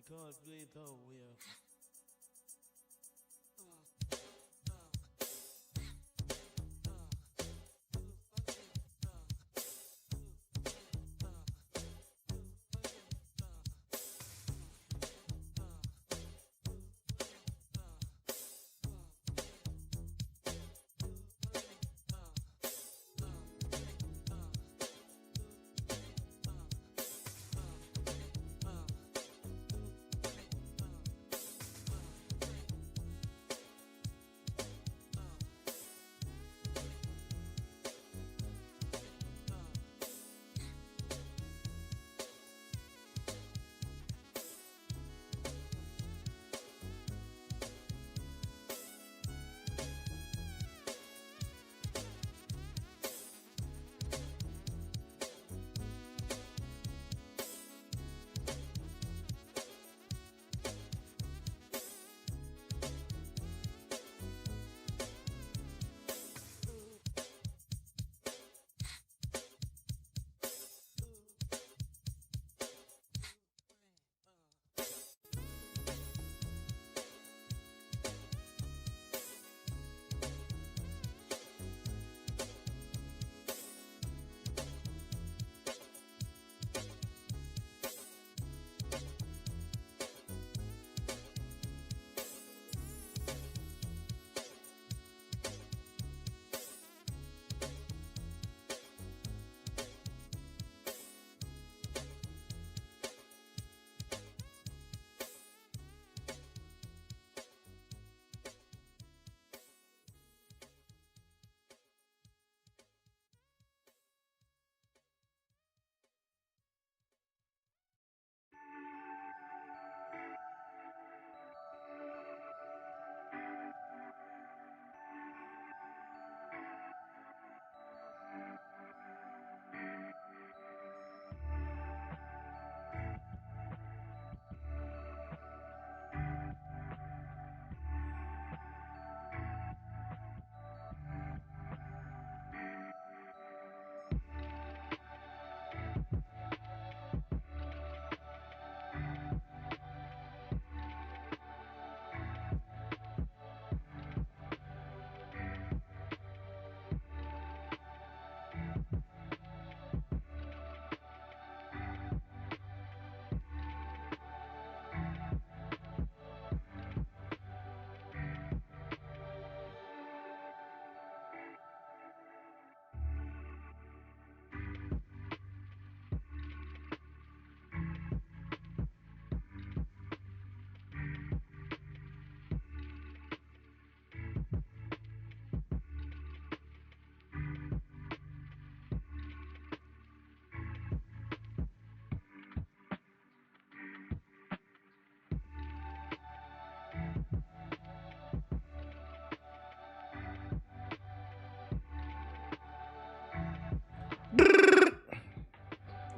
can't play though, yeah.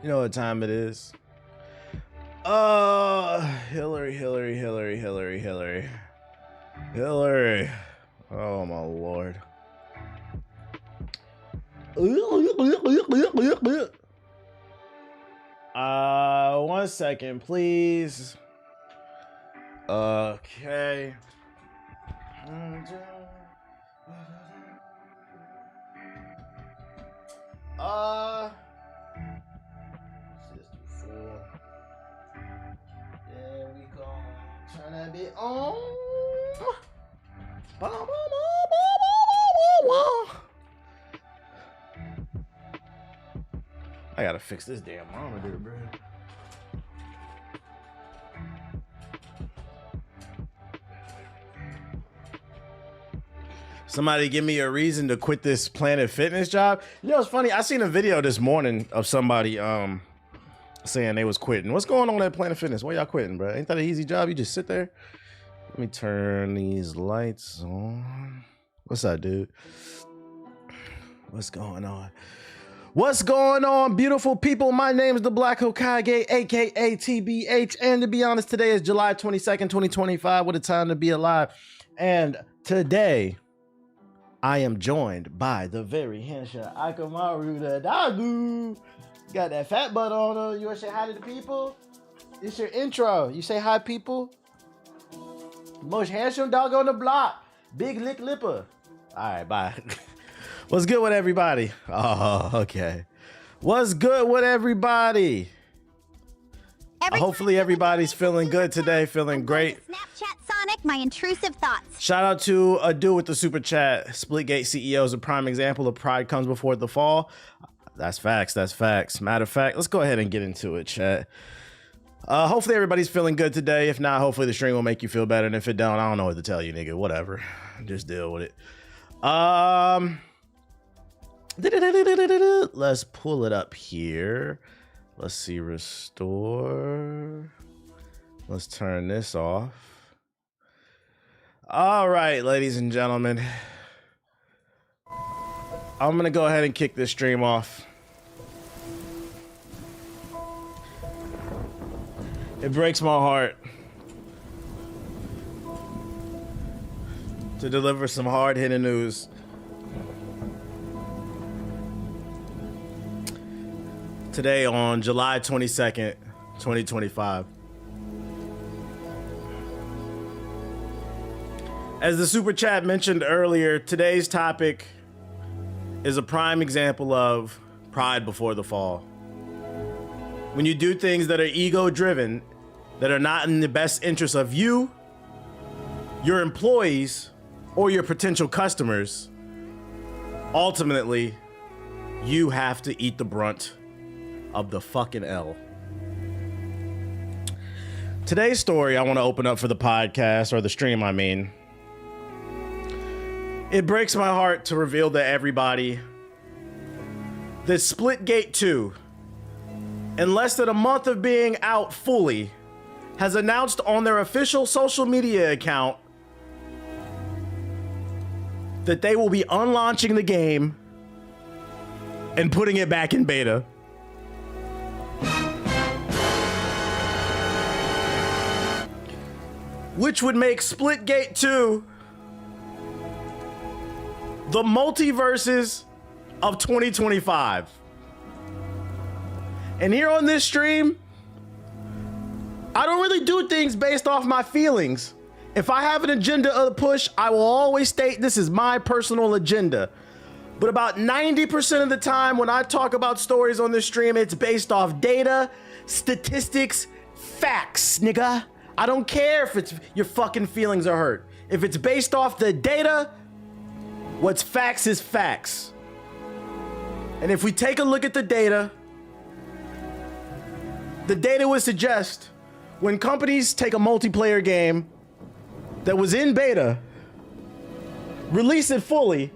You know what time it is? Hillary. Oh my lord. One second, please. Okay. There we go. Turn that bit on. I gotta fix this damn monitor, bro. Somebody give me a reason to quit this Planet Fitness job. You know, it's funny. I seen a video this morning of somebody saying they was quitting. What's going on at Planet Fitness? Why y'all quitting, bro? Ain't that an easy job? You just sit there. Let me turn these lights on. What's up, dude? What's going on? What's going on, beautiful people? My name is the Black Hokage, aka TBH, and to be honest, today is July 22nd, 2025. What a time to be alive. And today, I am joined by the very handsome Akamaru the Dagu. Got that fat butt on her. You want to say hi to the people? It's your intro. You say hi, people. Most handsome dog on the block. Big lick lipper. All right, bye. What's good with everybody? Oh, okay. What's good with everybody? Hopefully everybody's feeling good today, feeling great. Snapchat Sonic, my intrusive thoughts. Shout out to a dude with the super chat. Splitgate CEO is a prime example of pride comes before the fall. That's facts. That's facts. Matter of fact, let's go ahead and get into it, chat. Hopefully everybody's feeling good today. If not, hopefully the stream will make you feel better. And if it don't, I don't know what to tell you, nigga. Whatever. Just deal with it. Let's pull it up here. Let's see, restore. Let's turn this off. All right, ladies and gentlemen. I'm gonna go ahead and kick this stream off. It breaks my heart to deliver some hard-hitting news. Today on July 22nd, 2025. As the super chat mentioned earlier, today's topic is a prime example of pride before the fall. When you do things that are ego-driven, that are not in the best interest of you, your employees, or your potential customers, ultimately, you have to eat the brunt of the fucking L. Today's story I want to open up for the podcast, or the stream, I mean. It breaks my heart to reveal to everybody that Splitgate 2, in less than a month of being out fully, has announced on their official social media account that they will be unlaunching the game and putting it back in beta. Which would make Splitgate 2 the multiverses of 2025. And here on this stream, I don't really do things based off my feelings. If I have an agenda to push, I will always state this is my personal agenda. But about 90% of the time when I talk about stories on this stream, it's based off data, statistics, facts, nigga. I don't care if it's your fucking feelings are hurt. If it's based off the data, what's facts is facts. And if we take a look at the data would suggest when companies take a multiplayer game that was in beta, release it fully,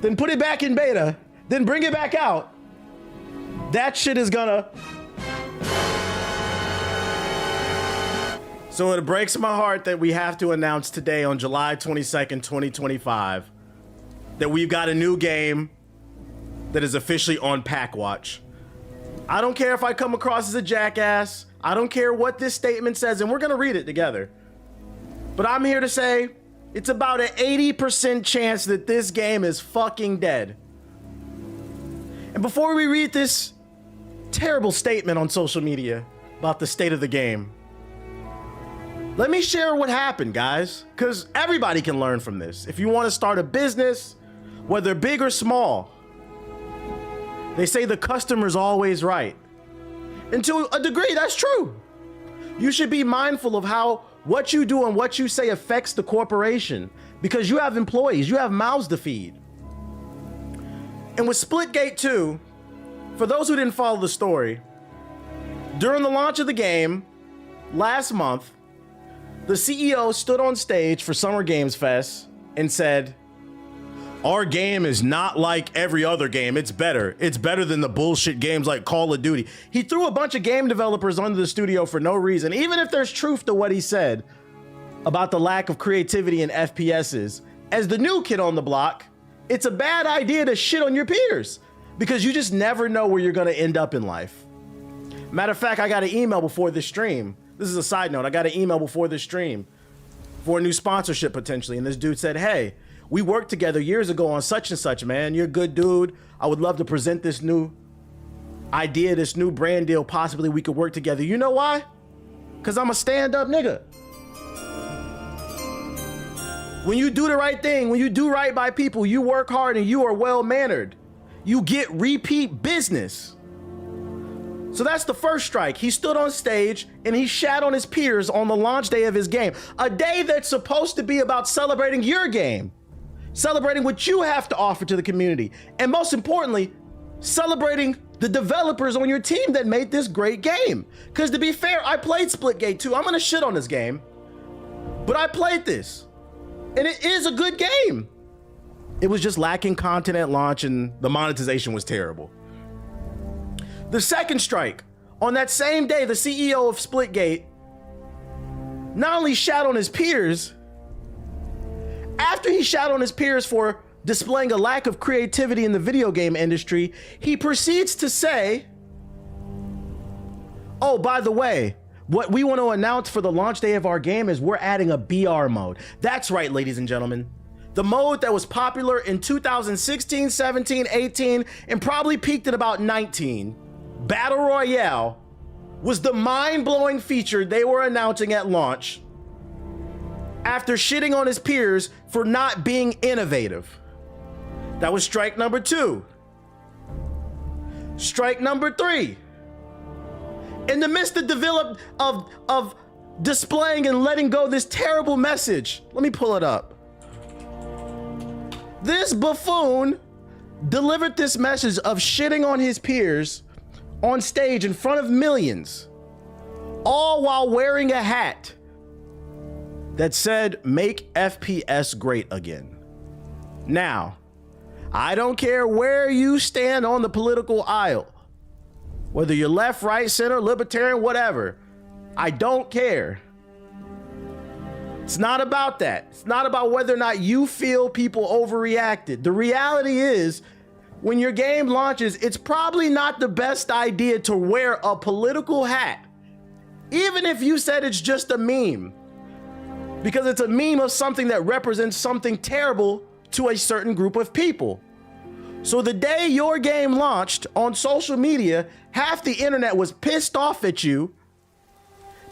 then put it back in beta, then bring it back out, that shit is gonna... So it breaks my heart that we have to announce today on July 22nd, 2025, that we've got a new game that is officially on pack watch. I don't care if I come across as a jackass. I don't care what this statement says, and we're gonna read it together. But I'm here to say it's about an 80% chance that this game is fucking dead. And before we read this terrible statement on social media about the state of the game, let me share what happened, guys, because everybody can learn from this. If you want to start a business, whether big or small, they say the customer's always right. And to a degree, that's true. You should be mindful of how what you do and what you say affects the corporation, because you have employees, you have mouths to feed. And with Splitgate 2, for those who didn't follow the story, during the launch of the game last month, the CEO stood on stage for Summer Games Fest and said, "Our game is not like every other game. It's better. It's better than the bullshit games like Call of Duty." He threw a bunch of game developers under the studio for no reason. Even if there's truth to what he said about the lack of creativity in FPSs, as the new kid on the block, it's a bad idea to shit on your peers because you just never know where you're going to end up in life. Matter of fact, I got an email before this stream. This is a side note. I got an email before this stream for a new sponsorship potentially. And this dude said, "Hey, we worked together years ago on such and such, man. You're a good dude. I would love to present this new idea, this new brand deal. Possibly we could work together." You know why? because I'm a stand-up nigga. When you do the right thing, when you do right by people, you work hard and you are well-mannered, you get repeat business. So that's the first strike. He stood on stage and he shat on his peers on the launch day of his game. A day that's supposed to be about celebrating your game, celebrating what you have to offer to the community, and most importantly, celebrating the developers on your team that made this great game. Because to be fair, I played Splitgate 2. I'm gonna shit on this game, but I played this. And it is a good game. It was just lacking content at launch and the monetization was terrible. The second strike, on that same day, the CEO of Splitgate not only shat on his peers, after he shat on his peers for displaying a lack of creativity in the video game industry, he proceeds to say, oh, by the way, what we want to announce for the launch day of our game is we're adding a BR mode. That's right, ladies and gentlemen. The mode that was popular in 2016, 17, 18, and probably peaked at about 19, Battle Royale, was the mind-blowing feature they were announcing at launch after shitting on his peers for not being innovative. That was strike number 2. Strike number 3. In the midst of displaying and letting go this terrible message, let me pull it up. This buffoon delivered this message of shitting on his peers on stage in front of millions, all while wearing a hat that said, "Make FPS great again." Now, I don't care where you stand on the political aisle, whether you're left, right, center, libertarian, whatever. I don't care. It's not about that. It's not about whether or not you feel people overreacted. The reality is, when your game launches, it's probably not the best idea to wear a political hat, even if you said it's just a meme, because it's a meme of something that represents something terrible to a certain group of people. So the day your game launched on social media, half the internet was pissed off at you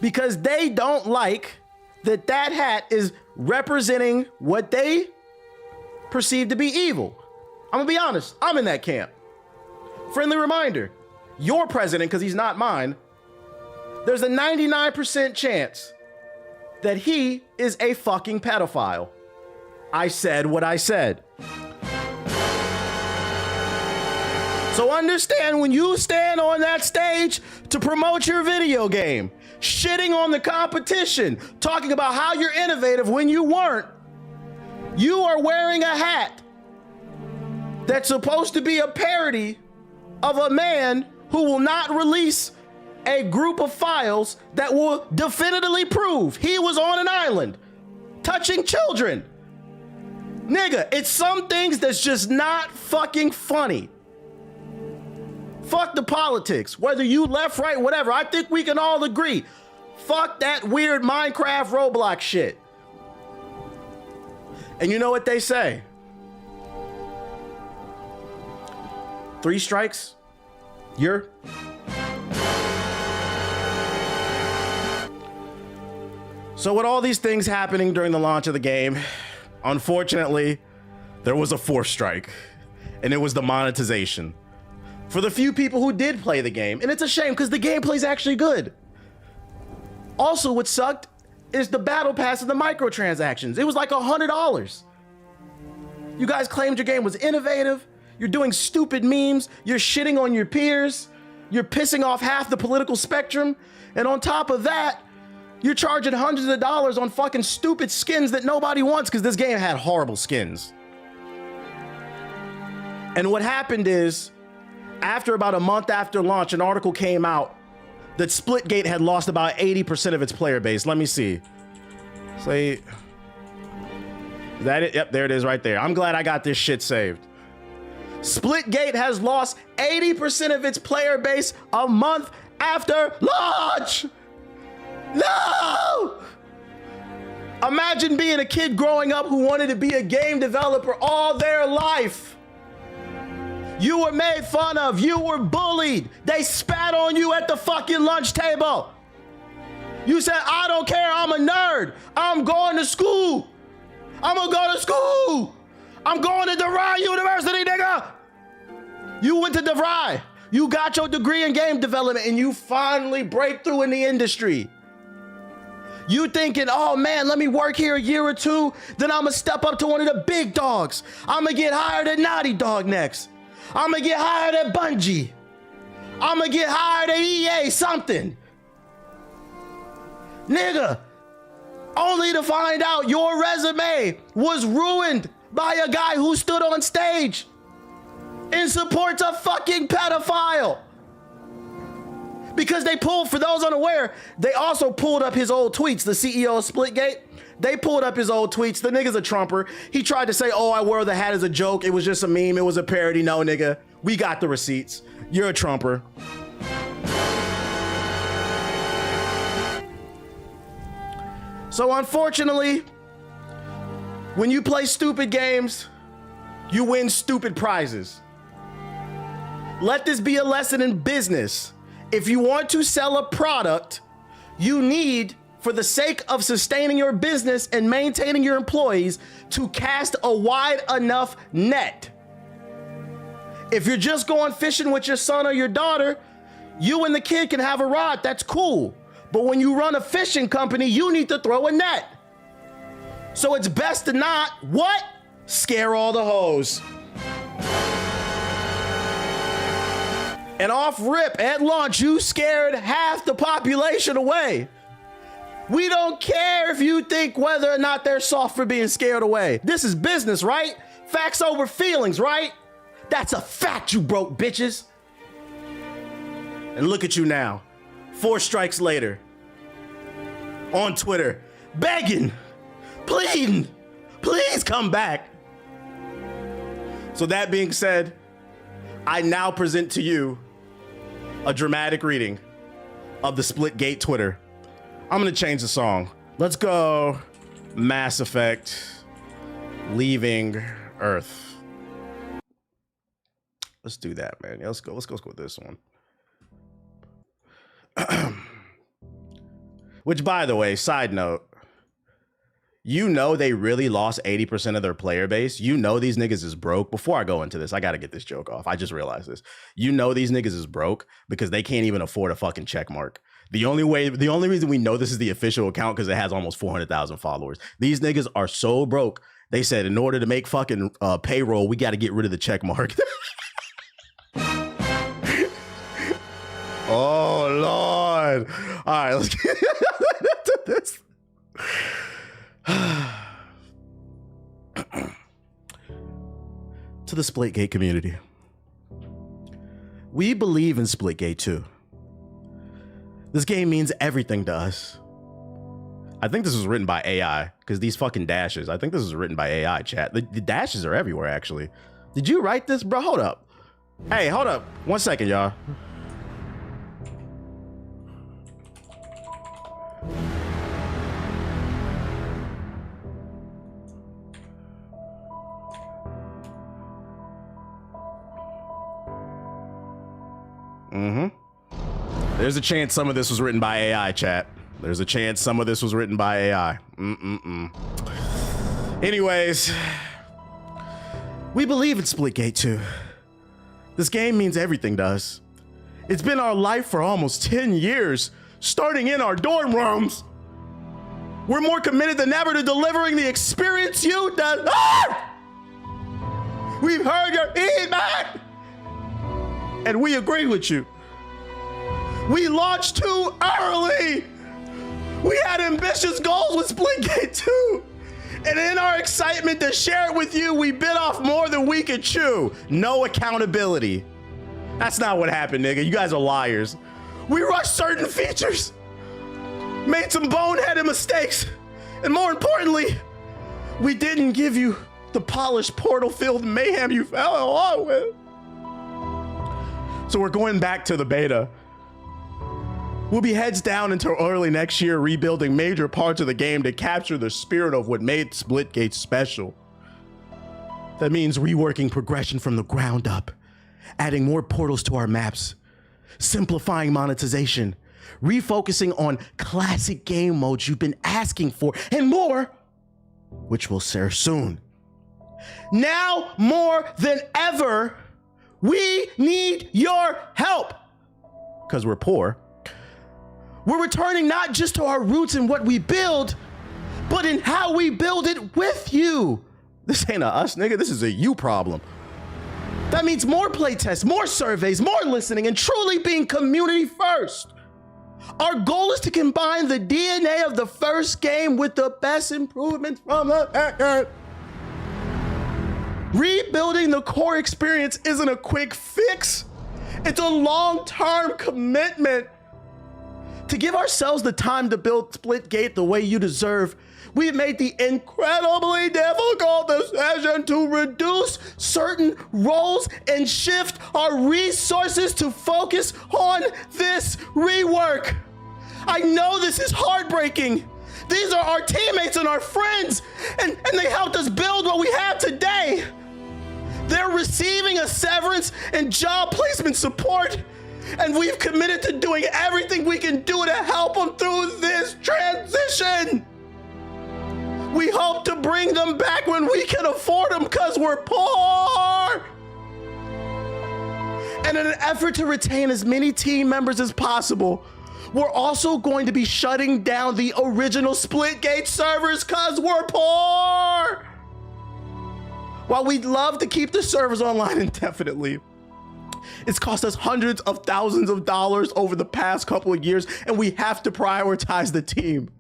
because they don't like that that hat is representing what they perceive to be evil. I'm gonna be honest, I'm in that camp. Friendly reminder, your president, because he's not mine, there's a 99% chance that he is a fucking pedophile. I said what I said. So understand, when you stand on that stage to promote your video game, shitting on the competition, talking about how you're innovative when you weren't, you are wearing a hat that's supposed to be a parody of a man who will not release a group of files that will definitively prove he was on an island touching children. Nigga, it's some things that's just not fucking funny. Fuck the politics, whether you left, right, whatever. I think we can all agree. Fuck that weird Minecraft Roblox shit. And you know what they say? 3 strikes, you're... So with all these things happening during the launch of the game, unfortunately, there was a 4th strike, and it was the monetization. For the few people who did play the game, and it's a shame because the gameplay's actually good. Also, what sucked is the battle pass and the microtransactions. It was like $100. You guys claimed your game was innovative. You're doing stupid memes. You're shitting on your peers. You're pissing off half the political spectrum. And on top of that, you're charging hundreds of dollars on fucking stupid skins that nobody wants because this game had horrible skins. And what happened is, after about a month after launch, an article came out that Splitgate had lost about 80% of its player base. Let me see. Say, is that it? Yep, there it is right there. I'm glad I got this shit saved. Splitgate has lost 80% of its player base a month after launch. No! Imagine being a kid growing up who wanted to be a game developer all their life. You were made fun of. You were bullied. They spat on you at the fucking lunch table. You said, I don't care, I'm a nerd. I'm going to school. I'm gonna go to school. I'm going to DeVry University, nigga. You went to DeVry. You got your degree in game development and you finally break through in the industry. You thinking, oh man, let me work here a year or two, then I'm gonna step up to one of the big dogs. I'm gonna get hired at Naughty Dog next. I'm gonna get hired at Bungie. I'm gonna get hired at EA something. Nigga, only to find out your resume was ruined by a guy who stood on stage and supports a fucking pedophile. Because they pulled, for those unaware, they also pulled up his old tweets, the CEO of Splitgate. They pulled up his old tweets. The nigga's a Trumper. He tried to say, oh, I wore the hat as a joke. It was just a meme. It was a parody. No, nigga. We got the receipts. You're a Trumper. So unfortunately, when you play stupid games, you win stupid prizes. Let this be a lesson in business. If you want to sell a product, you need, for the sake of sustaining your business and maintaining your employees, to cast a wide enough net. If you're just going fishing with your son or your daughter, you and the kid can have a rod, that's cool. But when you run a fishing company, you need to throw a net. So it's best to not, what? Scare all the hoes. And off rip, at launch, you scared half the population away. We don't care if you think whether or not they're soft for being scared away. This is business, right? Facts over feelings, right? That's a fact, you broke bitches. And look at you now, 4 strikes later, on Twitter, begging, pleading, please come back. So that being said, I now present to you a dramatic reading of the Splitgate Twitter. I'm gonna change the song. Let's go Mass Effect, Leaving Earth. Let's do that, man. Yeah, let's go with this one. Which, by the way, side note, you know they really lost 80% of their player base. You know these niggas is broke. Before I go into this, I gotta get this joke off. I just realized this. You know these niggas is broke because they can't even afford a fucking check mark. The only reason we know this is the official account because it has almost 400,000 followers. These niggas are so broke. They said in order to make fucking payroll, we got to get rid of the check mark. Oh Lord! All right, let's get into this. To the Splitgate community, we believe in Splitgate too. This game means everything to us. I think this was written by AI because these fucking dashes. I think this was written by AI, chat. The dashes are everywhere, actually. Did you write this, bro? Hold up. Hey, hold up. 1 second, y'all. There's a chance some of this was written by AI, chat. There's a chance some of this was written by AI. Anyways, we believe in Splitgate too. This game means everything to us. It's been our life for almost 10 years, starting in our dorm rooms. We're more committed than ever to delivering the experience you deserve. We've heard your feedback, and we agree with you. We launched too early. We had ambitious goals with Splitgate too. And in our excitement to share it with you, we bit off more than we could chew. No accountability. That's not what happened, nigga. You guys are liars. We rushed certain features, made some boneheaded mistakes, and more importantly, we didn't give you the polished portal-filled mayhem you fell in love with. So we're going back to the beta. We'll be heads down until early next year, rebuilding major parts of the game to capture the spirit of what made Splitgate special. That means reworking progression from the ground up, adding more portals to our maps, simplifying monetization, refocusing on classic game modes you've been asking for, and more, which will share soon. Now more than ever, we need your help. Because we're poor. We're returning not just to our roots in what we build, but in how we build it with you. This ain't a us, nigga. This is a you problem. That means more playtests, more surveys, more listening, and truly being community first. Our goal is to combine the DNA of the first game with the best improvements from the second. Rebuilding the core experience isn't a quick fix. It's a long-term commitment. To give ourselves the time to build Splitgate the way you deserve, we've made the incredibly difficult decision to reduce certain roles and shift our resources to focus on this rework. I know this is heartbreaking. These are our teammates and our friends, and they helped us build what we have today. They're receiving a severance and job placement support, and we've committed to doing everything we can do to help them through this transition. We hope to bring them back when we can afford them because we're poor. And in an effort to retain as many team members as possible, we're also going to be shutting down the original Splitgate servers because we're poor. While we'd love to keep the servers online indefinitely, it's cost us hundreds of thousands of dollars over the past couple of years, and we have to prioritize the team.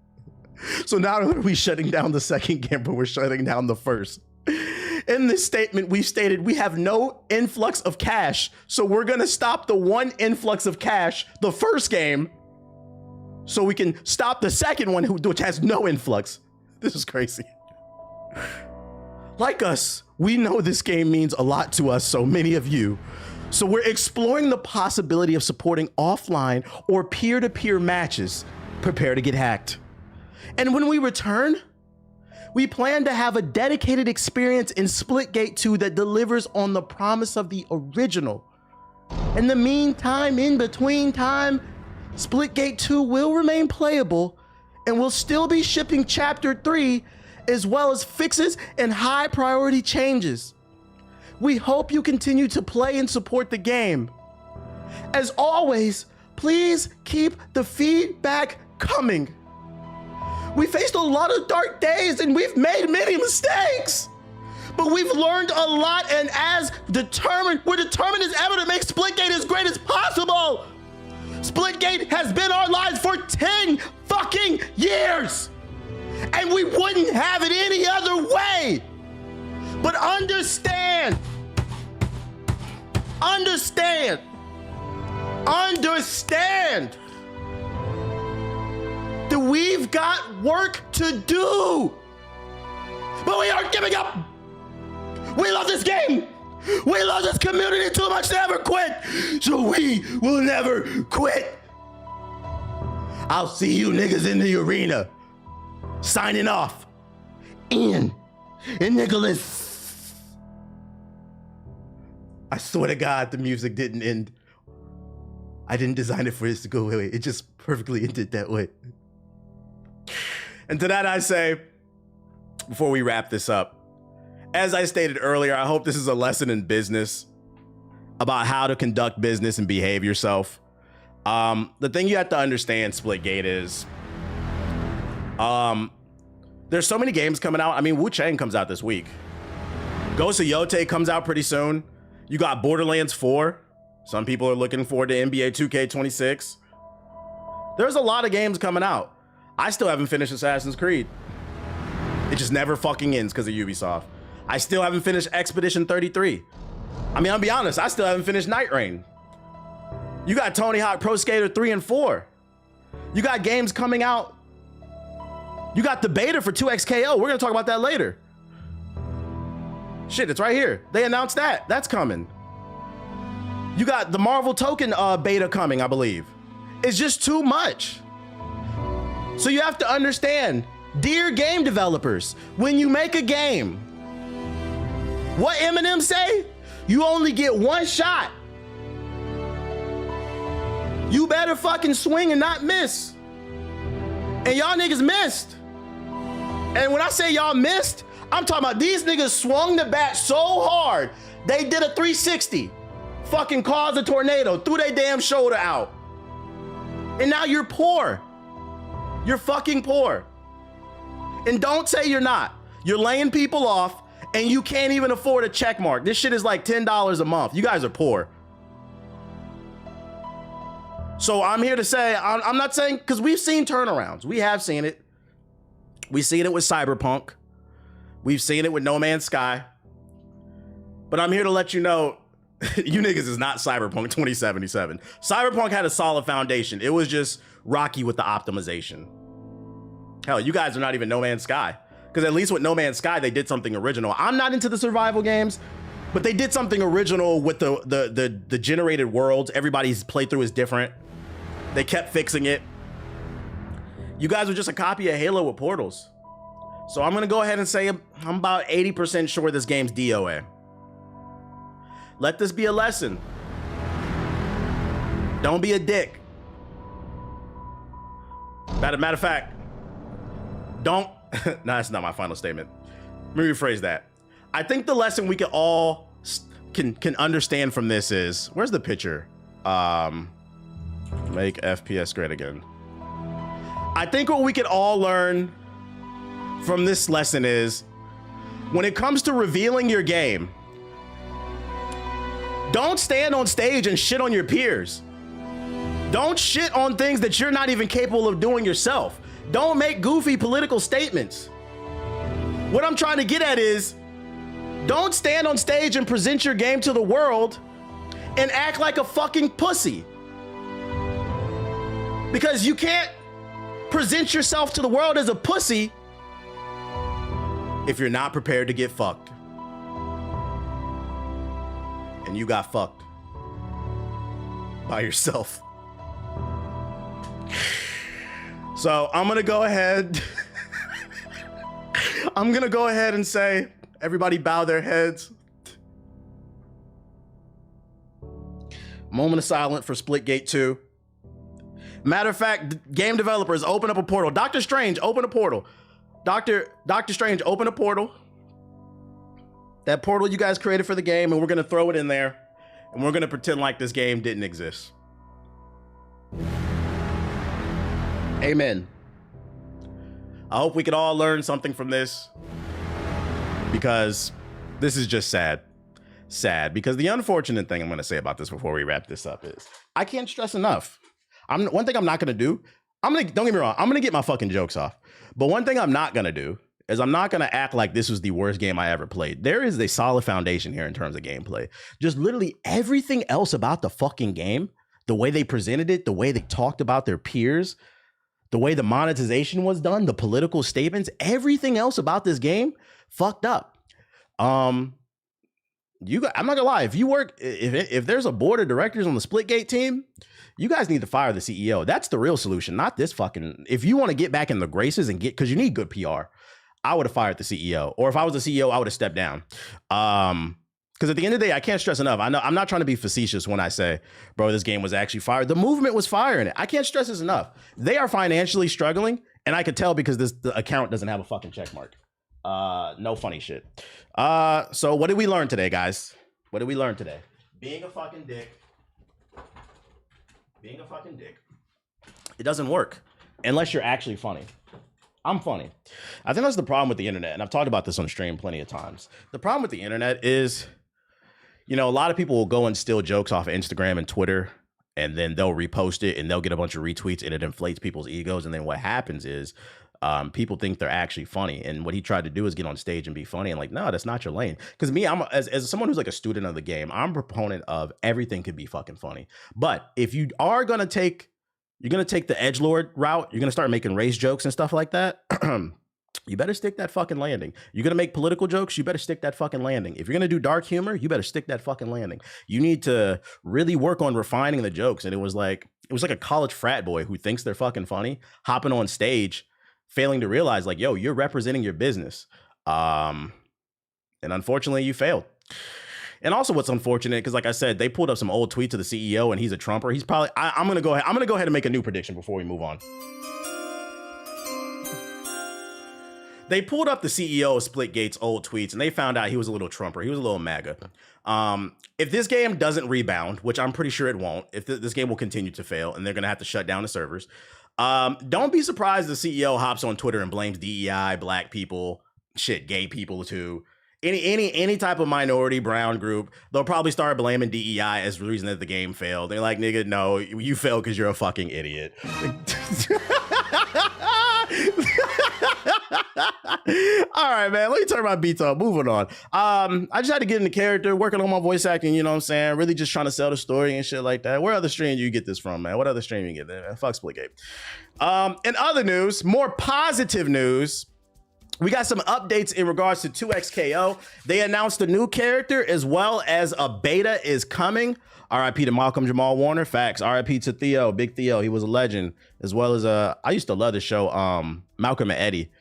So not only are we shutting down the second game, but we're shutting down the first. In this statement, we stated we have no influx of cash, so we're gonna stop the one influx of cash, the first game, so we can stop the second one, which has no influx. This is crazy. Like us, we know this game means a lot to us, so many of you. So we're exploring the possibility of supporting offline or peer-to-peer matches. Prepare to get hacked. And when we return, we plan to have a dedicated experience in Splitgate 2 that delivers on the promise of the original. In the meantime, in between time, Splitgate 2 will remain playable and will still be shipping Chapter 3 as well as fixes and high priority changes. We hope you continue to play and support the game. As always, please keep the feedback coming. We faced a lot of dark days and we've made many mistakes, but we've learned a lot, and we're determined as ever to make Splitgate as great as possible. Splitgate has been our lives for 10 fucking years, and we wouldn't have it any other way. But understand that we've got work to do. But we aren't giving up. We love this game. We love this community too much to ever quit. So we will never quit. I'll see you niggas in the arena. Signing off. Ian and Nicholas. I swear to God, the music didn't end. I didn't design it for this to go away. It just perfectly ended that way. And to that I say, before we wrap this up, as I stated earlier, I hope this is a lesson in business about how to conduct business and behave yourself. The thing you have to understand, Splitgate, is there's so many games coming out. I mean, Wu-Chang comes out this week. Ghost of Yote comes out pretty soon. You got Borderlands 4. Some people are looking forward to NBA 2K26. There's a lot of games coming out. I still haven't finished Assassin's Creed. It just never fucking ends because of Ubisoft. I still haven't finished Expedition 33. I mean, I'll be honest, I still haven't finished Night Rain. You got Tony Hawk Pro Skater 3 and 4. You got games coming out. You got the beta for 2XKO. We're gonna talk about that later. Shit, it's right here. They announced that. That's coming. You got the Marvel Token beta coming, I believe. It's just too much. So you have to understand, dear game developers, when you make a game, what Eminem say? You only get one shot. You better fucking swing and not miss. And y'all niggas missed. And when I say y'all missed, I'm talking about these niggas swung the bat so hard, they did a 360. Fucking caused a tornado, threw their damn shoulder out. And now you're poor. You're fucking poor. And don't say you're not. You're laying people off and you can't even afford a check mark. This shit is like $10 a month. You guys are poor. So I'm here to say, I'm not saying, because we've seen turnarounds. We have seen it. We've seen it with Cyberpunk. We've seen it with No Man's Sky. But I'm here to let you know, you niggas is not Cyberpunk 2077. Cyberpunk had a solid foundation. It was just rocky with the optimization. Hell, you guys are not even No Man's Sky. Because at least with No Man's Sky, they did something original. I'm not into the survival games, but they did something original with the generated worlds. Everybody's playthrough is different. They kept fixing it. You guys are just a copy of Halo with portals. So I'm gonna go ahead and say I'm about 80% sure this game's DOA. Let this be a lesson. Don't be a dick. Matter of fact, don't, no, that's not my final statement. Let me rephrase that. I think the lesson we can all can understand from this is, where's the picture? Make FPS great again. I think what we can all learn from this lesson is, when it comes to revealing your game, don't stand on stage and shit on your peers. Don't shit on things that you're not even capable of doing yourself. Don't make goofy political statements. What I'm trying to get at is, don't stand on stage and present your game to the world and act like a fucking pussy. Because you can't present yourself to the world as a pussy if you're not prepared to get fucked. And you got fucked by yourself. So I'm gonna go ahead. I'm gonna go ahead and say, everybody bow their heads. Moment of silence for Splitgate 2. Matter of fact, game developers, open up a portal. Doctor Strange, open a portal. Doctor Strange, open a portal. That portal you guys created for the game, and we're gonna throw it in there, and we're gonna pretend like this game didn't exist. Amen. I hope we could all learn something from this, because this is just sad. Sad, because the unfortunate thing I'm gonna say about this before we wrap this up is, I can't stress enough. One thing I'm not gonna do, don't get me wrong, I'm gonna get my fucking jokes off. But one thing I'm not gonna do is I'm not gonna act like this was the worst game I ever played. There is a solid foundation here in terms of gameplay. Just literally everything else about the fucking game, the way they presented it, the way they talked about their peers, the way the monetization was done, the political statements, everything else about this game, fucked up. I'm not gonna lie, if there's a board of directors on the Splitgate team, you guys need to fire the CEO. That's the real solution, not this fucking, if you want to get back in the graces and because you need good PR, I would have fired the CEO. Or if I was the CEO, I would have stepped down. Because at the end of the day, I can't stress enough. I know I'm not trying to be facetious when I say, bro, this game was actually fired. The movement was firing it. I can't stress this enough. They are financially struggling, and I could tell because the account doesn't have a fucking check mark. No funny shit. So what did we learn today, guys? What did we learn today? Being a fucking dick. Being a fucking dick. It doesn't work unless you're actually funny. I'm funny. I think that's the problem with the internet, and I've talked about this on stream plenty of times. The problem with the internet is, a lot of people will go and steal jokes off of Instagram and Twitter, and then they'll repost it, and they'll get a bunch of retweets, and it inflates people's egos, and then what happens is people think they're actually funny, and what he tried to do is get on stage and be funny, and like, no, that's not your lane. Because me, I'm as someone who's like a student of the game, I'm a proponent of everything could be fucking funny. But if you are gonna take the edgelord route, you're gonna start making race jokes and stuff like that, you better stick that fucking landing. You're gonna make political jokes, you better stick that fucking landing. If you're gonna do dark humor, you better stick that fucking landing. You need to really work on refining the jokes. And it was like a college frat boy who thinks they're fucking funny, hopping on stage, failing to realize, like, yo, you're representing your business. And unfortunately, you failed. And also what's unfortunate, because like I said, they pulled up some old tweets of the CEO and he's a Trumper. He's probably, I'm going to go ahead and make a new prediction before we move on. They pulled up the CEO of Splitgate's old tweets and they found out he was a little Trumper. He was a little MAGA. If this game doesn't rebound, which I'm pretty sure it won't, if this game will continue to fail and they're going to have to shut down the servers, don't be surprised the CEO hops on Twitter and blames DEI, black people, shit, gay people too. Any type of minority brown group, they'll probably start blaming DEI as the reason that the game failed. They're like, nigga, no, you failed because you're a fucking idiot. All right, man, let me turn my beats up. Moving on. I just had to get into character, working on my voice acting, you know what I'm saying? Really just trying to sell the story and shit like that. Where other stream do you get this from, man? What other stream you get there, man? Fuck Splitgate. In other news, more positive news, we got some updates in regards to 2XKO. They announced a new character as well as a beta is coming. RIP to Malcolm Jamal Warner. Facts. RIP to Theo, Big Theo. He was a legend. As well as I used to love the show Malcolm and Eddie.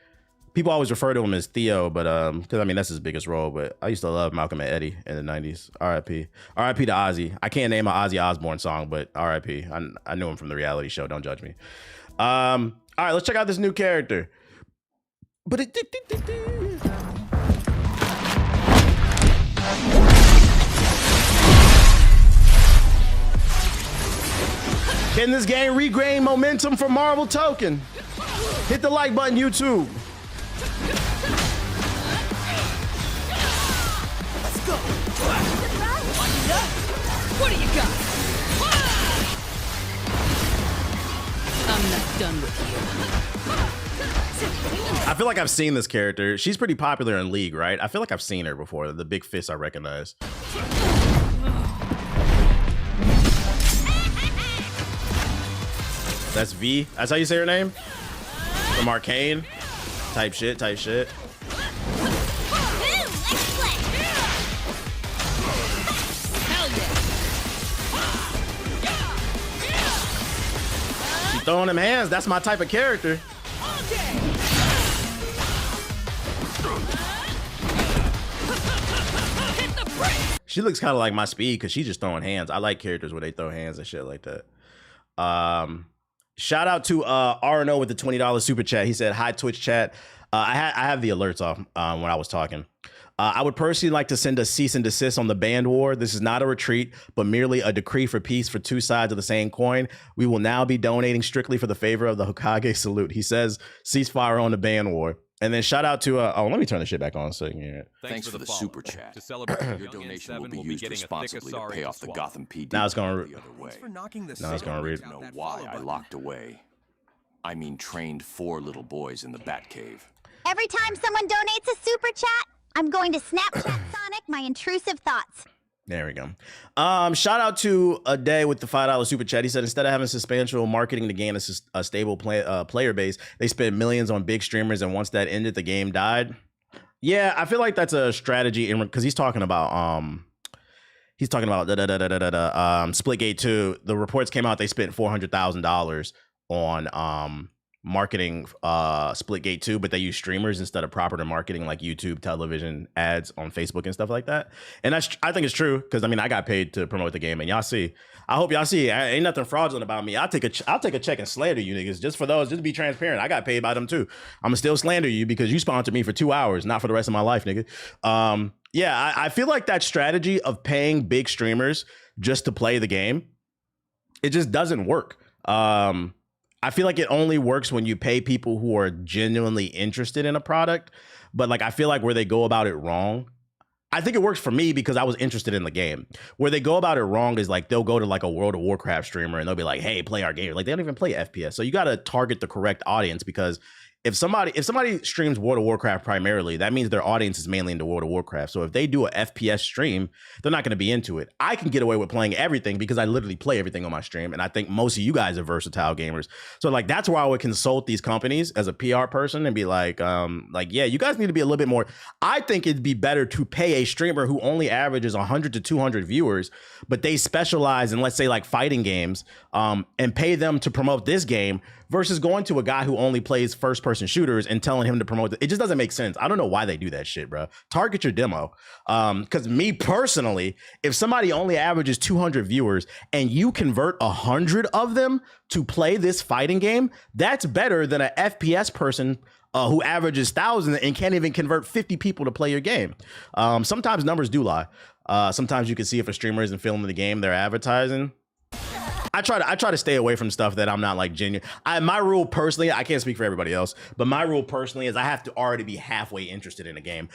People always refer to him as Theo, but because I mean that's his biggest role. But I used to love Malcolm and Eddie in the 90s. RIP. RIP to Ozzy. I can't name an Ozzy Osbourne song, but RIP. I knew him from the reality show. Don't judge me. All right, let's check out this new character. But can this game regain momentum for Marvel Token? Hit the like button, YouTube. Let's go. What do you got? I'm not done with you. I feel like I've seen this character. She's pretty popular in League, right? I feel like I've seen her before. The big fist I recognize. That's V. That's how you say her name? From Arcane? Type shit. She's throwing them hands. That's my type of character. She looks kind of like my speed because she's just throwing hands. I like characters where they throw hands and shit like that. Shout out to RNO with the $20 super chat. He said, hi, Twitch chat. I have the alerts off when I was talking. I would personally like to send a cease and desist on the band war. This is not a retreat, but merely a decree for peace for two sides of the same coin. We will now be donating strictly for the favor of the Hokage salute. He says, ceasefire on the band war. And then shout out to, let me turn the shit back on so you can hear it. Thanks for the super chat. To celebrate, your donation will be used responsibly to pay off the Gotham PD. Now it's going to the other way. For knocking the Now it's going to read. I don't know why I locked away. I mean, trained 4 little boys in the Batcave. Every time someone donates a super chat, I'm going to Snapchat Sonic my intrusive thoughts. There we go. Shout out to a day with the $5 super chat. He said instead of having substantial marketing to gain a stable player base, they spent millions on big streamers, and once that ended, the game died. Yeah, I feel like that's a strategy because he's talking about Splitgate 2. The reports came out they spent $400,000 on marketing Splitgate 2, but they use streamers instead of proper marketing like YouTube, television, ads on Facebook and stuff like that. And I think it's true because I mean I got paid to promote the game, and y'all see. I hope y'all see. Ain't nothing fraudulent about me. I'll take a check and slander you niggas just for those. Just to be transparent. I got paid by them too. I'ma still slander you because you sponsored me for 2 hours, not for the rest of my life, nigga. Yeah, I feel like that strategy of paying big streamers just to play the game, it just doesn't work. I feel like it only works when you pay people who are genuinely interested in a product. But like, I feel like where they go about it wrong, I think it works for me because I was interested in the game. Where they go about it wrong is like, they'll go to like a World of Warcraft streamer and they'll be like, hey, play our game. Like they don't even play FPS. So you got to target the correct audience because if somebody streams World of Warcraft primarily, that means their audience is mainly into World of Warcraft. So if they do a FPS stream, they're not going to be into it. I can get away with playing everything because I literally play everything on my stream. And I think most of you guys are versatile gamers. So like, that's where I would consult these companies as a PR person and be like, yeah, you guys need to be a little bit more. I think it'd be better to pay a streamer who only averages 100 to 200 viewers, but they specialize in, let's say, like fighting games, and pay them to promote this game versus going to a guy who only plays first-person shooters and telling him to promote it. It just doesn't make sense. I don't know why they do that shit, bro. Target your demo. Because me personally, if somebody only averages 200 viewers and you convert 100 of them to play this fighting game, that's better than an FPS person who averages 1,000 and can't even convert 50 people to play your game. Sometimes numbers do lie. Sometimes you can see if a streamer isn't filming the game they're advertising. I try to stay away from stuff that I'm not like genuine. My rule personally, I can't speak for everybody else, but my rule personally is I have to already be halfway interested in a game.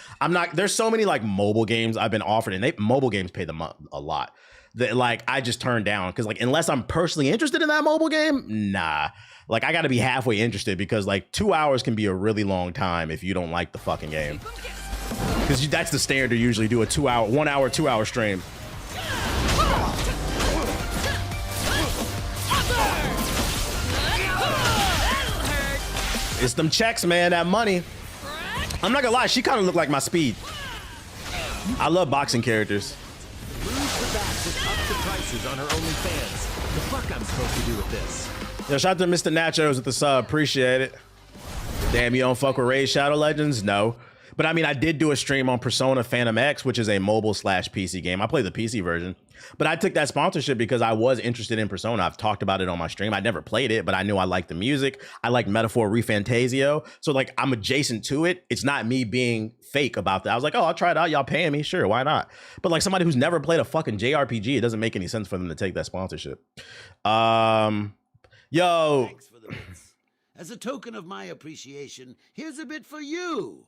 There's so many like mobile games I've been offered, and mobile games pay them a lot that like I just turn down because like unless I'm personally interested in that mobile game, nah. Like I got to be halfway interested because like 2 hours can be a really long time if you don't like the fucking game. Because that's the standard. Usually do a 1 hour, 2 hour stream. It's them checks, man. That money. I'm not gonna lie. She kind of looked like my speed. I love boxing characters. Lose the back just up the prices on her OnlyFans. The fuck I'm supposed to do with this? Yo, shout out to Mr. Nachos with the sub. Appreciate it. Damn, you don't fuck with Raid Shadow Legends? No. But I mean, I did do a stream on Persona Phantom X, which is a mobile/PC game. I play the PC version. But I took that sponsorship because I was interested in Persona. I've talked about it on my stream. I never played it, but I knew I liked the music. I like Metaphor Refantasio. So like I'm adjacent to it. It's not me being fake about that. I was like, oh, I'll try it out. Y'all paying me? Sure, why not? But like somebody who's never played a fucking JRPG, it doesn't make any sense for them to take that sponsorship. Yo. Thanks for the bits. As a token of my appreciation, here's a bit for you.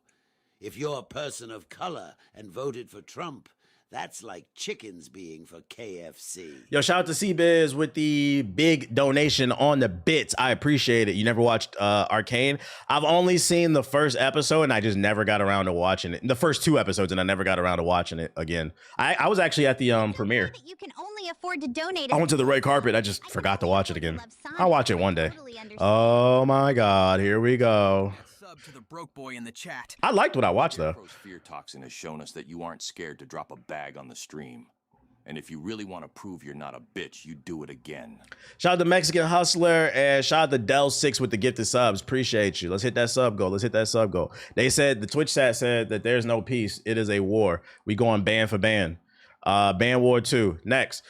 If you're a person of color and voted for Trump, that's like chickens being for KFC. Yo, shout out to C-Biz with the big donation on the bits. I appreciate it. You never watched Arcane? I've only seen the first episode and I just never got around to watching it. The first 2 episodes and I never got around to watching it again. I was actually at the premiere. You can only afford to donate. I went to the red carpet. I just forgot to watch it again. I'll watch it one day. Oh my God, here we go. To the broke boy in the chat. I liked what I watched though. Fear toxin has shown us that you aren't scared to drop a bag on the stream. And if you really want to prove you're not a bitch, you do it again. Shout out to Mexican Hustler and shout out to Del6 with the gifted subs. Appreciate you. Let's hit that sub goal. Let's hit that sub goal. They said, the Twitch chat said that there's no peace. It is a war. We going ban for ban. Ban War 2. Next.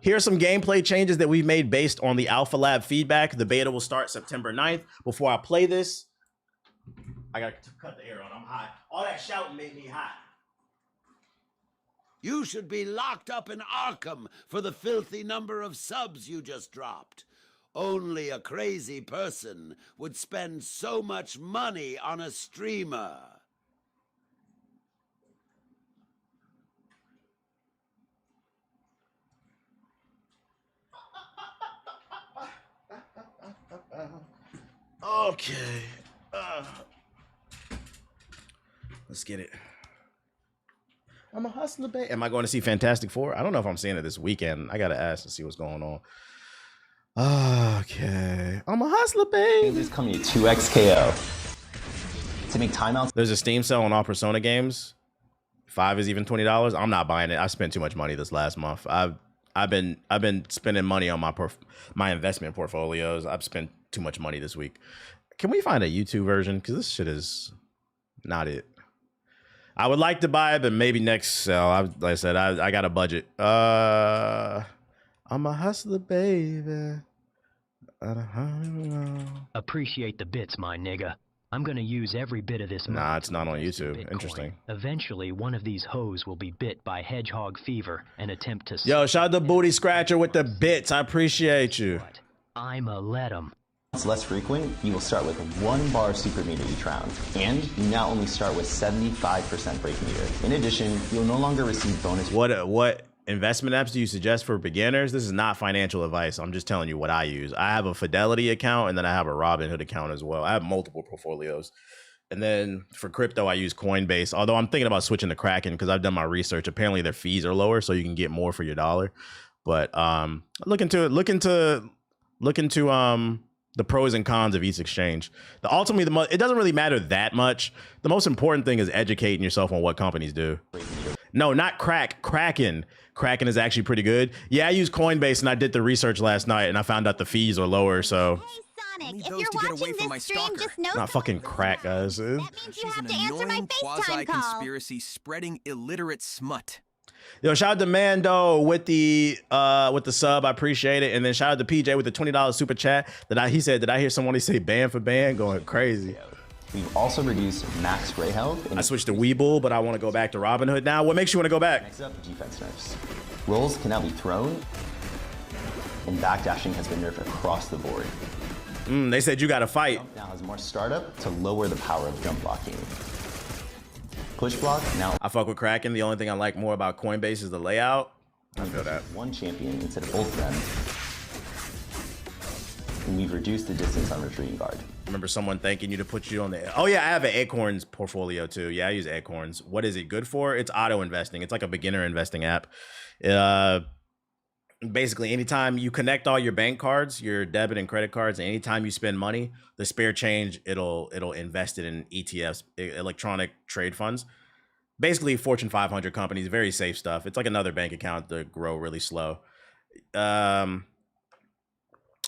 Here's some gameplay changes that we've made based on the Alpha Lab feedback. The beta will start September 9th. Before I play this, I got to cut the air on. I'm hot. All that shouting made me hot. You should be locked up in Arkham for the filthy number of subs you just dropped. Only a crazy person would spend so much money on a streamer. Okay. Let's get it. I'm a hustler, babe. Am I going to see Fantastic Four? I don't know if I'm seeing it this weekend. I got to ask to see what's going on. Okay. I'm a hustler, babe. Just coming 2x KO. To make timeouts. There's a Steam sale on all Persona games. 5 is even $20. I'm not buying it. I spent too much money this last month. I've been spending money on my investment portfolios. I've spent too much money this week. Can we find a YouTube version? Because this shit is not it. I would like to buy it, but maybe next sale. Like I said, I got a budget. I'm a hustler, baby. Appreciate the bits, my nigga. I'm gonna use every bit of this. Nah, it's not on YouTube. Interesting. Eventually, one of these hoes will be bit by hedgehog fever and attempt to. Yo, shout out to Booty Scratcher with the bits. I appreciate you. I'ma let him. It's less frequent. You will start with 1 bar super meter each round, and you now only start with 75% break meter. In addition, you'll no longer receive bonus. What investment apps do you suggest for beginners? This is not financial advice. I'm just telling you what I use. I have a Fidelity account and then I have a Robinhood account as well. I have multiple portfolios. And then for crypto, I use Coinbase, although I'm thinking about switching to Kraken because I've done my research. Apparently their fees are lower, so you can get more for your dollar. But look into the pros and cons of each exchange. Ultimately, it doesn't really matter that much. The most important thing is educating yourself on what companies do. No, not Kraken. Kraken is actually pretty good. Yeah, I use Coinbase and I did the research last night and I found out the fees are lower. So Hey, Sonic. Need If those you're to get away watching from my this stream, stalker. just know Not fucking crack, guys. that means you She's have an to answer my annoying FaceTime call. quasi-conspiracy spreading illiterate smut. Yo, shout out to Mando with the sub. I appreciate it. And then shout out to PJ with the $20 super chat. He said, did I hear somebody say ban for ban? Going crazy. We've also reduced max spray health. I switched to Weeble, but I want to go back to Robin Hood now. What makes you want to go back? Next up, defense nerfs. Rolls can now be thrown, and backdashing has been nerfed across the board. They said you got to fight. Jump now has more startup to lower the power of jump blocking. Push block now. I fuck with Kraken. The only thing I like more about Coinbase is the layout. I feel that. One champion instead of both of them. And we've reduced the distance on retreating guard. Remember someone thanking you to put you on the... Oh, yeah, I have an Acorns portfolio, too. Yeah, I use Acorns. What is it good for? It's auto investing. It's like a beginner investing app. Basically, anytime you connect all your bank cards, your debit and credit cards, and anytime you spend money, the spare change, it'll invest it in ETFs, electronic trade funds. Basically, Fortune 500 companies, very safe stuff. It's like another bank account to grow really slow.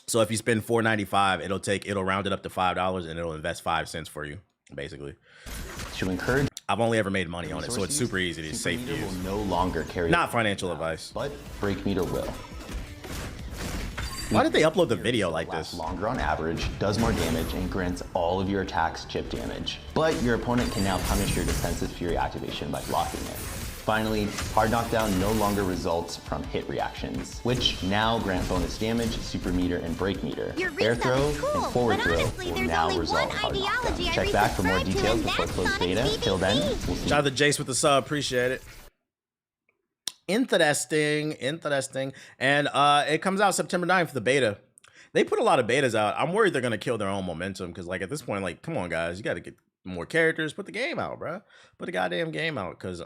So if you spend $4.95, it'll round it up to $5 and it'll invest 5 cents for you, basically. To encourage, I've only ever made money on it, so it's super easy to safe Meter use. will no longer carry. Not financial advice. But Break Meter will. Why did they upload the video like this? Longer on average, does more damage, and grants all of your attacks chip damage. But your opponent can now punish your defensive fury activation by blocking it. Finally, hard knockdown no longer results from hit reactions, which now grant bonus damage, super meter, and break meter. Air throw and forward throw will now result hard knockdown. Check back for more details before close beta. Till then, we'll see. Shout out to Jace with the sub, appreciate it. Interesting. And it comes out September 9th, the beta. They put a lot of betas out. I'm worried they're gonna kill their own momentum because, like, at this point, like, come on, guys, you got to get more characters. Put the game out, bro. Put the goddamn game out. Because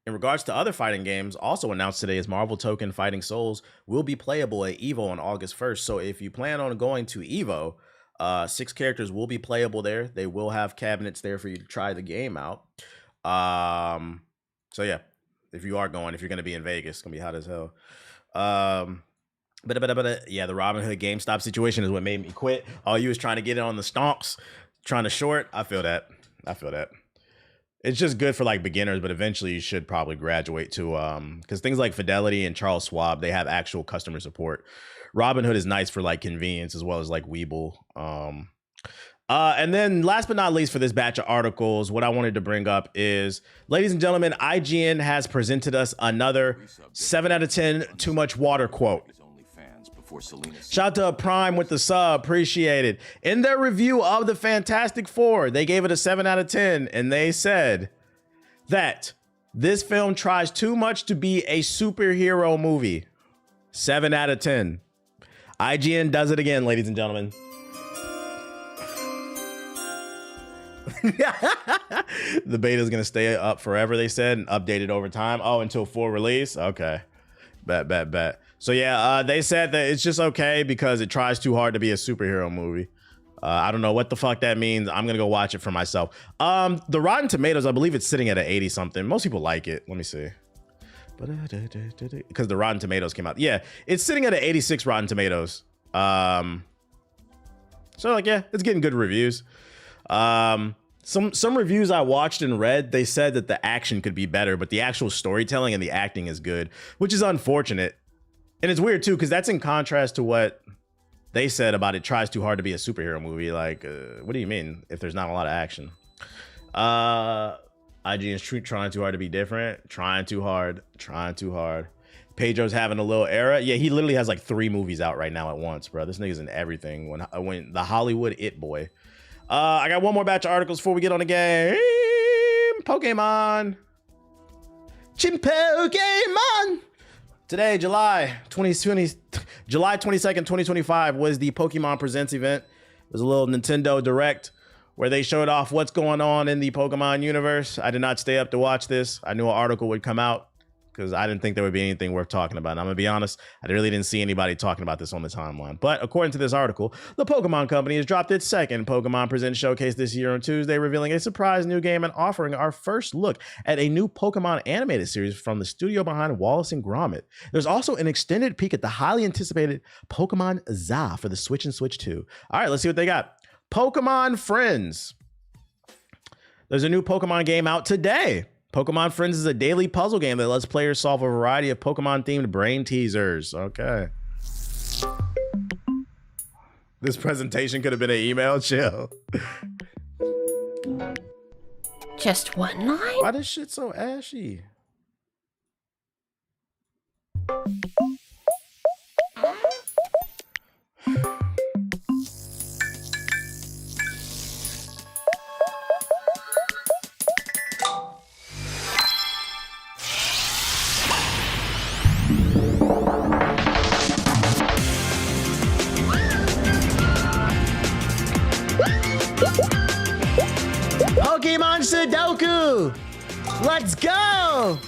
in regards to other fighting games, also announced today is Marvel Token Fighting Souls will be playable at EVO on August 1st. So if you plan on going to EVO, 6 characters will be playable there. They will have cabinets there for you to try the game out. So yeah, if you're going to be in Vegas, it's gonna be hot as hell. But yeah, the Robin Hood GameStop situation is what made me quit. Oh, you was trying to get it on the stonks, trying to short. I feel that. It's just good for like beginners, but eventually you should probably graduate to because things like Fidelity and Charles Schwab, they have actual customer support. Robinhood is nice for like convenience as well as like Weeble. And then last but not least for this batch of articles, what I wanted to bring up is, ladies and gentlemen, IGN has presented us another 7 out of 10 too much water quote. Shout out to Prime with the sub, appreciate it. In their review of the Fantastic Four, they gave it a 7 out of 10, and they said that this film tries too much to be a superhero movie. 7 out of 10. IGN does it again, ladies and gentlemen. The beta is going to stay up forever, they said, and updated over time. Oh, until full release? Okay. Bet. So yeah, they said that it's just okay because it tries too hard to be a superhero movie. I don't know what the fuck that means. I'm gonna go watch it for myself. The Rotten Tomatoes, I believe it's sitting at an 80 something. Most people like it. Let me see. Because the Rotten Tomatoes came out. Yeah, it's sitting at an 86 Rotten Tomatoes. So like, yeah, it's getting good reviews. Some reviews I watched and read, they said that the action could be better, but the actual storytelling and the acting is good, which is unfortunate. And it's weird too, because that's in contrast to what they said about it tries too hard to be a superhero movie. Like, what do you mean if there's not a lot of action? IGN is trying too hard to be different. Trying too hard. Pedro's having a little era. Yeah, he literally has like 3 movies out right now at once, bro. This nigga's in everything. When the Hollywood It Boy. I got one more batch of articles before we get on the game. Pokemon. Chimpokemon. Today, July 22nd, 2025 was the Pokemon Presents event. It was a little Nintendo Direct where they showed off what's going on in the Pokemon universe. I did not stay up to watch this. I knew an article would come out because I didn't think there would be anything worth talking about. And I'm going to be honest, I really didn't see anybody talking about this on the timeline. But according to this article, the Pokemon Company has dropped its second Pokemon Present showcase this year on Tuesday, revealing a surprise new game and offering our first look at a new Pokemon animated series from the studio behind Wallace and Gromit. There's also an extended peek at the highly anticipated Pokemon ZA for the Switch and Switch 2. All right, let's see what they got. Pokemon Friends. There's a new Pokemon game out today. Pokemon Friends is a daily puzzle game that lets players solve a variety of Pokemon-themed brain teasers. Okay. This presentation could have been an email. Chill. Just one line? Why this shit so ashy? Pokemon Sudoku! Let's go!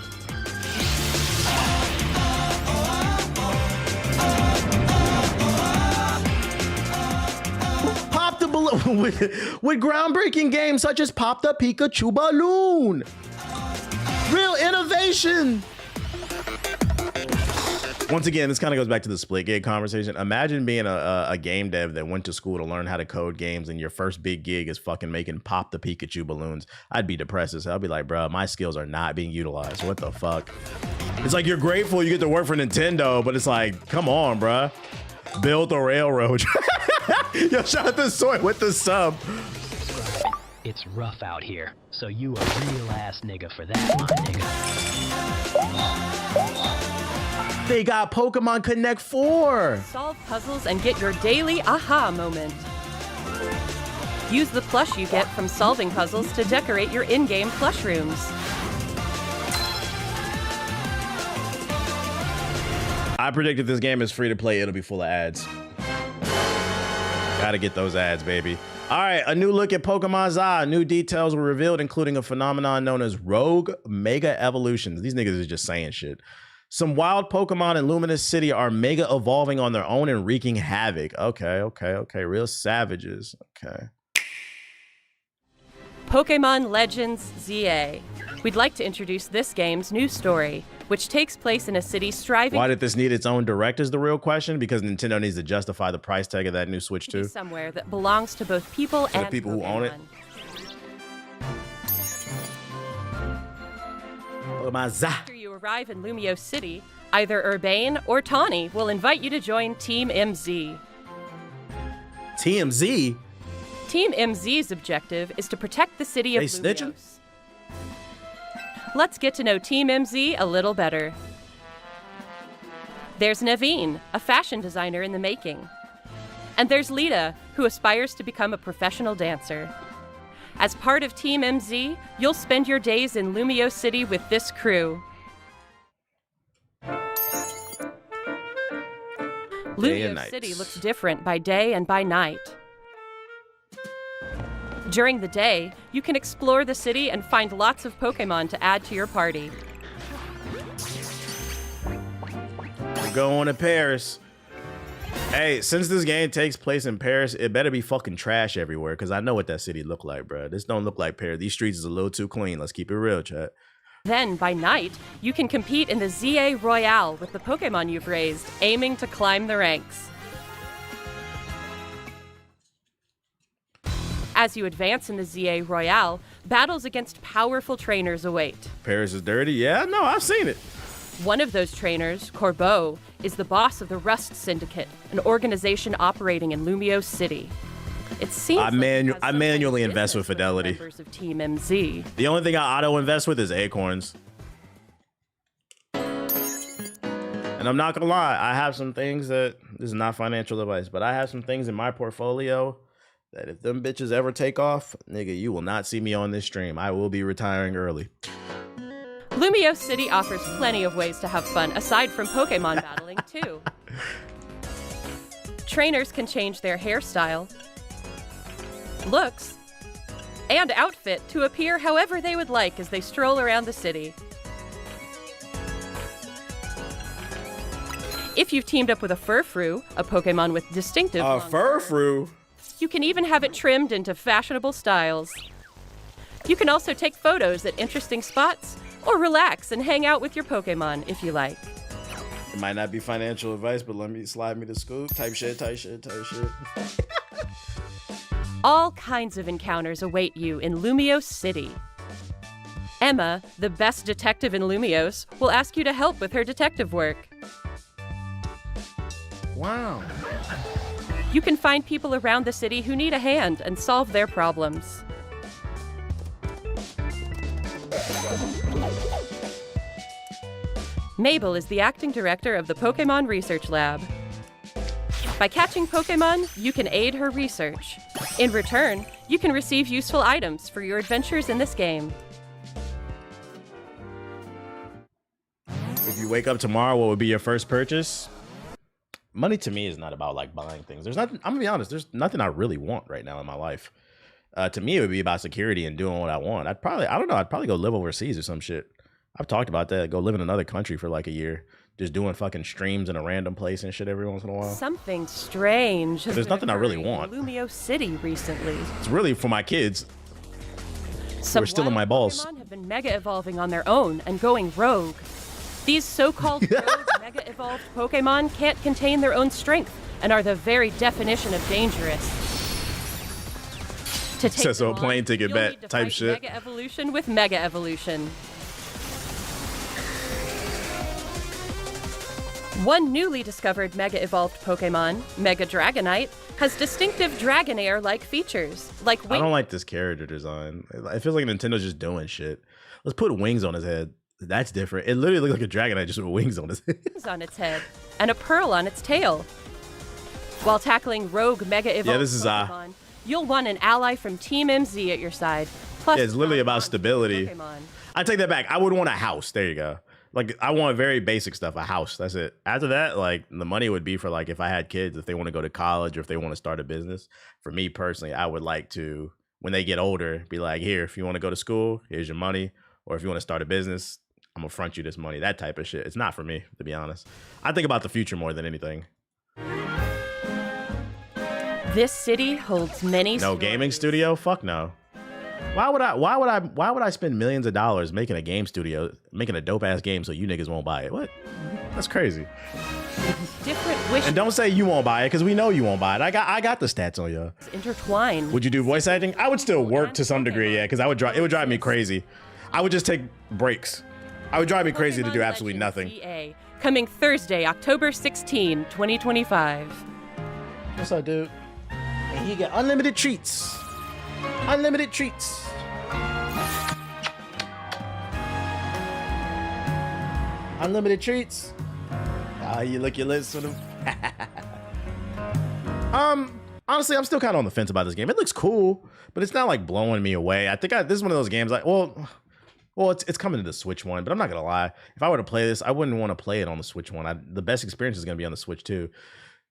Pop the balloon with groundbreaking games such as Pop the Pikachu Balloon. Real innovation. Once again, this kind of goes back to the Splitgate conversation. Imagine being a game dev that went to school to learn how to code games and your first big gig is fucking making Pop the Pikachu balloons. I'd be depressed as hell. I'd be like, bro, my skills are not being utilized. What the fuck? It's like you're grateful you get to work for Nintendo, but it's like, come on, bro. Build the railroad. Yo, shout out to Soy with the sub. It's rough out here, so you a real ass nigga for that, my nigga. They got Pokemon Connect 4. Solve puzzles and get your daily aha moment. Use the plush you get from solving puzzles to decorate your in-game plush rooms. I predict if this game is free to play, it'll be full of ads. Gotta get those ads, baby. All right, a new look at Pokemon ZA. New details were revealed, including a phenomenon known as Rogue Mega Evolutions. These niggas is just saying shit. Some wild Pokemon in Luminous City are mega evolving on their own and wreaking havoc. Okay. Real savages. Okay. Pokemon Legends ZA. We'd like to introduce this game's new story, which takes place in a city striving. Why did this need its own direct is the real question, because Nintendo needs to justify the price tag of that new Switch 2. Somewhere that belongs to both people and the people who own it. Pokemon ZA. After you arrive in Lumio City, either Urbane or Tawny will invite you to join Team MZ. TMZ? Team MZ's objective is to protect the city of They Lumios. snitching? Let's get to know Team MZ a little better. There's Naveen, a fashion designer in the making. And there's Lita, who aspires to become a professional dancer. As part of Team MZ, you'll spend your days in Lumio City with this crew. Lumio City looks different by day and by night. During the day, you can explore the city and find lots of Pokemon to add to your party. We're going to Paris. Hey, since this game takes place in Paris, it better be fucking trash everywhere, because I know what that city look like, bro. This don't look like Paris. These streets is a little too clean. Let's keep it real, chat. Then, by night, you can compete in the ZA Royale with the Pokemon you've raised, aiming to climb the ranks. As you advance in the ZA Royale, battles against powerful trainers await. Paris is dirty? Yeah, no, I've seen it. One of those trainers, Corbeau, is the boss of the Rust Syndicate, an organization operating in Lumio City. It seems I manually invest with Fidelity. Members of Team MZ. The only thing I auto invest with is Acorns. And I'm not gonna lie, I have some things that, this is not financial advice, but I have some things in my portfolio that if them bitches ever take off, nigga, you will not see me on this stream. I will be retiring early. Lumio City offers plenty of ways to have fun aside from Pokemon battling too. Trainers can change their hairstyle, looks, and outfit to appear however they would like as they stroll around the city. If you've teamed up with a furfru, a Pokemon with distinctive long Furfru. you can even have it trimmed into fashionable styles. You can also take photos at interesting spots or relax and hang out with your Pokemon if you like. It might not be financial advice, but let me slide me to school. Type shit. All kinds of encounters await you in Lumiose City. Emma, the best detective in Lumiose, will ask you to help with her detective work. Wow. You can find people around the city who need a hand and solve their problems. Mabel is the acting director of the Pokemon Research Lab. By catching Pokemon, you can aid her research. In return, you can receive useful items for your adventures in this game. If you wake up tomorrow, what would be your first purchase? Money to me is not about like buying things. There's nothing, I'm gonna be honest, there's nothing I really want right now in my life. To me, it would be about security and doing what I want. I'd probably go live overseas or some shit. I've talked about that. Go live in another country for like a year. Just doing fucking streams in a random place and shit every once in a while. Something strange has There's been nothing I really occurring want. in Lumiose City recently. It's really for my kids. Some We're still in wild my balls. Pokemon have been mega evolving on their own and going rogue. These so-called rogue mega evolved Pokemon can't contain their own strength and are the very definition of dangerous. To take Says so them on, plane ticket you'll bet need to type fight shit. Mega evolution with mega evolution. One newly discovered mega evolved Pokemon, Mega Dragonite, has distinctive Dragonair-like features, like I wings don't like this character design. It feels like Nintendo's just doing shit. Let's put wings on his head. That's different. It literally looks like a Dragonite just with wings on his head. on its head and a pearl on its tail. While tackling rogue mega evolved Yeah, this is, Pokemon, you'll want an ally from Team MZ at your side. Plus, Yeah, it's literally about stability. Pokemon. I take that back. I would want a house. There you go. Like, I want very basic stuff. A house. That's it. After that, like, the money would be for, like, if I had kids, if they want to go to college or if they want to start a business. For me personally, I would like to, when they get older, be like, here, if you want to go to school, here's your money. Or if you want to start a business, I'm going to front you this money. That type of shit. It's not for me, to be honest. I think about the future more than anything. This city holds many No gaming studio? Fuck no. Why would I spend millions of dollars making a game studio, making a dope ass game so you niggas won't buy it? What? That's crazy. different wishes And don't say you won't buy it, because we know you won't buy it. I got the stats on you. intertwine. Would you do voice acting? I would still work to some degree, yeah, because it would drive me crazy. I would just take breaks. I would drive me crazy to do Pokemon absolutely Legends nothing. VA, coming Thursday, October 16, 2025. What's up, dude? And you get unlimited treats. Unlimited treats. Unlimited treats. You lick your lips with them. Honestly, I'm still kind of on the fence about this game. It looks cool, but it's not like blowing me away. I think this is one of those games like, well, it's coming to the Switch one, but I'm not gonna lie. If I were to play this, I wouldn't want to play it on the Switch one. The best experience is gonna be on the Switch 2.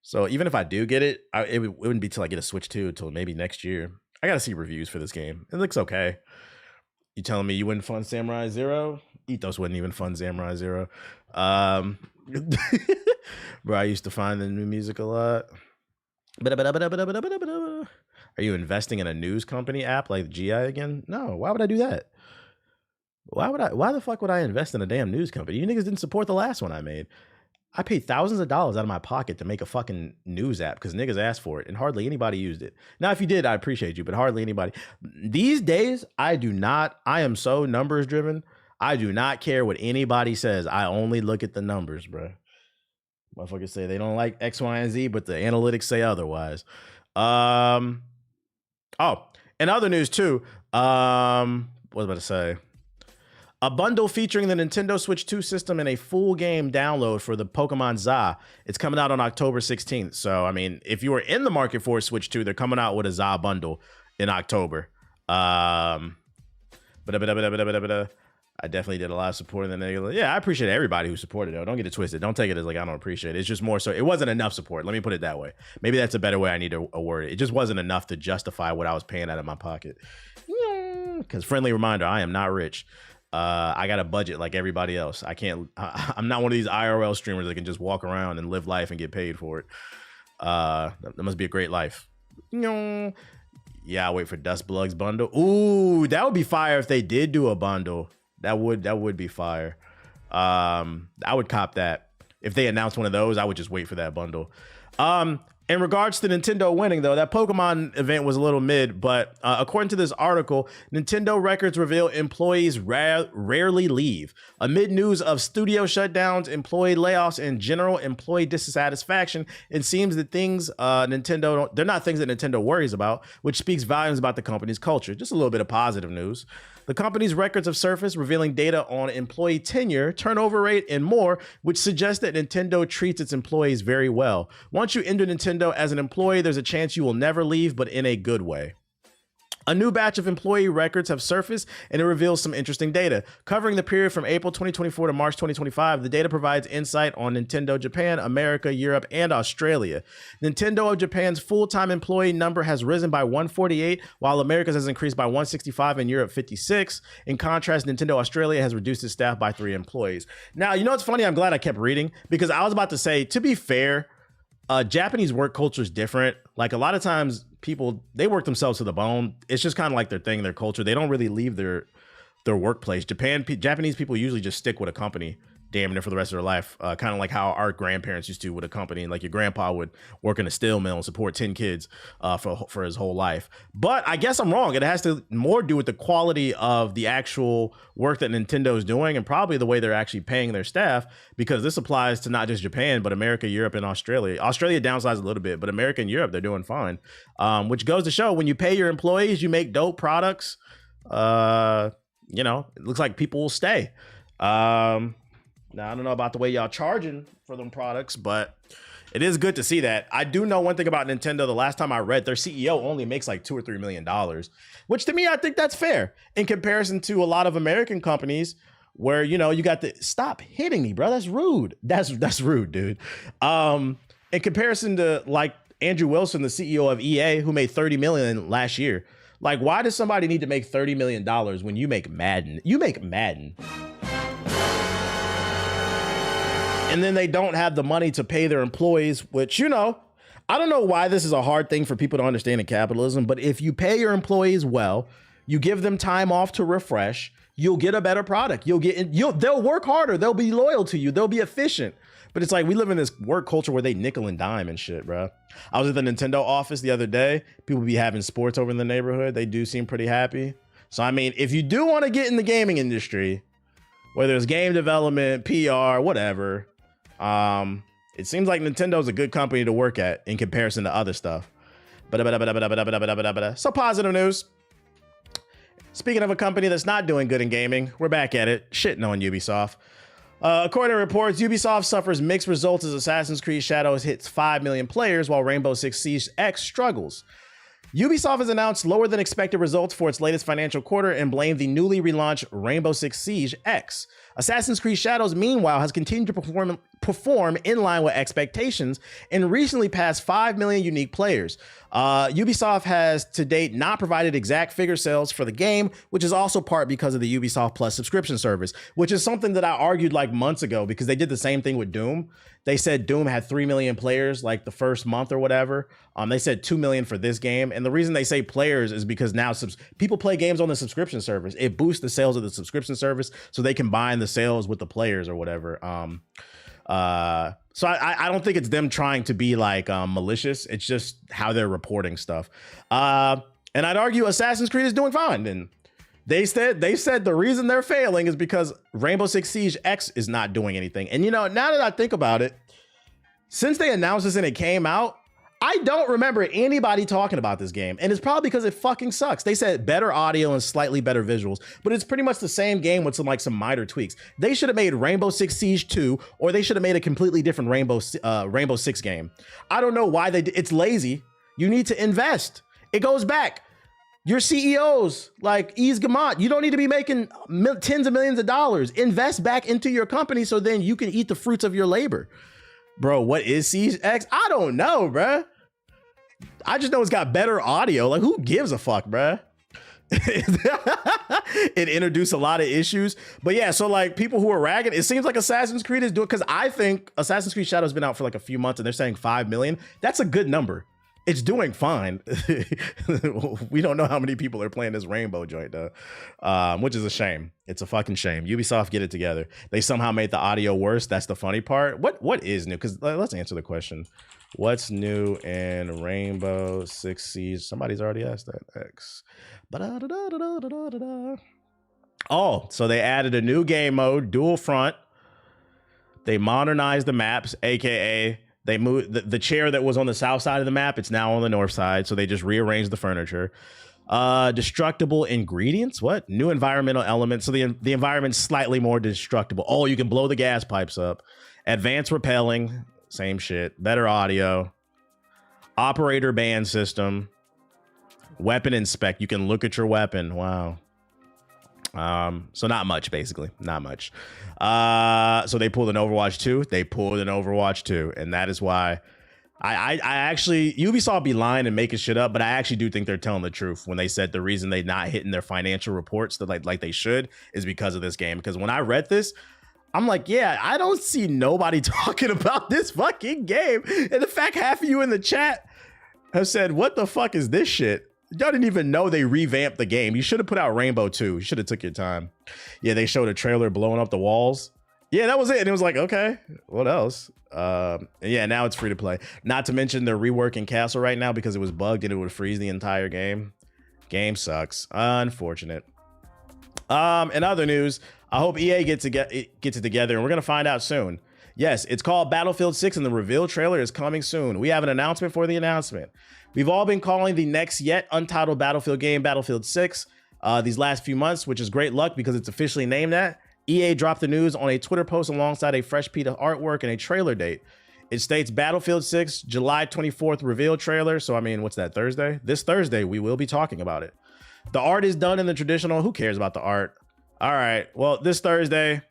So even if I do get it, it wouldn't be till I get a Switch 2 until maybe next year. I gotta see reviews for this game. It looks okay. You telling me you wouldn't fund Samurai Zero? Ethos wouldn't even fund Samurai Zero. Bro, I used to find the new music a lot. Are you investing in a news company app like GI again? No. Why would I do that? Why the fuck would I invest in a damn news company? You niggas didn't support the last one I made. I paid thousands of dollars out of my pocket to make a fucking news app because niggas asked for it and hardly anybody used it. Now, if you did, I appreciate you, but hardly anybody. These days, I am so numbers driven. I do not care what anybody says. I only look at the numbers, bro. Motherfuckers say they don't like X, Y, and Z, but the analytics say otherwise. Oh, and other news too. What was I about to say? A bundle featuring the Nintendo Switch 2 system and a full game download for the Pokemon ZA. It's coming out on October 16th. So, I mean, if you are in the market for a Switch 2, they're coming out with a ZA bundle in October. I definitely did a lot of support in the Yeah, I appreciate everybody who supported it. Don't get it twisted. Don't take it as like I don't appreciate it. It's just more so it wasn't enough support. Let me put it that way. Maybe that's a better way I need to word it. It just wasn't enough to justify what I was paying out of my pocket. Because friendly reminder, I am not rich. I got a budget like everybody else. I'm not one of these IRL streamers that can just walk around and live life and get paid for it. That must be a great life. Yeah, I'll wait for Dust Bloods bundle. Ooh, that would be fire if they did do a bundle. That would be fire. I would cop that. If they announced one of those, I would just wait for that bundle. In regards to Nintendo winning, though, that Pokemon event was a little mid, but according to this article, Nintendo records reveal employees rarely leave. Amid news of studio shutdowns, employee layoffs, and general employee dissatisfaction, it seems that they're not things that Nintendo worries about, which speaks volumes about the company's culture. Just a little bit of positive news. The company's records have surfaced, revealing data on employee tenure, turnover rate, and more, which suggests that Nintendo treats its employees very well. Once you enter Nintendo as an employee, there's a chance you will never leave, but in a good way. A new batch of employee records have surfaced, and it reveals some interesting data. Covering the period from April 2024 to March 2025, the data provides insight on Nintendo Japan, America, Europe, and Australia. Nintendo of Japan's full-time employee number has risen by 148, while America's has increased by 165 and Europe 56. In contrast, Nintendo Australia has reduced its staff by 3 employees. Now, you know what's funny? I'm glad I kept reading, because I was about to say, to be fair, Japanese work culture is different. Like, a lot of times people, they work themselves to the bone. It's just kind of like their thing, their culture. They don't really leave their workplace. Japanese people usually just stick with a company damn near for the rest of their life. Kind of like how our grandparents used to with a company. And like your grandpa would work in a steel mill and support 10 kids for his whole life. But I guess I'm wrong. It has to more do with the quality of the actual work that Nintendo is doing, and probably the way they're actually paying their staff, because this applies to not just Japan, but America, Europe, and Australia. Australia downsized a little bit, but America and Europe, they're doing fine. Which goes to show, when you pay your employees, you make dope products. It looks like people will stay. Now, I don't know about the way y'all charging for them products, but it is good to see that. I do know one thing about Nintendo. The last time I read, their CEO only makes like $2 or $3 million, which to me, I think that's fair in comparison to a lot of American companies where, you got the, stop hitting me, bro. That's rude. That's rude, dude. In comparison to like Andrew Wilson, the CEO of EA, who made $30 million last year. Like, why does somebody need to make $30 million when you make Madden? You make Madden. And then they don't have the money to pay their employees, which, I don't know why this is a hard thing for people to understand in capitalism, but if you pay your employees well, you give them time off to refresh, you'll get a better product. They'll work harder. They'll be loyal to you. They'll be efficient. But it's like, we live in this work culture where they nickel and dime and shit, bro. I was at the Nintendo office the other day. People be having sports over in the neighborhood. They do seem pretty happy. So, I mean, if you do want to get in the gaming industry, whether it's game development, PR, whatever, it seems like Nintendo's a good company to work at in comparison to other stuff. So positive news. Speaking of a company that's not doing good in gaming, we're back at it, shitting on Ubisoft. According to reports, Ubisoft suffers mixed results as Assassin's Creed Shadows hits 5 million players while Rainbow Six Siege X struggles. Ubisoft has announced lower than expected results for its latest financial quarter and blamed the newly relaunched Rainbow Six Siege X. Assassin's Creed Shadows, meanwhile, has continued to perform in line with expectations and recently passed 5 million unique players. Ubisoft has to date not provided exact figure sales for the game, which is also part because of the Ubisoft Plus subscription service, which is something that I argued like months ago because they did the same thing with Doom. They said Doom had 3 million players like the first month or whatever. They said 2 million for this game. And the reason they say players is because now people play games on the subscription service. It boosts the sales of the subscription service so they combine the sales with the players or whatever. So I don't think it's them trying to be like malicious. It's just how they're reporting stuff. And I'd argue Assassin's Creed is doing fine. And they said the reason they're failing is because Rainbow Six Siege X is not doing anything. And now that I think about it, since they announced this and it came out, I don't remember anybody talking about this game. And it's probably because it fucking sucks. They said better audio and slightly better visuals, but it's pretty much the same game with some minor tweaks. They should have made Rainbow Six Siege 2, or they should have made a completely different Rainbow Six game. I don't know why it's lazy. You need to invest. It goes back. Your CEOs like Yves Gamont, you don't need to be making tens of millions of dollars. Invest back into your company so then you can eat the fruits of your labor. Bro, what is Siege X? I don't know, bruh. I just know it's got better audio. Like, who gives a fuck, bruh? it introduced a lot of issues. But yeah, so like people who are ragging, it seems like Assassin's Creed is doing, because I think Assassin's Creed Shadow's been out for like a few months and they're saying 5 million. That's a good number. It's doing fine. We don't know how many people are playing this Rainbow joint though, which is a shame. It's a fucking shame. Ubisoft, get it together. They somehow made the audio worse. That's the funny part. What is new? Because let's answer the question. What's new in Rainbow Six Siege? Somebody's already asked that. X. Oh, so they added a new game mode, Dual Front. They modernized the maps, aka they moved the chair that was on the south side of the map. It's now on the north side. So they just rearranged the furniture. Destructible ingredients. What? New environmental elements. So the environment's slightly more destructible. Oh, you can blow the gas pipes up. Advanced repelling. Same shit. Better audio. Operator ban system. Weapon inspect. You can look at your weapon. Wow. So not much, basically. Not much. So they pulled an Overwatch 2. They pulled an Overwatch 2. And that is why I actually, Ubisoft be lying and making shit up, but I actually do think they're telling the truth when they said the reason they're not hitting their financial reports that like they should is because of this game. Because when I read this, I'm like, yeah, I don't see nobody talking about this fucking game. And the fact half of you in the chat have said, what the fuck is this shit? Y'all didn't even know they revamped the game. You should have put out Rainbow 2. You should have took your time. Yeah, they showed a trailer blowing up the walls. Yeah, that was it. And it was like, okay, what else? Yeah, now it's free to play. Not to mention they're reworking Castle right now because it was bugged and it would freeze the entire game. Game sucks. Unfortunate. In other news, I hope EA gets it together and we're going to find out soon. Yes, it's called Battlefield 6 and the reveal trailer is coming soon. We have an announcement for the announcement. We've all been calling the next yet untitled Battlefield game Battlefield 6 these last few months, which is great luck because it's officially named that. EA dropped the news on a Twitter post alongside a fresh piece of artwork and a trailer date. It states Battlefield 6 July 24th reveal trailer. So, I mean, what's that, Thursday? This Thursday, we will be talking about it. The art is done in the traditional. Who cares about the art? All right. Well, this Thursday,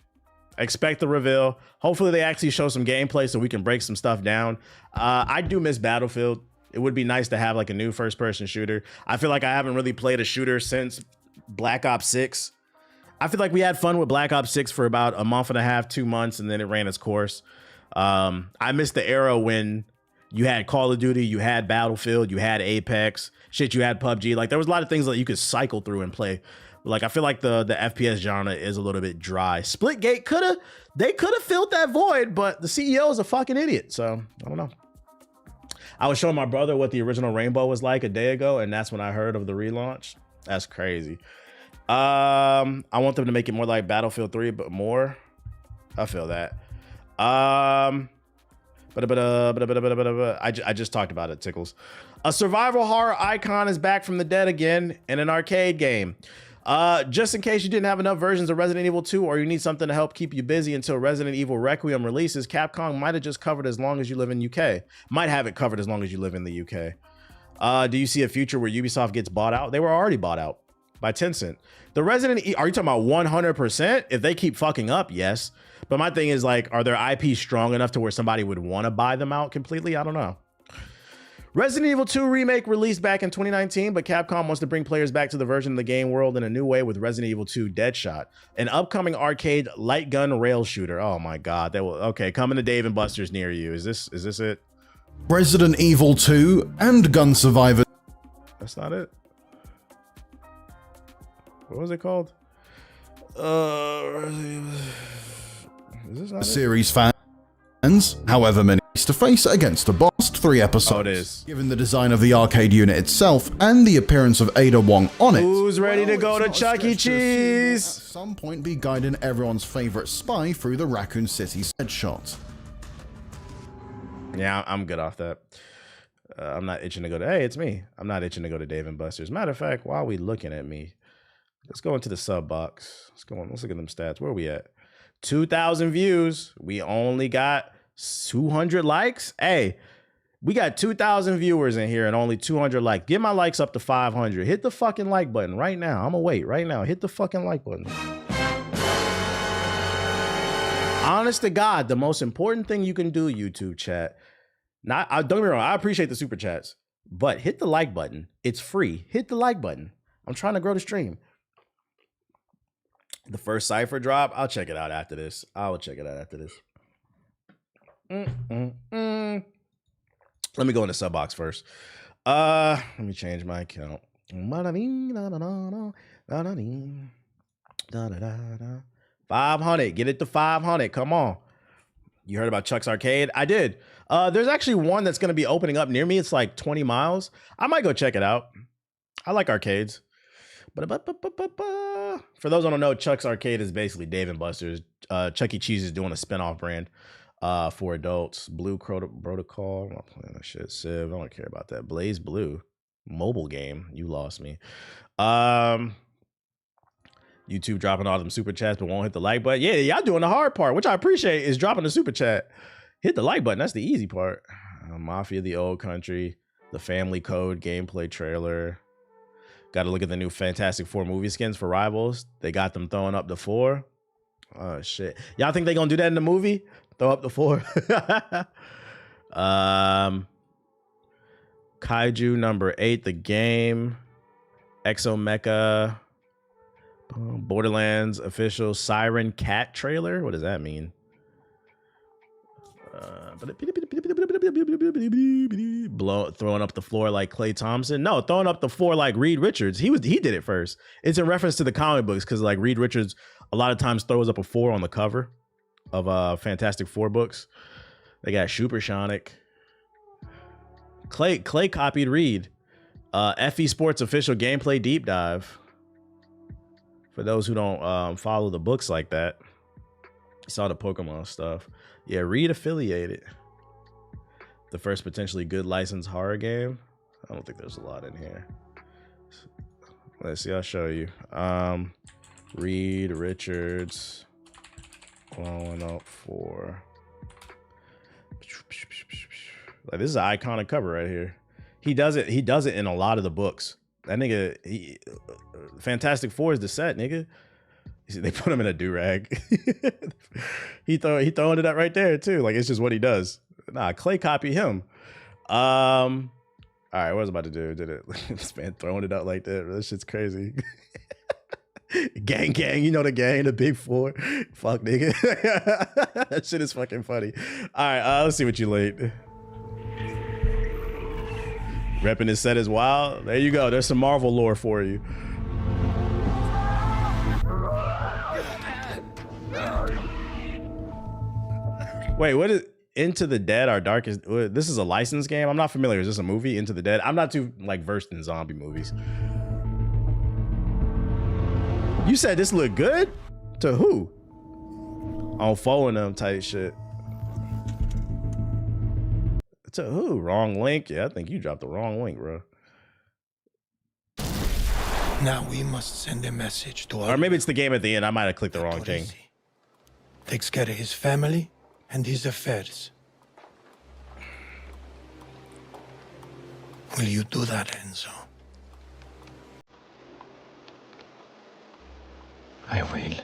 expect the reveal. Hopefully they actually show some gameplay so we can break some stuff down. I do miss Battlefield. It would be nice to have like a new first person shooter. I feel like I haven't really played a shooter since Black Ops 6. I feel like we had fun with Black Ops 6 for about a month and a half, 2 months, and then it ran its course. I missed the era when you had Call of Duty, you had Battlefield, you had Apex, shit, you had PUBG. Like there was a lot of things that you could cycle through and play. Like I feel like the FPS genre is a little bit dry. Splitgate could have filled that void, but the CEO is a fucking idiot. So I don't know. I was showing my brother what the original Rainbow was like a day ago, and that's when I heard of the relaunch. That's crazy. I want them to make it more like Battlefield 3, but more. I feel that. I just talked about it, Tickles. A survival horror icon is back from the dead again in an arcade game. Just in case you didn't have enough versions of Resident Evil 2 or you need something to help keep you busy until Resident Evil Requiem releases, Capcom might have just covered as long as you live in UK. Might have it covered as long as you live in the UK. Do you see a future where Ubisoft gets bought out? They were already bought out by Tencent. The Resident Evil, are you talking about 100%? If they keep fucking up, yes. But my thing is like, are their IP strong enough to where somebody would want to buy them out completely? I don't know. Resident Evil 2 Remake released back in 2019, but Capcom wants to bring players back to the version of the game world in a new way with Resident Evil 2 Deadshot, an upcoming arcade light gun rail shooter. Oh my God, that will, okay, coming to Dave & Buster's near you. Is this it? Resident Evil 2 and Gun Survivor. That's not it. What was it called? Is this not series fans, however many to face against the boss. 3 episodes. Oh, it is. Given the design of the arcade unit itself and the appearance of Ada Wong on it. Who's ready to go to Chuck E. Cheese? At some point be guiding everyone's favorite spy through the Raccoon City headshot. Yeah, I'm good off that. I'm not itching to go to, hey, it's me. I'm not itching to go to Dave & Buster's. Matter of fact, while we looking at me, let's go into the sub box. Let's look at them stats. Where are we at? 2,000 views. We only got 200 likes. Hey, we got 2,000 viewers in here and only 200 likes. Get my likes up to 500. Hit the fucking like button right now. I'm gonna wait right now. Hit the fucking like button. Honest to God, the most important thing you can do, YouTube chat. Don't get me wrong, I appreciate the super chats, but hit the like button. It's free. Hit the like button. I'm trying to grow the stream. The first cipher drop. I'll check it out after this. Let me go in the sub box first. Let me change my account. 500. Get it to 500. Come on. You heard about Chuck's Arcade? I did. There's actually one that's going to be opening up near me. It's like 20 miles. I might go check it out. I like arcades. For those who don't know, Chuck's Arcade is basically Dave & Buster's. Chuck E. Cheese is doing a spinoff brand for adults. Blue Protocol. I'm not playing that shit. Civ. I don't care about that. Blaze Blue. Mobile game. You lost me. YouTube dropping all them super chats but won't hit the like button. Yeah, y'all doing the hard part, which I appreciate, is dropping the super chat. Hit the like button. That's the easy part. Mafia the Old Country. The Family Code gameplay trailer. Got to look at the new Fantastic Four movie skins for Rivals. They got them throwing up the 4. Oh, shit. Y'all think they going to do that in the movie? Throw up the 4? Kaiju number 8, the game. Exomecha. Borderlands official Siren Cat trailer. What does that mean? Throwing up the floor like Klay Thompson. No, throwing up the floor like Reed Richards. He did it first. It's in reference to the comic books because like Reed Richards a lot of times throws up a 4 on the cover of Fantastic Four books. They got Supersonic. Clay copied Reed. FE Sports official gameplay deep dive. For those who don't follow the books like that, saw the Pokemon stuff. Yeah, Reed affiliated. The first potentially good licensed horror game. I don't think there's a lot in here. Let's see, I'll show you. Reed Richards blowing up for. Like, this is an iconic cover right here. He does it in a lot of the books. That nigga, Fantastic Four is the set, nigga. They put him in a do-rag. he throwing it up right there too. Like, it's just what he does. Nah, Clay copy him. All right, what was I about to do? Did it? This man throwing it out like that. This shit's crazy. Gang, you know the gang, the big 4. Fuck, nigga. That shit is fucking funny. All right, let's see what you late. Repping his set as wild. There you go. There's some Marvel lore for you. Wait, what is Into the Dead? Our Darkest. This is a licensed game. I'm not familiar. Is this a movie? Into the Dead. I'm not too like versed in zombie movies. You said this looked good? To who? On following them type shit. To who? Wrong link? Yeah, I think you dropped the wrong link, bro. Now we must send a message to Or maybe it's the game at the end. I might have clicked the wrong thing. Takes care of his family and his affairs. Will you do that, Enzo? I will.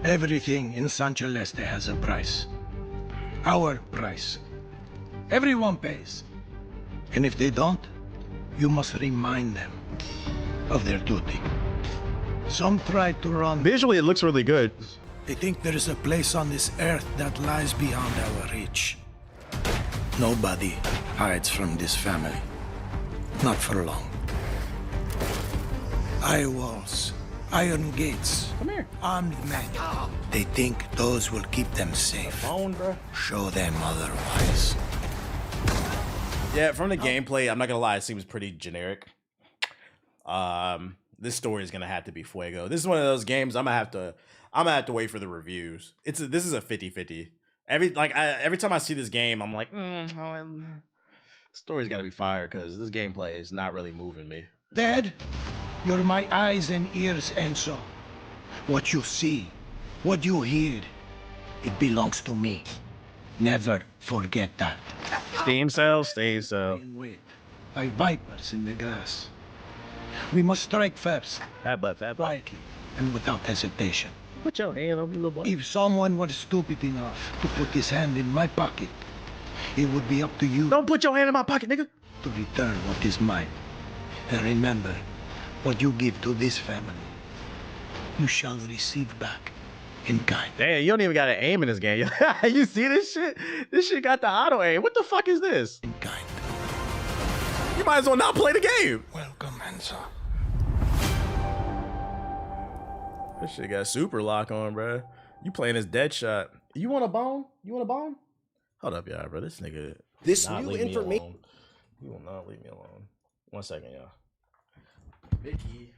Everything in San Celeste has a price. Our price. Everyone pays. And if they don't, you must remind them of their duty. Some try to run. Visually, it looks really good. They think there is a place on this earth that lies beyond our reach. Nobody hides from this family. Not for long. Iron walls, iron gates. Come here. Armed men. They think those will keep them safe. Bro. Show them otherwise. Yeah, from the gameplay, I'm not gonna lie, it seems pretty generic. This story is gonna have to be fuego. This is one of those games I'm gonna have to wait for the reviews. This is a 50-50. Every time I see this game, I'm like, story's gotta be fire because this gameplay is not really moving me. Dad, you're my eyes and ears, Enzo. What you see, what you hear, it belongs to me. Never forget that. Steam sales. Wait, by vipers in the grass. We must strike first. Quietly and without hesitation. Put your hand on me, little boy. If someone was stupid enough to put his hand in my pocket, It would be up to you. Don't put your hand in my pocket, nigga. To return what is mine. And remember, what you give to this family, you shall receive back in kind. Damn, you don't even got to aim in this game. You see this shit? This shit got the auto aim. What the fuck is this? In kind. You might as well not play the game. Welcome, Hansa. This shit got super lock on, bro. You playing this dead shot. You want a bone? You want a bone? Hold up, y'all, bro. This nigga. This not new leave me information. alone. You will not leave me alone. 1 second, y'all. Vicky.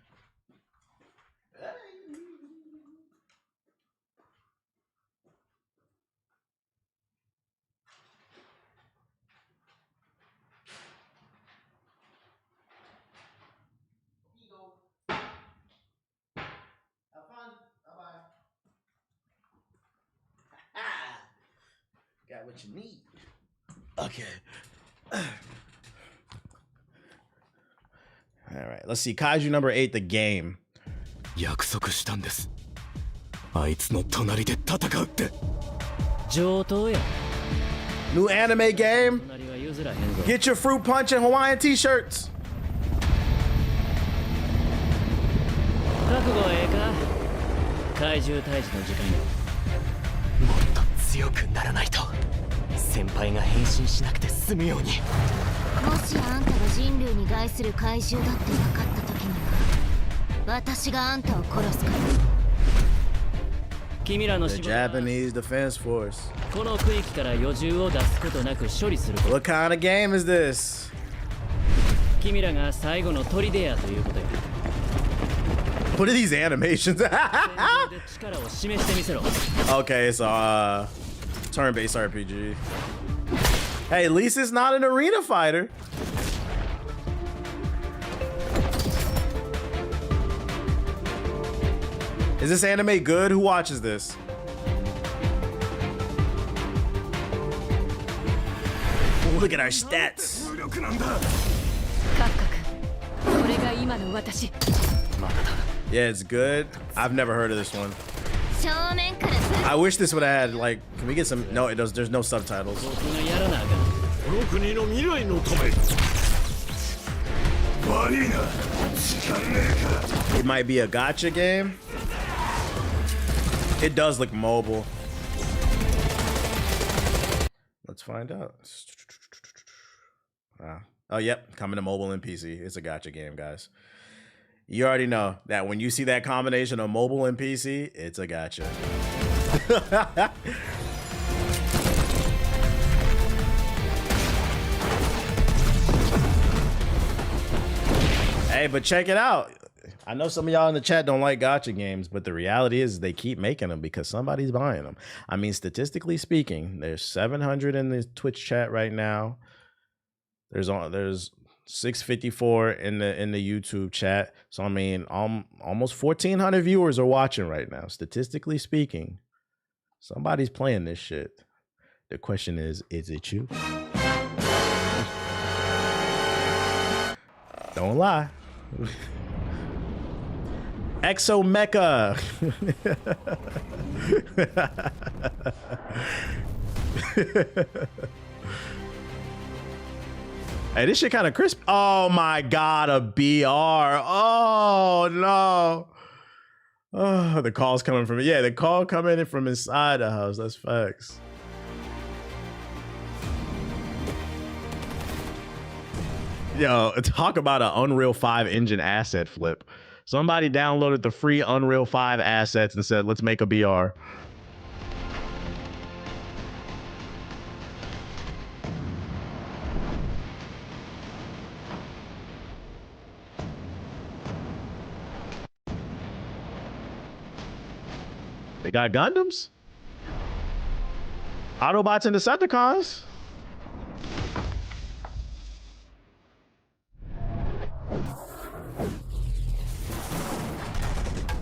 Got what you need. Okay. All right, let's see. Kaiju number 8, the game. 約束したんです。あいつの隣で戦うって。上等や。 New anime game. Get your fruit punch and Hawaiian t-shirts. 覚悟はええか。怪獣退治の時間よ。もっと強くならないと。先輩が変身しなくて済むように。もしあんたが人類に害する怪獣だって分かった時には、私があんたを殺すから。君らの The Japanese Defense Force. この区域から余獣を出すことなく処理する。 What kind of game is this? 君らが最後の砦やということよ。 What are these animations? Okay, so turn-based RPG. Hey, at least it's not an arena fighter. Is this anime good? Who watches this? Look at our stats. Yeah, it's good. I've never heard of this one. I wish this would have had, like, can we get some? No, it does. There's no subtitles. It might be a gacha game. It does look mobile. Let's find out. Oh, yep, coming to mobile and PC. It's a gacha game, guys. You already know that when you see that combination of mobile and PC, it's a gacha. Hey, but check it out. I know some of y'all in the chat don't like gacha games, but the reality is they keep making them because somebody's buying them. I mean, statistically speaking, there's 700 in the Twitch chat right now. There's 654 in the YouTube chat. So I mean, almost 1,400 viewers are watching right now. Statistically speaking, somebody's playing this shit. The question is it you? Don't lie. Exo Mecha. Hey, this shit kind of crisp. Oh my God, a BR. Oh no. Oh, the call's coming from, yeah, the call coming in from inside the house. That's facts. Yo, talk about an Unreal 5 engine asset flip. Somebody downloaded the free Unreal 5 assets and said, let's make a BR. They got Gundams? Autobots and Decepticons?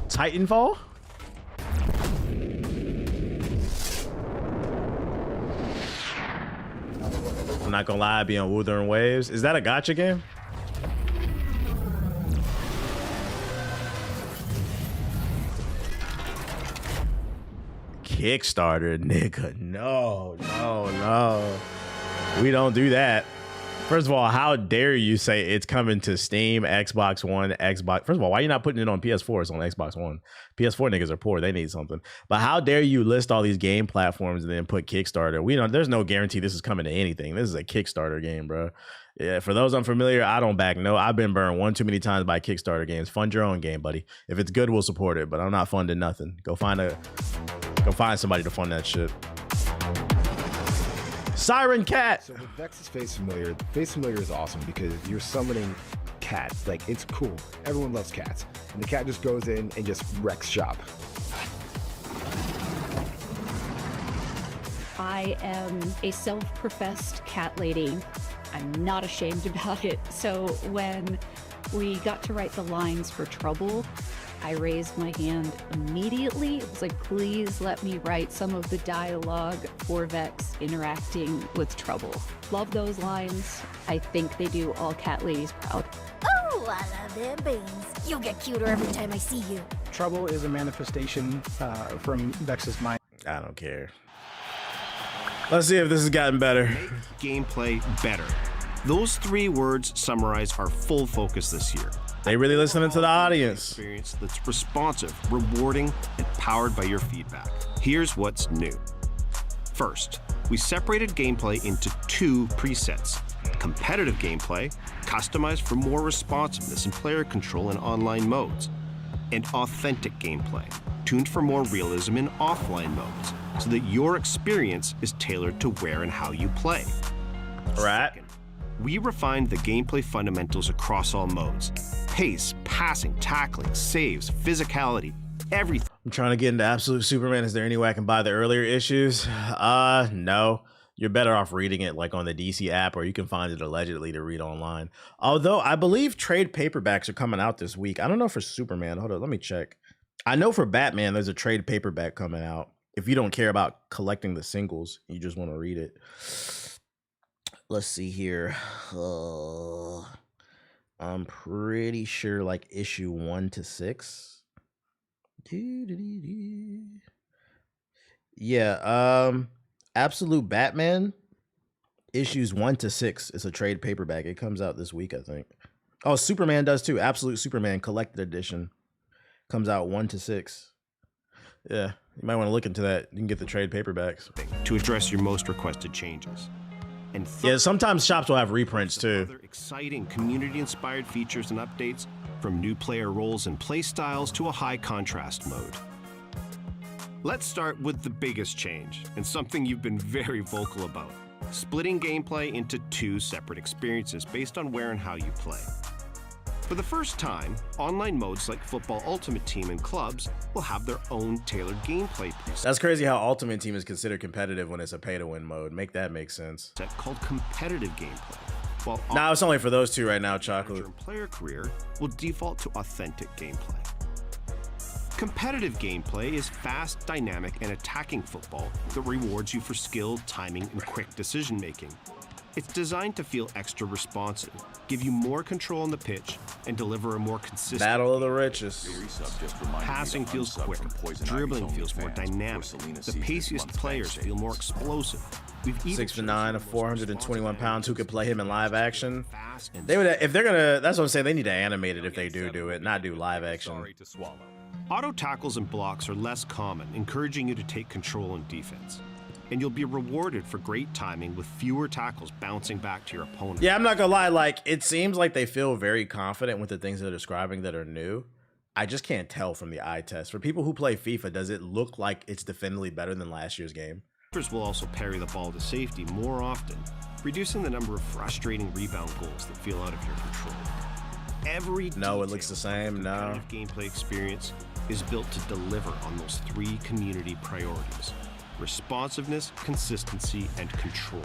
Titanfall? I'm not gonna lie, I be on Wuthering Waves. Is that a gacha game? Kickstarter, nigga. No. We don't do that. First of all, how dare you say it's coming to Steam, Xbox One, Xbox. First of all, why are you not putting it on PS4? It's on Xbox One. PS4 niggas are poor. They need something. But how dare you list all these game platforms and then put Kickstarter? We don't. There's no guarantee this is coming to anything. This is a Kickstarter game, bro. Yeah, for those unfamiliar, I don't back no. I've been burned one too many times by Kickstarter games. Fund your own game, buddy. If it's good, we'll support it. But I'm not funding nothing. Go find somebody to fund that shit. Siren Cat. So with Vex's Face Familiar is awesome because you're summoning cats. Like, it's cool. Everyone loves cats. And the cat just goes in and just wrecks shop. I am a self-professed cat lady. I'm not ashamed about it. So when we got to write the lines for Trouble, I raised my hand immediately. It was like, please let me write some of the dialogue for Vex interacting with Trouble. Love those lines. I think they do all cat ladies proud. Oh, I love them beans. You'll get cuter every time I see you. Trouble is a manifestation from Vex's mind. I don't care. Let's see if this has gotten better. Make gameplay better. Those 3 words summarize our full focus this year. They really listening to the audience. Experience that's responsive, rewarding, and powered by your feedback. Here's what's new. First, we separated gameplay into 2 presets. Competitive gameplay, customized for more responsiveness and player control in online modes. And authentic gameplay, tuned for more realism in offline modes, so that your experience is tailored to where and how you play. Right. Second, we refined the gameplay fundamentals across all modes. Pace, passing, tackling, saves, physicality, everything. I'm trying to get into Absolute Superman. Is there any way I can buy the earlier issues? No. You're better off reading it like on the DC app, or you can find it allegedly to read online. Although I believe trade paperbacks are coming out this week. I don't know for Superman. Hold on, let me check. I know for Batman, there's a trade paperback coming out. If you don't care about collecting the singles, you just want to read it. Let's see here. I'm pretty sure like issue 1 to 6. Yeah, Absolute Batman issues 1 to 6 is a trade paperback. It comes out this week, I think. Oh, Superman does too. Absolute Superman Collected Edition comes out 1 to 6. Yeah, you might want to look into that. You can get the trade paperbacks to address your most requested changes. And yeah, sometimes shops will have reprints too. Other exciting community-inspired features and updates, from new player roles and play styles to a high contrast mode. Let's start with the biggest change, and something you've been very vocal about: splitting gameplay into 2 separate experiences based on where and how you play. For the first time, online modes like Football Ultimate Team and Clubs will have their own tailored gameplay presets. That's crazy how Ultimate Team is considered competitive when it's a pay-to-win mode. Make that make sense. Called competitive gameplay. While no, it's only for those 2 right now, Chocolate. Player career will default to authentic gameplay. Competitive gameplay is fast, dynamic, and attacking football that rewards you for skill, timing, and quick decision-making. It's designed to feel extra responsive, give you more control on the pitch, and deliver a more consistent battle of the richest. Passing feels quicker, dribbling feels more dynamic, the paciest players feel more explosive. 6'9", 421 pounds, who could play him in live action. They would, if they're gonna. That's what I'm saying. They need to animate it if they do it, not do live action. Auto tackles and blocks are less common, encouraging you to take control on defense. And you'll be rewarded for great timing with fewer tackles bouncing back to your opponent. Yeah, I'm not gonna lie, like, it seems like they feel very confident with the things they're describing that are new. I just can't tell from the eye test. For people who play FIFA, does it look like it's definitively better than last year's game? Ciphers will also parry the ball to safety more often, reducing the number of frustrating rebound goals that feel out of your control. Every no, it looks the same. No, gameplay experience is built to deliver on those 3 community priorities: responsiveness, consistency, and control.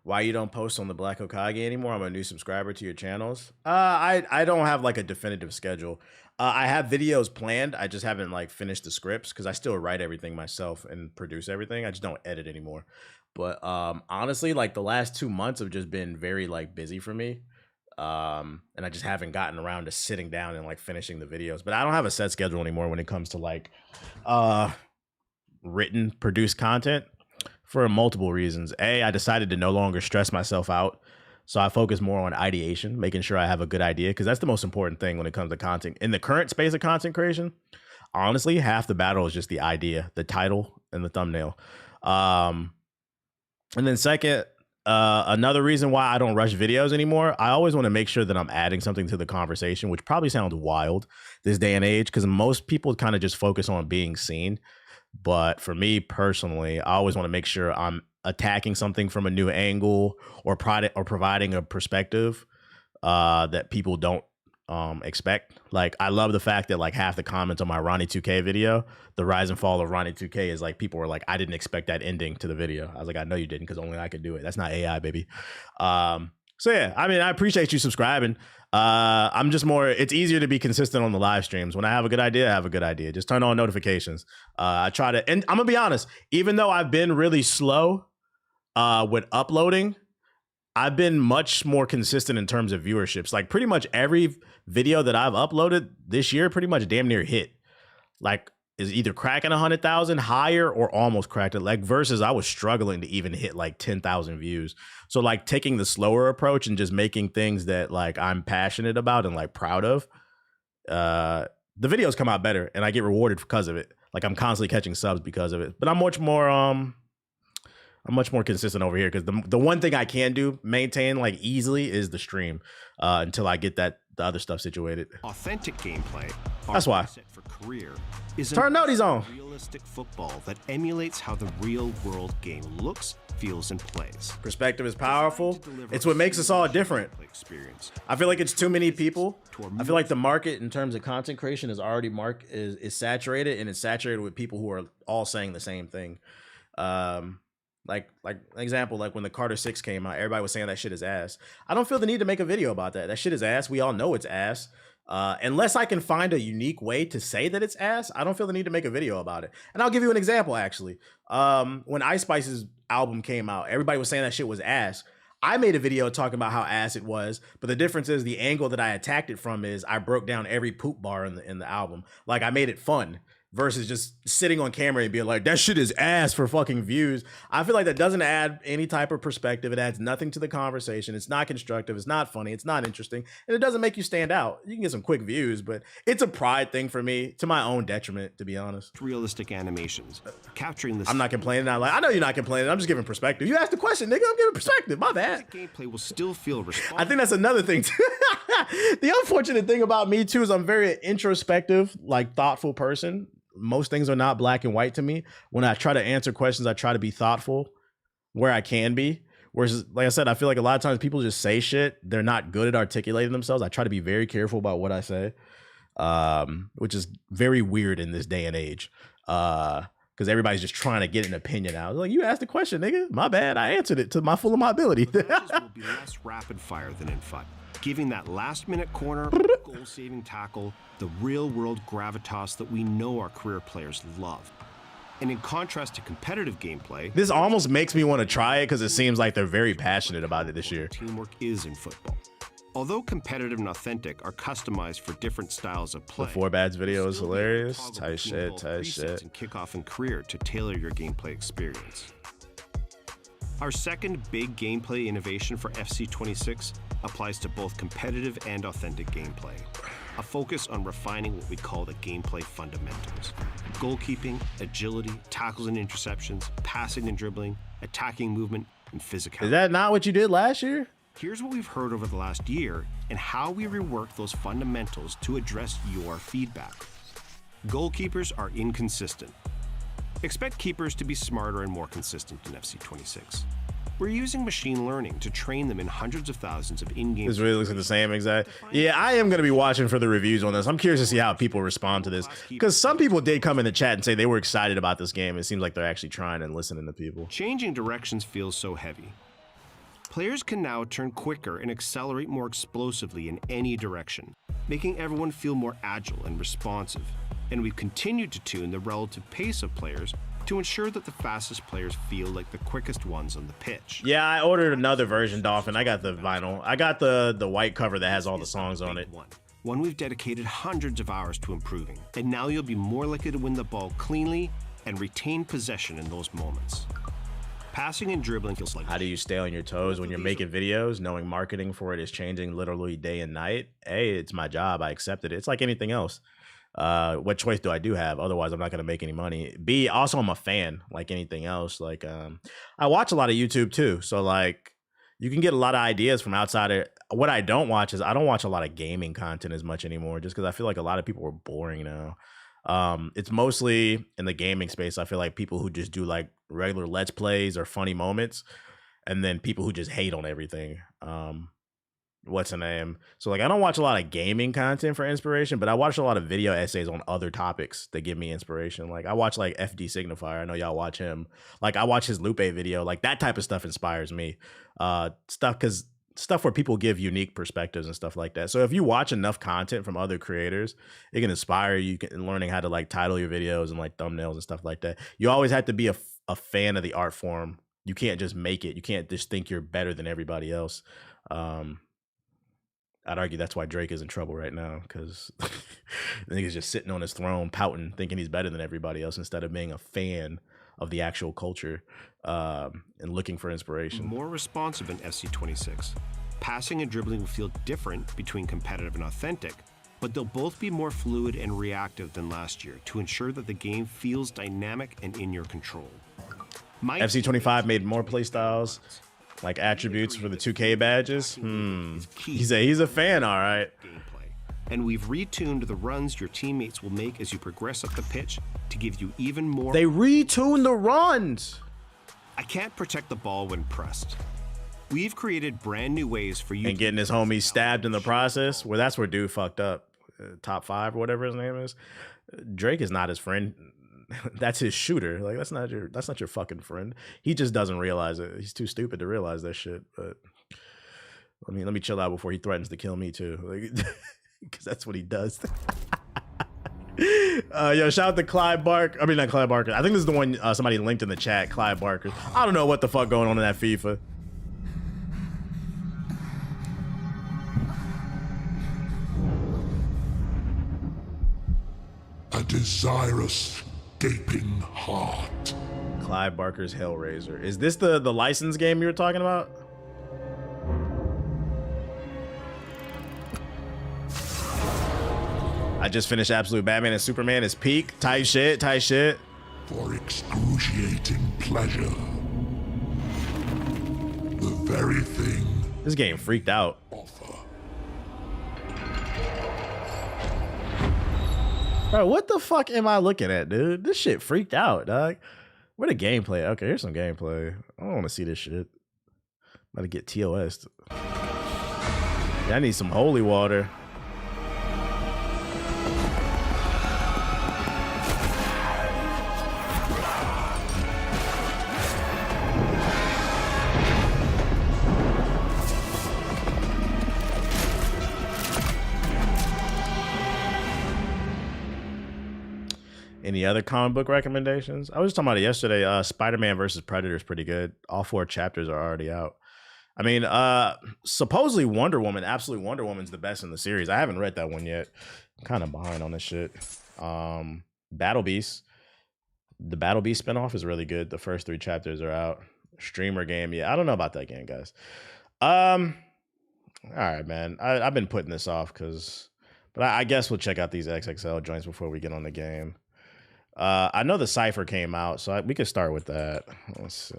Why you don't post on the Black Hokage anymore? I'm a new subscriber to your channels. I don't have like a definitive schedule. I have videos planned. I just haven't like finished the scripts because I still write everything myself and produce everything. I just don't edit anymore. But honestly, like the last 2 months have just been very like busy for me. And I just haven't gotten around to sitting down and like finishing the videos. But I don't have a set schedule anymore when it comes to like written produced content. for multiple reasons. A, I decided to no longer stress myself out. So I focus more on ideation, making sure I have a good idea, because that's the most important thing when it comes to content. In the current space of content creation, honestly, half the battle is just the idea, the title, and the thumbnail. And then second, another reason why I don't rush videos anymore, I always want to make sure that I'm adding something to the conversation, which probably sounds wild this day and age, because most people kind of just focus on being seen. But for me personally, I always want to make sure I'm attacking something from a new angle or providing a perspective that people don't expect. Like, I love the fact that like half the comments on my Ronnie 2K video, the rise and fall of Ronnie 2K, is like people were like, I didn't expect that ending to the video. I was like, I know you didn't, because only I could do it. That's not AI, baby. So yeah, I mean, I appreciate you subscribing. I'm just more, it's easier to be consistent on the live streams. When I have a good idea, I have a good idea. Just turn on notifications. I try to, and I'm gonna be honest, even though I've been really slow with uploading, I've been much more consistent in terms of viewerships. Like pretty much every video that I've uploaded this year pretty much damn near hit. Like is either cracking 100,000 higher or almost cracked it. Like versus I was struggling to even hit like 10,000 views. So like taking the slower approach and just making things that like I'm passionate about and like proud of, the videos come out better and I get rewarded because of it. Like I'm constantly catching subs because of it. But I'm much more consistent over here, because the one thing I can do, maintain like easily, is the stream until I get the other stuff situated. Authentic gameplay. That's why. For career is turn noties on. Realistic football that emulates how the real world game looks, feels, and plays. Perspective is powerful. It's what makes us all different. I feel like it's too many people. I feel like the market in terms of content creation is already is saturated, and it's saturated with people who are all saying the same thing. Like an example, like when the Carter 6 came out, everybody was saying that shit is ass. I don't feel the need to make a video about that. That shit is ass. We all know it's ass. Unless I can find a unique way to say that it's ass, I don't feel the need to make a video about it. And I'll give you an example, actually. When Ice Spice's album came out, everybody was saying that shit was ass. I made a video talking about how ass it was, but the difference is the angle that I attacked it from is I broke down every poop bar in the album. Like I made it fun. Versus just sitting on camera and being like, that shit is ass for fucking views. I feel like that doesn't add any type of perspective. It adds nothing to the conversation. It's not constructive. It's not funny. It's not interesting. And it doesn't make you stand out. You can get some quick views, but it's a pride thing for me, to my own detriment, to be honest. Realistic animations. Capturing this. I'm not complaining. I know you're not complaining. I'm just giving perspective. You asked the question, nigga. I'm giving perspective. My bad. Gameplay will still feel responsive. I think that's another thing, too. The unfortunate thing about me, too, is I'm very introspective, like thoughtful person. Most things are not black and white to me. When I try to answer questions, I try to be thoughtful where I can be. Whereas, like I said, I feel like a lot of times people just say shit. They're not good at articulating themselves. I try to be very careful about what I say, which is very weird in this day and age. Because everybody's just trying to get an opinion out. Like, you asked the question, nigga. My bad. I answered it to my full of my ability. The matches will be less rapid fire than in FUT, giving that last-minute corner, goal-saving tackle, the real-world gravitas that we know our career players love. And in contrast to competitive gameplay, this almost makes me want to try it because it seems like they're very passionate about it this year. Teamwork is in football. Although competitive and authentic are customized for different styles of play, the 4Bads video is hilarious. Tight shit. And kickoff and career to tailor your gameplay experience. Our second big gameplay innovation for FC26 applies to both competitive and authentic gameplay. A focus on refining what we call the gameplay fundamentals. Goalkeeping, agility, tackles and interceptions, passing and dribbling, attacking movement, and physicality. Is that not what you did last year? Here's what we've heard over the last year and how we rework those fundamentals to address your feedback. Goalkeepers are inconsistent. Expect keepers to be smarter and more consistent in FC26. We're using machine learning to train them in hundreds of thousands of in-game. This really looks like the same exact. Yeah, I am going to be watching for the reviews on this. I'm curious to see how people respond to this, because some people did come in the chat and say they were excited about this game. It seems like they're actually trying and listening to people. Changing directions feels so heavy. Players can now turn quicker and accelerate more explosively in any direction, making everyone feel more agile and responsive. And we've continued to tune the relative pace of players to ensure that the fastest players feel like the quickest ones on the pitch. Yeah, I ordered another version, Dolphin. I got the vinyl. I got the white cover that has all the songs on it. One we've dedicated hundreds of hours to improving. And now you'll be more likely to win the ball cleanly and retain possession in those moments. Passing and dribbling feels like. How do you stay on your toes when you're making videos, knowing marketing for it is changing literally day and night? A, it's my job. I accepted it. It's like anything else. What choice do I have? Otherwise, I'm not going to make any money. B, also, I'm a fan like anything else. Like, I watch a lot of YouTube too. So like, you can get a lot of ideas from outside of what I don't watch is I don't watch a lot of gaming content as much anymore, just because I feel like a lot of people are boring now. It's mostly in the gaming space. I feel like people who just do like regular let's plays or funny moments, and then people who just hate on everything. What's the name? So like I don't watch a lot of gaming content for inspiration, but I watch a lot of video essays on other topics that give me inspiration. Like I watch like FD Signifier. I know y'all watch him. Like I watch his Lupe video. Like that type of stuff inspires me. Stuff where people give unique perspectives and stuff like that. So if you watch enough content from other creators, it can inspire you in learning how to like title your videos and like thumbnails and stuff like that. You always have to be a fan of the art form. You can't just make it. You can't just think you're better than everybody else. I'd argue that's why Drake is in trouble right now, because the nigga's just sitting on his throne, pouting, thinking he's better than everybody else instead of being a fan of the actual culture and looking for inspiration. More responsive in FC26. Passing and dribbling will feel different between competitive and authentic, but they'll both be more fluid and reactive than last year to ensure that the game feels dynamic and in your control. FC25 made more playstyles, like attributes for the 2K badges. He's a fan, all right. And we've retuned the runs your teammates will make as you progress up the pitch to give you even more. They retuned the runs. I can't protect the ball when pressed. We've created brand new ways for you. And getting his homie stabbed in the process. Well, that's where dude fucked up. Top 5 or whatever his name is. Drake is not his friend. That's his shooter. Like that's not your fucking friend. He just doesn't realize it. He's too stupid to realize that shit. But let me chill out before he threatens to kill me too. Like, because that's what he does. Yo, shout out to Clyde Barker. I mean, not Clyde Barker. I think this is the one somebody linked in the chat. Clyde Barker. I don't know what the fuck going on in that FIFA. A desirous, gaping heart. Clyde Barker's Hellraiser. Is this the license game you were talking about? I just finished Absolute Batman and Superman. It's peak. Tight shit. For excruciating pleasure. The very thing. This game freaked out. Bro, what the fuck am I looking at, dude? This shit freaked out, dog. Where the gameplay? Okay, here's some gameplay. I don't want to see this shit. I'm about to get TOS'd. Yeah, I need some holy water. Any other comic book recommendations? I was just talking about it yesterday. Spider-Man versus Predator is pretty good. All 4 chapters are already out. I mean, supposedly Wonder Woman, Absolute Wonder Woman's the best in the series. I haven't read that one yet. I'm kind of behind on this shit. Battle Beast. The Battle Beast spinoff is really good. The first 3 chapters are out. Streamer game. Yeah, I don't know about that game, guys. All right, man. I've been putting this off but I guess we'll check out these XXL joints before we get on the game. I know the cipher came out, so we could start with that. Let's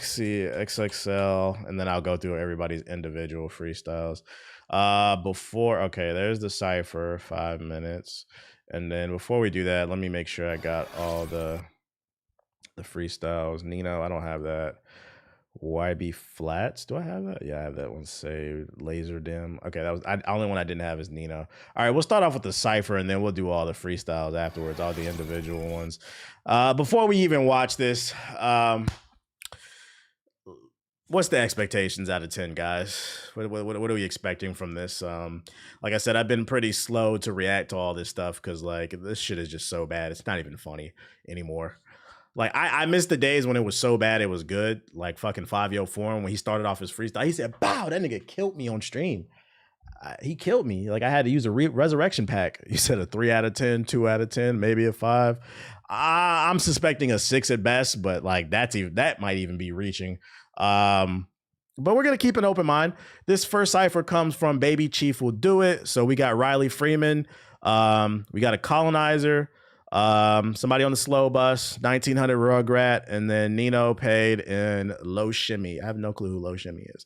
see, XXL, and then I'll go through everybody's individual freestyles. Okay, there's the cipher, 5 minutes, and then before we do that, let me make sure I got all the freestyles. Nino, I don't have that. YB Flats, do I have that? Yeah, I have that one saved. Laser Dim. Okay, that was the only one I didn't have is Nino. All right, we'll start off with the cipher and then we'll do all the freestyles afterwards, all the individual ones. Before we even watch this, what's the expectations out of 10, guys? What are we expecting from this? Like I said, I've been pretty slow to react to all this stuff because like this shit is just so bad. It's not even funny anymore. Like, I miss the days when it was so bad it was good. Like, fucking 5Yo Forum, when he started off his freestyle, he said, "Bow, that nigga killed me on stream." he killed me. Like I had to use a resurrection pack. You said a 3 out of 10, 2 out of 10, maybe a 5. I'm suspecting a 6 at best, but like that might even be reaching. But we're gonna keep an open mind. This first cipher comes from Baby Chief Will Do It. So we got Riley Freeman. We got a colonizer. Somebody on the slow bus, 1900 Rugrat, and then Nino paid in Low Shimmy. I have no clue who Low Shimmy is.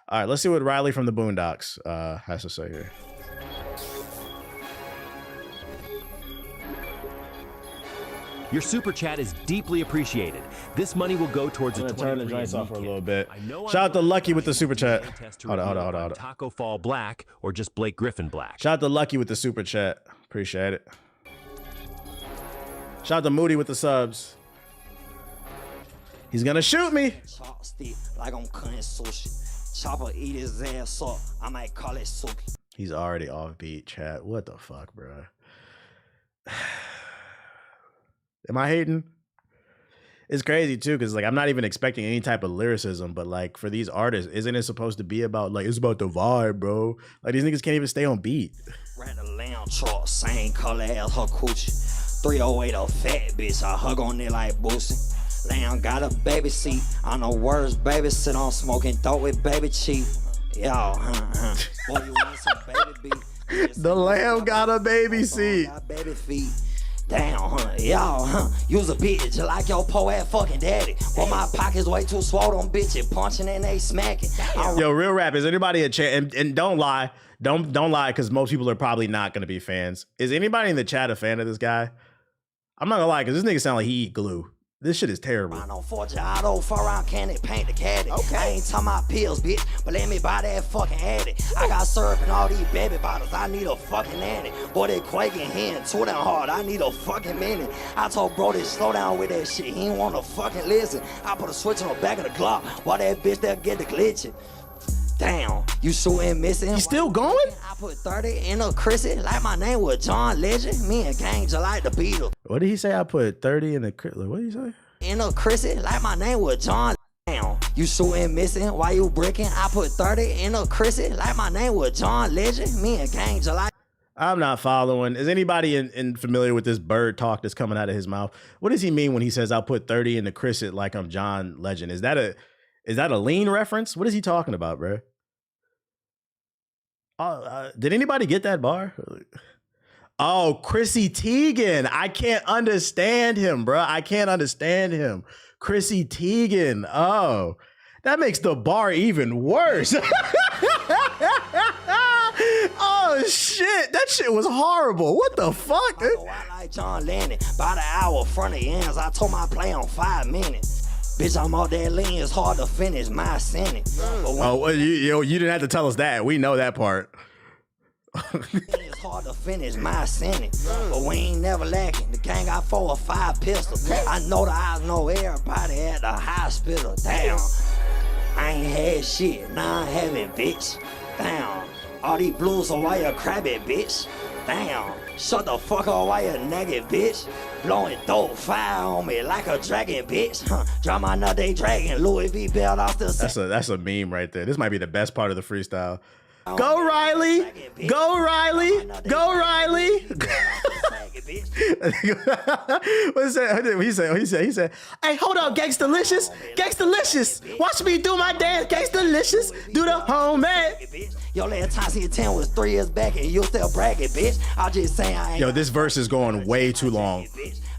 All right, let's see what Riley from the Boondocks has to say here. Your super chat is deeply appreciated. This money will go towards a turn the joints off for a little bit. Shout out to Lucky with the super chat. Hold on. Taco Fall Black or just Blake Griffin Black. Shout out to Lucky with the super chat. Appreciate it. Shout out to Moody with the subs. He's gonna shoot me. Like I'm cutting sushi. Chopper eat his ass up. I might call it suki. He's already off beat, chat. What the fuck, bro? Am I hating? It's crazy too, because like I'm not even expecting any type of lyricism, but like for these artists, isn't it supposed to be about like it's about the vibe, bro? Like these niggas can't even stay on beat. Ran the lamb truck, same color as her coochie. 308 a fat bitch, I hug on it like Boosie. Lamb got a baby seat, on the worst baby sit on smoking dope with baby Chief. Yo, boy, you want some baby beat? The lamb got a baby seat. Got baby feet. Damn, y'all, use a bitch like your poet fucking daddy. But my pockets way too swollen, bitches punching and they smacking. Yo, real rap, is anybody a chat? And don't lie, don't lie, because most people are probably not gonna be fans. Is anybody in the chat a fan of this guy? I'm not gonna lie, because this nigga sound like he eat glue. This shit is terrible. I know 4G auto, 4-round candy, paint the caddy. Okay. I ain't talking about pills, bitch, but let me buy that fucking addy. I got syrup in all these baby bottles, I need a fucking nanny. Boy, they quaking here too damn hard, I need a fucking minute. I told bro to slow down with that shit, he ain't wanna fucking listen. I put a switch on the back of the Glock, while that bitch there get the glitching. Damn, you shooting missing? You still going? I put 30 in a Chrissy, like my name was John Legend. Me and Gang just like the Beatles. What did he say? I put 30 in the what did he say? In a Chrissy, like my name was John. Damn, you shooting missing? Why you breaking? I put 30 in a Chrissy, like my name was John Legend. Me and Gang just like. I'm not following. Is anybody in familiar with this bird talk that's coming out of his mouth? What does he mean when he says I'll put 30 in the Chrissy like I'm John Legend? Is that a lean reference? What is he talking about, bro? Did anybody get that bar? Oh, Chrissy Teigen. I can't understand him, bro. I can't understand him. Chrissy Teigen. Oh, that makes the bar even worse. Oh, shit. That shit was horrible. What the fuck? I like John Lennon. By the hour, front of ends. I told my play on 5 minutes. Bitch, I'm all that lean. It's hard to finish my sentence. Oh, well, you didn't have to tell us that. We know that part. It's hard to finish my sentence, but we ain't never lacking. The gang got 4 or 5 pistols. I know that I know everybody at the hospital. Damn, I ain't had shit. Now I'm having, bitch. Damn, all these blues are why you crabby, bitch. Damn, shut the fuck up while you naked, bitch. Blowing dope fire on me like a dragon, bitch. Drop my nut, they dragon. Louis V. belt off the. That's a meme right there. This might be the best part of the freestyle. Go Riley! Go Riley! Go Riley! What is that? He said, hey, hold up, Gangstalicious! Gangstalicious! Watch me do my dance, Gangstalicious! Do the homemade! Your last time see 10 was 3 years back and you still bragging, bitch. I just saying I ain't. Yo, this verse is going way too long.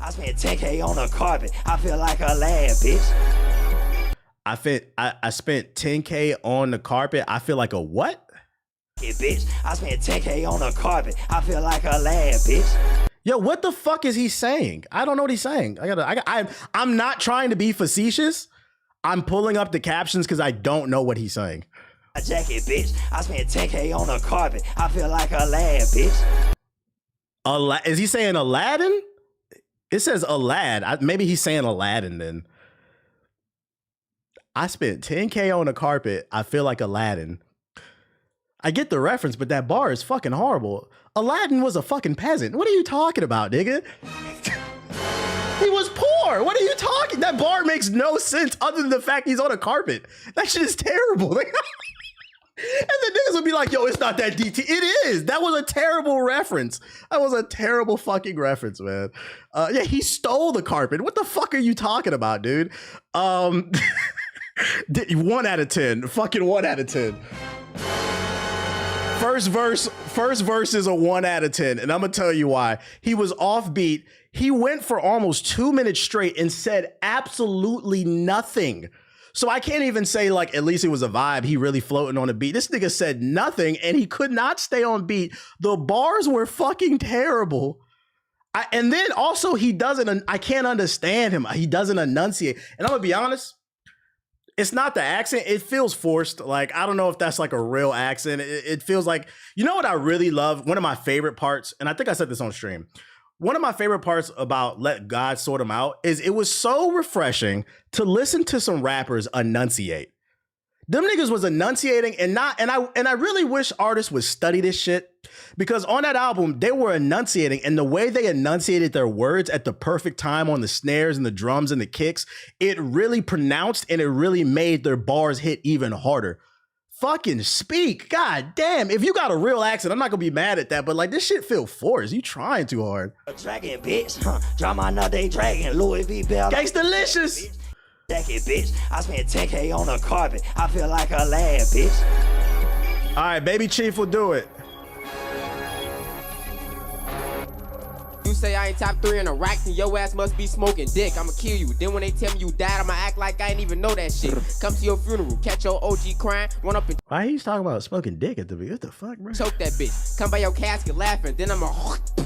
I spent 10K on the carpet. I feel like a lad, bitch. I spent 10K on the carpet. I feel like a what? Bitch, I spent 10K on the carpet. I feel like a lad, bitch. Yo, what the fuck is he saying? I don't know what he's saying. I'm not trying to be facetious. I'm pulling up the captions because I don't know what he's saying. A jacket, bitch. I spent 10K on the carpet. I feel like a lad, bitch. Is he saying Aladdin? It says a lad. Maybe he's saying Aladdin then. I spent 10K on the carpet. I feel like Aladdin. I get the reference, but that bar is fucking horrible. Aladdin was a fucking peasant. What are you talking about, nigga? He was poor. What are you talking? That bar makes no sense other than the fact he's on a carpet. That shit is terrible. And the niggas would be like, yo, it's not that DT. It is. That was a terrible reference. That was a terrible fucking reference, man. Yeah, he stole the carpet. What the fuck are you talking about, dude? 1 out of 10. Fucking 1 out of 10. First verse is a 1 out of 10. And I'm gonna tell you why. He was offbeat. He went for almost 2 minutes straight and said absolutely nothing. So I can't even say like, at least it was a vibe. He really floating on a beat. This nigga said nothing and he could not stay on beat. The bars were fucking terrible. And then also I can't understand him. He doesn't enunciate. And I'm gonna be honest, it's not the accent. It feels forced. Like, I don't know if that's like a real accent. It feels like, you know what I really love? One of my favorite parts, and I think I said this on stream. One of my favorite parts about Let God Sort Him Out is it was so refreshing to listen to some rappers enunciate. Them niggas was enunciating and I really wish artists would study this shit, because on that album, they were enunciating, and the way they enunciated their words at the perfect time on the snares and the drums and the kicks, it really pronounced and it really made their bars hit even harder. Fucking speak. God damn. If you got a real accent, I'm not gonna be mad at that, but like, this shit feel forced. You trying too hard. Dragon, bitch. Drop my nut, they dragon. Louis V. Bell. Gangsta-licious. Jacket, bitch. I spent 10K on the carpet. I feel like a lad, bitch. All right, Baby Chief will do it. You say I ain't top 3 in Iraq, then your ass must be smoking dick. I'ma kill you. Then when they tell me you died, I'ma act like I ain't even know that shit. Come to your funeral, catch your OG crying, run up and why he's talking about smoking dick at the beginning? What the fuck, bro? choke that bitch. Come by your casket laughing, then I'ma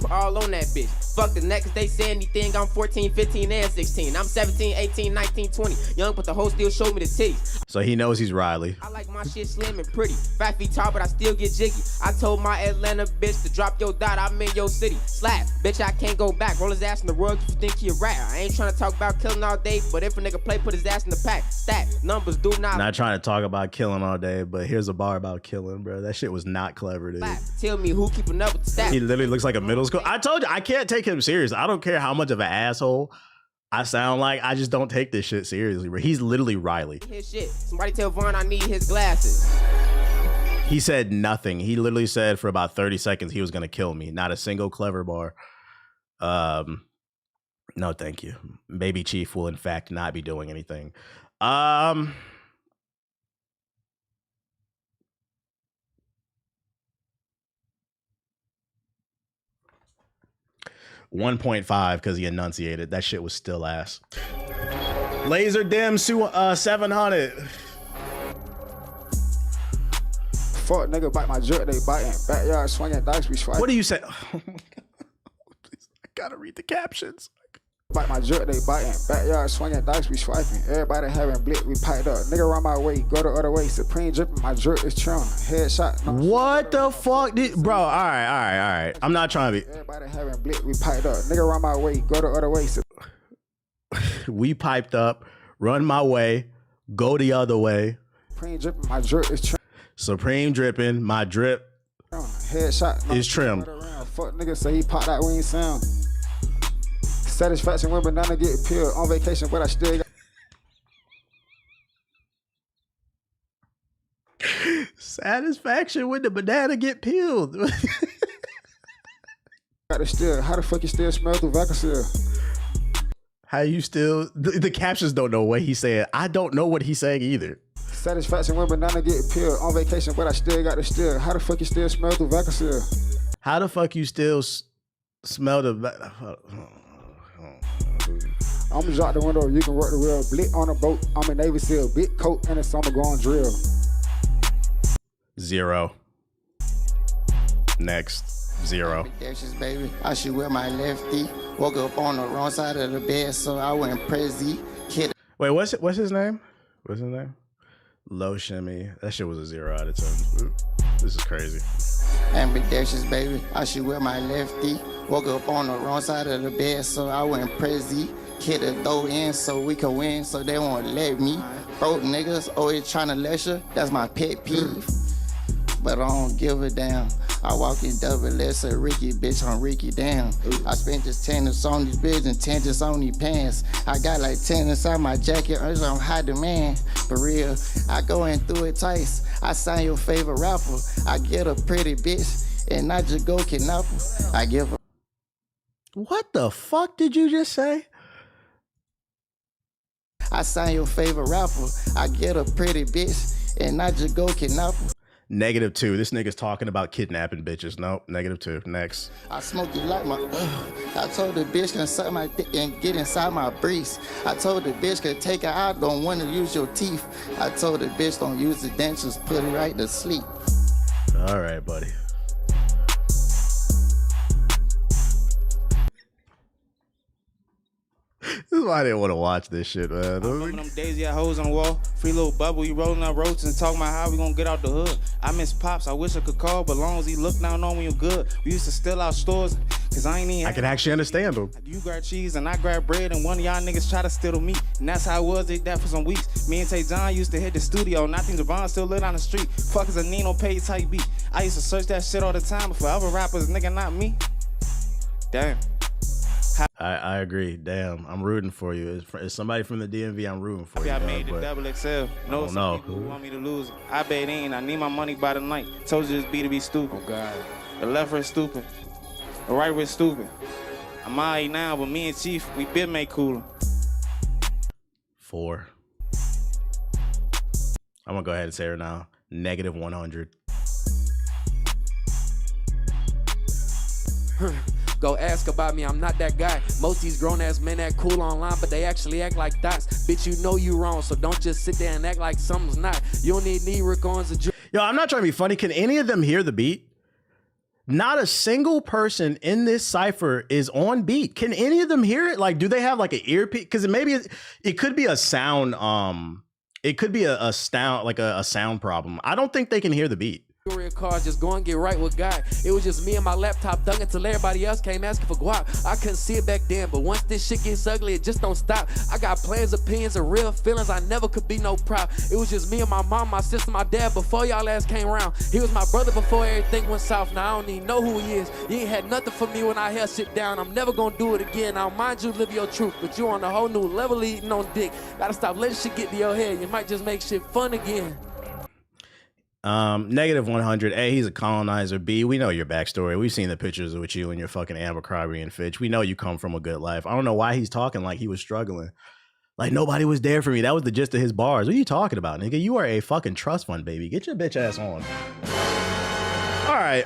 all on that bitch. Fuck the next day say anything. I'm 14, 15, and 16. I'm 17, 18, 19, 20. Young, but the hoe still showed me the titties. So he knows he's Riley. I like my shit slim and pretty. 5 feet tall, but I still get jiggy. I told my Atlanta bitch to drop your dot. I'm in your city. Slap, bitch, I can't go back. Roll his ass in the rug if you think he a rat. I ain't trying to talk about killing all day, but if a nigga play, put his ass in the pack. Stat, numbers do not trying to talk about killing all day, but here's a bar about killing, bro. That shit was not clever, dude. Tell me who keeping up with the stats. He literally looks like a middle school. I told you, I can't take him serious. I don't care how much of an asshole I sound like. I just don't take this shit seriously, bro. He's literally Riley. His shit. Somebody tell Vaughn I need his glasses. He said nothing. He literally said for about 30 seconds he was gonna kill me. Not a single clever bar. No, thank you. Baby Chief will in fact not be doing anything. 1.5 because he enunciated. That shit was still ass. Laser Dim 700. Fuck nigga bite my jerk, they biting. Backyard swinging dice, we swiping. What do you say? Oh my God. Please, I gotta read the captions. Bite my jerk, they biting. Backyard swinging dice, we swiping. Everybody having blit, we piped up. Nigga run my way, go the other way. Supreme dripping, my jerk is trailing. Headshot. No. What the fuck? Bro, all right. I'm not trying to be. Everybody having blit, we piped up. Nigga run my way, go the other way. We piped up, run my way, go the other way. Supreme dripping, my jerk is trailing. Supreme dripping, my drip headshot no. is trimmed. Fuck nigga say he popped out, we ain't sound. Satisfaction when banana get peeled on vacation, but I still got. Satisfaction when the banana get peeled. How the fuck you still smell through vacuum? How you still? The captions don't know what he's saying. I don't know what he's saying either. Satisfaction when banana get peeled on vacation, but I still got the still. How the fuck you still smell through vacuum? How the fuck you still smell the? I'm gonna drop the window, you can work the wheel. Blit on a boat, I'm a Navy SEAL. Big coat and a summer going drill. 0. Next. 0. Ambidextrous, baby. I should wear my lefty. Woke up on the wrong side of the bed, so I went crazy. Kid. Wait, what's his name? What's his name? Low shimmy. That shit was a 0 out of 10. This is crazy. Ambidextrous, baby. I should wear my lefty. Woke up on the wrong side of the bed, so I went crazy. Kid to throw in so we can win, so they won't let me. Broke niggas always trying to lecture. That's my pet peeve. But I don't give a damn. I walk in double S a Ricky, bitch, I'm Ricky down. I spent this 10 on these bitches and 10 just on these pants. I got like 10 inside my jacket, I'm high demand. For real, I go in through it twice. I sign your favorite rapper. I get a pretty bitch and I just go kidnap her. I give her. What the fuck did you just say? I sign your favorite rapper. I get a pretty bitch and I just go kidnap her. -2. This nigga's talking about kidnapping bitches. Nope. -2. Next. I smoke you like my. I told the bitch can suck my dick and get inside my breast. I told the bitch can take her out, don't want to use your teeth. I told the bitch don't use the dentures, put her right to sleep. All right, buddy. This is why I didn't want to watch this shit, man. I'm from them daisy hoes on the wall. Free little bubble, you rolling up roaches and talking about how we gonna get out the hood. I miss Pops, I wish I could call, but long as he look down on me, you good. We used to steal out stores, cause I ain't even. I can actually understand him. You grab cheese and I grab bread, and one of y'all niggas try to steal the meat. And that's how it was, they that for some weeks. Me and Tay John used to hit the studio, and I think Javon still live down the street. Fuck is a Nino Pay type beat. I used to search that shit all the time, but for other rappers, nigga, not me. Damn. I agree. Damn, I'm rooting for you. As somebody from the DMV, I'm rooting for you. I made the double XL. No, some people who want me to lose it. I bet ain't. I need my money by the night. Told you this beat to be stupid. Oh God. The left wrist stupid. The right wrist stupid. I'm alright now, but me and Chief, we been made cooler. 4. I'm gonna go ahead and say it now. -100. Go ask about me, I'm not that guy. Most these grown-ass men act cool online, but they actually act like dots. Bitch, you know you wrong, so don't just sit there and act like something's not. You don't need knee rick-ons or... Yo, I'm not trying to be funny. Can any of them hear the beat? Not a single person in this cipher is on beat. Can any of them hear it? Like, do they have like an earpiece? Because it could be a sound, it could be a sound, like a sound problem. I don't think they can hear the beat. Cars, just go and get right with God. It was just me and my laptop dunking till everybody else came asking for guap. I couldn't see it back then, but once this shit gets ugly, it just don't stop. I got plans, opinions, and real feelings. I never could be no prop. It was just me and my mom, my sister, my dad before y'all ass came around. He was my brother before everything went south. Now I don't even know who he is. He ain't had nothing for me when I held shit down. I'm never gonna do it again. Now mind you, live your truth, but you on a whole new level eating on dick. Gotta stop letting shit get to your head. You might just make shit fun again. -100. A, he's a colonizer. B, we know your backstory. We've seen the pictures with you and your fucking Abercrombie and Fitch. We know you come from a good life. I don't know why he's talking like he was struggling. Like nobody was there for me. That was the gist of his bars. What are you talking about, nigga? You are a fucking trust fund baby. Get your bitch ass on. All right,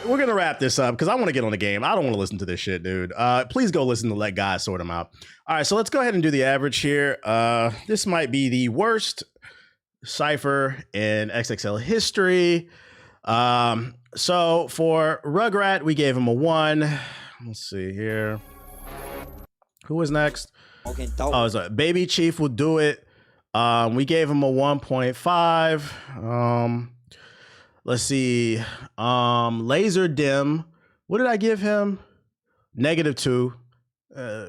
we're gonna wrap this up because I want to get on the game. I don't want to listen to this shit, dude. Please go listen to Let God Sort Them Out. All right, so let's go ahead and do the average here. This might be the worst cipher in XXL history. So for Rugrat, we gave him a 1. Let's see here. Who was next? Oh, it's Baby Chief will do it. We gave him a 1.5. Let's see. Laser Dim. What did I give him? -2.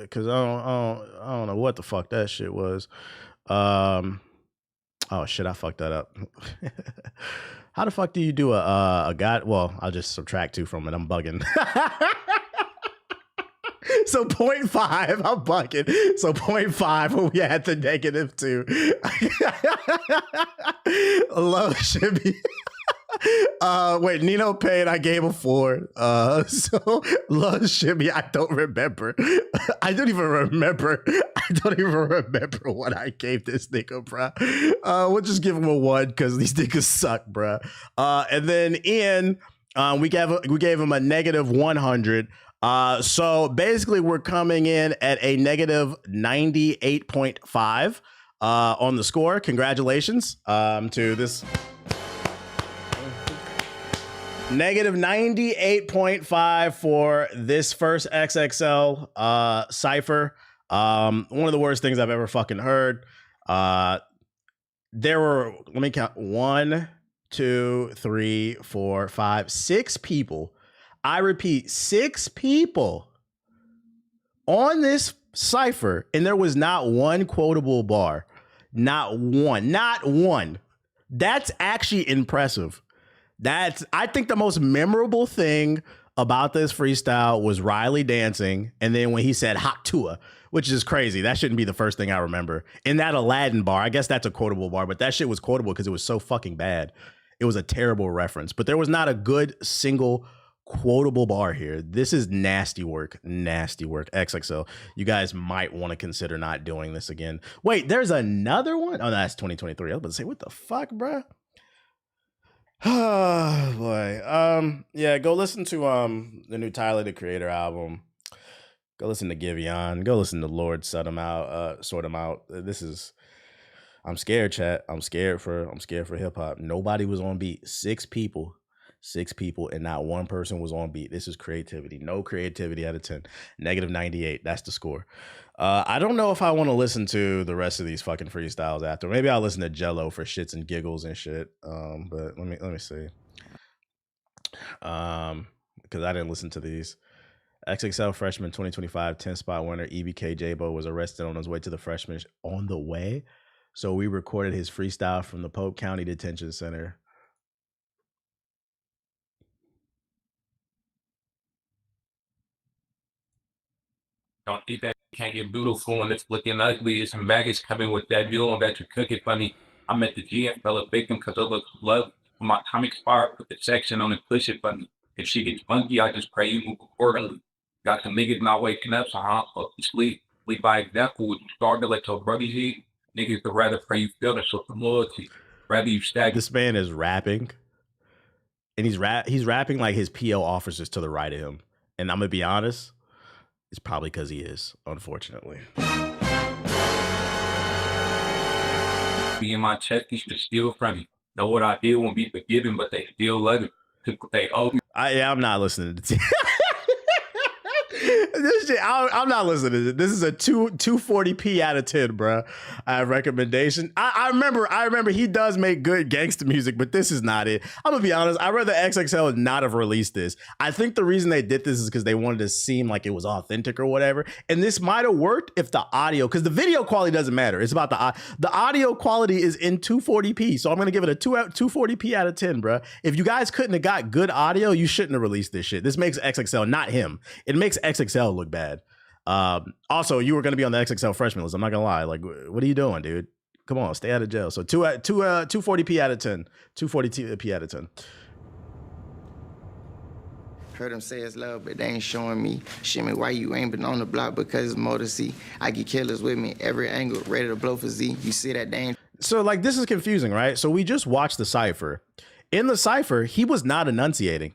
Because I don't know what the fuck that shit was. Oh shit, I fucked that up. How the fuck do you do a god? Well, I'll just subtract 2 from it. I'm bugging. So 0.5, I'm bugging. So 0.5 when we had the -2. Low should be. Wait, Nino paid, I gave a 4. So low shimmy, I don't remember. I don't even remember what I gave this nigga, bro. We'll just give him a 1 because these niggas suck, bro. And then Ian, we gave him a -100. So basically we're coming in at a -98.5 on the score. Congratulations to this. -98.5 for this first XXL cipher. One of the worst things I've ever fucking heard. There were, let me count, 1, 2, 3, 4, 5, 6 people. I repeat, 6 people on this cipher, and there was not one quotable bar. Not one. That's actually impressive. I think the most memorable thing about this freestyle was Riley dancing, and then when he said Hot Tua, which is crazy. That shouldn't be the first thing I remember. In that Aladdin bar, I guess that's a quotable bar, but that shit was quotable because it was so fucking bad. It was a terrible reference, but there was not a good single quotable bar here. This is nasty work. Nasty work. XXL. You guys might want to consider not doing this again. Wait, there's another one? Oh, that's 2023. I was about to say, what the fuck, bruh? Oh boy. Yeah, go listen to the new Tyler the Creator album. Go listen to Giveon. Go listen to Lord Sort 'em out. This is I'm scared, chat. I'm scared for hip hop. Nobody was on beat. Six people, and not one person was on beat. This is creativity. No creativity out of 10. -98. That's the score. I don't know if I want to listen to the rest of these fucking freestyles after. Maybe I'll listen to Jello for shits and giggles and shit. But let me see. Because I didn't listen to these. XXL freshman 2025 10 spot winner EBK Jabo was arrested on his way to the freshman on the way. So we recorded his freestyle from the Pope County Detention Center. Don't think that you can't get beautiful and it's looking ugly. There's some baggage coming with that view on that you cook it funny. I met the GM fella victim because I look love. When my time expired, put the section on and push it funny. If she gets funky, I just pray you move accordingly. Got the niggas not waking up, so I don't fuck to sleep. Lead by example, when you start to let your brothers eat, niggas would rather pray you feel to show some loyalty. Rather you stack. This man is rapping. And he's rapping like his PO officers to the right of him. And I'm gonna be honest. It's probably because he is, unfortunately. Be in my chest, you should steal from me. Know what I did won't be forgiven, but they still love it. Took what they owe me. I'm not listening to this shit. I'm not listening to this. This is a 240p out of 10, bro. I have recommendation. I remember he does make good gangster music, but this is not it. I'm gonna be honest. I'd rather XXL not have released this. I think the reason they did this is because they wanted to seem like it was authentic or whatever. And this might have worked if the audio, because the video quality doesn't matter. It's about the audio quality is in 240p. So I'm gonna give it a 240p out of 10, bro. If you guys couldn't have got good audio, you shouldn't have released this shit. This makes XXL, not him. It makes XXL look bad. Also, you were going to be on the XXL freshman list. I'm not going to lie. Like, what are you doing, dude? Come on, stay out of jail. So 240p out of 10. 240p out of 10. Heard them say it's love, but they ain't showing me. Shimmy, why you ain't been on the block? Because it's more to see. I get killers with me, every angle, ready to blow for Z. You see that they ain't. So, like, this is confusing, right? So we just watched the cipher. In the cipher, he was not enunciating.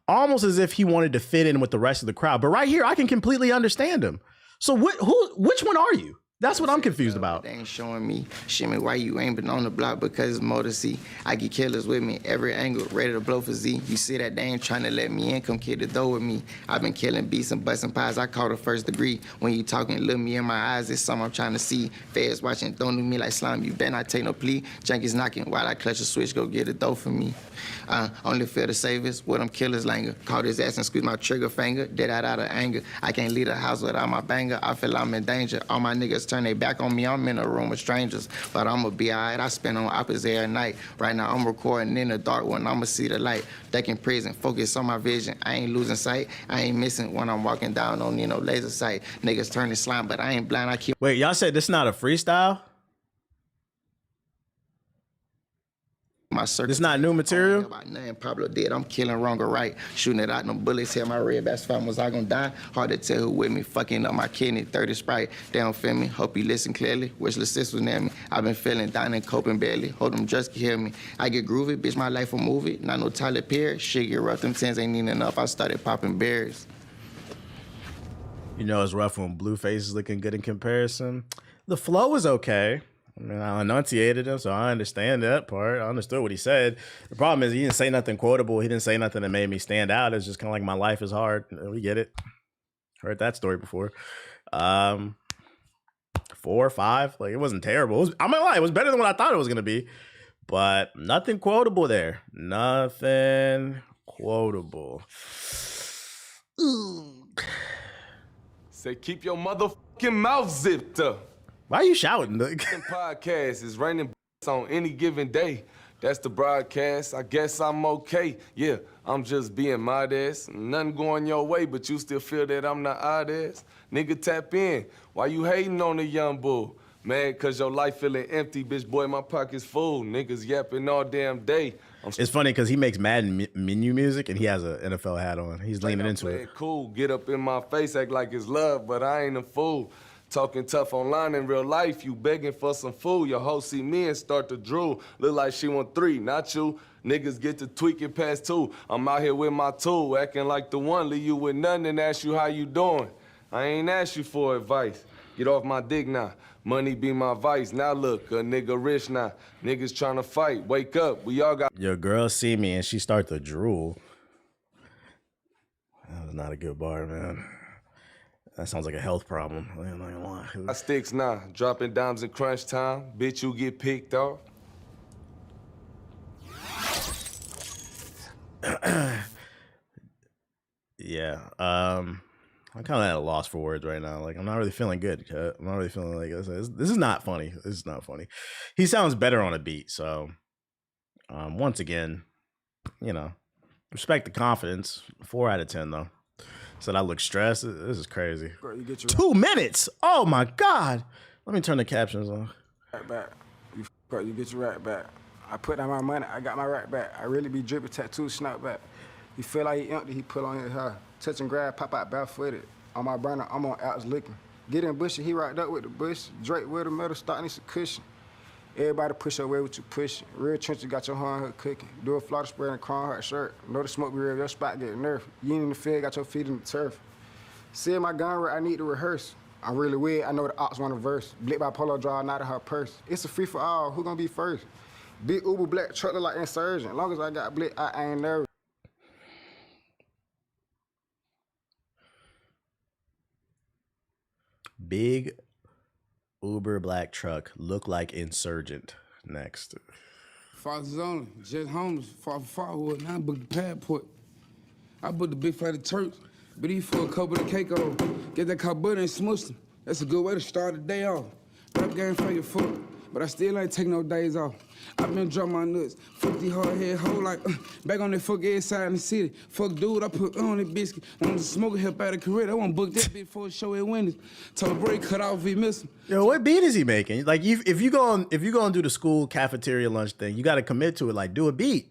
Almost as if he wanted to fit in with the rest of the crowd. But right here, I can completely understand him. So which one are you? That's what I'm confused about. They ain't showing me. Shimmy, why you ain't been on the block? Because it's more to see. I get killers with me, every angle, ready to blow for Z. You see that they ain't trying to let me in, come kill the door with me. I've been killing beasts and busting pies, I caught a first degree. When you talking, look me in my eyes, it's something I'm trying to see. Feds watching, don't do me like slime, you better not take no plea. Junkies knocking while I clutch a switch, go get a dough for me. Only fear the savers, with them killers linger. Caught his ass and squeeze my trigger finger, dead out of anger. I can't leave the house without my banger, I feel I'm in danger. All my niggas turn their back on me, I'm in a room with strangers. But I'ma be alright, I spend on opposites every night. Right now I'm recording in the dark when I'ma see the light. Duck in prison, focus on my vision, I ain't losing sight. I ain't missing when I'm walking down, don't need no laser sight. Niggas turning slime, but I ain't blind, I keep. Wait, y'all said this not a freestyle? My circle. This not new material? Nothing Pablo did. I'm killing wrong or right. Shooting it out, no bullets hit my red. Best fam was I gonna die? Hard to tell who with me. Fucking up my kidney, 30 Sprite. They don't feel me. Hope you listen clearly. Wish the sis was near me. I've been feeling down and coping barely. Hold them just can hear me. I get groovy, bitch. My life a movie. Not no Tyler Perry. Shit get rough. Them tens ain't need enough. I started popping berries. You know it's rough when Blueface is looking good in comparison. The flow is okay. I mean, I enunciated him, so I understand that part. I understood what he said. The problem is he didn't say nothing quotable. He didn't say nothing that made me stand out. It's just kind of like my life is hard. We get it. Heard that story before. 4 or 5. Like, it wasn't terrible. I'm not gonna lie, it was better than what I thought it was gonna be. But nothing quotable there. Nothing quotable. Say keep your motherfucking mouth zipped up. Why are you shouting? Podcast is raining on any given day. That's the broadcast. I guess I'm okay. Yeah, I'm just being modest. Nothing going your way, but you still feel that I'm not oddest. Nigga, tap in. Why you hating on the young bull? Mad cause your life feeling empty, bitch boy, my pocket's full. Niggas yapping all damn day. It's funny because he makes Madden menu music and he has an NFL hat on. He's leaning into it. Cool, get up in my face, act like it's love, but I ain't a fool. Talking tough online in real life, you begging for some food. Your hoe see me and start to drool. Look like she want 3, not you. Niggas get to tweaking past 2. I'm out here with my tool, acting like the one. Leave you with nothing and ask you how you doing. I ain't asked you for advice. Get off my dick now. Money be my vice. Now look, a nigga rich now. Niggas trying to fight. Wake up, we all got... Your girl see me and she start to drool. That was not a good bar, man. That sounds like a health problem. I'm not gonna lie. I sticks now. Dropping dimes in crunch time. Bitch, you get picked off. Yeah. I'm kind of at a loss for words right now. Like, I'm not really feeling good. I'm not really feeling like this is not funny. This is not funny. He sounds better on a beat. So, once again, you know, respect the confidence. 4 out of 10 though. Said I look stressed. This is crazy. Bro, you get your 2 minutes. Oh my God. Let me turn the captions on. right back. You get your right back. I put down my money. I got my right back. I really be dripping, tattoo, snap back. He feel like he empty. He put on his hair. Touch and grab, pop out barefooted. On my burner, I'm on outs licking. Get in bushy, he right up with the bush. Drake with the metal, starting some cushion. Everybody push away with you pushing. Real trenches got your horn hood cooking. Do a flotter spray in a chrome heart shirt. Know the smoke be real, your spot get nerfed. You ain't in the field, got your feet in the turf. See my gun right, I need to rehearse. I'm really weird, I know the ops want a verse. Blick by polo draw, not of her purse. It's a free for all, who gonna be first? Big Uber black truck look like insurgent. Long as I got blick, I ain't nervous. Big Uber black truck look like insurgent. Next. Fox only, just homeless, far from Farwood. Now I booked the passport. I booked the big flight of church, but he for a couple of cake over. Get that car butter and smush them. That's a good way to start the day off. Rap game for your foot, but I still ain't taking no days off. I been drop my nuts, fuck the hard head hoe like, back on that fuck ass side in the city. Fuck dude, I put on that biscuit. Wanted to smoke a help out of career. I want to book that bitch before the show at Wendy's. Told the break cut off if he miss him. Yo, what beat is he making? Like, if you go and do the school cafeteria lunch thing, you got to commit to it. Like, do a beat.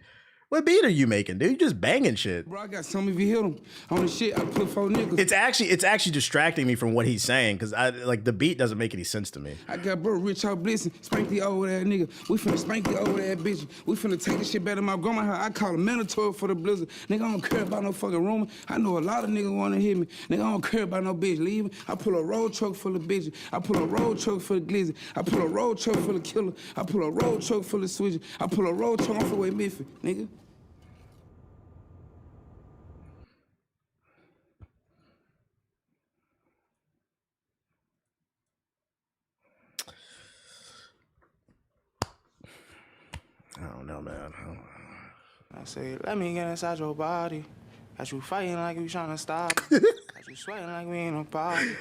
What beat are you making, dude? You just banging shit. Bro, I got some if you hit him on the shit. I put 4 niggas. It's actually distracting me from what he's saying because the beat doesn't make any sense to me. I got bro rich out blissing, spank the over that nigga. We finna spank the over that bitch. We finna take this shit back to my grandma house. I call it mandatory for the blizzard. Nigga, I don't care about no fucking rumor. I know a lot of niggas wanna hit me. Nigga, I don't care about no bitch leaving. I pull a road truck full of bitches. I pull a road truck full of glizzy. I pull a road truck full of killer. I pull a road truck full of switches. I pull a road truck off the way Miffy, nigga. I don't know, man. I say, let me get inside your body. Got you fighting like you trying to stop. Got you sweating like we ain't a party.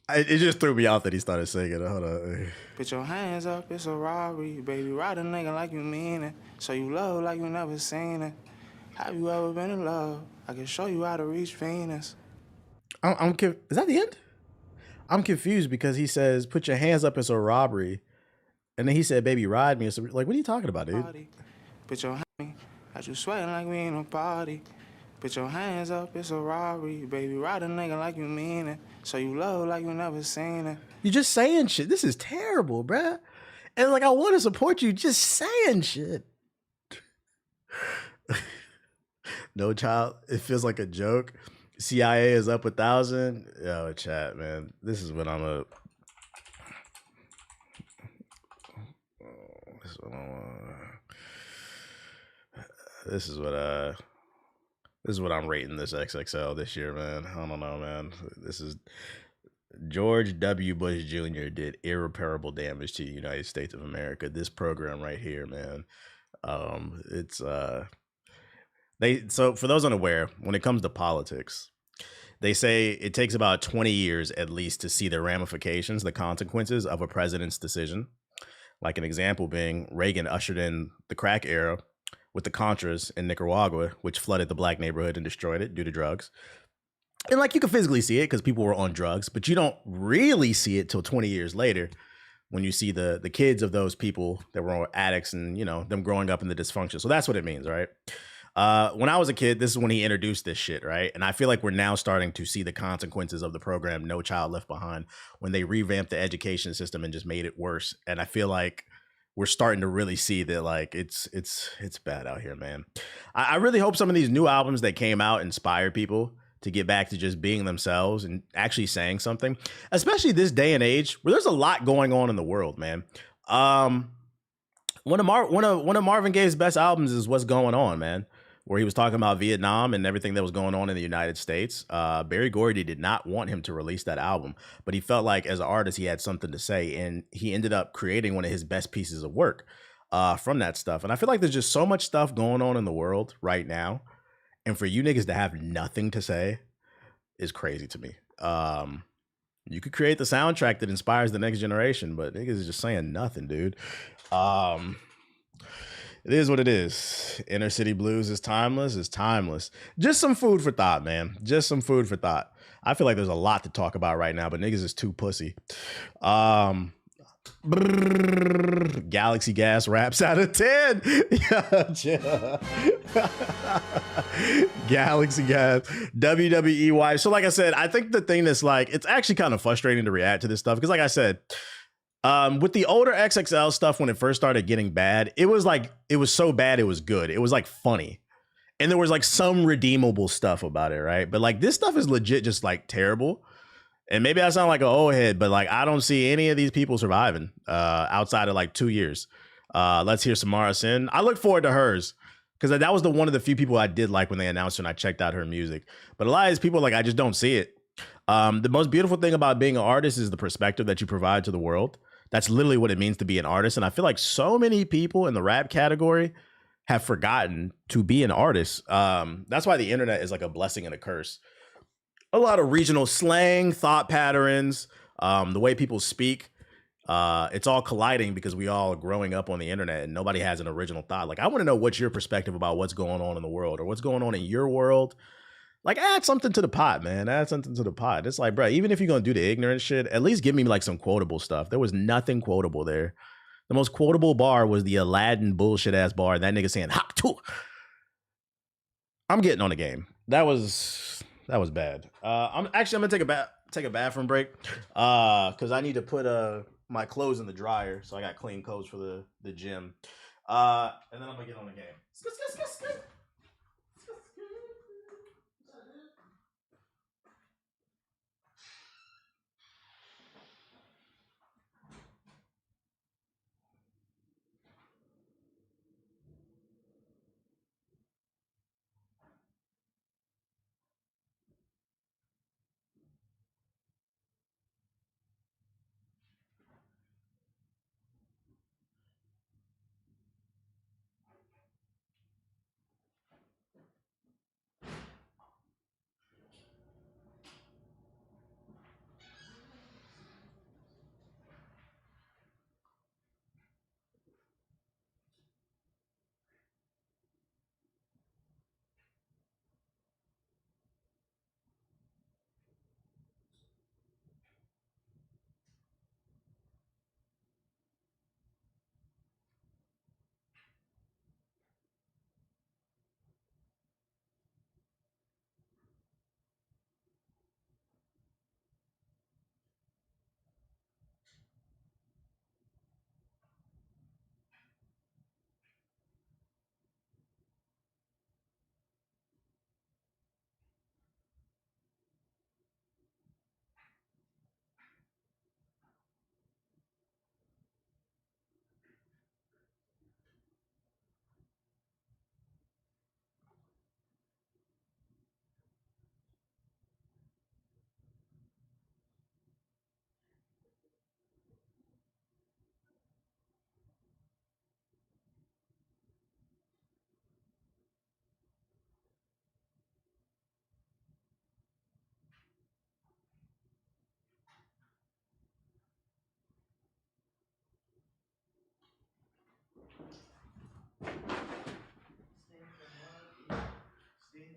It just threw me off that he started singing. Hold on. Put your hands up, it's a robbery. Baby, ride a nigga like you mean it. So you love like you never seen it. Have you ever been in love? I can show you how to reach Venus. Is that the end? I'm confused because he says, put your hands up, it's a robbery. And then he said, baby, ride me. So, like, what are you talking about, dude? Put your hands, got you sweating like we ain't a party. Put your hands up, it's a robbery. Baby, ride a nigga like you mean it. So you love like you never seen it. You're just saying shit. This is terrible, bruh. And like, I want to support you just saying shit. No child. It feels like a joke. CIA is up 1,000. Yo, chat, man. This is what I'm a... This is what I'm rating this XXL this year, man. I don't know, man. This is George W. Bush Jr. did irreparable damage to the United States of America. This program right here, man. So for those unaware, when it comes to politics, they say it takes about 20 years at least to see the ramifications, the consequences of a president's decision. Like an example being Reagan ushered in the crack era with the Contras in Nicaragua, which flooded the black neighborhood and destroyed it due to drugs. And like you can physically see it because people were on drugs, but you don't really see it till 20 years later when you see the kids of those people that were addicts and, you know, them growing up in the dysfunction. So that's what it means, right? When I was a kid, this is when he introduced this shit, right? And I feel like we're now starting to see the consequences of the program No Child Left Behind when they revamped the education system and just made it worse. And I feel like we're starting to really see that like it's bad out here, man. I really hope some of these new albums that came out inspire people to get back to just being themselves and actually saying something, especially this day and age where there's a lot going on in the world, man. One of Marvin Gaye's best albums is What's Going On, man, where he was talking about Vietnam and everything that was going on in the United States. Barry Gordy did not want him to release that album, but he felt like as an artist, he had something to say, and he ended up creating one of his best pieces of work from that stuff. And I feel like there's just so much stuff going on in the world right now. And for you niggas to have nothing to say is crazy to me. You could create the soundtrack that inspires the next generation, but niggas is just saying nothing, dude. It is what it is. Inner City Blues is timeless. It's timeless. Just some food for thought, man. Just some food for thought. I feel like there's a lot to talk about right now, but niggas is too pussy. Galaxy Gas raps out of 10. Galaxy Gas. WWE wife. So like I said, I think the thing that's like, it's actually kind of frustrating to react to this stuff. Because like I said, with the older XXL stuff, when it first started getting bad, it was so bad it was good. It was like funny. And there was like some redeemable stuff about it, right? But like this stuff is legit just like terrible. And maybe I sound like an old head, but like I don't see any of these people surviving outside of like 2 years. Let's hear Samara Sin. I look forward to hers because that was one of the few people I did like when they announced her and I checked out her music. But a lot of these people, like I just don't see it. The most beautiful thing about being an artist is the perspective that you provide to the world. That's literally what it means to be an artist. And I feel like so many people in the rap category have forgotten to be an artist. That's why the internet is like a blessing and a curse. A lot of regional slang, thought patterns, the way people speak, it's all colliding because we all are growing up on the internet and nobody has an original thought. Like, I want to know what's your perspective about what's going on in the world or what's going on in your world. Like, add something to the pot, man. Add something to the pot. It's like, bro, even if you're going to do the ignorant shit, at least give me like some quotable stuff. There was nothing quotable there. The most quotable bar was the Aladdin bullshit ass bar. And that nigga saying, ha, too. I'm getting on the game. That was bad. I'm gonna take a bathroom break because I need to put my clothes in the dryer, so I got clean clothes for the gym. And then I'm gonna get on the game.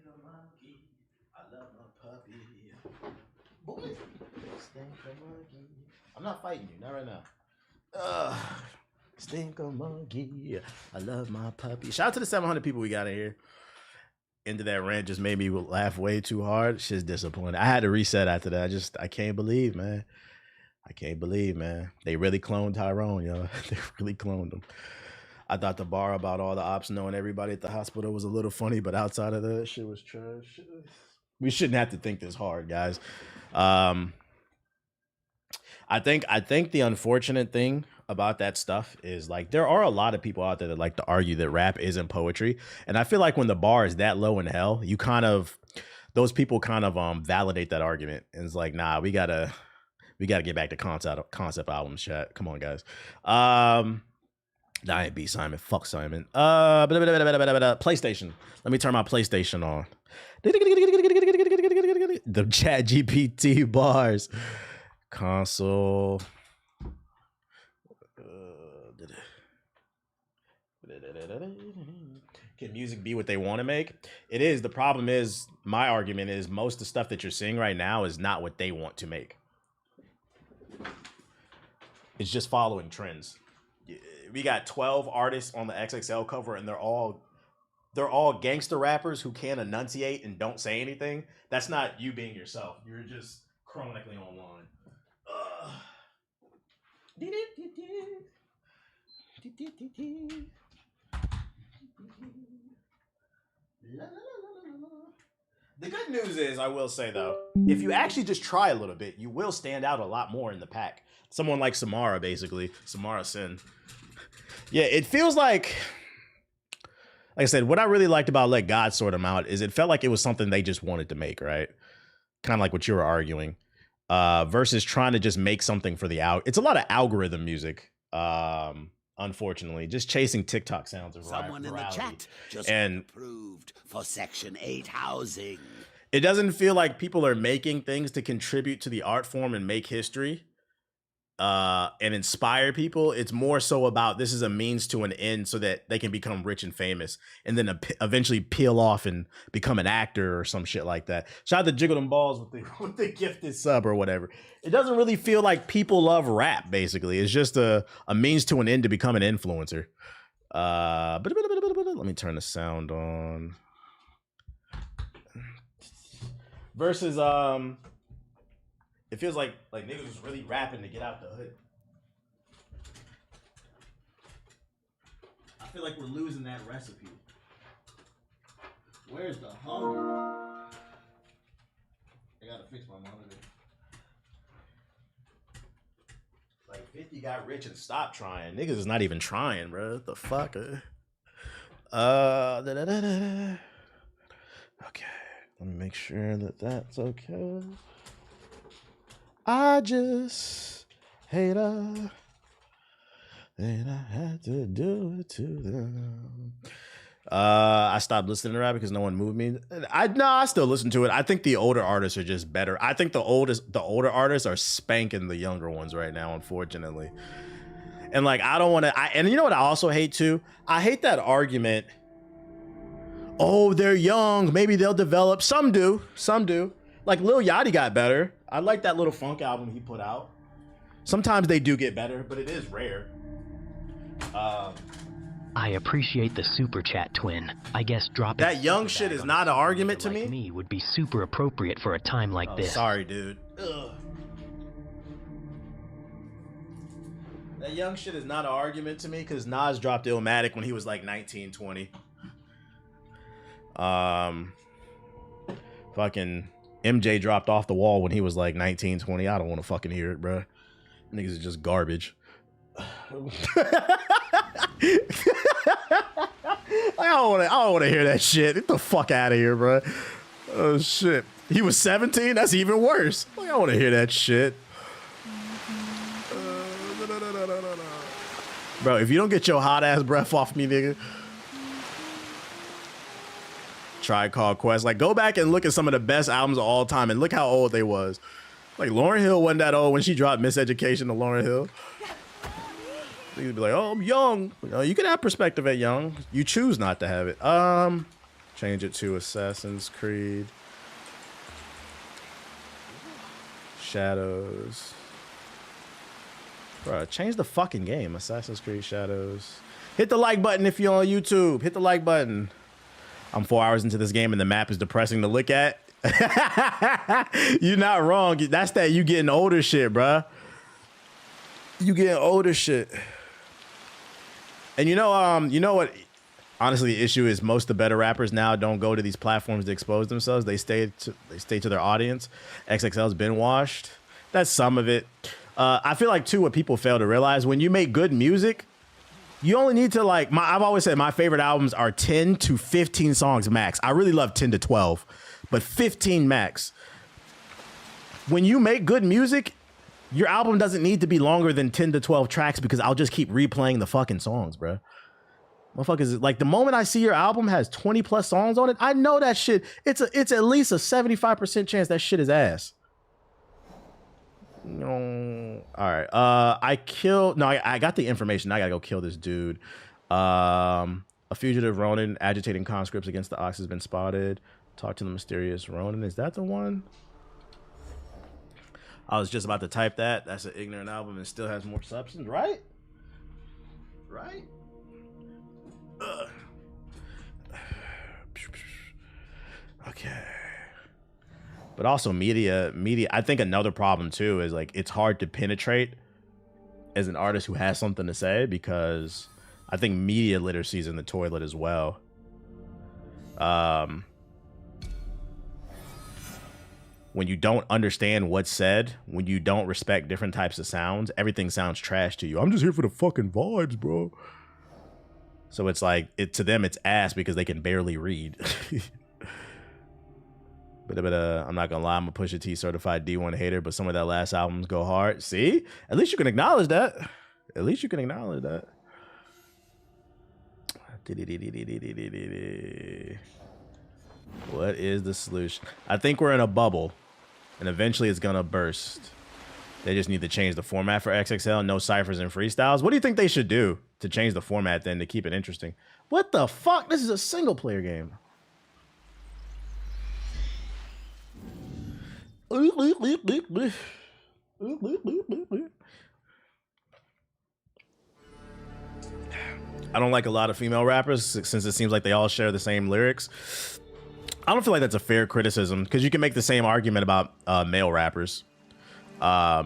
a monkey. I love my puppy. Boy, stink a monkey. I'm not fighting you, not right now. Stink a monkey. I love my puppy. Shout out to the 700 people we got in here. Into that rant just made me laugh way too hard. Shit's disappointing. I had to reset after that. I can't believe, man. I can't believe, man. They really cloned Tyrone, yo. They really cloned him. I thought the bar about all the ops knowing everybody at the hospital was a little funny, but outside of that, shit was trash. We shouldn't have to think this hard, guys. I think the unfortunate thing about that stuff is like there are a lot of people out there that like to argue that rap isn't poetry, and I feel like when the bar is that low in hell, those people kind of validate that argument, and it's like, nah, we gotta get back to concept albums, chat. Come on, guys. I ain't beat Simon. Fuck Simon. PlayStation. Let me turn my PlayStation on. The Chat GPT bars. Console. Can music be what they want to make? It is. The problem is, my argument is most of the stuff that you're seeing right now is not what they want to make. It's just following trends. We got 12 artists on the XXL cover, and they're all gangster rappers who can't enunciate and don't say anything. That's not you being yourself. You're just chronically online. The good news is, I will say though, if you actually just try a little bit, you will stand out a lot more in the pack. Someone like Samara, basically. Samara Sin. Yeah, it feels like I said, what I really liked about Let God Sort Them Out is it felt like it was something they just wanted to make, right? Kind of like what you were arguing. Versus trying to just make something for the It's a lot of algorithm music. Unfortunately, just chasing TikTok sounds of Someone in the chat just approved for Section 8 housing. It doesn't feel like people are making things to contribute to the art form and make history and inspire people. It's more so about this is a means to an end so that they can become rich and famous and then eventually peel off and become an actor or some shit like that. Shout out to Jiggle Them Balls with the gifted sub or whatever. It doesn't really feel like people love rap, basically. It's just a means to an end to become an influencer. Let me turn the sound on. Versus it feels like niggas was really rapping to get out the hood. I feel like we're losing that recipe. Where's the hunger? I gotta fix my monitor. Like 50 got rich and stopped trying. Niggas is not even trying, bro. What the fuck? Okay. Let me make sure that that's okay. I just hate her, and I had to do it to them. I stopped listening to rap because no one moved me. I still listen to it. I think the older artists are just better. I think the older artists are spanking the younger ones right now, unfortunately. And like, I don't want to. And you know what I also hate too? I hate that argument. Oh, they're young. Maybe they'll develop. Some do. Like Lil Yachty got better. I like that little funk album he put out. Sometimes they do get better, but it is rare. I appreciate the super chat, twin. I guess dropping that young shit is not an argument to like me would be super appropriate for a time like this. Sorry, dude. Ugh. That young shit is not an argument to me because Nas dropped Illmatic when he was like 19, 20. Fucking MJ dropped Off the Wall when he was like 19, 20. I don't want to fucking hear it, bro. Niggas is just garbage. I don't want to hear that shit. Get the fuck out of here, bro. Oh shit. He was 17? That's even worse. Like, I don't want to hear that shit. Bro, if you don't get your hot ass breath off me, nigga. Tribe Called Quest. Like, go back and look at some of the best albums of all time and look how old they was. Like, Lauryn Hill wasn't that old when she dropped Miseducation to Lauryn Hill. You'd be like, oh, I'm young. You know, you can have perspective at young. You choose not to have it. Change it to Assassin's Creed. Shadows. Bro, change the fucking game. Assassin's Creed Shadows. Hit the like button if you're on YouTube. Hit the like button. I'm 4 hours into this game and the map is depressing to look at. You're not wrong. That's that you getting older shit, bruh. You getting older shit. And you know what? Honestly, the issue is most of the better rappers now don't go to these platforms to expose themselves. They stay to their audience. XXL's been washed. That's some of it. I feel like too, what people fail to realize, when you make good music, you only need to like, I've always said my favorite albums are 10 to 15 songs max. I really love 10 to 12, but 15 max. When you make good music, your album doesn't need to be longer than 10 to 12 tracks because I'll just keep replaying the fucking songs, bro. Motherfuckers, like the moment I see your album has 20 plus songs on it, I know that shit, it's at least a 75% chance that shit is ass. No. All right. I got the information. I gotta go kill this dude. A fugitive Ronin agitating conscripts against the Ox has been spotted. Talk to the mysterious Ronin. Is that the one? I was just about to type that. That's an ignorant album and still has more substance, right? Right? Okay. But also media, I think another problem too is like it's hard to penetrate as an artist who has something to say because I think media literacy is in the toilet as well. When you don't understand what's said, when you don't respect different types of sounds, everything sounds trash to you. I'm just here for the fucking vibes, bro. So it's like, to them, it's ass because they can barely read. But I'm not gonna lie, I'm a Pusha T certified D1 hater, but some of that last albums go hard. See? At least you can acknowledge that. At least you can acknowledge that. What is the solution? I think we're in a bubble, and eventually it's gonna burst. They just need to change the format for XXL. No ciphers and freestyles. What do you think they should do to change the format then to keep it interesting? What the fuck? This is a single player game. I don't like a lot of female rappers since it seems like they all share the same lyrics. I don't feel like that's a fair criticism because you can make the same argument about male rappers. I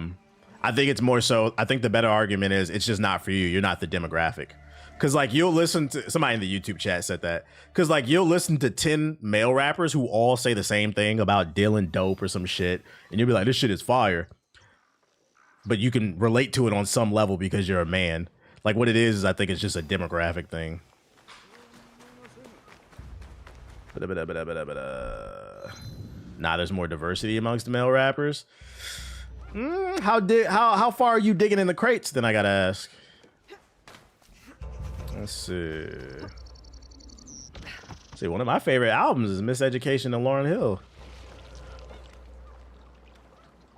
think it's more so, I think the better argument is it's just not for you. You're not the demographic. Because like you'll listen to, somebody in the YouTube chat said that. Because like you'll listen to 10 male rappers who all say the same thing about dealing dope or some shit. And you'll be like, this shit is fire. But you can relate to it on some level because you're a man. Like what it is I think it's just a demographic thing. Nah, there's more diversity amongst male rappers. How far are you digging in the crates? Then I gotta ask. Let's see. See, one of my favorite albums is Miseducation and Lauryn Hill.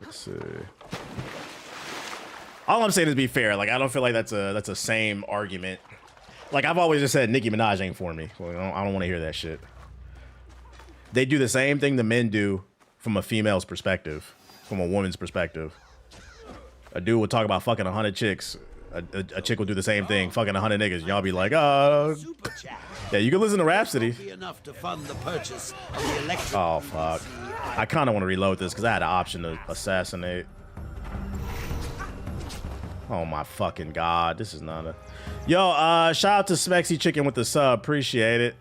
Let's see. All I'm saying is be fair. Like I don't feel like that's a same argument. Like I've always just said Nicki Minaj ain't for me. Well, I don't want to hear that shit. They do the same thing the men do from a female's perspective, from a woman's perspective. A dude would talk about fucking 100 chicks. A chick will do the same thing, fucking 100 niggas. Y'all be like, yeah, you can listen to Rhapsody. Oh, fuck. I kind of want to reload this because I had an option to assassinate. Oh, my fucking God. This is not a... Yo, shout out to Smexy Chicken with the sub. Appreciate it.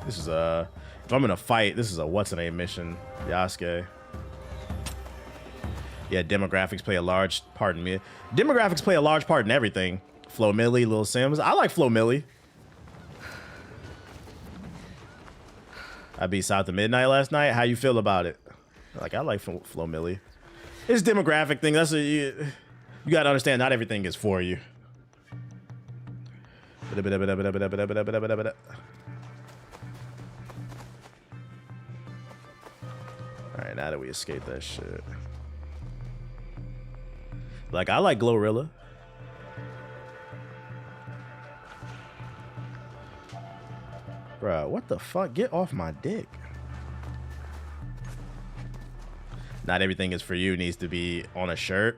This is a... If I'm in a fight, this is a what's-a-name mission. Yasuke. Yeah, demographics play a large part in me. Demographics play a large part in everything. Flo Milli, Lil Sims. I like Flo Milli. I beat South of Midnight last night. How you feel about it? Like, I like Flo Milli. It's a demographic thing. That's you got to understand. Not everything is for you. All right, now that we escaped that shit. Like, I like Glorilla. Bruh, what the fuck? Get off my dick. Not everything is for you needs to be on a shirt.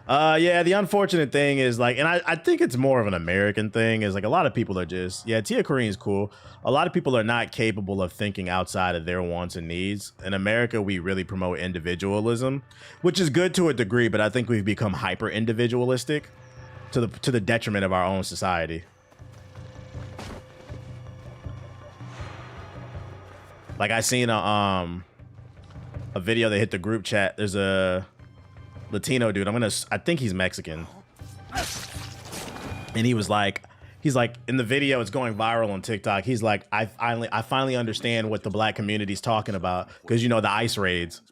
Yeah, the unfortunate thing is like, and I think it's more of an American thing, is like a lot of people are just, yeah, Tia Korean's cool. A lot of people are not capable of thinking outside of their wants and needs. In America, we really promote individualism, which is good to a degree, but I think we've become hyper individualistic to the detriment of our own society. Like I seen a video that hit the group chat. There's a Latino dude. I think he's Mexican. And he's like, in the video, it's going viral on TikTok. He's like, I finally understand what the black community's talking about. Cause you know, the ICE raids.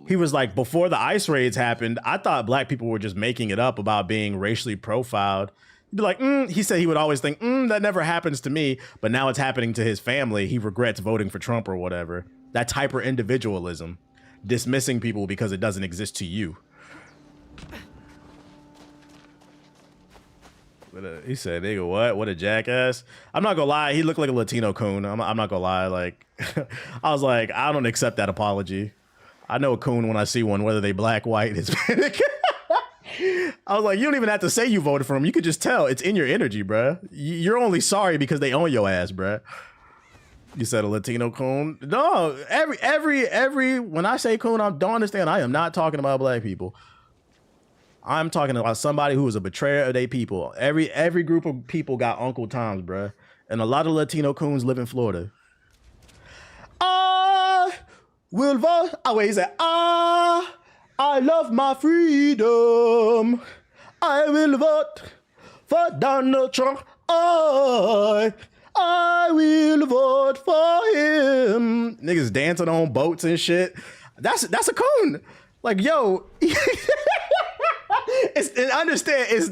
He was like, before the ICE raids happened, I thought black people were just making it up about being racially profiled. He'd be like, he said he would always think, that never happens to me. But now it's happening to his family. He regrets voting for Trump or whatever. That's hyper individualism. Dismissing people because it doesn't exist to you. He said, nigga, what? What a jackass. I'm not gonna lie. He looked like a Latino coon. I'm not gonna lie. Like, I was like, I don't accept that apology. I know a coon when I see one, whether they black, white, Hispanic. I was like, you don't even have to say you voted for him. You could just tell. It's in your energy, bruh. You're only sorry because they own your ass, bruh. You said a Latino coon? No, every when I say coon, don't understand. I am not talking about black people. I'm talking about somebody who is a betrayer of their people. Every group of people got Uncle Toms, bruh. And a lot of Latino coons live in Florida. I will vote. Oh, wait, he said, I love my freedom. I will vote for Donald Trump. I will vote for him. Niggas dancing on boats and shit. That's a coon. Like, yo. Understand, it's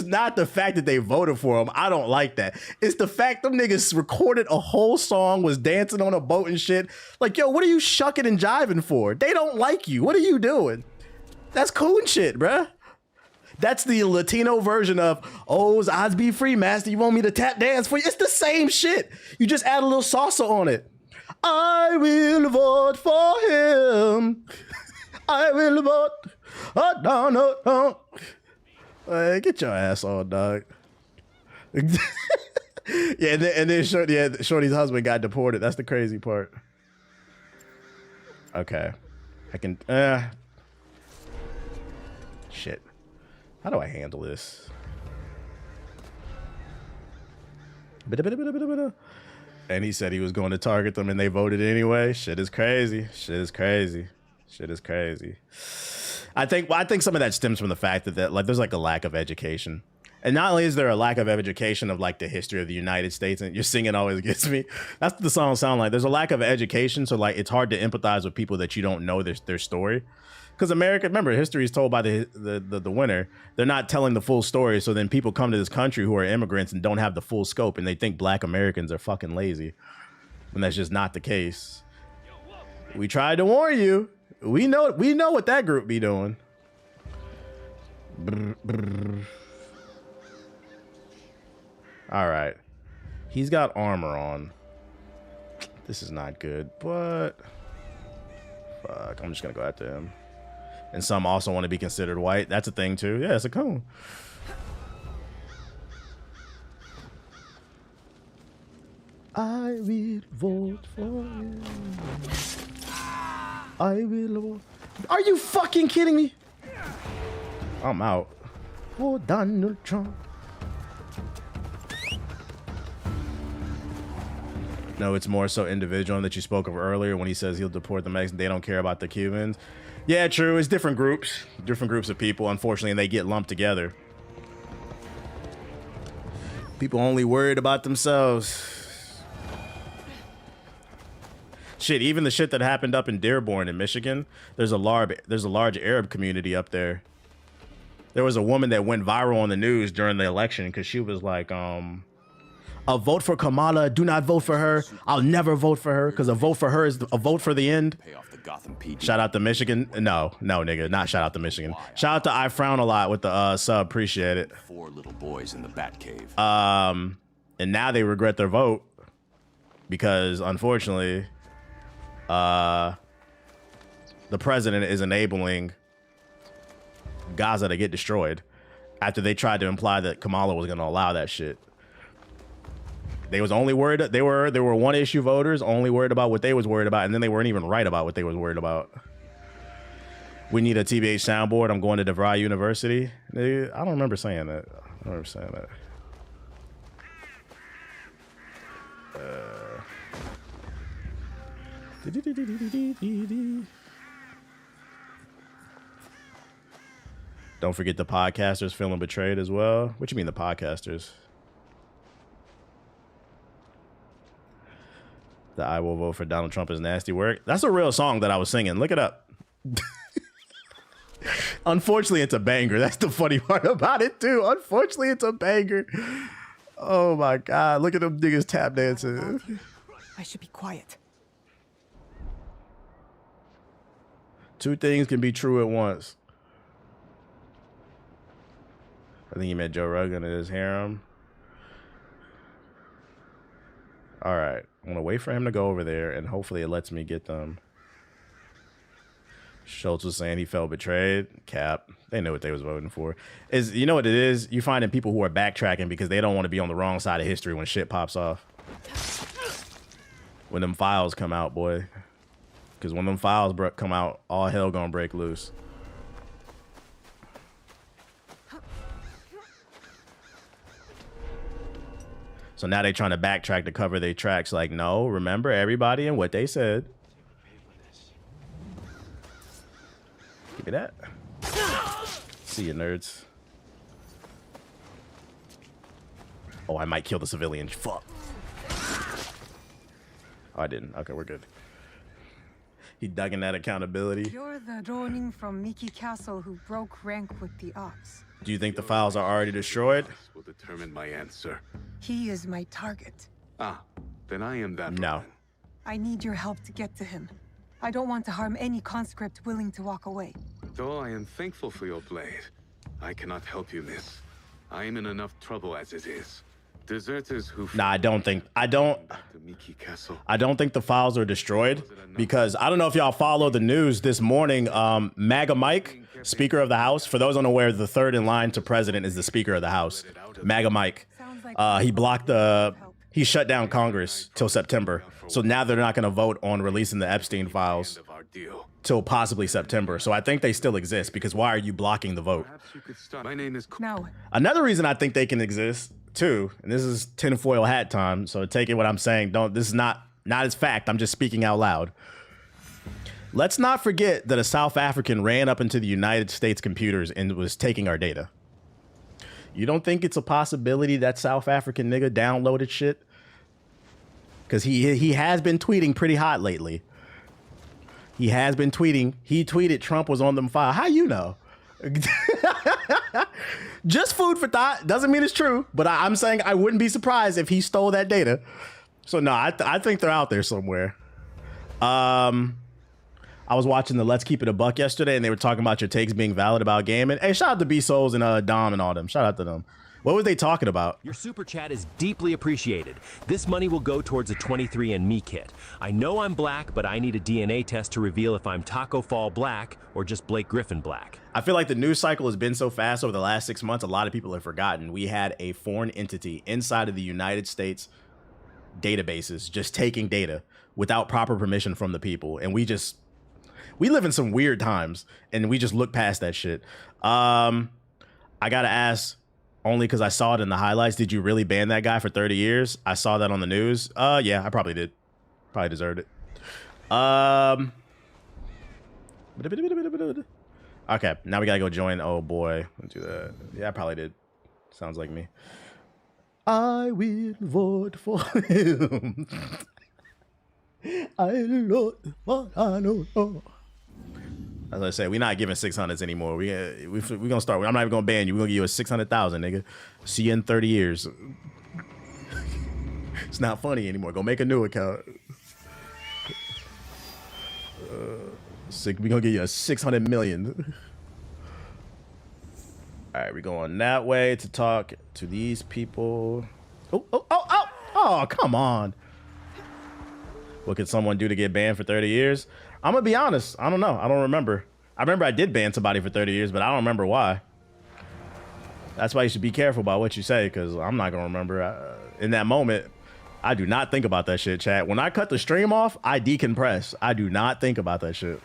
not the fact that they voted for him. I don't like that. It's the fact them niggas recorded a whole song, was dancing on a boat and shit. Like, yo, what are you shucking and jiving for? They don't like you. What are you doing? That's coon shit, bruh. That's the Latino version of, oh, Odds be free, master. You want me to tap dance for you? It's the same shit. You just add a little salsa on it. I will vote for him. I will vote. Donald Trump. Get your ass on, dog. Yeah, and then Shorty's husband got deported. That's the crazy part. Okay. I can shit. How do I handle this? And he said he was going to target them and they voted anyway. Shit is crazy. Shit is crazy. Shit is crazy. I think some of that stems from the fact that like there's like a lack of education. And not only is there a lack of education of like the history of the United States, and your singing always gets me. That's what the song sound like. There's a lack of education, so like it's hard to empathize with people that you don't know their story. Because America, remember, history is told by the winner. They're not telling the full story, so then people come to this country who are immigrants and don't have the full scope, and they think black Americans are fucking lazy. And that's just not the case. We tried to warn you. We know what that group be doing. All right. He's got armor on. This is not good, but fuck, I'm just gonna go after him. And some also want to be considered white. That's a thing too. Yeah, it's a cone. I will vote for you. I will vote. Are you fucking kidding me? I'm out. For Donald Trump. No, it's more so individual that you spoke of earlier when he says he'll deport the Mexicans. They don't care about the Cubans. Yeah, true. It's different groups of people, unfortunately, and they get lumped together. People only worried about themselves. Shit, even the shit that happened up in Dearborn in Michigan, there's a large Arab community up there. There was a woman that went viral on the news during the election because she was like, a vote for Kamala, do not vote for her. I'll never vote for her because a vote for her is a vote for the end. Shout out to Michigan. No, nigga, not shout out to Michigan. Shout out to I Frown a Lot with the sub, appreciate it. 4 little boys in the Batcave. And now they regret their vote. because unfortunately, the president is enabling Gaza to get destroyed after they tried to imply that Kamala was going to allow that shit. They was only worried. They were one issue voters, only worried about what they was worried about, and then they weren't even right about what they was worried about. We need a TBH soundboard. I'm going to DeVry University. I don't remember saying that. I don't remember saying that. Don't forget the podcasters feeling betrayed as well. What you mean the podcasters? The I will vote for Donald Trump is nasty work. That's a real song that I was singing. Look it up. Unfortunately, it's a banger. That's the funny part about it, too. Unfortunately, it's a banger. Oh, my God. Look at them niggas tap dancing. I should be quiet. Two things can be true at once. I think he met Joe Rogan in his harem. All right. I'm going to wait for him to go over there, and hopefully it lets me get them. Schultz was saying he felt betrayed. Cap. They know what they was voting for. You know what it is? You finding people who are backtracking because they don't want to be on the wrong side of history when shit pops off. When them files come out, boy. Because when them files come out, all hell gonna break loose. So now they trying to backtrack to cover their tracks. Like, no, remember everybody and what they said. Give me that. See you, nerds. Oh, I might kill the civilian. Fuck. Oh, I didn't. Okay, we're good. He dug in that accountability. You're the Ronin from Miki Castle who broke rank with the Ops. Do you think the files are already destroyed? Will determine my answer. He is my target. Ah, then I am that. No. I need your help to get to him. I don't want to harm any conscript willing to walk away. Though I am thankful for your blade, I cannot help you, miss. I am in enough trouble as it is. Deserters who... Nah, I don't think the files are destroyed because I don't know if y'all follow the news this morning. MAGA Mike, Speaker of the House. For those unaware, the third in line to president is the Speaker of the House. MAGA Mike. He shut down Congress till September. So now they're not going to vote on releasing the Epstein files till possibly September. So I think they still exist because why are you blocking the vote? My name is... No. Another reason I think they can exist too, and this is tinfoil hat time, so take it what I'm saying. This is not as fact. I'm just speaking out loud. Let's not forget that a South African ran up into the United States computers and was taking our data. You don't think it's a possibility that South African nigga downloaded shit? Because he has been tweeting pretty hot lately. He has been tweeting. He tweeted Trump was on them file. How you know? Just food for thought. Doesn't mean it's true. But I'm saying I wouldn't be surprised if he stole that data. So no, I think they're out there somewhere. I was watching the Let's Keep It a Buck yesterday, and they were talking about your takes being valid about gaming. Hey, shout out to B-Souls and Dom and all them. Shout out to them. What were they talking about? Your super chat is deeply appreciated. This money will go towards a 23andMe kit. I know I'm black, but I need a DNA test to reveal if I'm Taco Fall black or just Blake Griffin black. I feel like the news cycle has been so fast over the last 6 months, a lot of people have forgotten. We had a foreign entity inside of the United States databases just taking data without proper permission from the people. And we live in some weird times, and we just look past that shit. I gotta ask, only because I saw it in the highlights, did you really ban that guy for 30 years? I saw that on the news. Yeah, I probably did. Probably deserved it. Okay, now we gotta go join. Oh boy, let's do that. Yeah, I probably did. Sounds like me. I will vote for him. I know what I know. As I say, we're not giving 600s anymore. We're gonna start. I'm not even gonna ban you. We're gonna give you a 600,000, nigga. See you in 30 years. It's not funny anymore. Go make a new account. We're gonna give you a 600 million. All right, we're going that way to talk to these people. Oh, come on. What could someone do to get banned for 30 years? I'm gonna be honest. I don't know. I don't remember. I remember I did ban somebody for 30 years, but I don't remember why. That's why you should be careful about what you say, because I'm not gonna remember. In that moment, I do not think about that shit, chat. When I cut the stream off, I decompress. I do not think about that shit.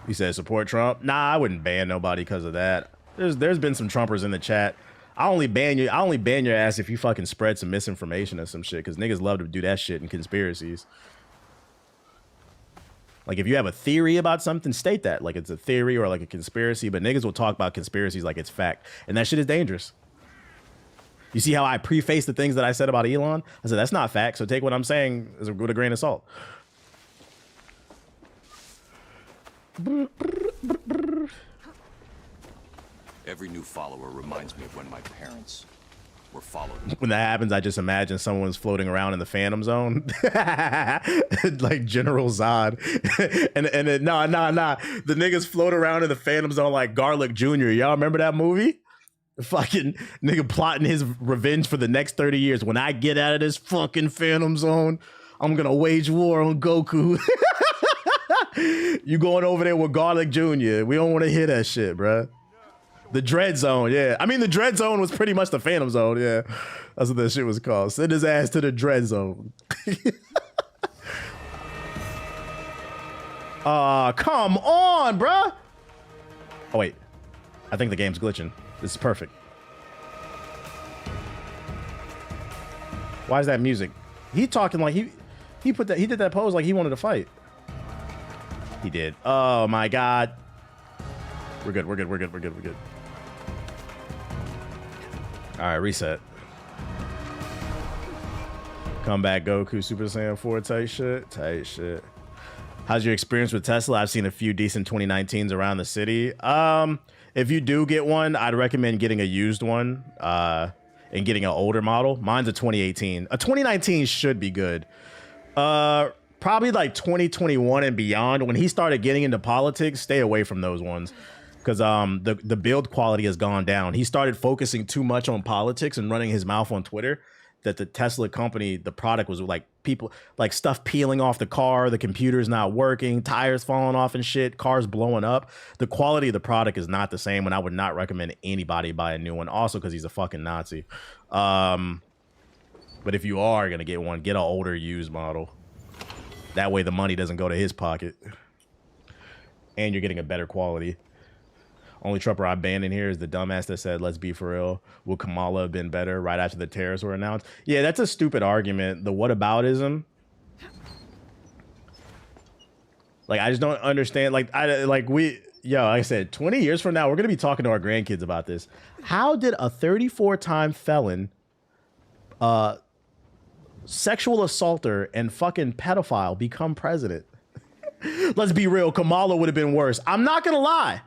He said support Trump. Nah, I wouldn't ban nobody because of that. There's been some Trumpers in the chat. I only ban your ass if you fucking spread some misinformation or some shit, because niggas love to do that shit in conspiracies. Like, if you have a theory about something, state that. Like, it's a theory or like a conspiracy, but niggas will talk about conspiracies like it's fact. And that shit is dangerous. You see how I preface the things that I said about Elon? I said, that's not fact, so take what I'm saying with a grain of salt. Every new follower reminds me of when my parents were followed. When that happens, I just imagine someone's floating around in the Phantom Zone, like General Zod, and then nah. The niggas float around in the Phantom Zone like Garlic Jr. Y'all remember that movie? Fucking nigga plotting his revenge for the next 30 years. When I get out of this fucking Phantom Zone, I'm gonna wage war on Goku. You going over there with Garlic Jr. We don't want to hear that shit, bruh. The Dread Zone, yeah. I mean, the Dread Zone was pretty much the Phantom Zone, yeah. That's what that shit was called. Send his ass to the Dread Zone. Come on, bruh. Oh, wait. I think the game's glitching. This is perfect. Why is that music? He talking like he did that pose like he wanted to fight. He did. Oh my God. We're good. All right, reset. Come back, Goku, Super Saiyan 4 tight shit. How's your experience with Tesla? I've seen a few decent 2019s around the city. If you do get one, I'd recommend getting a used one and getting an older model. Mine's a 2018. A 2019 should be good. Probably like 2021 and beyond. When he started getting into politics, stay away from those ones. Because the build quality has gone down. He started focusing too much on politics and running his mouth on Twitter, that the Tesla company, the product was like people, like stuff peeling off the car, the computer's not working, tires falling off and shit, cars blowing up. The quality of the product is not the same, and I would not recommend anybody buy a new one. Also, because he's a fucking Nazi. But if you are going to get one, get an older used model. That way the money doesn't go to his pocket. And you're getting a better quality. Only Trumper I banned in here is the dumbass that said, let's be for real. Would Kamala have been better right after the tariffs were announced? Yeah, that's a stupid argument. The whataboutism. Like, I just don't understand. Like I said, 20 years from now, we're going to be talking to our grandkids about this. How did a 34-time felon, sexual assaulter, and fucking pedophile become president? Let's be real. Kamala would have been worse. I'm not going to lie.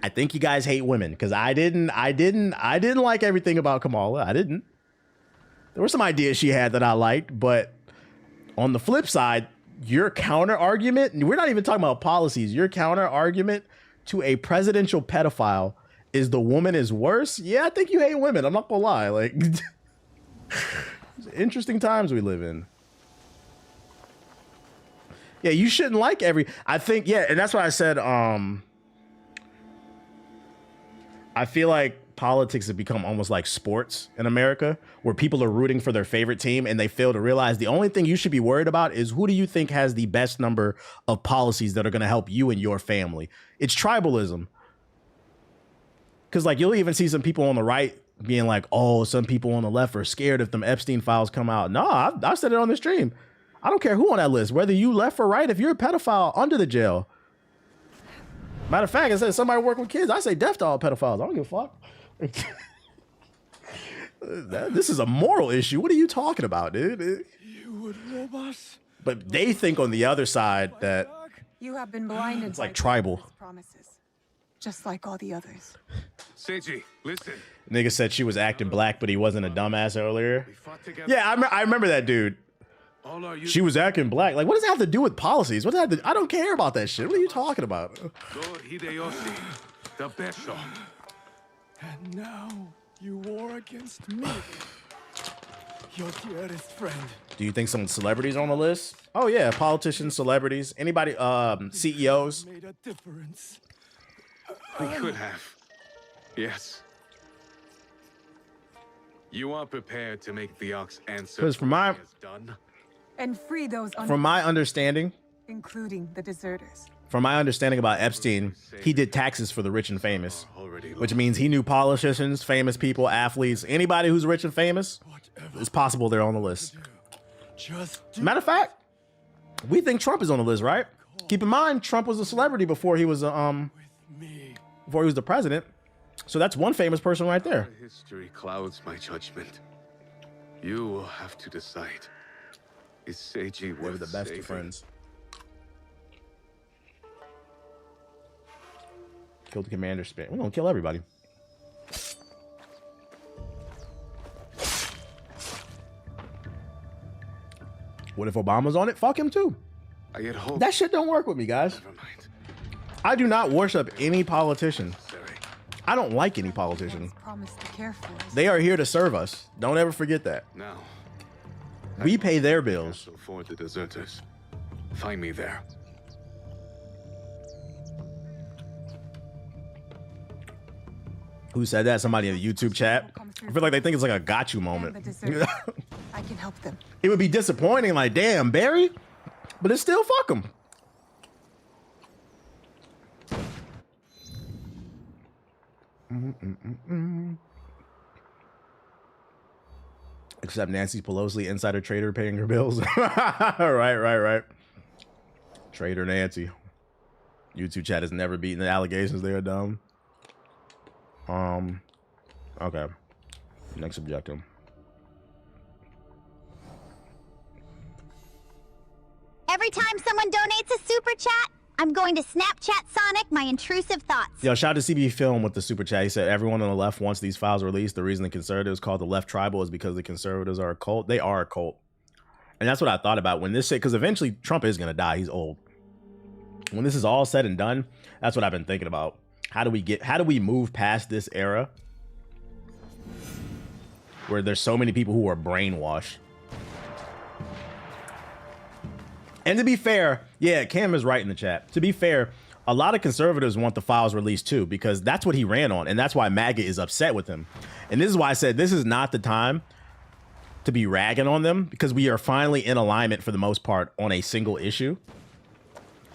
I think you guys hate women, because I didn't like everything about Kamala. I didn't. There were some ideas she had that I liked, but on the flip side, your counter argument, and we're not even talking about policies, your counter argument to a presidential pedophile is the woman is worse. Yeah, I think you hate women. I'm not gonna lie. Like, interesting times we live in. Yeah, you shouldn't like I think, yeah, and that's why I said, I feel like politics have become almost like sports in America, where people are rooting for their favorite team and they fail to realize the only thing you should be worried about is who do you think has the best number of policies that are going to help you and your family. It's tribalism. Because like you'll even see some people on the right being like, oh, some people on the left are scared if them Epstein files come out. No, I've said it on the stream. I don't care who on that list, whether you left or right, if you're a pedophile, under the jail. Matter of fact, I said somebody work with kids. I say death to all pedophiles. I don't give a fuck. This is a moral issue. What are you talking about, dude? You would rob us. But they think on the other side that You have been blinded. It's like tribal. Promises, just like all the others. Seiji, listen. Nigga said she was acting black, but he wasn't a dumbass earlier. Yeah, I remember that dude. She was acting black. Like, what does that have to do with policies? What does that have to, I don't care about that shit. What are you talking about? Hideyoshi, the best. And now you war against me, your dearest friend. Do you think some celebrities are on the list? Oh yeah, politicians, celebrities, anybody, CEOs. Made a difference. We could have. Yes. You are prepared to make the Ox answer. Because from my done. And free those from my understanding, including the deserters. from my understanding about Epstein, he did taxes for the rich and famous, which means he knew politicians, famous people, athletes, anybody who's rich and famous. It's possible they're on the list. Matter of fact, we think Trump is on the list, right? Keep in mind, Trump was a celebrity before he was the president. So that's one famous person right there. History clouds my judgment. You will have to decide. Is Seiji worth the best saving? of friends. Kill the commander spit. We're gonna kill everybody. What if Obama's on it? Fuck him too. I had hoped. That shit don't work with me, guys. I do not worship any politician. I don't like any politician. Promise to care for us. They are here to serve us. Don't ever forget that. Now, we pay their bills. for the deserters. Find me there. Who said that? Somebody in the YouTube chat. I feel like they think it's like a got you moment. I can help them. It would be disappointing, like, damn, Barry, but it's still fuck them. Except Nancy Pelosi, insider trader, paying her bills. right. Trader Nancy. YouTube chat has never beaten the allegations. They are dumb. Okay. Next objective. Every time someone donates a super chat, I'm going to Snapchat Sonic my intrusive thoughts. Yo, shout out to CB Film with the super chat. He said everyone on the left wants these files released. The reason the conservatives call the left tribal is because the conservatives are a cult. They are a cult. And that's what I thought about when this shit, because eventually Trump is gonna die. He's old. When this is all said and done, that's what I've been thinking about. How do we move past this era where there's so many people who are brainwashed? And to be fair, yeah, Cam is right in the chat. To be fair, a lot of conservatives want the files released too, because that's what he ran on. And that's why MAGA is upset with him. And this is why I said this is not the time to be ragging on them, because we are finally in alignment for the most part on a single issue.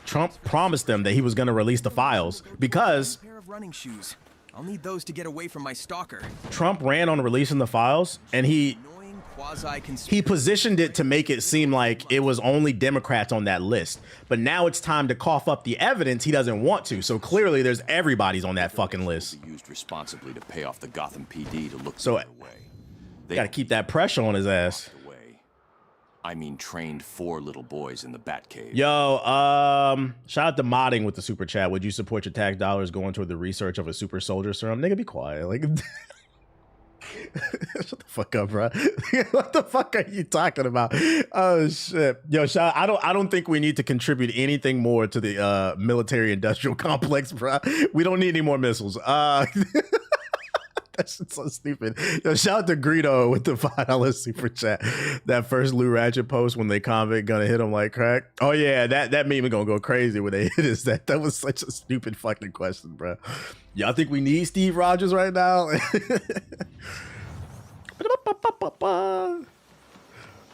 Trump promised them that he was going to release the files because pair of running shoes. I'll need those to get away from my stalker. Trump ran on releasing the files, and he positioned it to make it seem like it was only Democrats on that list. But now it's time to cough up the evidence he doesn't want to. So clearly there's everybody's on that fucking list. Used responsibly to pay off the Gotham PD to look so the other way. They got to keep that pressure on his ass. I mean, trained 4 little boys in the Batcave. Yo, shout out to Modding with the super chat. Would you support your tax dollars going toward the research of a super soldier serum? Nigga, be quiet. Like, shut the fuck up, bro. What the fuck are you talking about? Oh shit. Yo, I don't think we need to contribute anything more to the military industrial complex, bro. We don't need any more missiles. That shit's so stupid. Yo, shout out to Greedo with the $5 super chat. That first Lou Ratchet post when they convict gonna hit him like crack. Oh yeah, that meme is gonna go crazy when they hit us. That was such a stupid fucking question, bro. Y'all think we need Steve Rogers right now? This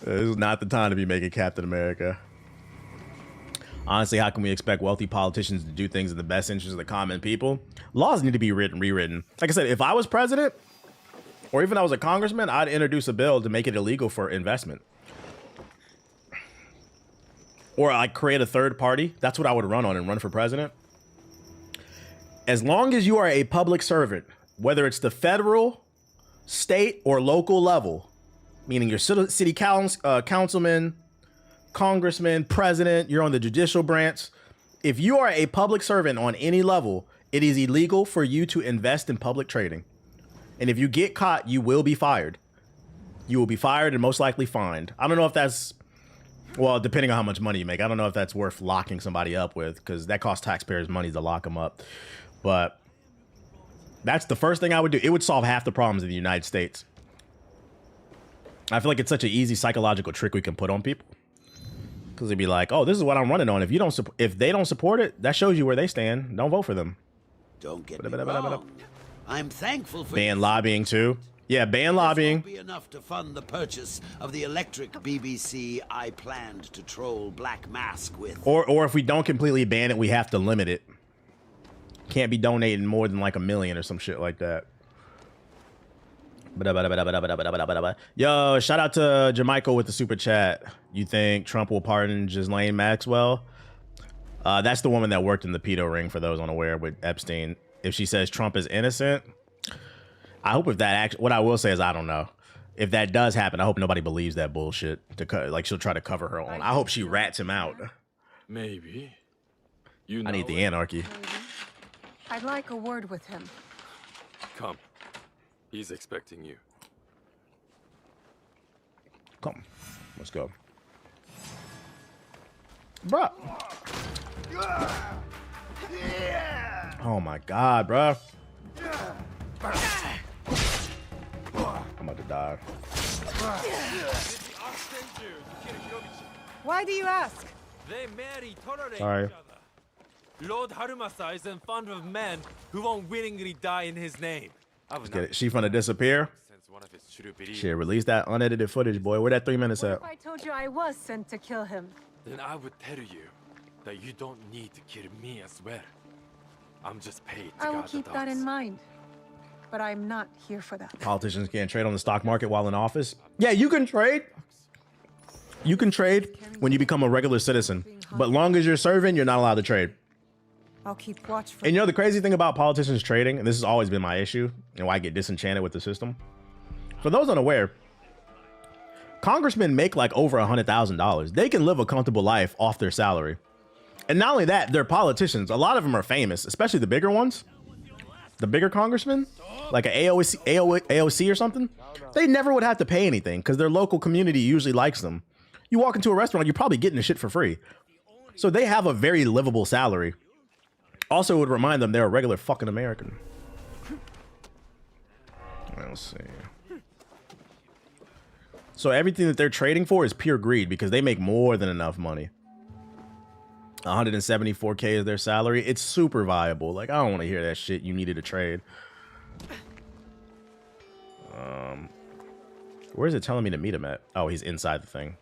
is not the time to be making Captain America. Honestly, how can we expect wealthy politicians to do things in the best interest of the common people? Laws need to be rewritten. Like I said, if I was president, or even I was a congressman, I'd introduce a bill to make it illegal for investment. Or I'd create a third party. That's what I would run on and run for president. As long as you are a public servant, whether it's the federal, state, or local level, meaning your city councilman, congressman, president, you're on the judicial branch. If you are a public servant on any level, it is illegal for you to invest in public trading. And if you get caught, you will be fired. You will be fired and most likely fined. I don't know if that's, well, depending on how much money you make, I don't know if that's worth locking somebody up with, because that costs taxpayers money to lock them up. But That's the first thing I would do. It would solve half the problems in the United States. I feel like it's such an easy psychological trick we can put on people. Because they'd be like, oh, this is what I'm running on. If they don't support it, that shows you where they stand. Don't vote for them. Don't get me wrong. I'm thankful for ban lobbying too. Yeah, ban lobbying. Be enough to fund the purchase of the electric BBC I planned to troll Black Mask with. Or if we don't completely ban it, we have to limit it. Can't be donating more than like $1 million or some shit like that. Yo, shout out to Jamaica with the super chat. You think Trump will pardon Ghislaine Maxwell? That's the woman that worked in the pedo ring, for those unaware, with Epstein. If she says Trump is innocent, I hope if that what I will say is I don't know. If that does happen, I hope nobody believes that bullshit. Like she'll try to cover her own. I hope she rats him out. Maybe. I need the anarchy. I'd like a word with him. Come. He's expecting you. Come. Let's go. Bruh. Oh my god, bruh. I'm about to die. Why do you ask? They marry tolerate Sorry. each other. Lord Harumasa isn't fond of men who won't willingly die in his name. Let's get it. She finna disappear. Shit, release that unedited footage, boy. Where that 3 minutes at? If I told you I was sent to kill him? Then I would tell you that you don't need to kill me as well. I'm just paid to I will guard the keep that in dogs. mind. But I'm not here for that. Politicians can't trade on the stock market while in office. Yeah, you can trade. You can trade when you become a regular citizen. But long as you're serving, you're not allowed to trade. I'll keep watch for And you know the crazy thing about politicians trading, and this has always been my issue, and why I get disenchanted with the system. For those unaware, congressmen make like over $100,000. They can live a comfortable life off their salary. And not only that, they're politicians. A lot of them are famous, especially the bigger ones. The bigger congressmen, like an AOC or something, they never would have to pay anything because their local community usually likes them. You walk into a restaurant, you're probably getting the shit for free. So they have a very livable salary. Also, it would remind them they're a regular fucking American. Let's see. So everything that they're trading for is pure greed because they make more than enough money. 174K is their salary. It's super viable. Like, I don't want to hear that shit. You needed a trade. Where is it telling me to meet him at? Oh, he's inside the thing.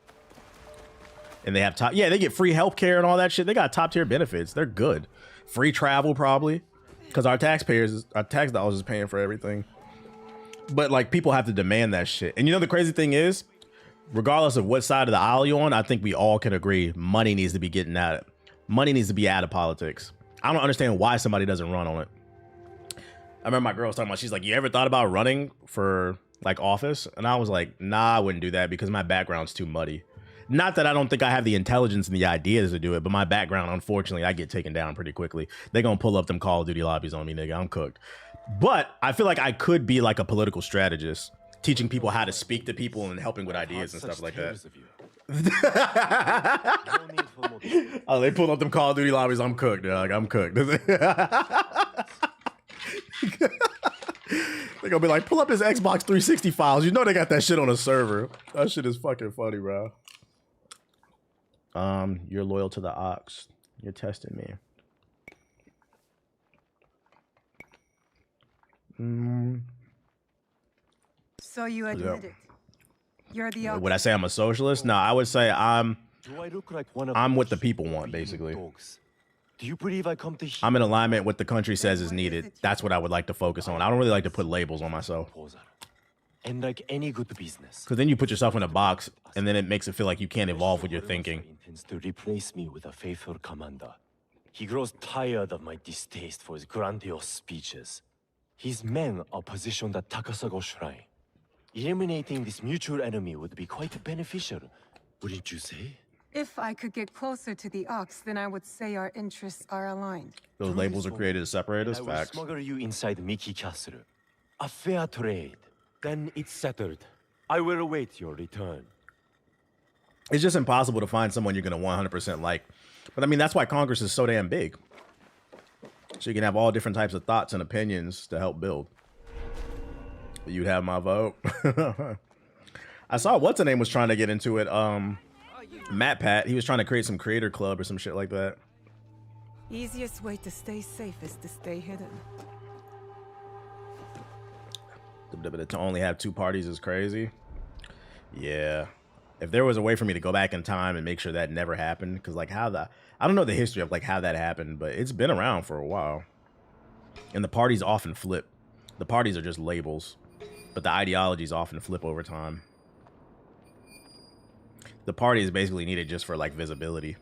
And they have top. Yeah, they get free healthcare and all that shit. They got top tier benefits. They're good. Free travel probably, because our tax dollars is paying for everything. But like people have to demand that shit. And you know the crazy thing is, regardless of what side of the aisle you're on, I think we all can agree money needs to be getting at it. Money needs to be out of politics. I don't understand why somebody doesn't run on it. I remember my girl was talking about, she's like, you ever thought about running for like office? And I was like, nah, I wouldn't do that because my background's too muddy. Not that I don't think I have the intelligence and the ideas to do it, but my background, unfortunately, I get taken down pretty quickly. They're going to pull up them Call of Duty lobbies on me, nigga. I'm cooked. But I feel like I could be like a political strategist, teaching people how to speak to people and helping with ideas and stuff like that. Oh, they pulled up them Call of Duty lobbies. I'm cooked, dog. I'm cooked. They're gonna be like, pull up this Xbox 360 files. You know they got that shit on a server. That shit is fucking funny, bro. You're loyal to the Ox. You're testing me. So you admit it. You're the Would I say I'm a socialist? No, I would say I'm what the people want, basically. Do you believe I come to I'm in alignment with what the country says is needed. That's what I would like to focus on. I don't really like to put labels on myself. And like any good business, Because then you put yourself in a box, and then it makes it feel like you can't evolve with your thinking. intends to replace me with a faithful commander. He grows tired of my distaste for his grandiose speeches. His men are positioned at Takasago Shrine. Eliminating this mutual enemy would be quite beneficial, wouldn't you say? If I could get closer to the Ox, then I would say our interests are aligned. Those labels are created to separate us. I will Facts. smuggle you inside Mickey Castle. A fair trade. Then it's settled. I will await your return. It's just impossible to find someone you're going to 100% like. But I mean, that's why Congress is so damn big. So you can have all different types of thoughts and opinions to help build. You'd have my vote. I saw what's her name was trying to get into it. Matt Pat, he was trying to create some creator club or some shit like that. Easiest way to stay safe is to stay hidden. To only have 2 parties is crazy. Yeah. If there was a way for me to go back in time and make sure that never happened, because like I don't know the history of like how that happened, but it's been around for a while. And the parties often flip. The parties are just labels, but the ideologies often flip over time. The party is basically needed just for like visibility.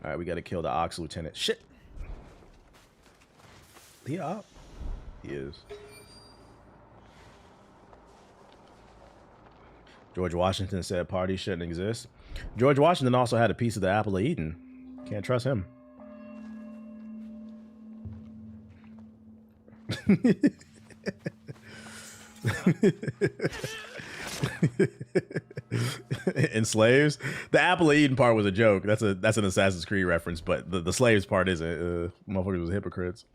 All right, we got to kill the Ox Lieutenant. Shit. He up? He is. George Washington said parties shouldn't exist. George Washington also had a piece of the apple of Eden. Can't trust him. And slaves, the apple of Eden part was a joke. That's an Assassin's Creed reference, but the slaves part isn't. Motherfuckers was hypocrites.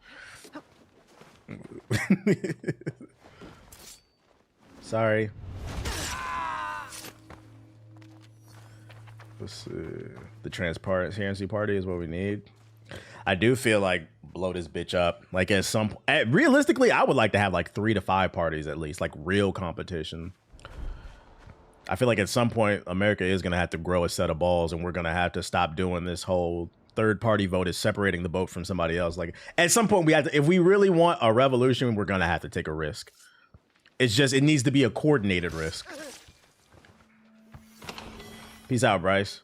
Sorry. Let's see. The transparency party is what we need. I do feel like blow this bitch up. Like realistically, I would like to have like 3 to 5 parties at least, like real competition. I feel like at some point America is gonna have to grow a set of balls, and we're gonna have to stop doing this whole third party vote is separating the vote from somebody else. Like at some point we have to, if we really want a revolution, we're gonna have to take a risk. It's just, it needs to be a coordinated risk. Peace out, Bryce.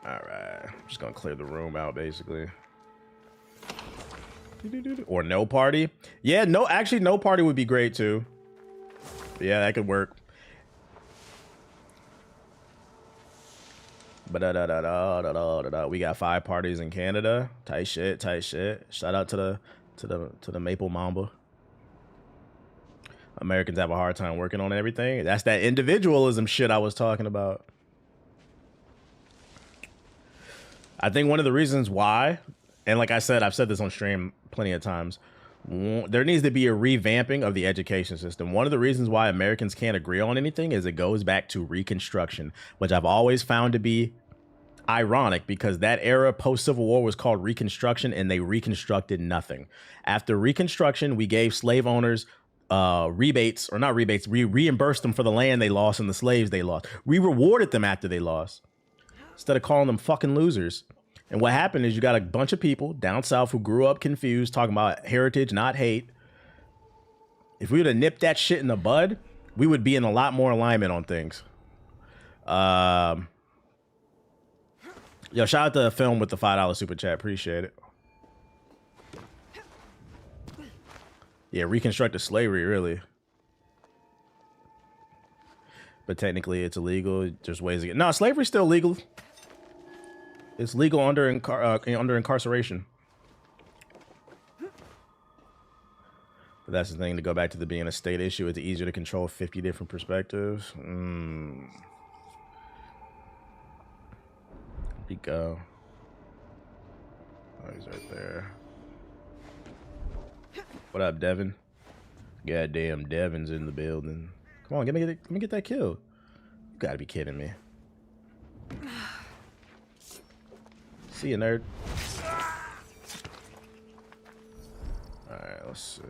All right, I'm just gonna clear the room out basically. Or no party. Yeah, actually no party would be great too. Yeah, that could work. But we got 5 parties in Canada. Tight shit, tight shit. Shout out to the Maple Mamba. Americans have a hard time working on everything. That's that individualism shit I was talking about. I think one of the reasons why, and like I said, I've said this on stream plenty of times, there needs to be a revamping of the education system. One of the reasons why Americans can't agree on anything is it goes back to Reconstruction, which I've always found to be ironic because that era post-Civil War was called Reconstruction and they reconstructed nothing. After Reconstruction, we gave slave owners rebates, or not rebates, we reimbursed them for the land they lost and the slaves they lost. We rewarded them after they lost instead of calling them fucking losers. And what happened is you got a bunch of people down south who grew up confused, talking about heritage, not hate. If we would have nipped that shit in the bud, we would be in a lot more alignment on things. Yo, shout out to the film with the $5 super chat. Appreciate it. Yeah, reconstructed slavery, really. But technically, it's illegal. There's ways to get... No, slavery's still legal. It's legal under incarceration. But that's the thing, to go back to the being a state issue, it's easier to control 50 different perspectives. We go. Oh, he's right there. What up, Devin? Goddamn, Devin's in the building. Come on, let me get that kill. You gotta be kidding me. See you, nerd. Alright, let's see.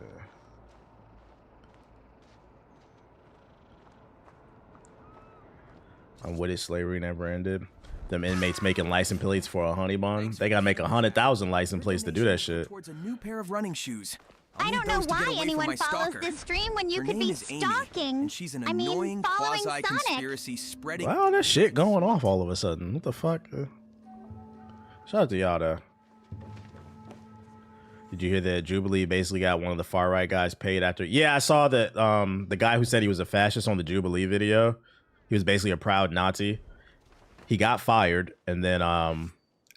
On what if slavery never ended? Them inmates making license plates for a honey bun. They gotta make 100,000 license plates to do that shit. Towards a new pair of running shoes. I don't know why anyone follows this stream when you could be stalking. And she's an annoying following quasi-conspiracy spreading. Wow, that shit going off all of a sudden. What the fuck? Shout out to y'all though. Did you hear that Jubilee basically got one of the far right guys paid after? Yeah, I saw that the guy who said he was a fascist on the Jubilee video, he was basically a proud Nazi. He got fired, and then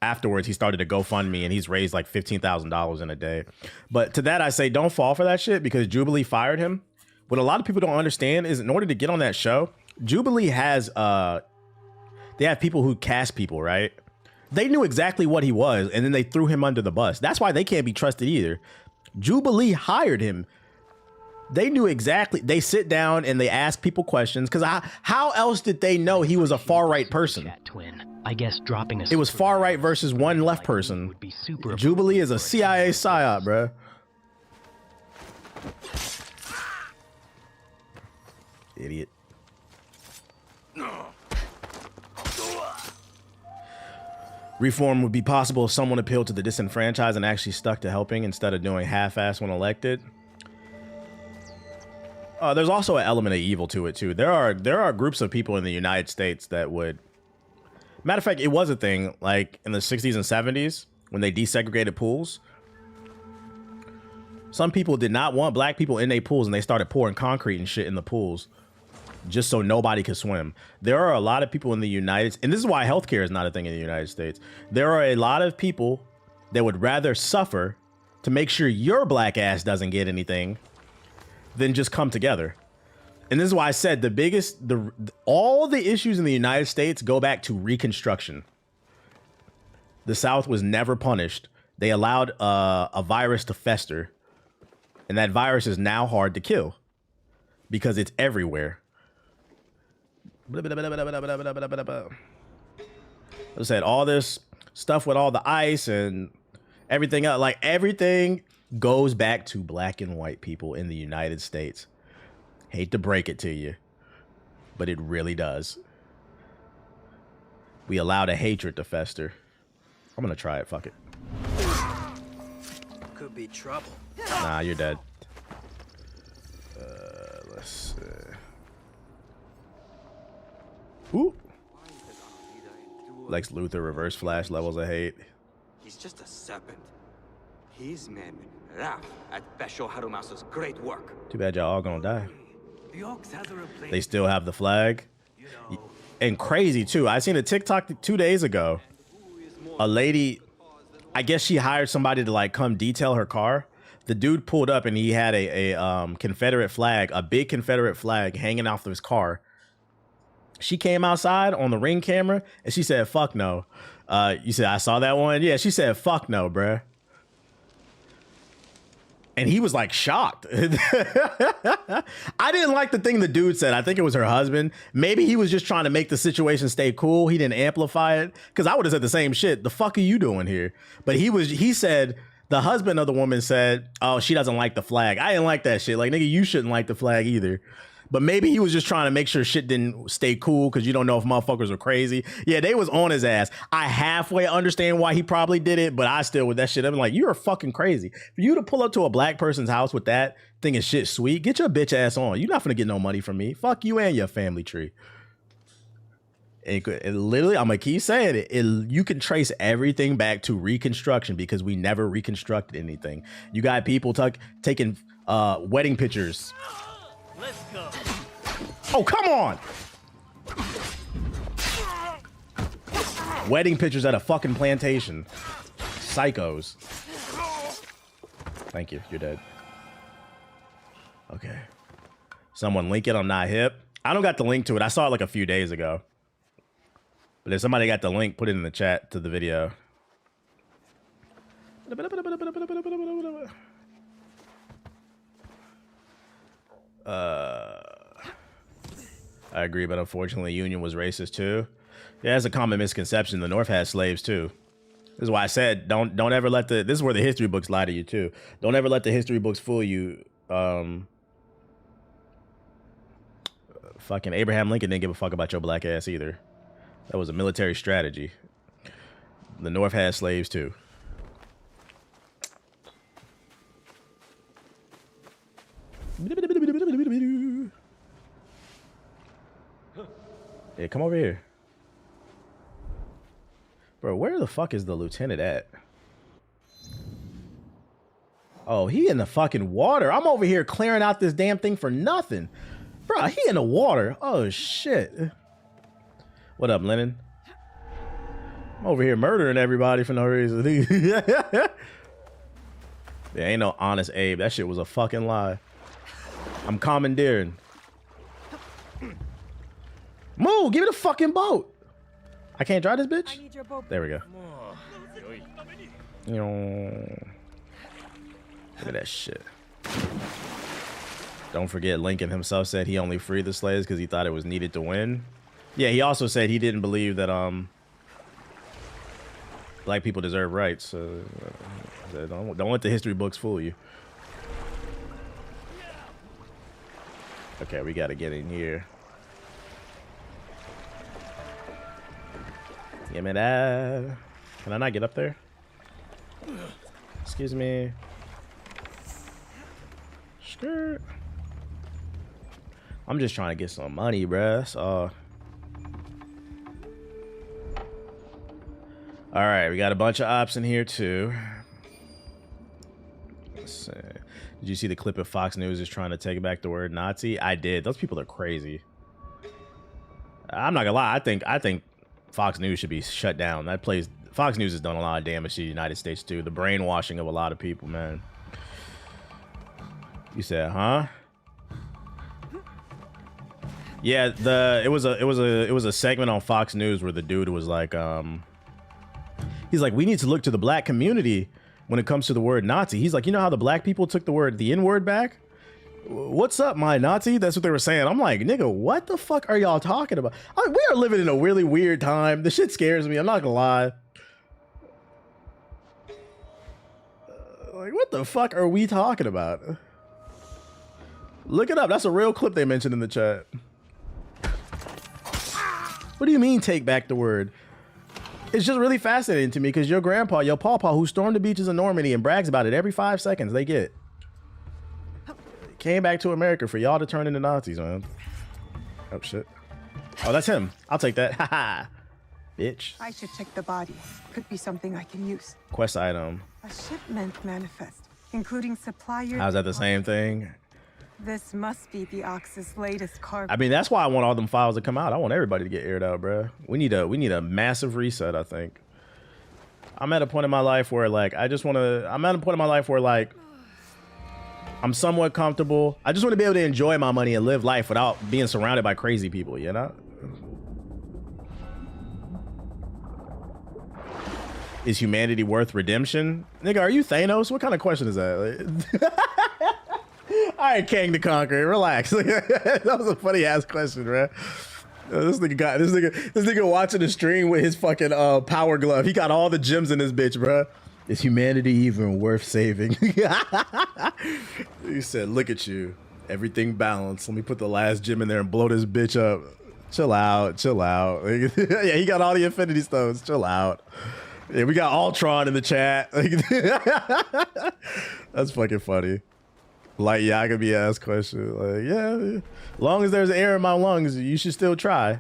afterwards he started a GoFundMe and he's raised like $15,000 in a day. But to that I say, don't fall for that shit because Jubilee fired him. What a lot of people don't understand is in order to get on that show, Jubilee has they have people who cast people, right? They knew exactly what he was, and then they threw him under the bus. That's why they can't be trusted either. Jubilee hired him. They knew exactly. They sit down and they ask people questions, because how else did they know he was a far-right person? Twin. I guess dropping a It was far-right versus one left person. Jubilee is a CIA psyop, bro. Idiot. Reform would be possible if someone appealed to the disenfranchised and actually stuck to helping instead of doing half-ass when elected. There's also an element of evil to it too. There are groups of people in the United States that would. Matter of fact, it was a thing like in the 60s and 70s when they desegregated pools. Some people did not want black people in their pools, and they started pouring concrete and shit in the pools just so nobody could swim. There are a lot of people in the United States, and this is why healthcare is not a thing in the United States. There are a lot of people that would rather suffer to make sure your black ass doesn't get anything than just come together. And this is why I said all the issues in the United States go back to Reconstruction. The South was never punished. They allowed a virus to fester. And that virus is now hard to kill because it's everywhere. I said all this stuff with all the ice and everything else, like everything goes back to black and white people in the United States. Hate to break it to you, but it really does. We allowed a hatred to fester. I'm gonna try it. Fuck it. Could be trouble. Nah, you're dead. Let's see. Ooh. Lex Luthor reverse flash levels of hate. He's just a serpent. His men laugh at Basho Harumasu's great work. Too bad y'all all gonna die. The Ox has a replacement. They still have the flag. And crazy too. I seen a TikTok 2 days ago. A lady, I guess she hired somebody to like come detail her car. The dude pulled up and he had a Confederate flag, a big Confederate flag hanging off of his car. She came outside on the Ring camera and she said, fuck no. You said, I saw that one? Yeah, she said, fuck no, bruh. And he was like shocked. I didn't like the thing the dude said. I think it was her husband. Maybe he was just trying to make the situation stay cool. He didn't amplify it. Because I would have said the same shit. The fuck are you doing here? But he said, the husband of the woman said, oh, she doesn't like the flag. I didn't like that shit. Like, nigga, you shouldn't like the flag either. But maybe he was just trying to make sure shit didn't stay cool because you don't know if motherfuckers were crazy. Yeah, they was on his ass. I halfway understand why he probably did it, but I still with that shit. I'm like, you're fucking crazy. For you to pull up to a black person's house with that thing of shit sweet, get your bitch ass on. You're not gonna get no money from me. Fuck you and your family tree. It literally, I'm gonna keep saying it. You can trace everything back to Reconstruction because we never reconstructed anything. You got people taking wedding pictures. Let's go. Oh, come on! Wedding pictures at a fucking plantation. Psychos. Thank you. You're dead. Okay. Someone link it. I'm not hip. I don't got the link to it. I saw it like a few days ago. But if somebody got the link, put it in the chat to the video. I agree, but unfortunately, Union was racist too. Yeah, it's a common misconception. The North has slaves too. This is why I said don't ever let this is where the history books lie to you too. Don't ever let the history books fool you. Fucking Abraham Lincoln didn't give a fuck about your black ass either. That was a military strategy. The North has slaves too. Yeah, come over here. Bro, where the fuck is the lieutenant at? Oh, he in the fucking water. I'm over here clearing out this damn thing for nothing. Bro, he in the water. Oh, shit. What up, Lennon? I'm over here murdering everybody for no reason. There ain't no honest Abe. That shit was a fucking lie. I'm commandeering. Move, give me the fucking boat. I can't drive this bitch? There we go. Look at that shit. Don't forget, Lincoln himself said he only freed the slaves because he thought it was needed to win. Yeah, he also said he didn't believe that black people deserve rights. So don't let the history books fool you. Okay, we gotta get in here. Give me that. Can I not get up there? Excuse me. Skirt. I'm just trying to get some money, bruh. So, all right, we got a bunch of ops in here too. Let's see. Did you see the clip of Fox News is trying to take back the word Nazi? I did. Those people are crazy. I'm not gonna lie. I think Fox News should be shut down. Fox News has done a lot of damage to the United States too. The brainwashing of a lot of people, man. You said, huh? Yeah, it was a segment on Fox News where the dude was like, he's like, we need to look to the black community when it comes to the word Nazi. He's like, you know how the black people took the N-word back? What's up, my Nazi? That's what they were saying. I'm like, nigga, what the fuck are y'all talking about? We are living in a really weird time. The shit scares me. I'm not gonna lie. Like, what the fuck are we talking about? Look it up. That's a real clip they mentioned in the chat. What do you mean take back the word? It's just really fascinating to me because your grandpa, your pawpaw, who stormed the beaches of Normandy and brags about it every 5 seconds, they get. Came back to America for y'all to turn into Nazis, man. Oh, shit. Oh, that's him. I'll take that. Haha. Bitch. I should check the body. Could be something I can use. Quest item. A shipment manifest, including supplier. How's that the same thing? This must be the Ox's latest cargo. I mean, that's why I want all them files to come out. I want everybody to get aired out, bro. We need a massive reset, I think. I'm at a point in my life where, like, I'm at a point in my life where, like, I'm somewhat comfortable. I just want to be able to enjoy my money and live life without being surrounded by crazy people, you know? Is humanity worth redemption? Nigga, are you Thanos? What kind of question is that? All right, Kang the Conqueror, relax. That was a funny ass question, man. This nigga watching the stream with his fucking power glove. He got all the gems in this bitch, bro. Is humanity even worth saving? He said, look at you. Everything balanced. Let me put the last gem in there and blow this bitch up. Chill out, chill out. Yeah, he got all the Infinity Stones. Chill out. Yeah, we got Ultron in the chat. That's fucking funny. Like, yeah, I could be asked questions. Like, yeah, as long as there's air in my lungs, you should still try.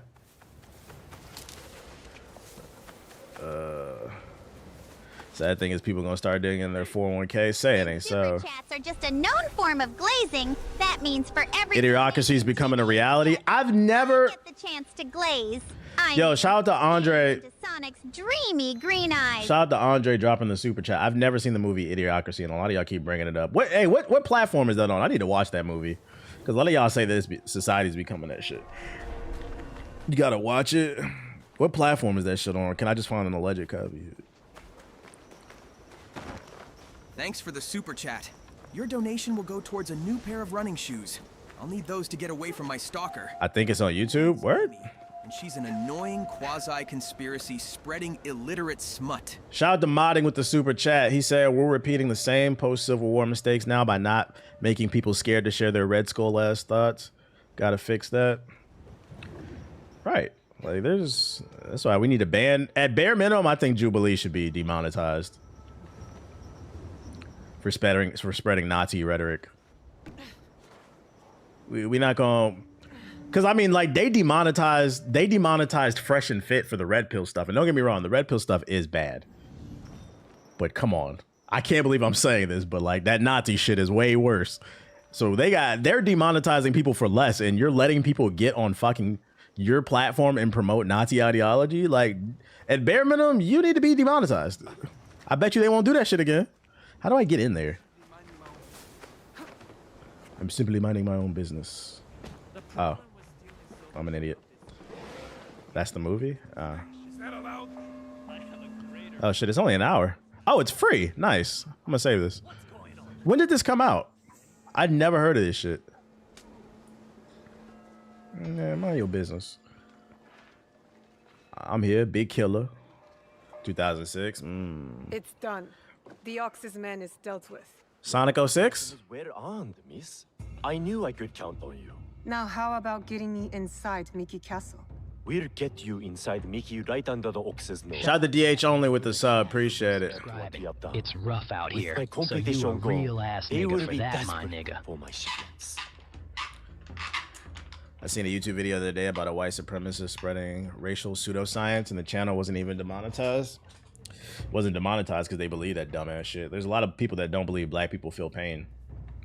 Sad thing is people gonna start doing it in their 401k. Say it ain't so. Super chats are just a known form of glazing. That means for every Idiocracy is becoming a reality. I've never get the chance to glaze. Yo, shout out to Andre. Sonic's dreamy green eyes. Shout out to Andre dropping the super chat. I've never seen the movie Idiocracy, and a lot of y'all keep bringing it up. What platform is that on? I need to watch that movie because a lot of y'all say that society's becoming that shit. You gotta watch it. What platform is that shit on? Can I just find an alleged copy? Thanks for the super chat. Your donation will go towards a new pair of running shoes. I'll need those to get away from my stalker. I think it's on YouTube. Word? And she's an annoying quasi-conspiracy spreading illiterate smut. Shout out to Modding with the super chat. He said, we're repeating the same post-Civil War mistakes now by not making people scared to share their Red Skull-ass thoughts. Gotta fix that. Right. Like, that's why we need to ban. At bare minimum, I think Jubilee should be demonetized for spreading Nazi rhetoric. We not gonna, because I mean, like, they demonetized Fresh and Fit for the red pill stuff, and don't get me wrong, the red pill stuff is bad, but come on, I can't believe I'm saying this, but like that Nazi shit is way worse. So they're demonetizing people for less, and you're letting people get on fucking your platform and promote Nazi ideology. Like, at bare minimum, you need to be demonetized. I bet you they won't do that shit again. How do I get in there? I'm simply minding my own business. Oh, I'm an idiot. That's the movie? Oh shit, it's only an hour. Oh, it's free. Nice. I'm gonna save this. When did this come out? I'd never heard of this shit. Yeah, mind your business. I'm here, Big Killer. 2006. It's done. The Ox's man is dealt with. Sonic 06? Well earned, miss. I knew I could count on you. Now how about getting me inside Mickey Castle? We'll get you inside Mickey right under the Ox's nose. Shout out to DH only with the sub. Appreciate it. It's rough out With here, my so you a competition goal, real ass they will nigga for be that, my desperate nigga. for my shipments. I seen a YouTube video the other day about a white supremacist spreading racial pseudoscience, and the channel wasn't even demonetized. It wasn't demonetized because they believe that dumbass shit. There's a lot of people that don't believe black people feel pain.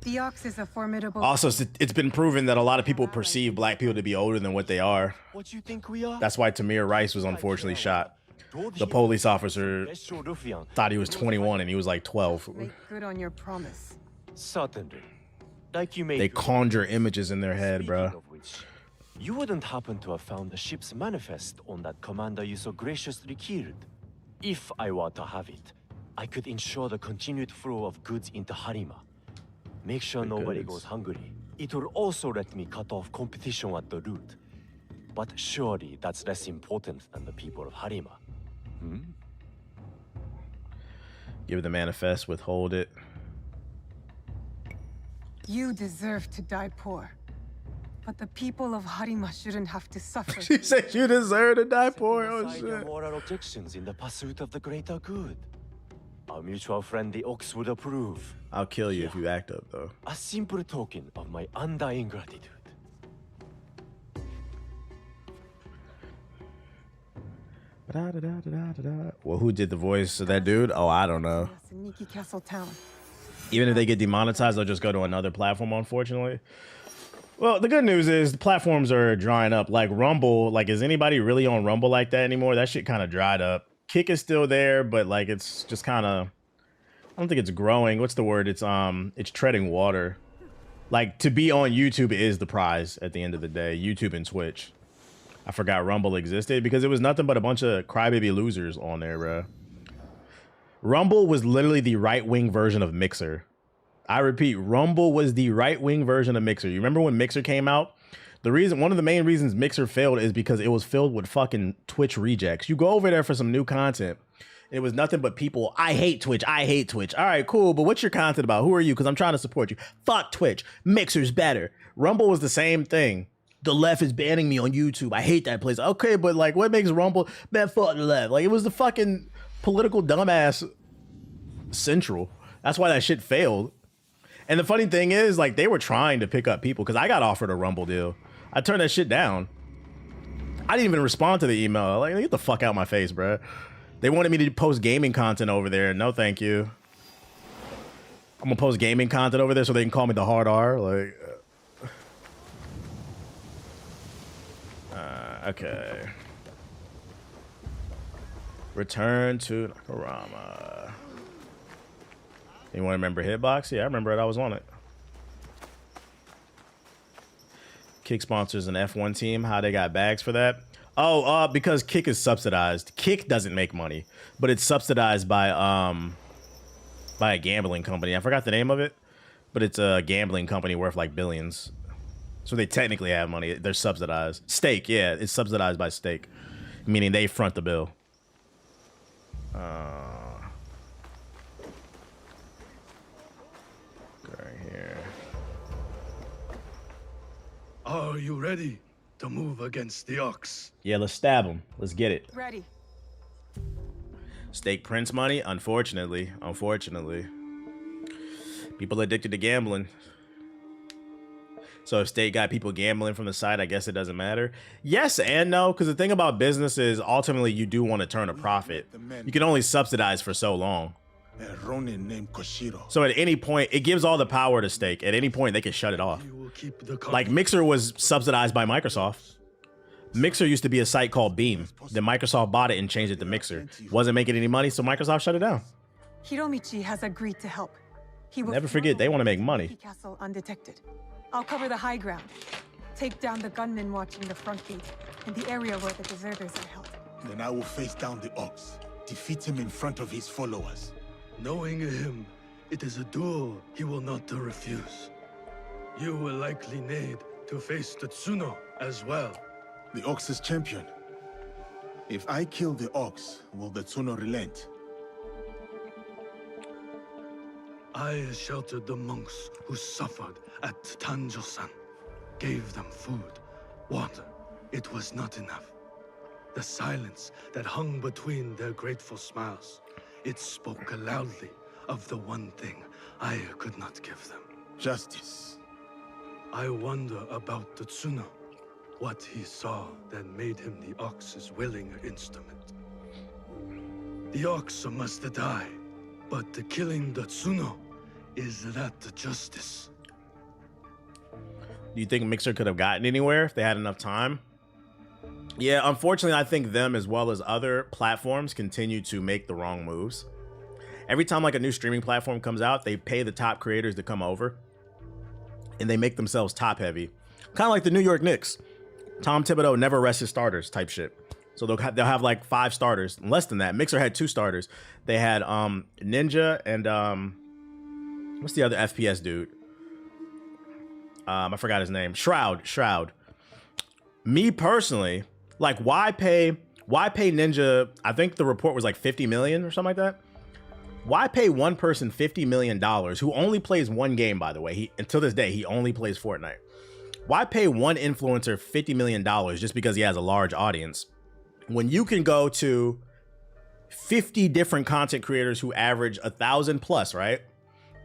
The Ox is a formidable... Also, it's been proven that a lot of people perceive black people to be older than what they are. What you think we are? That's why Tamir Rice was unfortunately shot. The police officer thought he was 21 and he was like 12. Make good on your promise. Certainly. Like you made. They conjure images in their head, bro. You wouldn't happen to have found the ship's manifest on that commander you so graciously killed. If I were to have it, I could ensure the continued flow of goods into Harima. Make sure nobody goes hungry. It will also let me cut off competition at the root. But surely that's less important than the people of Harima. Hmm? Give the manifest, withhold it. You deserve to die poor. But the people of Harima shouldn't have to suffer. She said you deserve to die poor. Oh Aside your shit. moral objections in the pursuit of the greater good. Our mutual friend the Ox would approve. I'll kill you if you act up, though. A simple token of my undying gratitude. Well, who did the voice of that dude? Oh, I don't know. That's in Nikki Castle Town. Even if they get demonetized, they'll just go to another platform, unfortunately. Well, the good news is the platforms are drying up. Like Rumble, like is anybody really on Rumble like that anymore? That shit kind of dried up. Kick is still there, but like it's just kind of, I don't think it's growing. What's the word? It's treading water. Like to be on YouTube is the prize at the end of the day. YouTube and Twitch. I forgot Rumble existed because it was nothing but a bunch of crybaby losers on there, bro. Rumble was literally the right-wing version of Mixer. I repeat, Rumble was the right-wing version of Mixer. You remember when Mixer came out? One of the main reasons Mixer failed is because it was filled with fucking Twitch rejects. You go over there for some new content. It was nothing but people, I hate Twitch, I hate Twitch. All right, cool, but what's your content about? Who are you? Because I'm trying to support you. Fuck Twitch. Mixer's better. Rumble was the same thing. The left is banning me on YouTube. I hate that place. Okay, but like what makes Rumble bad? Fuck the left. Like it was the fucking political dumbass central. That's why that shit failed. And the funny thing is, like, they were trying to pick up people because I got offered a Rumble deal. I turned that shit down. I didn't even respond to the email. Like, get the fuck out of my face, bro. They wanted me to post gaming content over there. No, thank you. I'm gonna post gaming content over there so they can call me the hard R. Like, okay. Return to Nakarama. You want to remember Hitbox? Yeah, I remember it. I was on it. Kick sponsors an F1 team. How they got bags for that? Oh, because Kick is subsidized. Kick doesn't make money, but it's subsidized by a gambling company. I forgot the name of it, but it's a gambling company worth like billions. So they technically have money. They're subsidized. Stake, yeah, it's subsidized by Stake, meaning they front the bill. Right here. Are you ready to move against the Ox? Yeah, let's stab him. Let's get it. Ready. Stake prints money? Unfortunately. People addicted to gambling. So if Stake got people gambling from the side, I guess it doesn't matter. Yes and no, because the thing about business is ultimately you do want to turn a profit. You can only subsidize for so long. A Ronin named Koshiro. So at any point, it gives all the power to Stake. At any point, they can shut it off. Like Mixer was subsidized by Microsoft. Mixer used to be a site called Beam. Then Microsoft bought it and changed it to Mixer. Wasn't making any money, so Microsoft shut it down. Hiromichi has agreed to help. He will Never forget, they want to make money. Castle undetected. I'll cover the high ground. Take down the gunmen watching the front gate and the area where the deserters are held. Then I will face down the Ox. defeat him in front of his followers. Knowing him, it is a duel he will not refuse. You will likely need to face Tetsuno as well. The Ox is champion. If I kill the Ox, will the Tsuno relent? I sheltered the monks who suffered at Tanjo-san. Gave them food, water. It was not enough. The silence that hung between their grateful smiles, it spoke loudly of the one thing I could not give them. Justice. I wonder about Tetsuno. What he saw that made him the Ox's willing instrument. The Ox must die, but the killing Tetsuno, is that the justice? Do you think Mixer could have gotten anywhere if they had enough time? Yeah, unfortunately, I think them as well as other platforms continue to make the wrong moves. Every time like a new streaming platform comes out, they pay the top creators to come over and they make themselves top heavy. Kind of like the New York Knicks. Tom Thibodeau never rests his starters type shit. So they'll have like 5 starters, less than that. Mixer had 2 starters. They had Ninja and what's the other FPS dude? I forgot his name. Shroud. Me personally, like why pay Ninja? I think the report was like 50 million or something like that. Why pay one person $50 million who only plays one game, by the way? Until this day, he only plays Fortnite. Why pay one influencer $50 million just because he has a large audience when you can go to 50 different content creators who average 1,000 plus, right?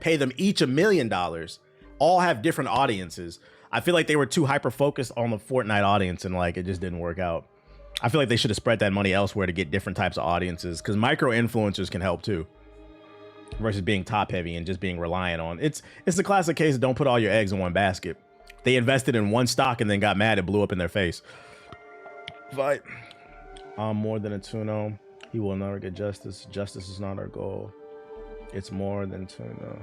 Pay them each $1 million, all have different audiences. I feel like they were too hyper focused on the Fortnite audience and like it just didn't work out. I feel like they should have spread that money elsewhere to get different types of audiences because micro influencers can help too. Versus being top heavy and just being reliant on it's the classic case of don't put all your eggs in one basket. They invested in one stock and then got mad it blew up in their face. But more than a Tuno. He will never get justice. Justice is not our goal. It's more than Tuno.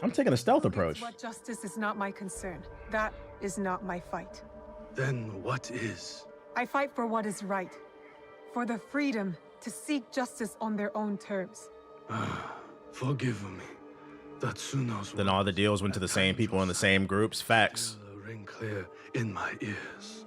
I'm taking a stealth approach. What justice is not my concern. That is not my fight. Then what is? I fight for what is right. For the freedom to seek justice on their own terms. Forgive me. Tetsuno's Then all the deals went to the same people in the same groups. Facts. ring clear in my ears.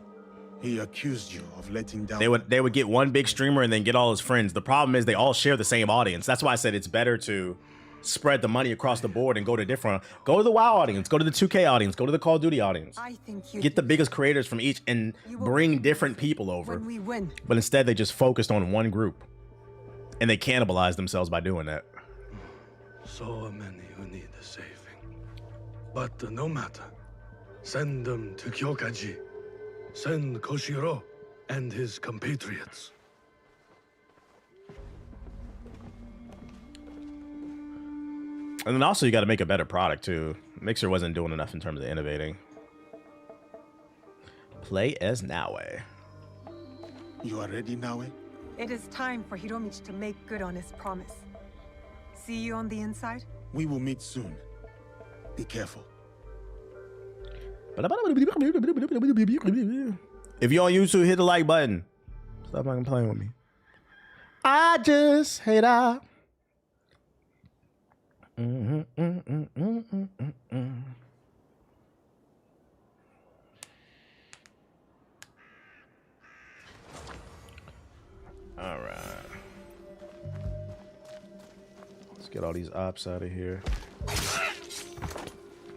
He accused you of letting down. They would get one big streamer and then get all his friends. The problem is they all share the same audience. That's why I said it's better to spread the money across the board and go to the WoW audience, go to the 2K audience, go to the Call of Duty audience. I think you get the biggest creators from each and bring different people over. when we win. But instead they just focused on one group and they cannibalized themselves by doing that. So many who need saving. But no matter. Send them to Hokage. Send Koshiro and his compatriots. And then also you got to make a better product too. Mixer wasn't doing enough in terms of innovating. Play as Naue. You are ready, Naue? It is time for Hiromichi to make good on his promise. See you on the inside? We will meet soon. Be careful. If you're on YouTube, hit the like button. Stop fucking playing with me. I just hate that. All right. Let's get all these ops out of here.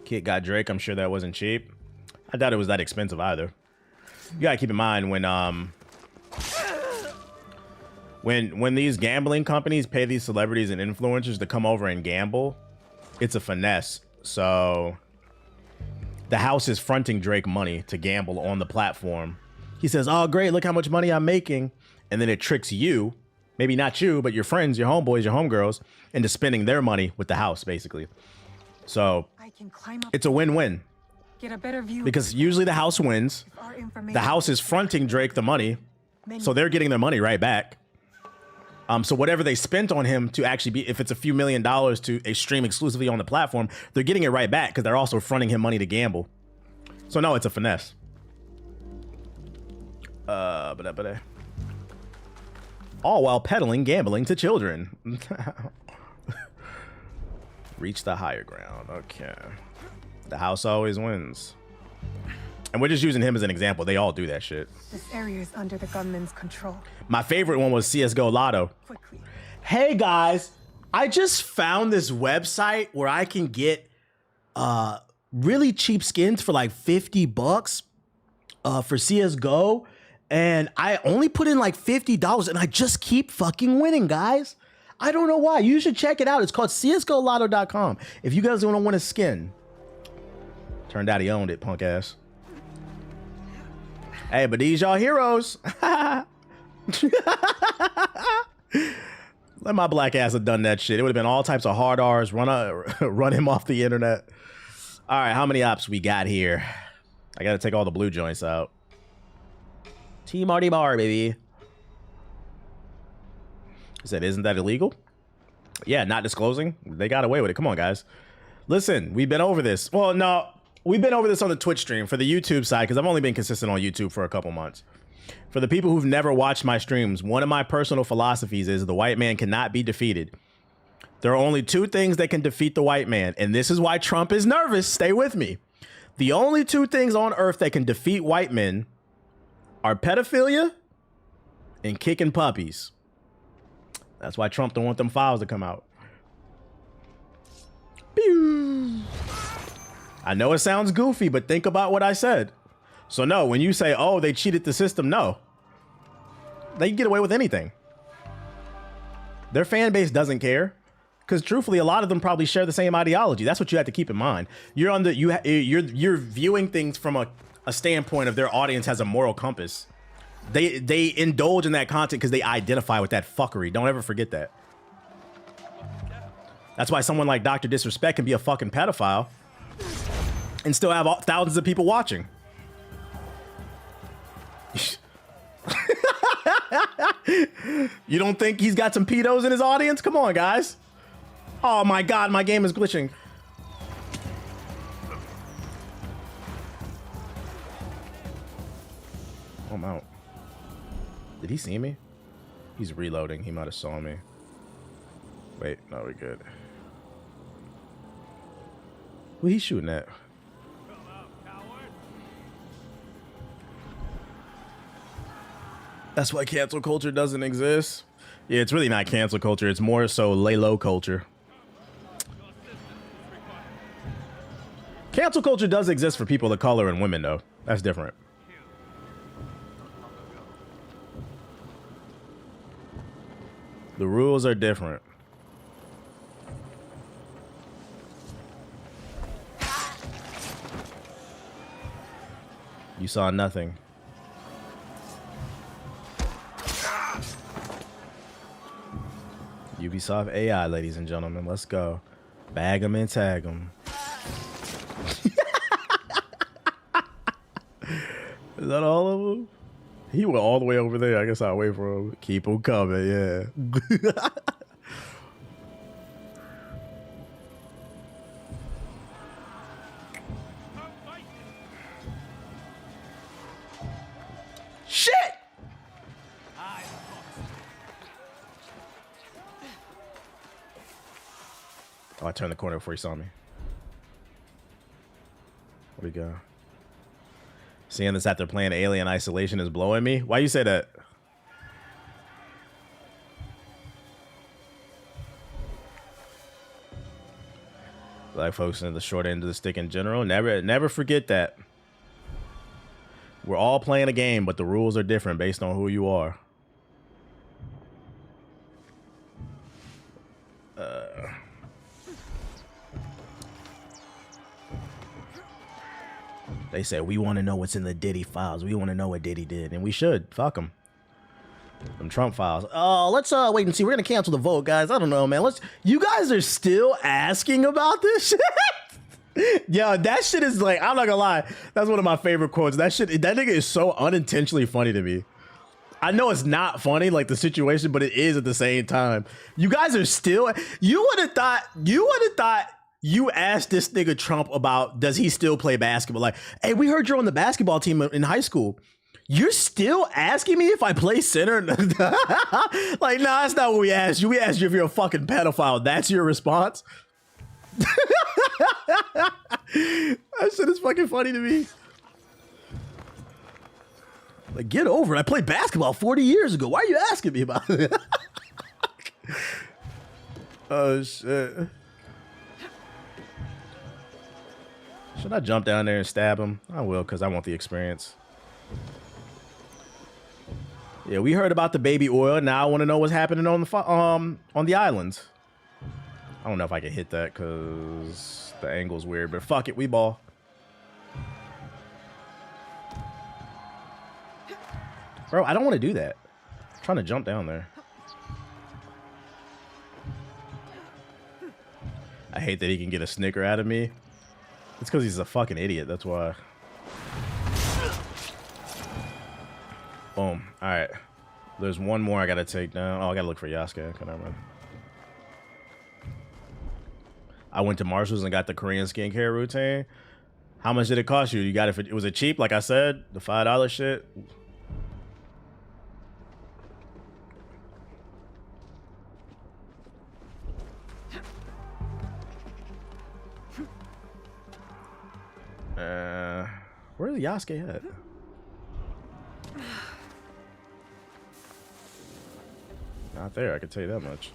Kid got Drake. I'm sure that wasn't cheap. I doubt it was that expensive either. You gotta keep in mind when these gambling companies pay these celebrities and influencers to come over and gamble, it's a finesse. So the house is fronting Drake money to gamble on the platform. He says, "Oh, great, look how much money I'm making." And then it tricks you, maybe not you, but your friends, your homeboys, your homegirls, into spending their money with the house, basically. So I can climb up, it's a win-win. get a better view Because usually the house wins. of our information. The house is fronting Drake the money, so they're getting their money right back. So whatever they spent on him to actually be, if it's a few $1 million to stream exclusively on the platform, they're getting it right back because they're also fronting him money to gamble. So no, it's a finesse. all while peddling gambling to children. Reach the higher ground. Okay. The house always wins. And we're just using him as an example. They all do that shit. This area is under the gunman's control. My favorite one was CSGO Lotto. Hey guys, I just found this website where I can get really cheap skins for like $50 for CSGO. And I only put in like $50 and I just keep fucking winning, guys. I don't know why. You should check it out. It's called csgolotto.com. If you guys want to win a skin. Turned out he owned it, punk ass. Hey, but these y'all heroes. Let my black ass have done that shit. It would have been all types of hard R's, run him off the internet. All right, how many ops we got here? I got to take all the blue joints out. T Marty Bar, baby. He said, isn't that illegal? Yeah, not disclosing. They got away with it. Come on, guys. Listen, we've been over this. Well, no, we've been over this on the Twitch stream for the YouTube side because I've only been consistent on YouTube for a couple months. For the people who've never watched my streams, one of my personal philosophies is the white man cannot be defeated. There are only two things that can defeat the white man, and this is why Trump is nervous. Stay with me. The only two things on earth that can defeat white men are pedophilia and kicking puppies. That's why Trump don't want them files to come out. Pew. I know it sounds goofy, but think about what I said. So no, when you say, oh, they cheated the system, no. They can get away with anything. Their fan base doesn't care. Because truthfully, a lot of them probably share the same ideology. That's what you have to keep in mind. You're viewing things from a standpoint of their audience has a moral compass. They indulge in that content because they identify with that fuckery. Don't ever forget that. That's why someone like Dr. Disrespect can be a fucking pedophile and still have thousands of people watching. You don't think he's got some pedos in his audience? Come on, guys. Oh my God, my game is glitching. I'm out. Did he see me? He's reloading. He might have saw me. Wait, no, we're good. Who he shooting at? That's why cancel culture doesn't exist. Yeah, it's really not cancel culture. It's more so lay low culture. Cancel culture does exist for people of color and women, though. That's different. The rules are different. You saw nothing. Ubisoft AI, ladies and gentlemen. Let's go. Bag them and tag them. Is that all of them? He went all the way over there. I guess I'll wait for him. Keep him coming, yeah. Shit! Oh, I turned the corner before he saw me. Where'd he go? Seeing this after playing Alien Isolation is blowing me. Why you say that? Black folks in the short end of the stick in general. Never forget that. We're all playing a game, but the rules are different based on who you are. They said, we want to know what's in the Diddy files. We want to know what Diddy did. And we should. Fuck them. Them Trump files. Oh, let's wait and see. We're going to cancel the vote, guys. I don't know, man. You guys are still asking about this shit? Yo, that shit is like, I'm not going to lie. That's one of my favorite quotes. That nigga is so unintentionally funny to me. I know it's not funny, like the situation, but it is at the same time. You guys are still, you would have thought you asked this nigga Trump about, does he still play basketball? Like, hey, we heard you're on the basketball team in high school. You're still asking me if I play center? Like, nah, that's not what we asked you. We asked you if you're a fucking pedophile. That's your response? That shit is fucking funny to me. Like, get over it. I played basketball 40 years ago. Why are you asking me about it? Oh, shit. Should I jump down there and stab him? I will, because I want the experience. Yeah, we heard about the baby oil. Now I want to know what's happening on the islands. I don't know if I can hit that because the angle's weird, but fuck it, we ball. Bro, I don't want to do that. I'm trying to jump down there. I hate that he can get a snicker out of me. It's because he's a fucking idiot, that's why. Boom. Alright. There's one more I gotta take down. Oh, I gotta look for Yasuke. Okay, never mind. I went to Marshall's and got the Korean skincare routine. How much did it cost you? You got it for, was it cheap, like I said? The $5 shit? Where's Yasuke at? Not there, I can tell you that much.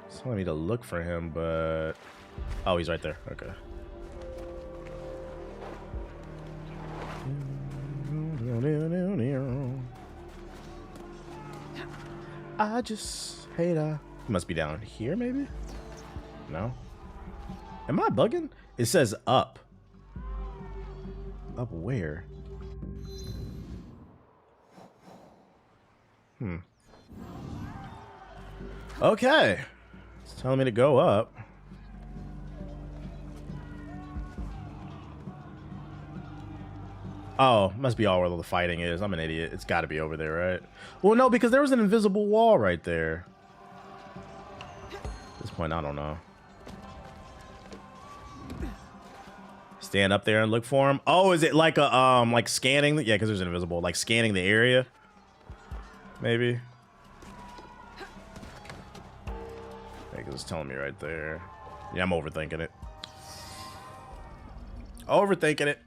It's telling me to look for him, but... Oh, he's right there. Okay. I just hate He must be down here, maybe? No? Am I bugging? It says up. Up where? Okay. It's telling me to go up. Oh, must be all where the fighting is. I'm an idiot. It's got to be over there, right? Well, no, because there was an invisible wall right there. At this point, I don't know. Stand up there and look for him. Oh, is it like a like scanning? Yeah, because there's an invisible, like scanning the area. Maybe. Yeah, because it's telling me right there. Yeah, I'm overthinking it. Overthinking it.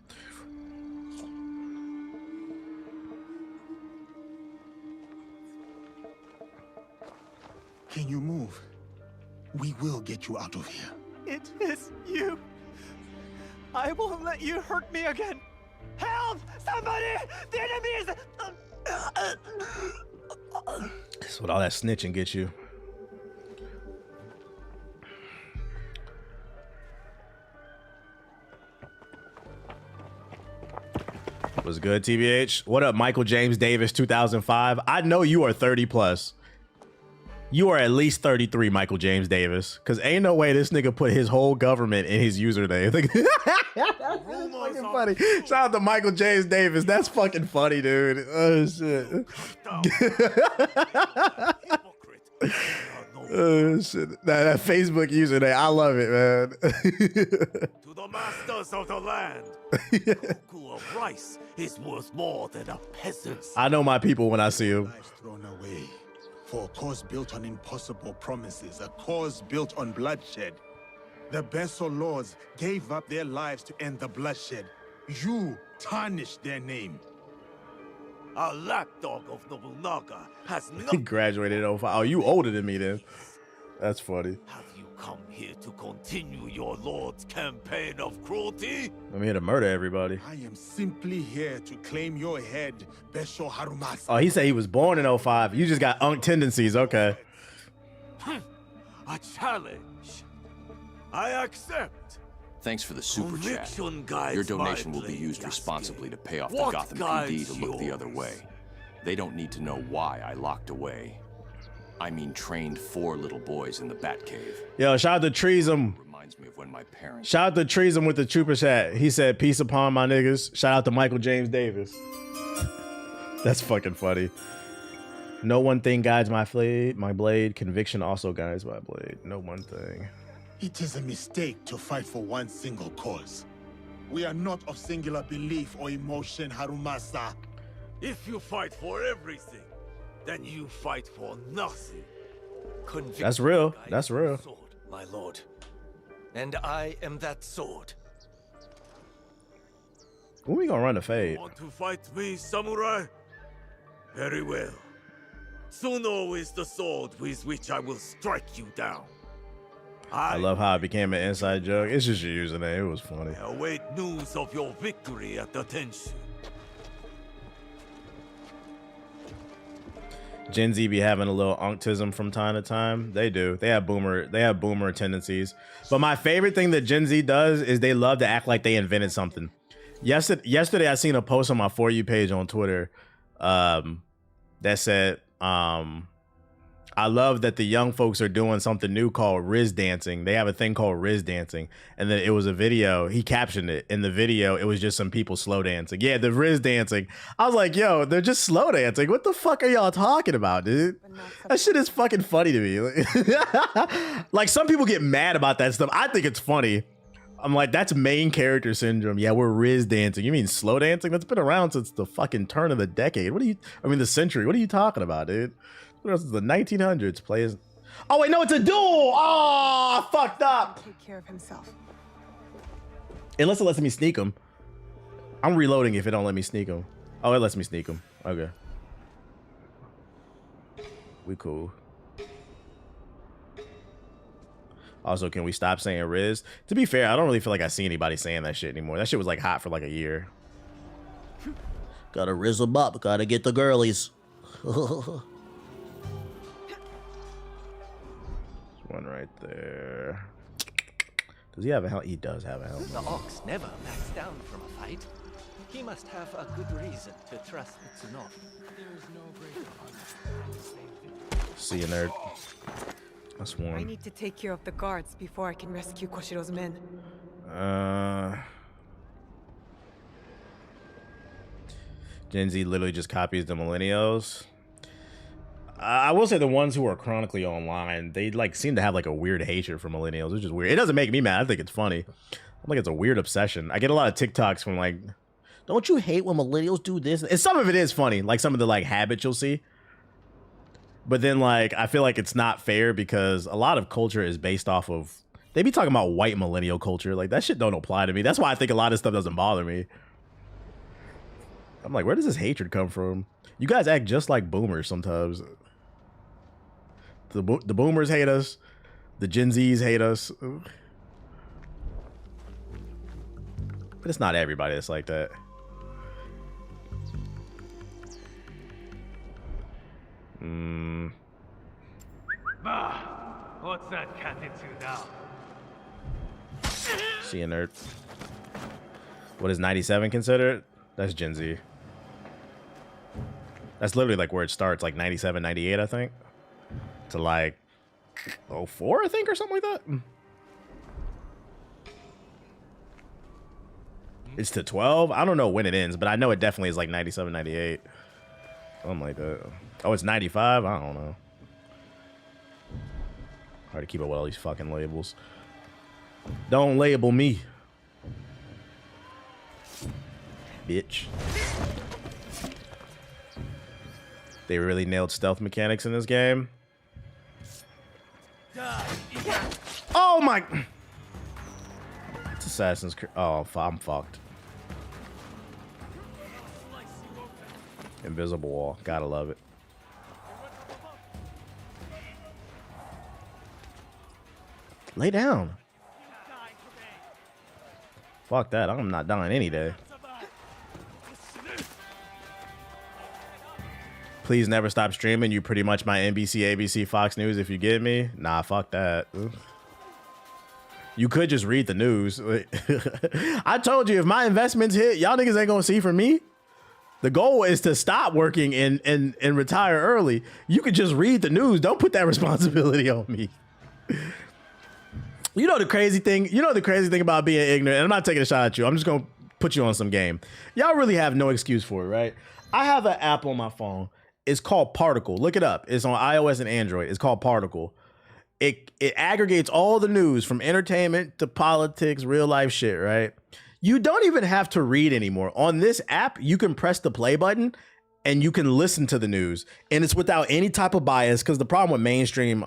Can you move? We will get you out of here. It is you. I won't let you hurt me again. Help! Somebody! The enemy is... That's what all that snitching gets you. Was good, TBH? What up, Michael James Davis, 2005? I know you are 30 plus. You are at least 33, Michael James Davis. Because ain't no way this nigga put his whole government in his username. That's fucking funny. Shout out to Michael James Davis. That's fucking funny, dude. Oh, shit. Oh, shit. That Facebook username, I love it, man. To the masters of the land, Goku of rice is worth more than a peasant's. I know my people when I see them. Thrown away. For a cause built on impossible promises, a cause built on bloodshed. The Besso lords gave up their lives to end the bloodshed. You tarnished their name. A lapdog of Nobunaga has He nothing. graduated in 05. Oh, you older than me then. That's funny. Have you come here to continue your lord's campaign of cruelty? I'm here to murder everybody. I am simply here to claim your head, Besho Harumasa. Oh, he said he was born in 05. You just got unk tendencies. Okay. A challenge. I accept. Thanks for the super chat. Conviction guides Your donation my will be blade, used Yasuke. responsibly to pay off the What Gotham guides PD to look the yours? other way. They don't need to know why I locked away. I mean, trained 4 little boys in the Batcave. Yo, shout out to Treasum. Reminds me of when my parents. Shout out to Treasum with the trooper chat. He said, peace upon my niggas. Shout out to Michael James Davis. That's fucking funny. No one thing guides my blade. Conviction also guides my blade. No one thing. It is a mistake to fight for one single cause. We are not of singular belief or emotion, Harumasa. If you fight for everything, then you fight for nothing. That's real. That's real. Sword, my lord. And I am that sword. When we gonna run the fade? Want to fight me, samurai? Very well. Suno is the sword with which I will strike you down. I love how it became an inside joke. It's just your username. It was funny. I await news of your victory at the Tenshu. Gen Z be having a little unctism from time to time. They do. They have boomer tendencies. But my favorite thing that Gen Z does is they love to act like they invented something. Yesterday I seen a post on my For You page on Twitter that said, I love that the young folks are doing something new called Riz dancing. They have a thing called Riz dancing. And then it was a video. He captioned it. In the video, it was just some people slow dancing. Yeah, the Riz dancing. I was like, yo, they're just slow dancing. What the fuck are y'all talking about, dude? That shit is fucking funny to me. Like, some people get mad about that stuff. I think it's funny. I'm like, that's main character syndrome. Yeah, we're Riz dancing. You mean slow dancing? That's been around since the fucking turn of the decade. The century. What are you talking about, dude? What else is the 1900s? Players. Oh wait, no, it's a duel. Oh, fucked up. Take care of himself. Unless it lets me sneak him. I'm reloading if it don't let me sneak him. Oh, it lets me sneak him. Okay. We cool. Also, can we stop saying Riz? To be fair, I don't really feel like I see anybody saying that shit anymore. That shit was like hot for like a year. Gotta Riz them up. Gotta get the girlies. One right there. Does he have a helmet? He does have a helmet. The Ox never backs down from a fight. He must have a good reason to trust Mitsunov. There is no greater. See you, nerd. That's I one. need to take care of the guards before I can rescue Koshiro's men. Gen Z literally just copies the millennials. I will say the ones who are chronically online, they like seem to have like a weird hatred for millennials, which is weird. It doesn't make me mad. I think it's funny. I think it's a weird obsession. I get a lot of TikToks from like, don't you hate when millennials do this? And some of it is funny, like some of the like habits you'll see. But then like, I feel like it's not fair because a lot of culture is based off of, they be talking about white millennial culture. Like that shit don't apply to me. That's why I think a lot of stuff doesn't bother me. I'm like, where does this hatred come from? You guys act just like boomers sometimes. The boomers hate us. The Gen Zs hate us. But it's not everybody that's like that. Bah, what's that cat into now? See a nerd. What is 97 considered? That's Gen Z. That's literally like where it starts, like 97, 98, I think. To like 04, I think, or something like that. It's to 12. I don't know when it ends, but I know it definitely is like 97, 98. Something like that. Oh, it's 95? I don't know. Hard to keep up with all these fucking labels. Don't label me. Bitch. They really nailed stealth mechanics in this game. Oh my! It's Assassin's Creed. Oh, I'm fucked. Invisible wall. Gotta love it. Lay down. Fuck that. I'm not dying any day. Please never stop streaming. You pretty much my NBC, ABC, Fox News if you get me. Nah, fuck that. You could just read the news. I told you, if my investments hit, y'all niggas ain't gonna see from me. The goal is to stop working and retire early. You could just read the news. Don't put that responsibility on me. You know the crazy thing? You know the crazy thing about being ignorant? And I'm not taking a shot at you. I'm just gonna put you on some game. Y'all really have no excuse for it, right? I have an app on my phone. It's called Particle. Look it up. It's on iOS and Android. It's called Particle. It aggregates all the news from entertainment to politics, real life shit, right? You don't even have to read anymore. On this app, you can press the play button and you can listen to the news. And it's without any type of bias, because the problem with mainstream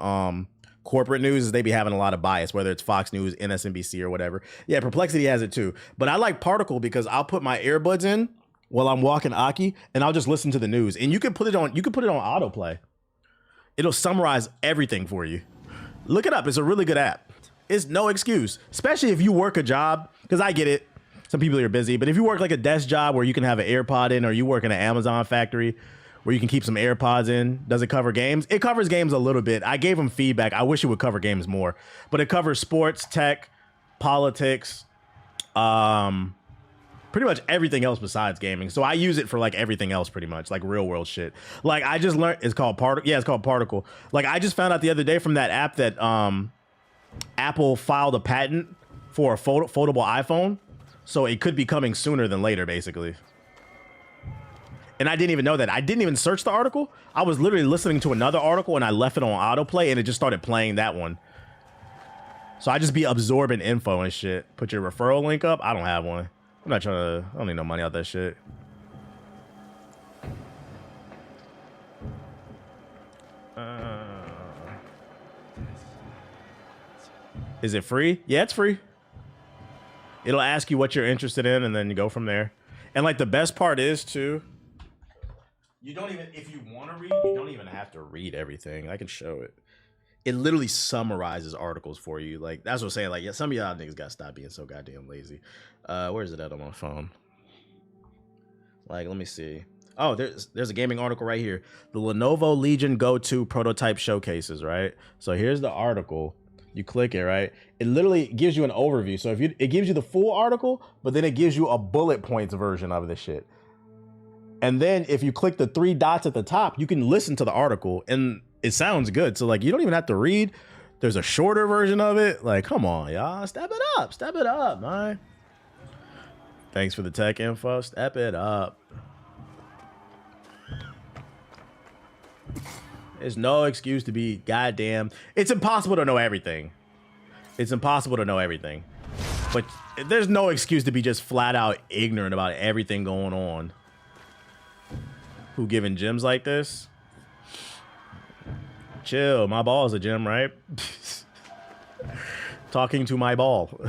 corporate news is they be having a lot of bias, whether it's Fox News, MSNBC, or whatever. Yeah, Perplexity has it too. But I like Particle because I'll put my earbuds in while I'm walking Aki and I'll just listen to the news. And you can put it on autoplay. It'll summarize everything for you. Look it up. It's a really good app. It's no excuse, especially if you work a job, because I get it. Some people are busy, but if you work like a desk job where you can have an AirPod in, or you work in an Amazon factory where you can keep some AirPods in, does it cover games? It covers games a little bit. I gave them feedback. I wish it would cover games more, but it covers sports, tech, politics, pretty much everything else besides gaming. So I use it for like everything else, pretty much, like real world shit. Like I just learned, it's called Particle. Yeah, it's called Particle. Like I just found out the other day from that app that Apple filed a patent for a foldable iPhone. So it could be coming sooner than later, basically. And I didn't even know that. I didn't even search the article. I was literally listening to another article and I left it on autoplay and it just started playing that one. So I just be absorbing info and shit. Put your referral link up. I don't have one. I'm not trying to, I don't need no money out that shit. Is it free? Yeah, it's free. It'll ask you what you're interested in and then you go from there. And like the best part is too, you don't even, if you want to read, you don't even have to read everything. I can show it. It literally summarizes articles for you. Like that's what I'm saying. Like yeah, some of y'all niggas gotta stop being so goddamn lazy. Where is it at on my phone? Like, let me see. Oh, there's a gaming article right here. The Lenovo Legion Go 2 prototype showcases, right? So here's the article. You click it, right? It literally gives you an overview. So it gives you the full article, but then it gives you a bullet points version of this shit. And then if you click the 3 dots at the top, you can listen to the article and it sounds good. So like, you don't even have to read. There's a shorter version of it. Like, come on, y'all, step it up, man. Thanks for the tech info. Step it up. There's no excuse to be goddamn. It's impossible to know everything. It's impossible to know everything. But there's no excuse to be just flat out ignorant about everything going on. Who giving gems like this? Chill, my ball is a gem, right? Talking to my ball.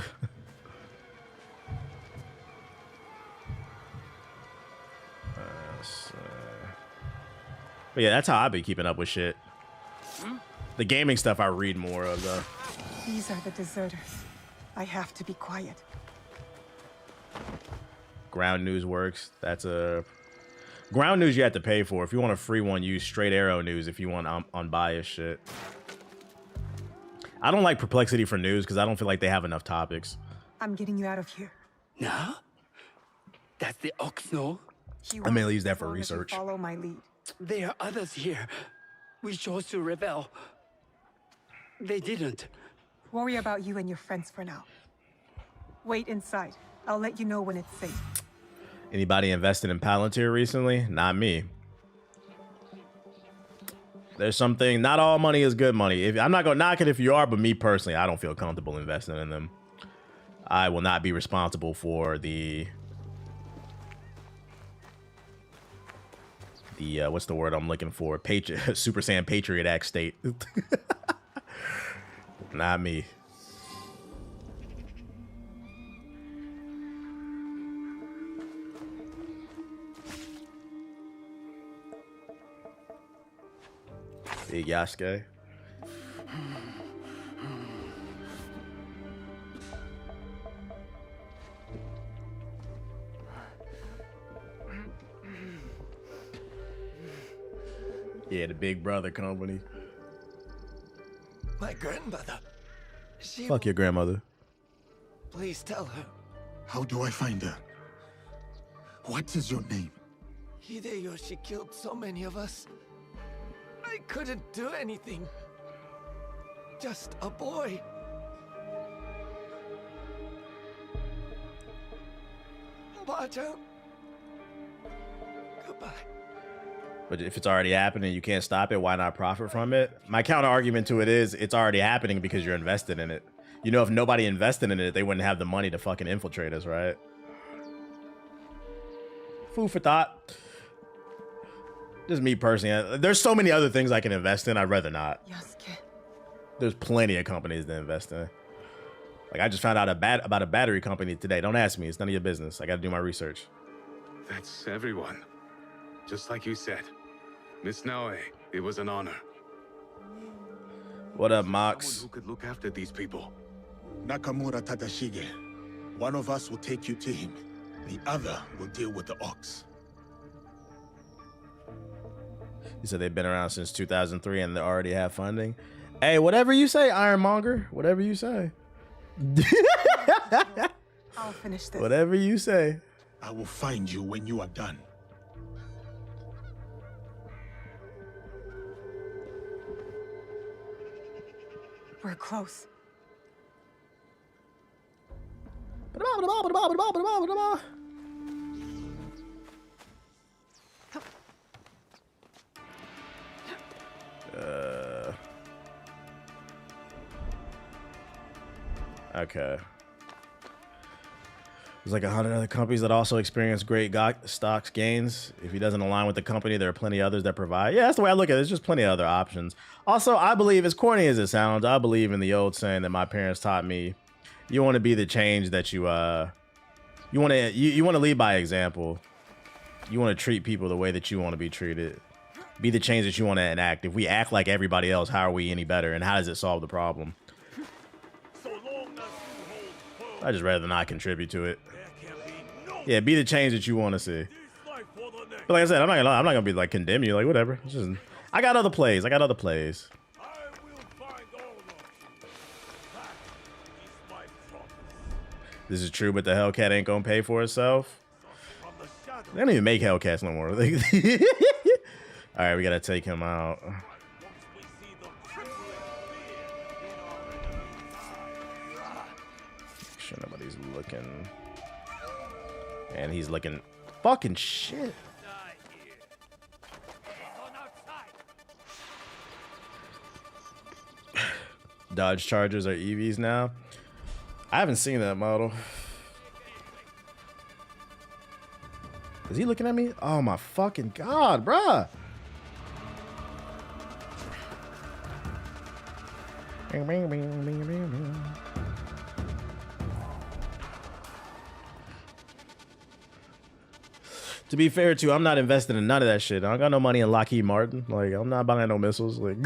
But yeah, that's how I be keeping up with shit. The gaming stuff I read more of though. These are the deserters. I have to be quiet. Ground news works. That's a ground news you have to pay for. If you want a free one, use Straight Arrow News if you want unbiased shit. I don't like Perplexity for news because I don't feel like they have enough topics. I'm getting you out of here. Nah? That's the Oxno? I mainly use that for research. Follow my lead. There are others here. We chose to rebel. They didn't. Worry about you and your friends for now. Wait inside. I'll let you know when it's safe. Anybody invested in Palantir recently? Not me. There's something, not all money is good money. I'm not gonna knock it if you are, but me personally, I don't feel comfortable investing in them. I will not be responsible for the what's the word I'm looking for? Super Saiyan Patriot Act state. Not me. Big Yasuke. Yeah, the Big Brother company. My grandmother. Fuck your grandmother. Please tell her. How do I find her? What is your name? Hideyoshi killed so many of us. I couldn't do anything. Just a boy. Ba-chan. Goodbye. But if it's already happening, you can't stop it. Why not profit from it? My counter argument to it is it's already happening because you're invested in it. You know, if nobody invested in it, they wouldn't have the money to fucking infiltrate us, right? food for thought. Just me personally. There's so many other things I can invest in. I'd rather not. There's plenty of companies to invest in. Like, I just found out about a battery company today. Don't ask me. It's none of your business. I got to do my research. That's everyone. Just like you said. Miss Naoe, it was an honor. What up, Mox? Someone who could look after these people. Nakamura Tadashige. One of us will take you to him. The other will deal with the ox. He said they've been around since 2003 and they already have funding. Hey, whatever you say, Ironmonger. Whatever you say. I'll finish this. Whatever you say. I will find you when you are done. We're close. Okay. There's like 100 other companies that also experience great stocks gains. If he doesn't align with the company, there are plenty others that provide. Yeah, that's the way I look at it. There's just plenty of other options. Also, I believe, as corny as it sounds, I believe in the old saying that my parents taught me. You want to be the change that you want to lead by example. You want to treat people the way that you want to be treated. Be the change that you want to enact. If we act like everybody else, how are we any better? And how does it solve the problem? I just rather not contribute to it. Yeah, be the change that you want to see. But like I said, I'm not gonna be like condemn you, like whatever. It's just, I got other plays. This is true, but the Hellcat ain't gonna pay for itself. They don't even make Hellcats no more. All right, we gotta take him out. Sure nobody's looking. And he's looking fucking shit. Dodge Chargers are EVs now. I haven't seen that model. Is he looking at me? Oh my fucking god, bruh. To be fair, too, I'm not investing in none of that shit. I don't got no money in Lockheed Martin. Like, I'm not buying no missiles. Like,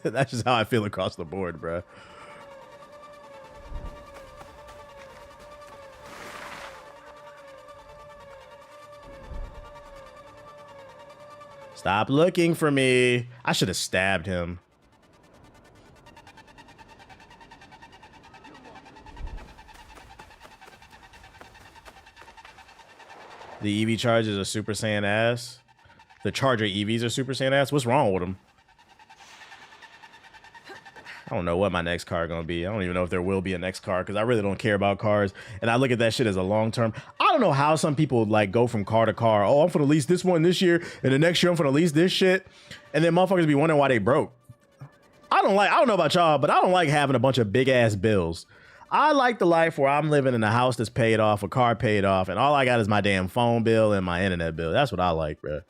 that's just how I feel across the board, bro. Stop looking for me. I should have stabbed him. The EV Chargers are Super Saiyan ass. The Charger EVs are Super Saiyan ass. What's wrong with them? I don't know what my next car gonna be. I don't even know if there will be a next car because I really don't care about cars. And I look at that shit as a long term. I don't know how some people like go from car to car. Oh, I'm gonna lease this one this year, and the next year I'm gonna lease this shit. And then motherfuckers be wondering why they broke. I don't know about y'all, but I don't like having a bunch of big ass bills. I like the life where I'm living in a house that's paid off, a car paid off, and all I got is my damn phone bill and my internet bill. That's what I like, bro.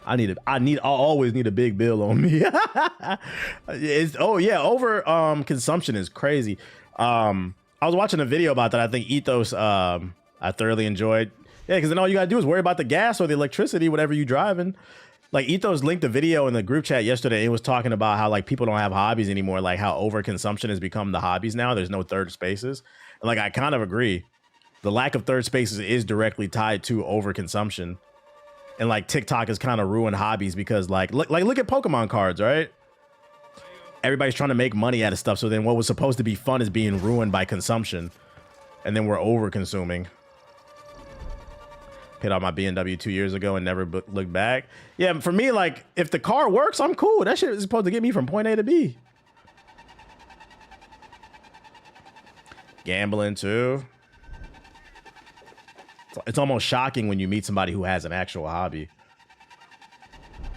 I always need a big bill on me. Over consumption is crazy. I was watching a video about that. I think Ethos I thoroughly enjoyed. Yeah, because then all you gotta do is worry about the gas or the electricity, whatever you driving. Like Ethos linked a video in the group chat yesterday. It was talking about how like people don't have hobbies anymore, like how overconsumption has become the hobbies now. There's no third spaces. And like I kind of agree. The lack of third spaces is directly tied to overconsumption. And like TikTok has kind of ruined hobbies because like look at Pokemon cards, right? Everybody's trying to make money out of stuff. So then what was supposed to be fun is being ruined by consumption. And then we're over consuming. Paid off my BMW 2 years ago and never looked back. Yeah, for me, like, if the car works, I'm cool. That shit is supposed to get me from point A to B. Gambling, too. It's almost shocking when you meet somebody who has an actual hobby.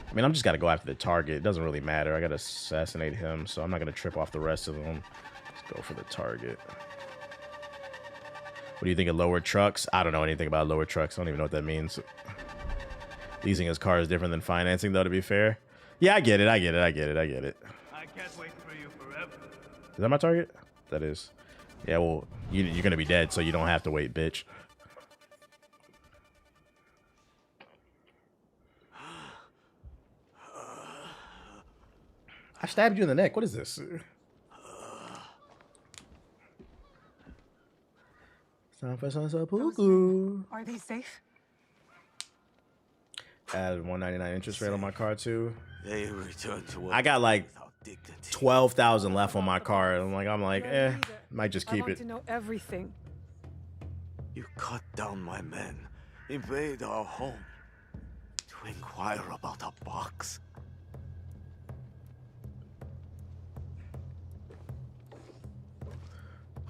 I mean, I'm just got to go after the target. It doesn't really matter. I got to assassinate him, so I'm not going to trip off the rest of them. Let's go for the target. What do you think of lower trucks? I don't know anything about lower trucks. I don't even know what that means. Leasing his car is different than financing, though, to be fair. Yeah, I get it. I get it. I get it. I get it. I can't wait for you forever. Is that my target? That is. Yeah, well, you're going to be dead, so you don't have to wait, bitch. I stabbed you in the neck. What is this? Time for some seppuku. Are they safe? Add 199 interest rate on my car too. They return to work. I got like 12,000 left on my car. I'm like, might just keep I want it. to know everything. You cut down my men, invade our home, to inquire about a box.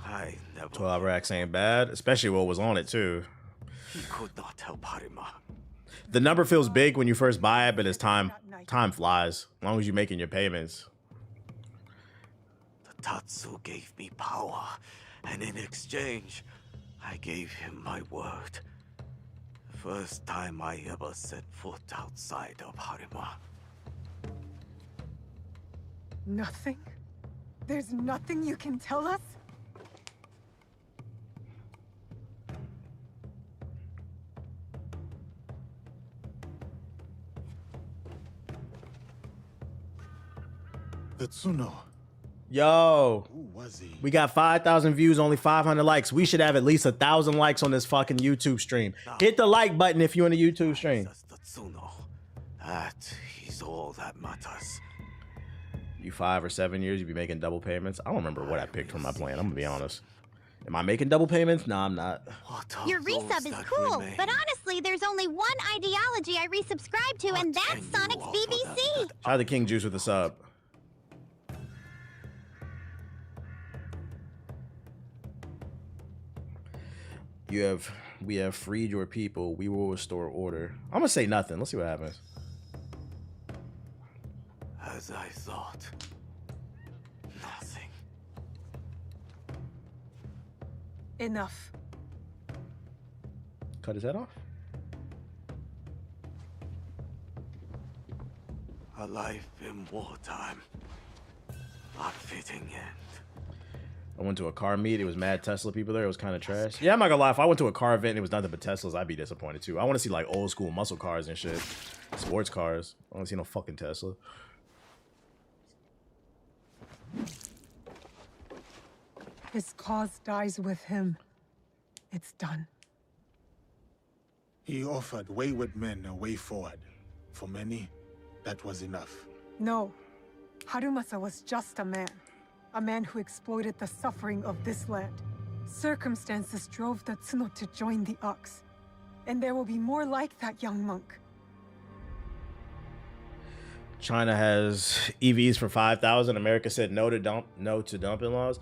I never. 12 racks ain't bad, especially what was on it too. He could not help Harima. The number feels big when you first buy it, but as time flies, as long as you're making your payments. The Tatsu gave me power, and in exchange, I gave him my word. First time I ever set foot outside of Harima. Nothing? There's nothing you can tell us? The Tsuno. Yo, Who was he? we got 5,000 views, only 500 likes. We should have at least 1,000 likes on this fucking YouTube stream. Hit the like button if you're in the YouTube stream. The Tsuno. That is all that matters. You 5 or 7 years, you be making double payments. I don't remember what I picked from my plan. I'm gonna be honest. Am I making double payments? No, I'm not. Your resub is cool, but honestly, there's only one ideology I resubscribe to, and that's Sonic's BBC. Shout out to King Juice with the sub. We have freed your people. We will restore order. I'm gonna say nothing. Let's see what happens. As I thought. Nothing. Enough. Cut his head off? A life in wartime. A fitting end. I went to a car meet. It was mad Tesla people there. It was kind of trash. Yeah, I'm not gonna lie. If I went to a car event and it was nothing but Teslas, I'd be disappointed too. I want to see like old school muscle cars and shit. Sports cars. I don't want to see no fucking Tesla. His cause dies with him. It's done. He offered wayward men a way forward. For many, that was enough. No. Harumasa was just a man. A man who exploited the suffering of this land. Circumstances drove the Tsuno to join the Ox. And there will be more like that young monk. China has EVs for 5,000. America said no to dumping laws.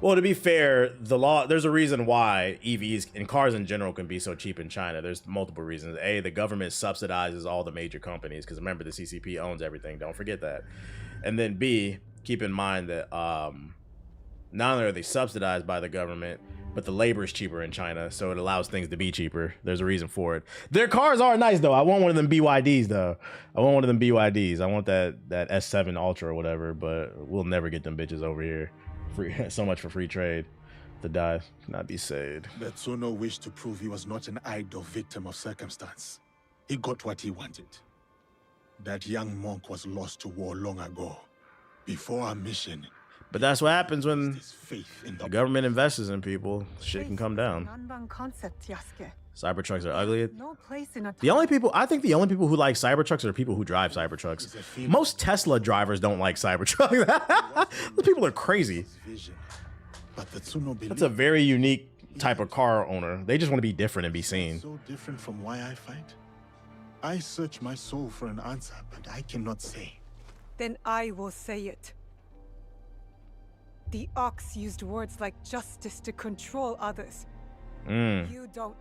Well, to be fair, there's a reason why EVs and cars in general can be so cheap in China. There's multiple reasons. A, the government subsidizes all the major companies because remember the CCP owns everything. Don't forget that. And then B, keep in mind that not only are they subsidized by the government, but the labor is cheaper in China, so it allows things to be cheaper. There's a reason for it. Their cars are nice though. I want one of them BYDs though. I want one of them BYDs. I want that S7 Ultra or whatever, but we'll never get them bitches over here. Free, so much for free trade. The die cannot be saved. The Tsuno wished to prove he was not an idle victim of circumstance. He got what he wanted. That young monk was lost to war long ago. Before our mission. But that's what happens when faith in the government invests in people. Shit can come down. Concept, Yasuke. Cybertrucks are ugly. No place in a I think the only people who like Cybertrucks are people who drive Cybertrucks. Most Tesla drivers don't like Cybertrucks. Those people are crazy. But the Tsuno That's a very unique type of car owner. They just want to be different and be seen. So different from why I fight. I search my soul for an answer, but I cannot say. Then I will say it. The Ox used words like justice to control others. You don't.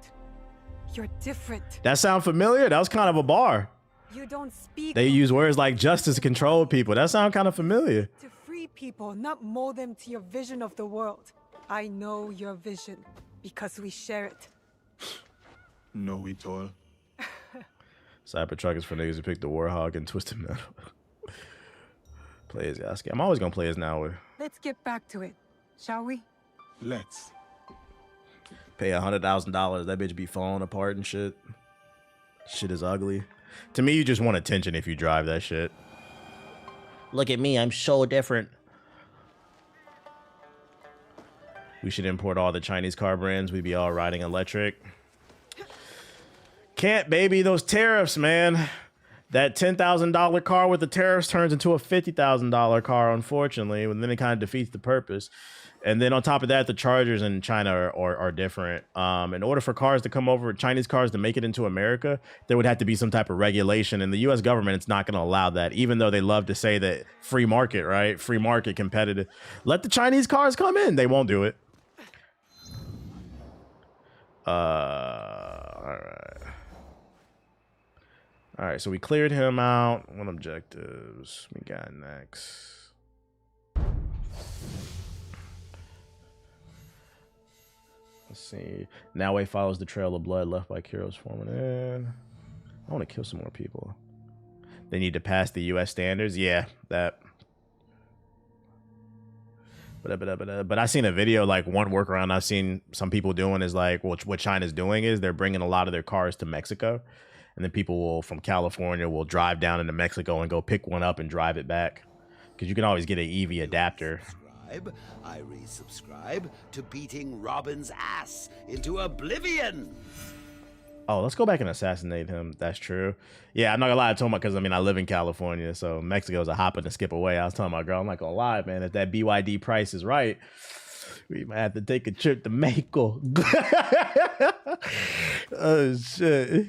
You're different. That sound familiar? That was kind of a bar. You don't speak. They use words like justice to control people. That sound kind of familiar. To free people, not mold them to your vision of the world. I know your vision. Because we share it. No, we all. Cybertruck is for niggas who pick the Warhawk and Twisted Metal. Play as Yasuke. I'm always gonna play as Naoya. Let's get back to it, shall we? Let's. Pay $100,000. That bitch be falling apart and shit. Shit is ugly. To me, you just want attention if you drive that shit. Look at me, I'm so different. We should import all the Chinese car brands. We'd be all riding electric. Can't, baby. Those tariffs, man. That $10,000 car with the tariffs turns into a $50,000 car, unfortunately. And then it kind of defeats the purpose. And then on top of that, the chargers in China are different. In order for cars to come over, Chinese cars to make it into America, there would have to be some type of regulation. And the U.S. government, it's not going to allow that, even though they love to say that free market, right? Free market, competitive. Let the Chinese cars come in. They won't do it. All right, so we cleared him out. What objectives we got next? Let's see. Now follows the trail of blood left by Kiro's foreman. I want to kill some more people. They need to pass the U.S. standards. Yeah, that. But I seen a video, like one workaround I've seen some people doing is like, what China's doing is they're bringing a lot of their cars to Mexico. And then people will, from California, will drive down into Mexico and go pick one up and drive it back. Because you can always get an EV adapter. I resubscribe to beating Robin's ass into oblivion. Oh, let's go back and assassinate him. That's true. Yeah, I'm not gonna lie. I told my, because I mean, I live in California, so Mexico's a hop and a skip away. I was telling my girl, I'm not gonna lie, man. If that BYD price is right, we might have to take a trip to Mexico. Oh shit!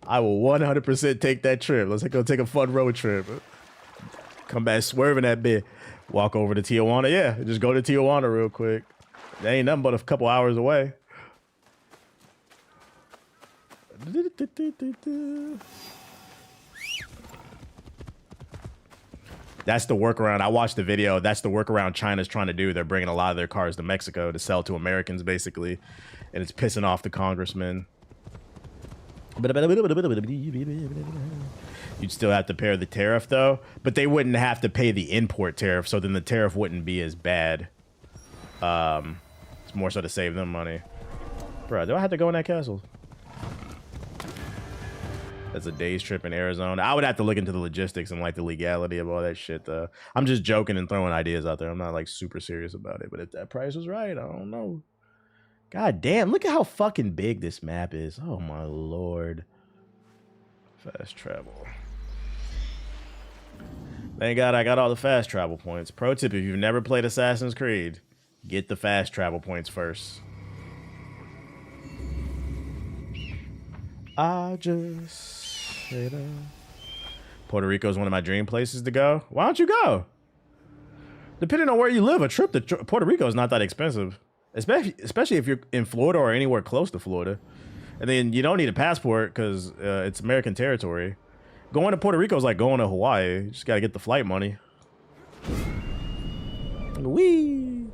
I will 100% take that trip. Let's go take a fun road trip. Come back swerving that bit. Walk over to Tijuana. Yeah, just go to Tijuana real quick. That ain't nothing but a couple hours away. That's the workaround. I watched the video. That's the workaround China's trying to do. They're bringing a lot of their cars to Mexico to sell to Americans, basically. And it's pissing off the congressmen. You'd still have to pay the tariff, though. But they wouldn't have to pay the import tariff, so then the tariff wouldn't be as bad. It's more so to save them money. Bro, do I have to go in that castle? That's a day's trip in Arizona. I would have to look into the logistics and like the legality of all that shit, though. I'm just joking and throwing ideas out there. I'm not like super serious about it. But if that price was right, I don't know. God damn, look at how fucking big this map is. Oh my lord. Fast travel. Thank God I got all the fast travel points. Pro tip, if you've never played Assassin's Creed, get the fast travel points first. I just... Puerto Rico is one of my dream places to go. Why don't you go? Depending on where you live, a trip to Puerto Rico is not that expensive. Especially if you're in Florida or anywhere close to Florida. And then you don't need a passport because it's American territory. Going to Puerto Rico is like going to Hawaii. You just got to get the flight money. Whee!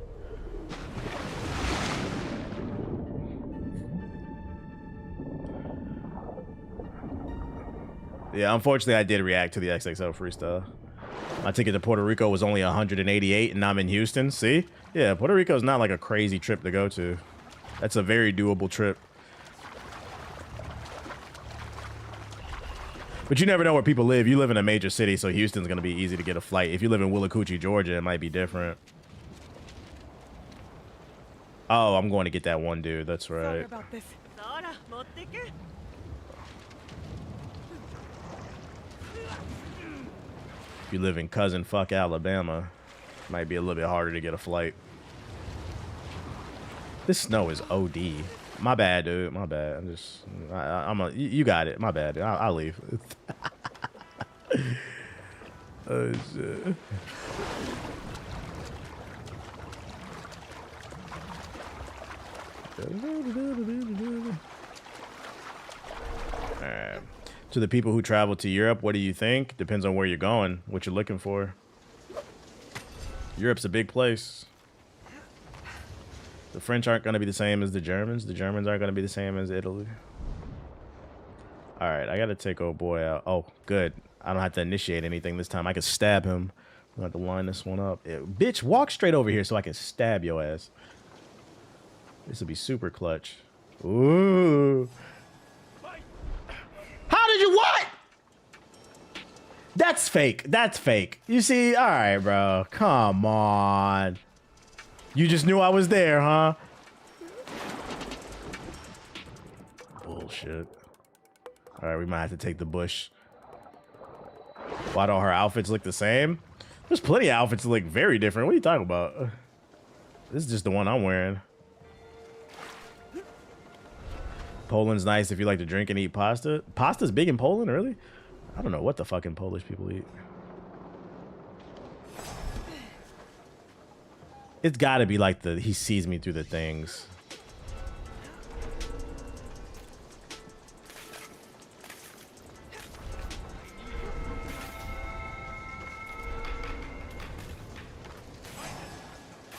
Yeah, unfortunately, I did react to the XXL freestyle. My ticket to Puerto Rico was only 188, and I'm in Houston. See? Yeah, Puerto Rico is not like a crazy trip to go to. That's a very doable trip. But you never know where people live. You live in a major city, so Houston's going to be easy to get a flight. If you live in Willacoochee, Georgia, it might be different. Oh, I'm going to get that one dude. That's right. Sorry about this. If you live in cousin fuck Alabama, it might be a little bit harder to get a flight. This snow is OD. My bad, dude. My bad. You got it. My bad, dude. I'll leave. Oh shit. All right. To the people who travel to Europe, what do you think? Depends on where you're going, what you're looking for. Europe's a big place. The French aren't going to be the same as the Germans. The Germans aren't going to be the same as Italy. All right, I got to take old boy out. Oh, good. I don't have to initiate anything this time. I can stab him. I'm going to have to line this one up. Bitch, walk straight over here so I can stab your ass. This will be super clutch. Ooh. How did you what? That's fake. That's fake. You see? All right, bro. Come on. You just knew I was there, huh? Bullshit. All right, we might have to take the bush. Why don't her outfits look the same? There's plenty of outfits that look very different. What are you talking about? This is just the one I'm wearing. Poland's nice if you like to drink and eat pasta. Pasta's big in Poland, really? I don't know what the fucking Polish people eat. It's gotta be like he sees me through the things.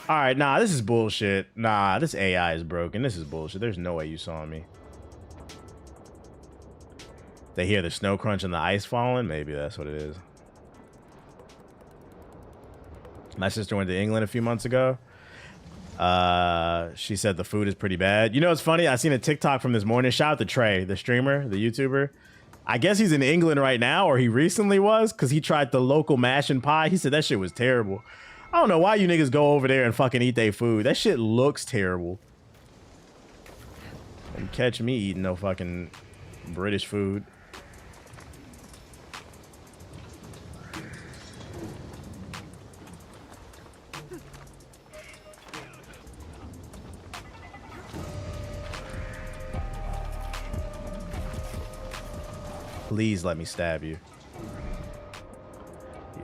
All right, nah, this is bullshit. Nah, this AI is broken. This is bullshit. There's no way you saw me. They hear the snow crunch and the ice falling? Maybe that's what it is. My sister went to England a few months ago. She said the food is pretty bad. You know, it's funny. I seen a TikTok from this morning. Shout out to Trey, the streamer, the YouTuber. I guess he's in England right now, or he recently was, because he tried the local mash and pie. He said that shit was terrible. I don't know why you niggas go over there and fucking eat their food. That shit looks terrible. And catch me eating no fucking British food. Please let me stab you.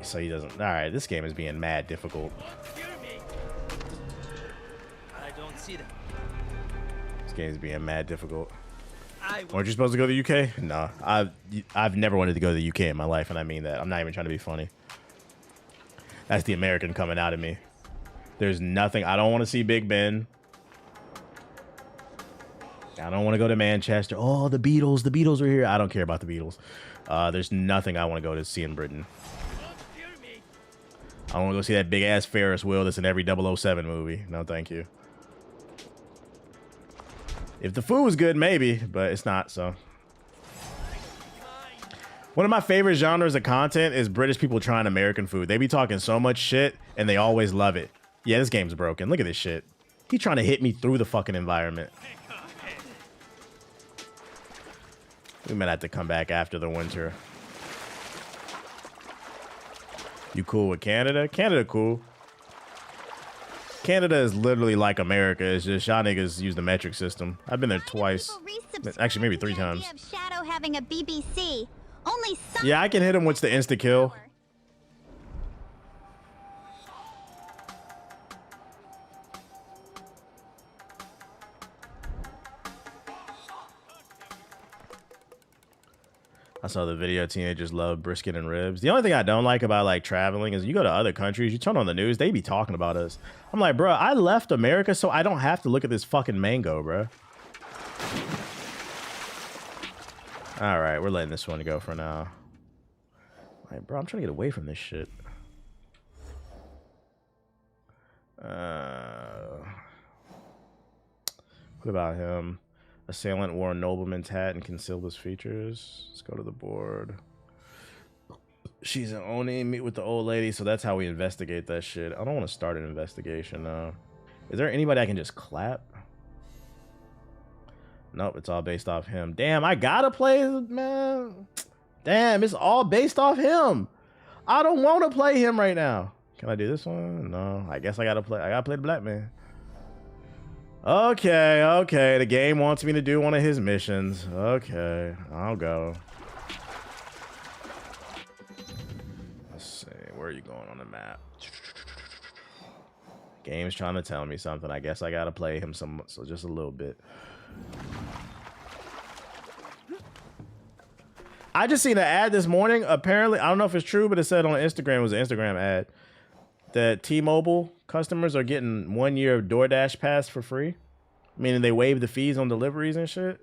So he doesn't. All right, this game is being mad difficult. I don't see them. This game is being mad difficult. Weren't you supposed to go to the UK? No, I've never wanted to go to the UK in my life, and I mean that. I'm not even trying to be funny. That's the American coming out of me. There's nothing. I don't want to see Big Ben. I don't want to go to Manchester. Oh, the Beatles. The Beatles are here. I don't care about the Beatles. There's nothing I want to go to see in Britain. I want to go see that big ass Ferris wheel that's in every 007 movie. No, thank you. If the food was good, maybe, but it's not, so. One of my favorite genres of content is British people trying American food. They be talking so much shit, and they always love it. Yeah, this game's broken. Look at this shit. He trying to hit me through the fucking environment. We might have to come back after the winter. You cool with Canada? Canada cool. Canada is literally like America. It's just y'all niggas use the metric system. I've been there twice. Actually, maybe 3 times. Shadow having a BBC. Only some Yeah, I can hit him with the insta kill. I saw the video. Teenagers love brisket and ribs. The only thing I don't like about like traveling is you go to other countries, you turn on the news, they be talking about us. I'm like, bro, I left America so I don't have to look at this fucking mango, bro. All right, we're letting this one go for now. Like, bro, I'm trying to get away from this shit. What about him? Assailant wore a nobleman's hat and concealed his features. Let's go to the board. She's an Oni, meet with the old lady, so that's how we investigate that shit. I don't want to start an investigation now. Is there anybody I can just clap? Nope, it's all based off him. Damn, I gotta play, man. Damn, it's all based off him. I don't want to play him right now. Can I do this one? No, I guess I gotta play the black man. Okay, okay. The game wants me to do one of his missions. Okay, I'll go. Let's see. Where are you going on the map? Game's trying to tell me something. I guess I gotta play him so just a little bit. I just seen an ad this morning. Apparently, I don't know if it's true, but it said on Instagram, it was an Instagram ad. that T-Mobile customers are getting 1 year of DoorDash Pass for free, meaning they waive the fees on deliveries and shit.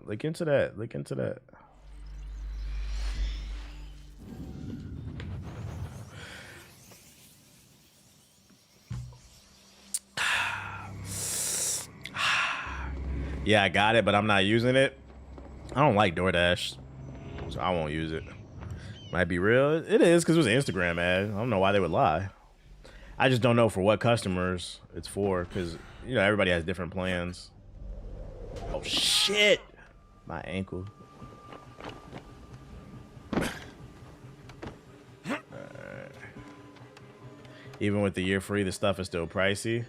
Look into that. Look into that. Yeah, I got it, but I'm not using it. I don't like DoorDash, so I won't use it. Might be real. It is, because it was an Instagram ad. I don't know why they would lie. I just don't know for what customers it's for, because, you know, everybody has different plans. Oh, shit. My ankle. Even with the year free, the stuff is still pricey.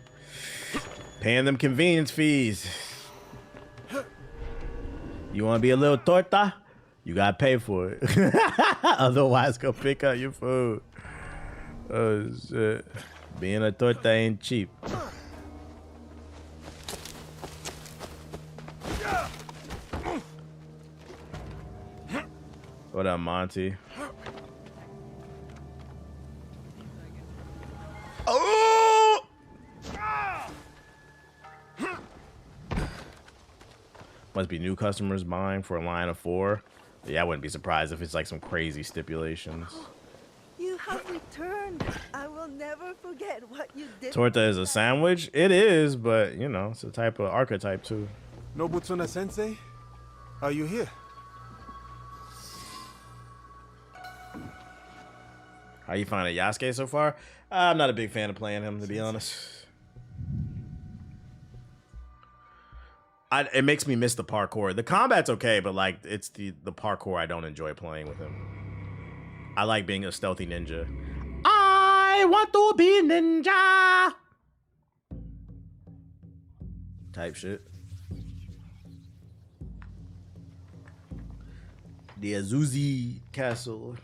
Paying them convenience fees. You want to be a little torta? You got to pay for it. Otherwise, go pick up your food. Oh, shit. Being a torta ain't cheap. What up, Monty? Oh! Must be new customers buying for a line of 4. Yeah, I wouldn't be surprised if it's like some crazy stipulations. You have returned. I will never forget what you did. Torta is a sandwich? It is, but, you know, it's a type of archetype, too. Nobutsuna-sensei, are you here? How you finding Yasuke so far? I'm not a big fan of playing him, to be honest. It makes me miss the parkour. The combat's okay, but like it's the parkour I don't enjoy playing with him. I like being a stealthy ninja. I want to be ninja type shit. The Azuzi Castle.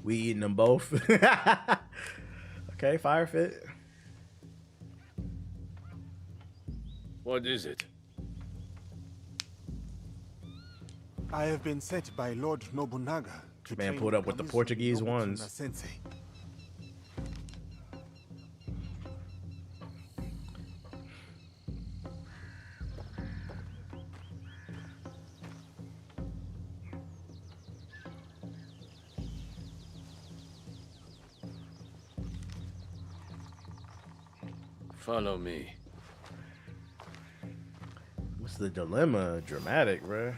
We eating them both. Okay, fire fit. What is it? I have been sent by Lord Nobunaga to Man train pulled up with the Kamizu Portuguese ones. Nobutsuna-sensei. Follow me. What's the dilemma? Dramatic, bruh.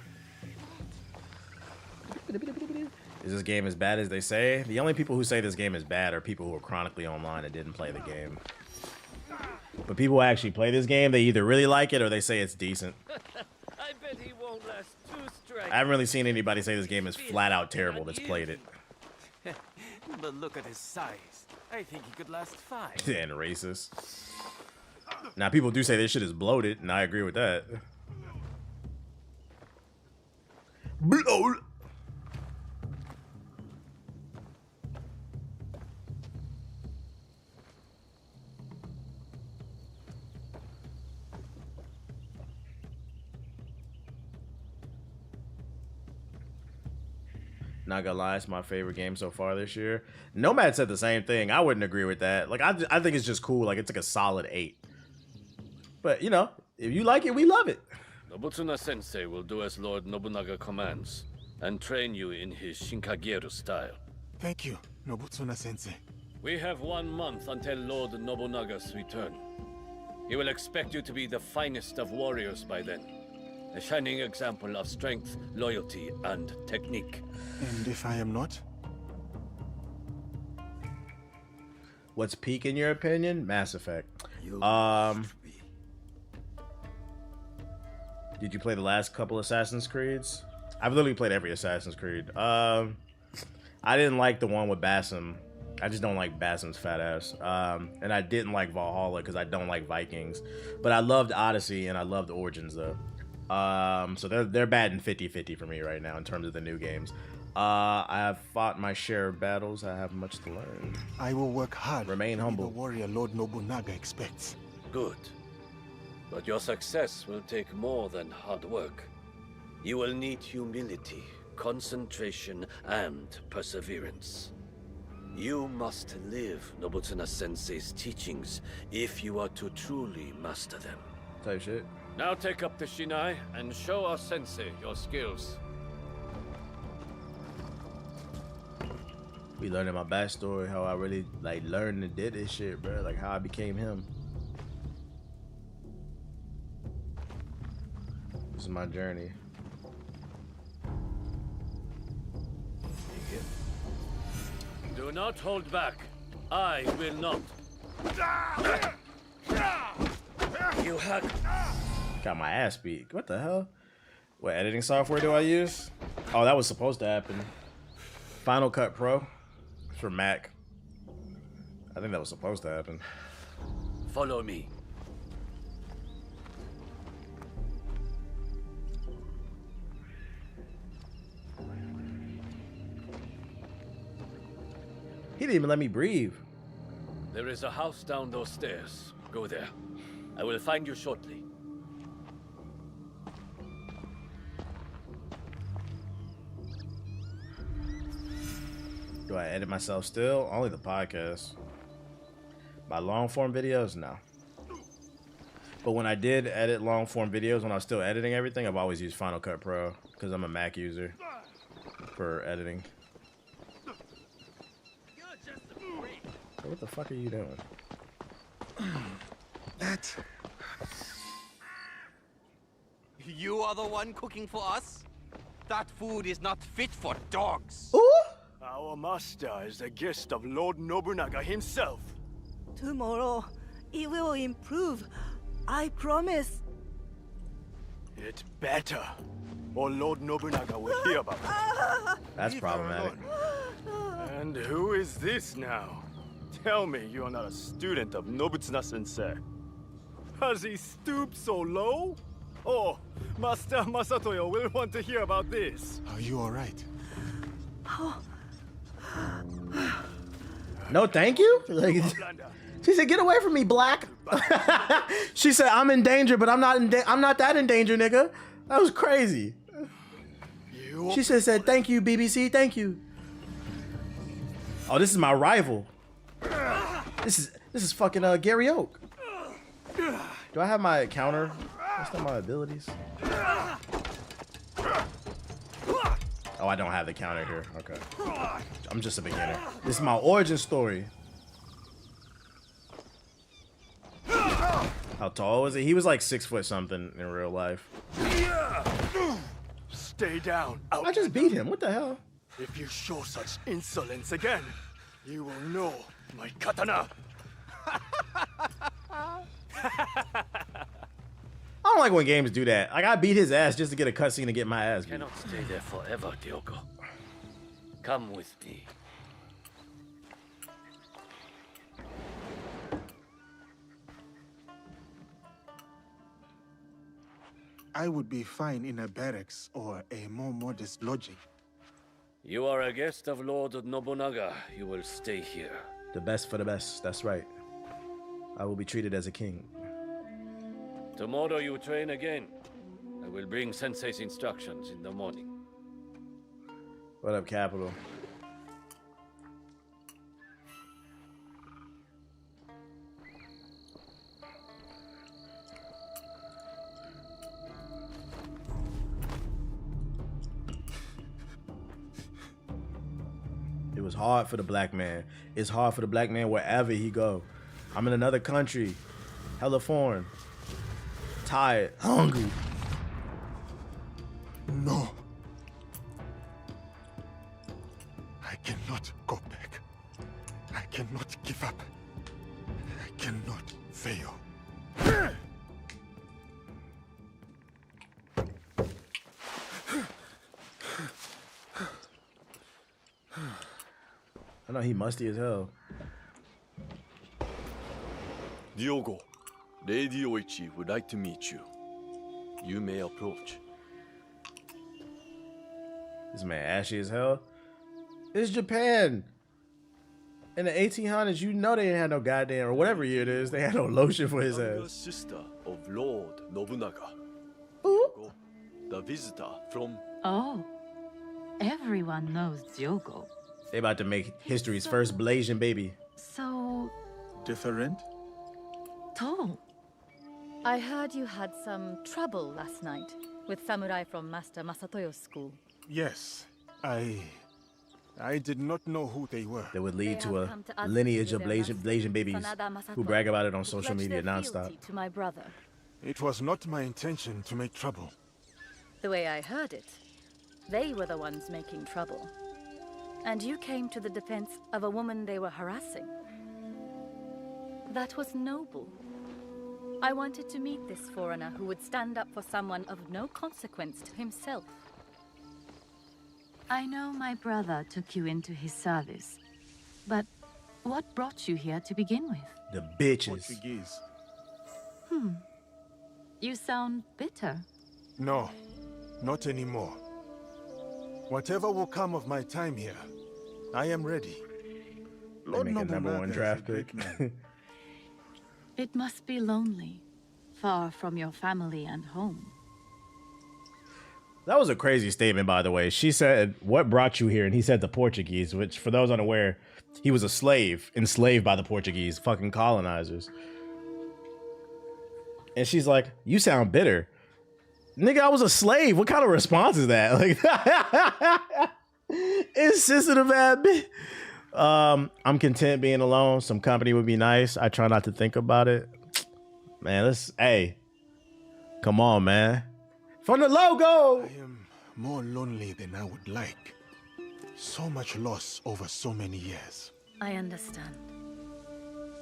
Is this game as bad as they say? The only people who say this game is bad are people who are chronically online and didn't play the game. But people who actually play this game, they either really like it or they say it's decent. I bet he won't last 2 strikes. I haven't really seen anybody say this game is flat out terrible that's played it. But look at his size. I think he could last 5. And racist. Now, people do say this shit is bloated, and I agree with that. Bloat. Not gonna lie, it's my favorite game so far this year. Nomad said the same thing. I wouldn't agree with that. Like, I think it's just cool. Like, it's like a solid 8. But, you know, if you like it, we love it. Nobutsuna-sensei will do as Lord Nobunaga commands and train you in his Shinkageru style. Thank you, Nobutsuna-sensei. We have 1 month until Lord Nobunaga's return. He will expect you to be the finest of warriors by then. A shining example of strength, loyalty, and technique. And if I am not? What's peak in your opinion? Mass Effect. Did you play the last couple Assassin's Creeds? I've literally played every Assassin's Creed. I didn't like the one with Basim. I just don't like Basim's fat ass. And I didn't like Valhalla because I don't like Vikings. But I loved Odyssey and I loved Origins though. So they're batting 50-50 for me right now in terms of the new games. I have fought my share of battles. I have much to learn. I will work hard. Remain humble. To be the warrior Lord Nobunaga expects. Good. But your success will take more than hard work. You will need humility, concentration, and perseverance. You must live Nobutsuna-sensei's teachings if you are to truly master them. Type shit. Now take up the Shinai and show our sensei your skills. We learning my backstory, how I really like learned and did this shit, bro. Like how I became him. This is my journey. Do not hold back. I will not. You hack. Got my ass beat. What the hell? What editing software do I use? Oh, that was supposed to happen. Final Cut Pro for Mac. I think that was supposed to happen. Follow me. He didn't even let me breathe. There is a house down those stairs. Go there. I will find you shortly. Do I edit myself still? Only the podcast. My long form videos? No. But when I did edit long form videos, when I was still editing everything, I've always used Final Cut Pro because I'm a Mac user for editing. So what the fuck are you doing? That. You are the one cooking for us? That food is not fit for dogs. Our master is a guest of Lord Nobunaga himself. Tomorrow, it will improve. I promise. It's better, or Lord Nobunaga will hear about it. That's problematic. And who is this now? Tell me you are not a student of Nobutsuna-sensei. Has he stooped so low? Oh, Master Masatoyo will want to hear about this. Are you all right? No, thank you. Like, she said, "Get away from me, Black." She said, "I'm in danger, but I'm not that in danger, nigga." That was crazy. She said, "Thank you, BBC. Thank you." Oh, this is my rival. This is fucking Gary Oak. Do I have my counter? That's not my abilities. Oh, I don't have the counter here. Okay. I'm just a beginner. This is my origin story. How tall was he? He was like 6 foot something in real life. Stay down. I just beat him. What the hell? If you show such insolence again, you will know my katana. I don't like when games do that. Like, I beat his ass just to get a cutscene to get my ass beat. Cannot stay there forever, Diogo. Come with me. I would be fine in a barracks or a more modest lodging. You are a guest of Lord Nobunaga. You will stay here. The best for the best. That's right. I will be treated as a king. Tomorrow you train again. I will bring Sensei's instructions in the morning. What up, Capital? It was hard for the black man. It's hard for the black man wherever he go. I'm in another country, hella foreign, tired, hungry. No. I cannot go back. I cannot give up. I cannot fail. I know he musty as hell. Diogo, Lady Oichi would like to meet you. You may approach. This man ashy as hell. It's Japan. In the 1800s, you know they didn't have no goddamn, or whatever year it is, they had no lotion for his Younger ass. sister of Lord Nobunaga. Ooh. The visitor from... Oh, everyone knows Diogo. They about to make history's first Blasian baby. So... Different? tall. I heard you had some trouble last night with samurai from Master Masatoyo's school. Yes. I did not know who they were. That would lead to a lineage of Blasian babies who brag about it on social media nonstop. To my brother. It was not my intention to make trouble. The way I heard it, they were the ones making trouble. And you came to the defense of a woman they were harassing. That was noble. I wanted to meet this foreigner who would stand up for someone of no consequence to himself. I know my brother took you into his service, but what brought you here to begin with? The bitches. Portuguese. You sound bitter. No, not anymore. Whatever will come of my time here, I am ready. Lord make a #1 draft pick. It must be lonely, far from your family and home. That was a crazy statement, by the way. She said, "What brought you here?" And he said the Portuguese, which, for those unaware, he was a slave, enslaved by the Portuguese, fucking colonizers. And she's like, "You sound bitter." Nigga, I was a slave. What kind of response is that? Like, insensitive ass bitch. I'm content being alone. Some company would be nice. I try not to think about it. Man, hey, come on, man. From the logo. I am more lonely than I would like. So much loss over so many years. I understand.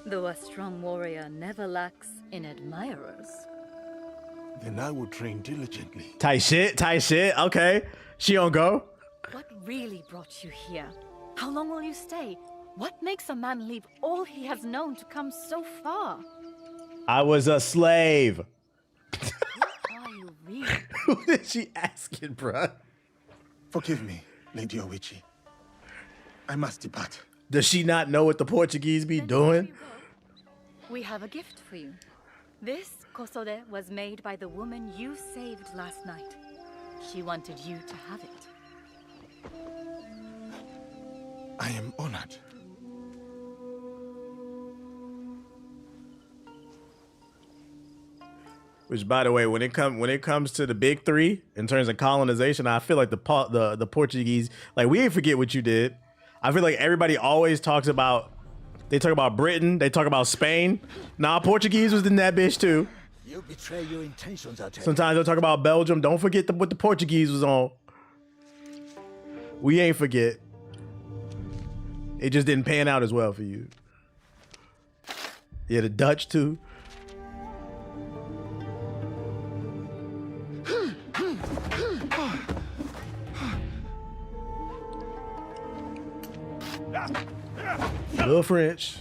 Though a strong warrior never lacks in admirers. Then I will train diligently. Tight shit. Okay. She on go. What really brought you here? How long will you stay? What makes a man leave all he has known to come so far? I was a slave. Are you really? Who is she asking, bruh? Forgive me, Lady Oichi. I must depart. Does she not know what the Portuguese be doing? We have a gift for you. This kosode was made by the woman you saved last night. She wanted you to have it. I am honored. Which, by the way, when it comes to the big three in terms of colonization, I feel like the Portuguese, like, we ain't forget what you did. I feel like everybody always talks about. They talk about Britain. They talk about Spain. Nah, Portuguese was in that bitch too. You betray your intentions, I tell you. Sometimes they'll talk about Belgium. Don't forget what the Portuguese was on. We ain't forget. It just didn't pan out as well for you. Yeah, the Dutch too. Little French.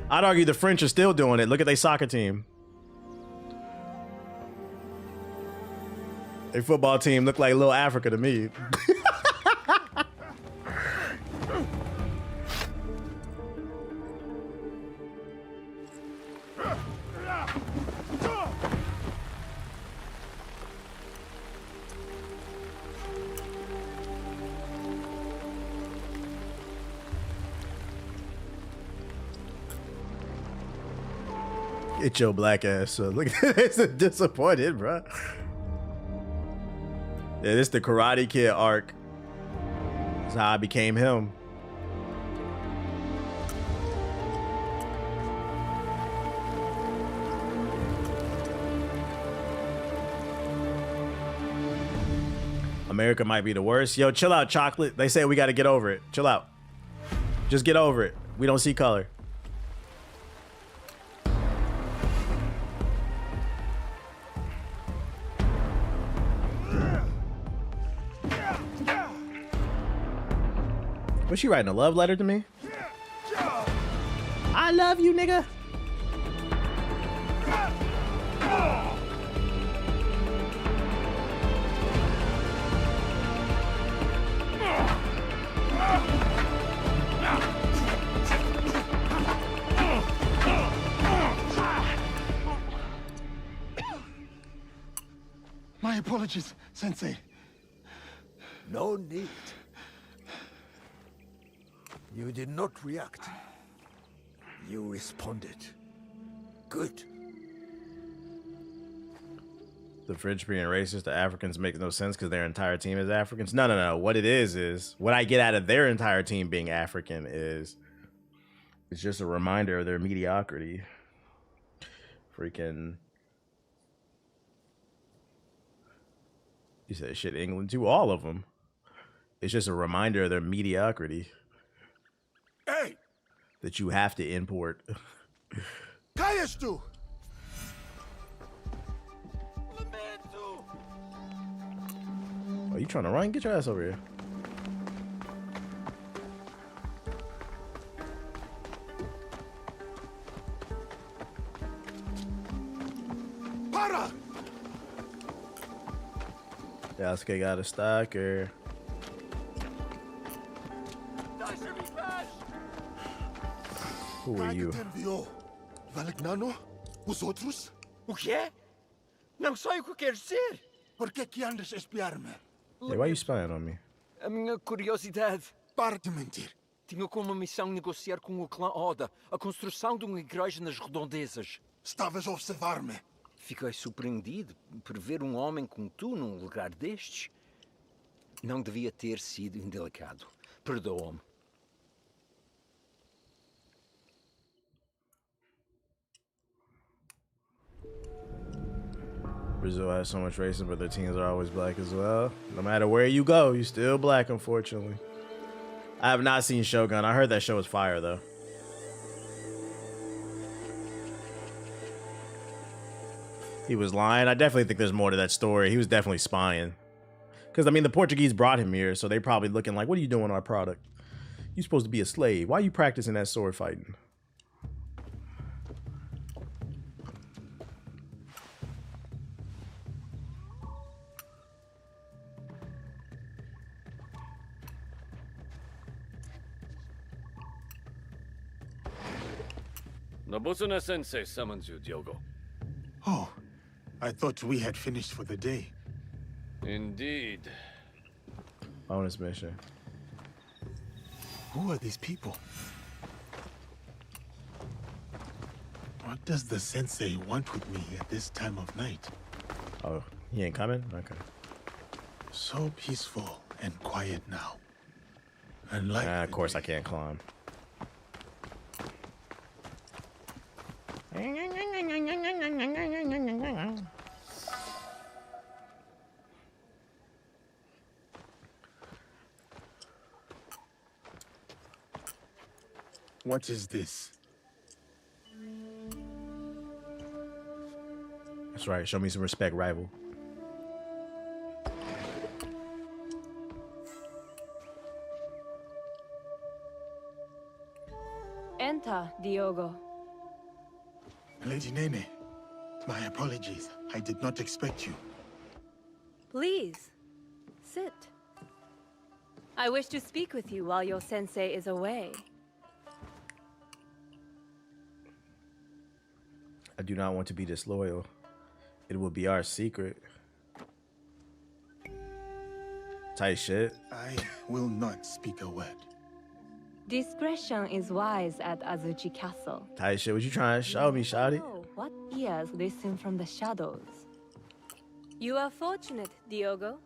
I'd argue the French are still doing it. Look at their soccer team. Their football team look like little Africa to me. Get your black ass up. Look at this, disappointed, bro. Yeah, this the Karate Kid arc. That's how I became him. America might be the worst. Yo, chill out, chocolate. They say we got to get over it. Chill out. Just get over it. We don't see color. Was she writing a love letter to me? I love you, nigga. My apologies, Sensei. No need. You did not react. You responded. Good. The French being racist to Africans makes no sense because their entire team is Africans. No. What it is what I get out of their entire team being African is it's just a reminder of their mediocrity. Freaking. You said shit, England too. All of them. It's just a reminder of their mediocrity. Hey! That you have to import. Kayestu! Oh, you trying to run? Get your ass over here. Para! Yasuke got a stalker. Who are you? Valegnano? Os outros? O quê? Não sei o que quer dizer. Por que andas a espiar-me? Hey, why are you spying on me? A minha curiosidade. Para de mentir. Tinha como missão negociar com o clã Oda a construção de uma igreja nas redondezas. Estavas a observar-me. Fiquei surpreendido por ver um homem como tu num lugar destes. Não devia ter sido indelicado. Perdoa-me. Brazil has so much racism, but their teams are always black as well. No matter where you go, you're still black, unfortunately. I have not seen Shogun. I heard that show was fire, though. He was lying. I definitely think there's more to that story. He was definitely spying. Because, I mean, the Portuguese brought him here, so they probably looking like, what are you doing with our product? You're supposed to be a slave. Why are you practicing that sword fighting? Nobutsuna-sensei summons you, Diogo. Oh, I thought we had finished for the day. Indeed. Bonus mission. Who are these people? What does the sensei want with me at this time of night? Oh, he ain't coming? Okay. So peaceful and quiet now. Unlike of course I can't climb. What is this? That's right. Show me some respect, rival. Enter, Diogo. Lady Nene, my apologies. I did not expect you. Please, sit. I wish to speak with you while your sensei is away. I do not want to be disloyal. It will be our secret. Tight shit. I will not speak a word. Discretion is wise at Azuchi Castle. Tight shit. What you trying to show me, shawty? Oh, what ears listen from the shadows? You are fortunate, Diogo.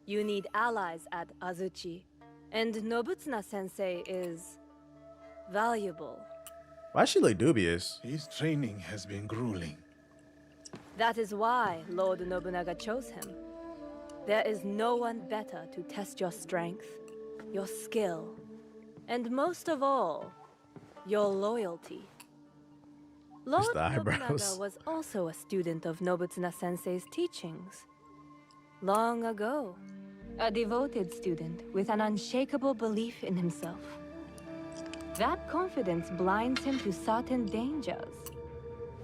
You need allies at Azuchi. And Nobutsuna-sensei is valuable. Why she look dubious? His training has been grueling. That is why Lord Nobunaga chose him. There is no one better to test your strength, your skill, and most of all, your loyalty. Lord Nobunaga was also a student of Nobutsuna-sensei's teachings. Long ago, a devoted student with an unshakable belief in himself. That confidence blinds him to certain dangers.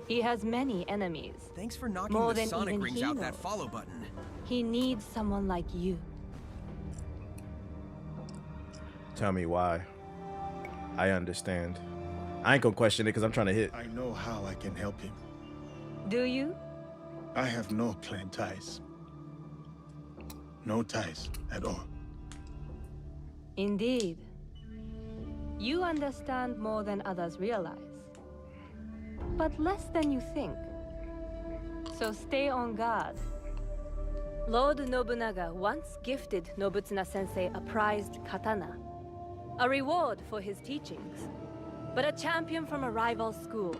He has many enemies. Thanks for knocking more the than Sonic even rings he out knows. that follow button. He needs someone like you. Tell me why. I understand. I ain't gonna question it because I'm trying to hit. I know how I can help him. Do you? I have no clan ties. No ties at all. Indeed. You understand more than others realize, but less than you think. So stay on guard. Lord Nobunaga once gifted Nobutsuna-sensei a prized katana, a reward for his teachings. But a champion from a rival school,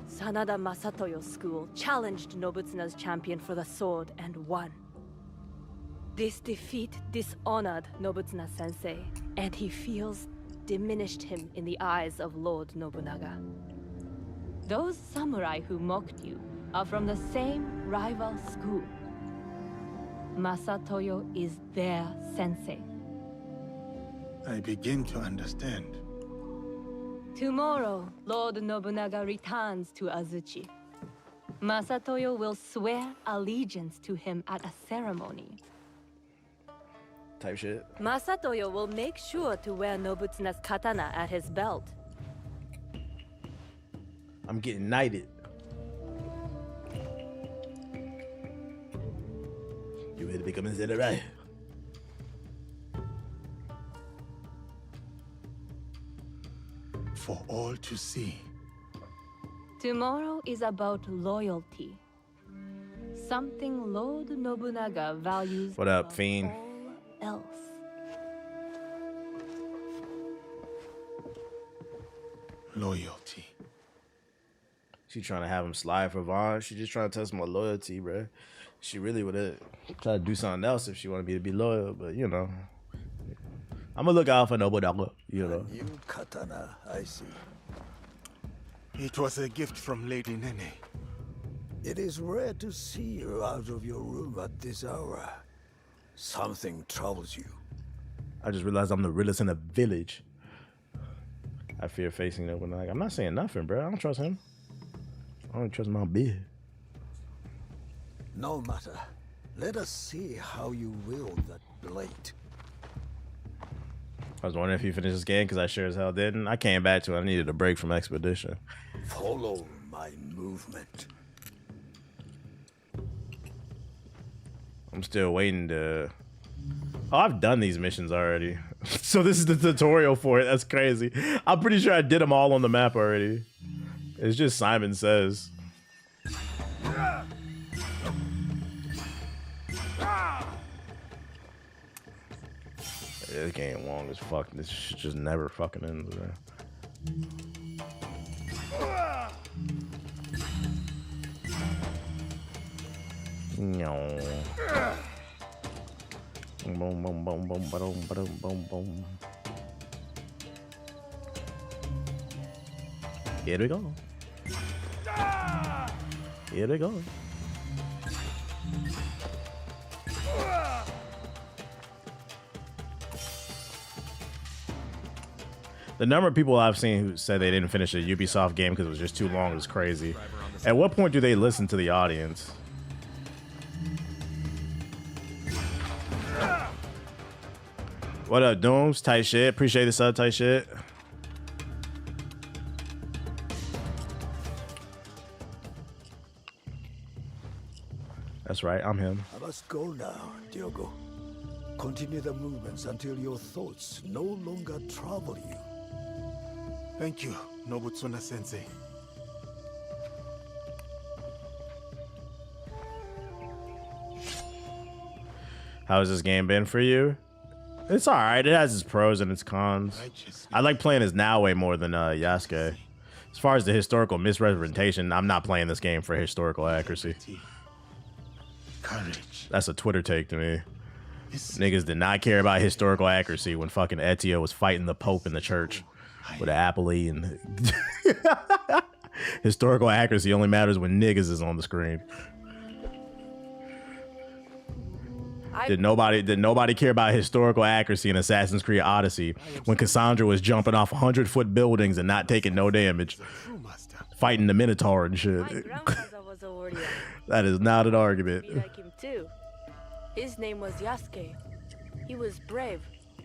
Sanada Masatoyo's school, challenged Nobutsuna's champion for the sword and won. This defeat dishonored Nobutsuna-sensei, and he feels diminished him in the eyes of Lord Nobunaga. Those samurai who mocked you are from the same rival school. Masatoyo is their sensei. I begin to understand. Tomorrow, Lord Nobunaga returns to Azuchi. Masatoyo will swear allegiance to him at a ceremony. Type shit. Masatoyo will make sure to wear Nobutsuna's katana at his belt. I'm getting knighted. You ready to become a samurai? For all to see. Tomorrow is about loyalty. Something Lord Nobunaga values. What up, Fiend? Else. Loyalty. She trying to have him slide for Vaughn. She just trying to test my loyalty, bro. She really would have tried to do something else if she wanted me to be loyal, but you know. I'm gonna look out for Nobunaga, you know. New katana, I see. It was a gift from Lady Nene. It is rare to see you out of your room at this hour. Something troubles you. I just realized I'm the realest in the village. I fear facing Nobunaga. I'm not saying nothing, bro. I don't trust him. I don't trust my bitch. No matter. Let us see how you wield that blade. I was wondering if you finished this game because I sure as hell didn't. I came back to it. I needed a break from Expedition. Follow my movement. I'm still waiting to... Oh, I've done these missions already. So this is the tutorial for it. That's crazy. I'm pretty sure I did them all on the map already. It's just Simon Says. This game long as fuck. This shit just never fucking ends, bro. No. Boom, boom, boom, boom, boom, boom, boom, boom. Here we go. Here we go. The number of people I've seen who said they didn't finish a Ubisoft game because it was just too long is crazy. At what point do they listen to the audience? What up, Dooms? Tight shit. Appreciate the sub, tight shit. That's right, I'm him. I must go now, Diogo. Continue the movements until your thoughts no longer trouble you. Thank you, Nobutsuna-sensei. How has this game been for you? It's alright. It has its pros and its cons. I like playing as Naoe more than Yasuke. As far as the historical misrepresentation, I'm not playing this game for historical accuracy. Courage. That's a Twitter take to me. Niggas did not care about historical accuracy when fucking Ezio was fighting the Pope in the church with an Apolli and historical accuracy only matters when niggas is on the screen. Did nobody care about historical accuracy in Assassin's Creed Odyssey when Cassandra was jumping off 100-foot buildings and not taking no damage, fighting the Minotaur and shit? Was a warrior. That is not an argument. Be like him too. His name was Yasuke. He was brave,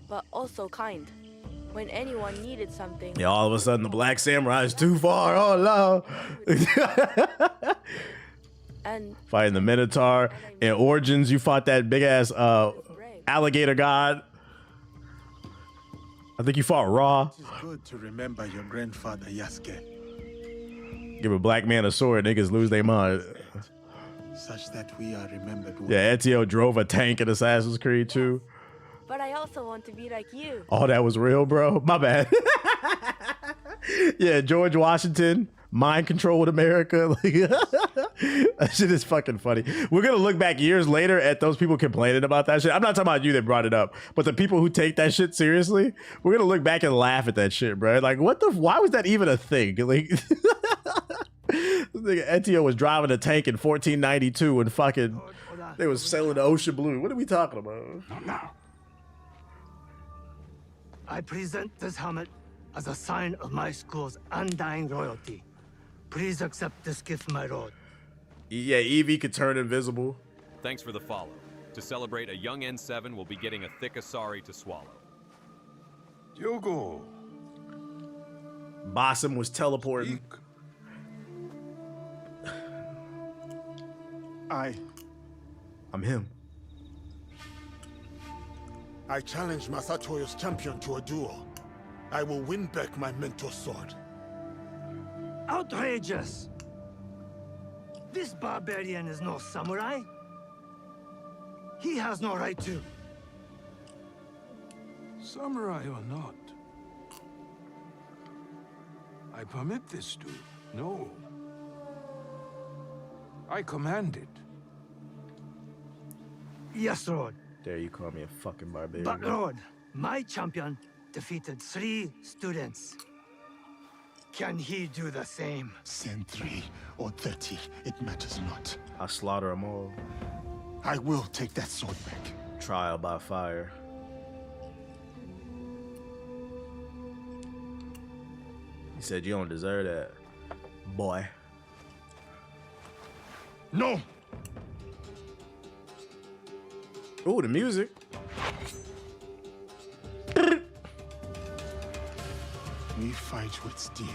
but also kind. When anyone needed something. Yeah, all of a sudden the Black Samurai is too far. Oh no. And fighting the Minotaur. In Origins, you fought that big ass alligator god. I think you fought Raw. It is good to remember your grandfather Yasuke, Give a black man a sword, niggas lose their mind. such that we are remembered. Yeah, Ezio drove a tank in Assassin's Creed 2. But I also want to be like you. Oh, that was real, bro. My bad. Yeah, George Washington, mind controlled America. Like, that shit is fucking funny. We're gonna look back years later at those people complaining about that shit. I'm not talking about you that brought it up, but the people who take that shit seriously, we're gonna look back and laugh at that shit, bro. Like, what the? Why was that even a thing? Like, this nigga Ezio was driving a tank in 1492 and fucking they was sailing the ocean blue. What are we talking about? Not now. I present this helmet as a sign of my school's undying loyalty. Please accept this gift, my lord. Yeah, Evie could turn invisible. Thanks for the follow. To celebrate, a young N7 will be getting a thick Asari to swallow. Diogo. Bossum was teleporting. I'm him. I challenge Masatoyo's champion to a duel. I will win back my mentor's sword. Outrageous! This barbarian is no samurai. He has no right to. Samurai or not, I permit this to. No. I command it. Yes, Lord. Dare you call me a fucking barbarian? But Lord, my champion defeated 3 students. Can he do the same? Send 3 or 30, it matters not. I'll slaughter them all. I will take that sword back. Trial by fire. He said you don't deserve that, boy. No! Ooh, the music. We fight with steel.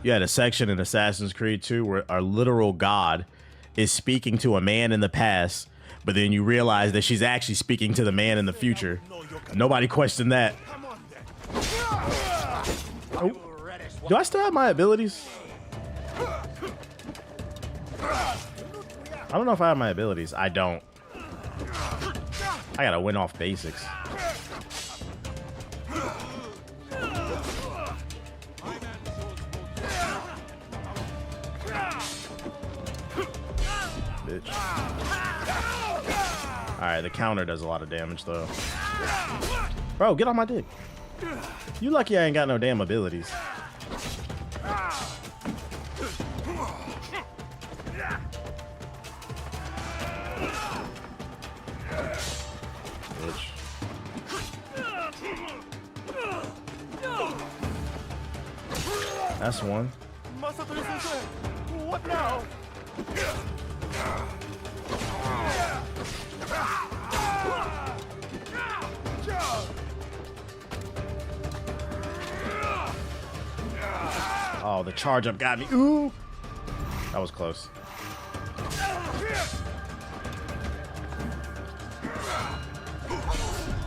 You had a section in Assassin's Creed 2 where our literal god is speaking to a man in the past, but then you realize that she's actually speaking to the man in the future. Nobody questioned that. Oh. Do I still have my abilities? I don't know if I have my abilities. I don't. I gotta win off basics. Bitch. Alright, the counter does a lot of damage though. Bro, get on my dick. You lucky I ain't got no damn abilities. Bitch. That's one. Masato-sensei, what now? Oh, the charge up got me. Ooh. That was close.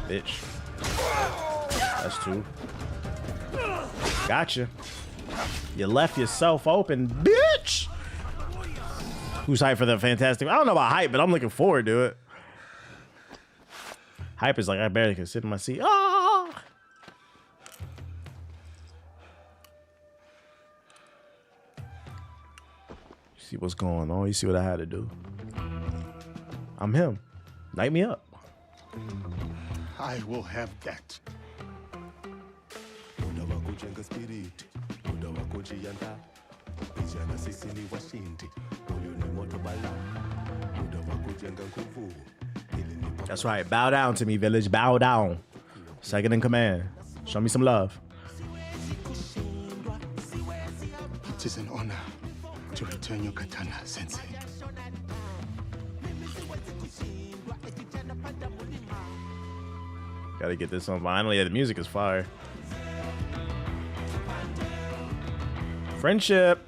Bitch. That's 2. Gotcha. You left yourself open, bitch. Who's hyped for the fantastic? I don't know about hype, but I'm looking forward to it. Hype is like, I barely can sit in my seat. Ah! You see what's going on? You see what I had to do? I'm him. Light me up. I will have that. That's right. Bow down to me, village. Bow down. Second in command. Show me some love. It is an honor to return your katana, Sensei. Gotta get this on vinyl. Yeah, the music is fire. Friendship.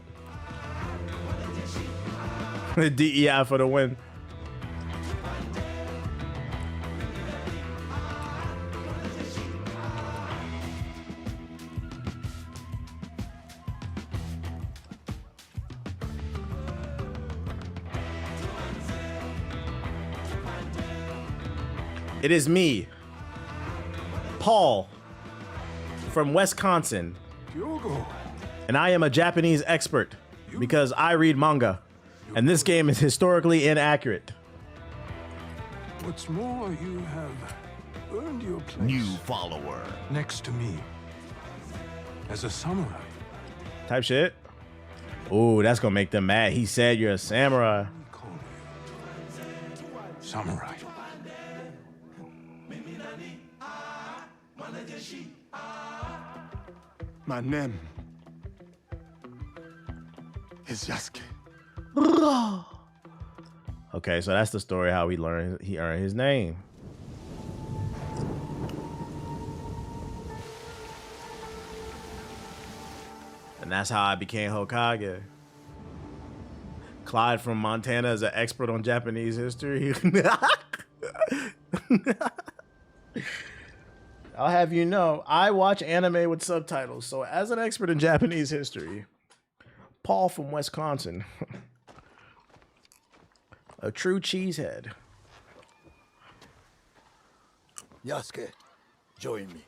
The DEI for the win. It is me, Paul, from Wisconsin, and I am a Japanese expert because I read manga, and this game is historically inaccurate. What's more, you have earned your place. New follower. Next to me. As a samurai. Type shit. Ooh, that's gonna make them mad. He said you're a samurai. Samurai. My name is Yasuke. Okay, so that's the story how he earned his name. And that's how I became Hokage. Clyde from Montana is an expert on Japanese history. I'll have you know, I watch anime with subtitles. So as an expert in Japanese history, Paul from Wisconsin, a true cheesehead. Yasuke, join me.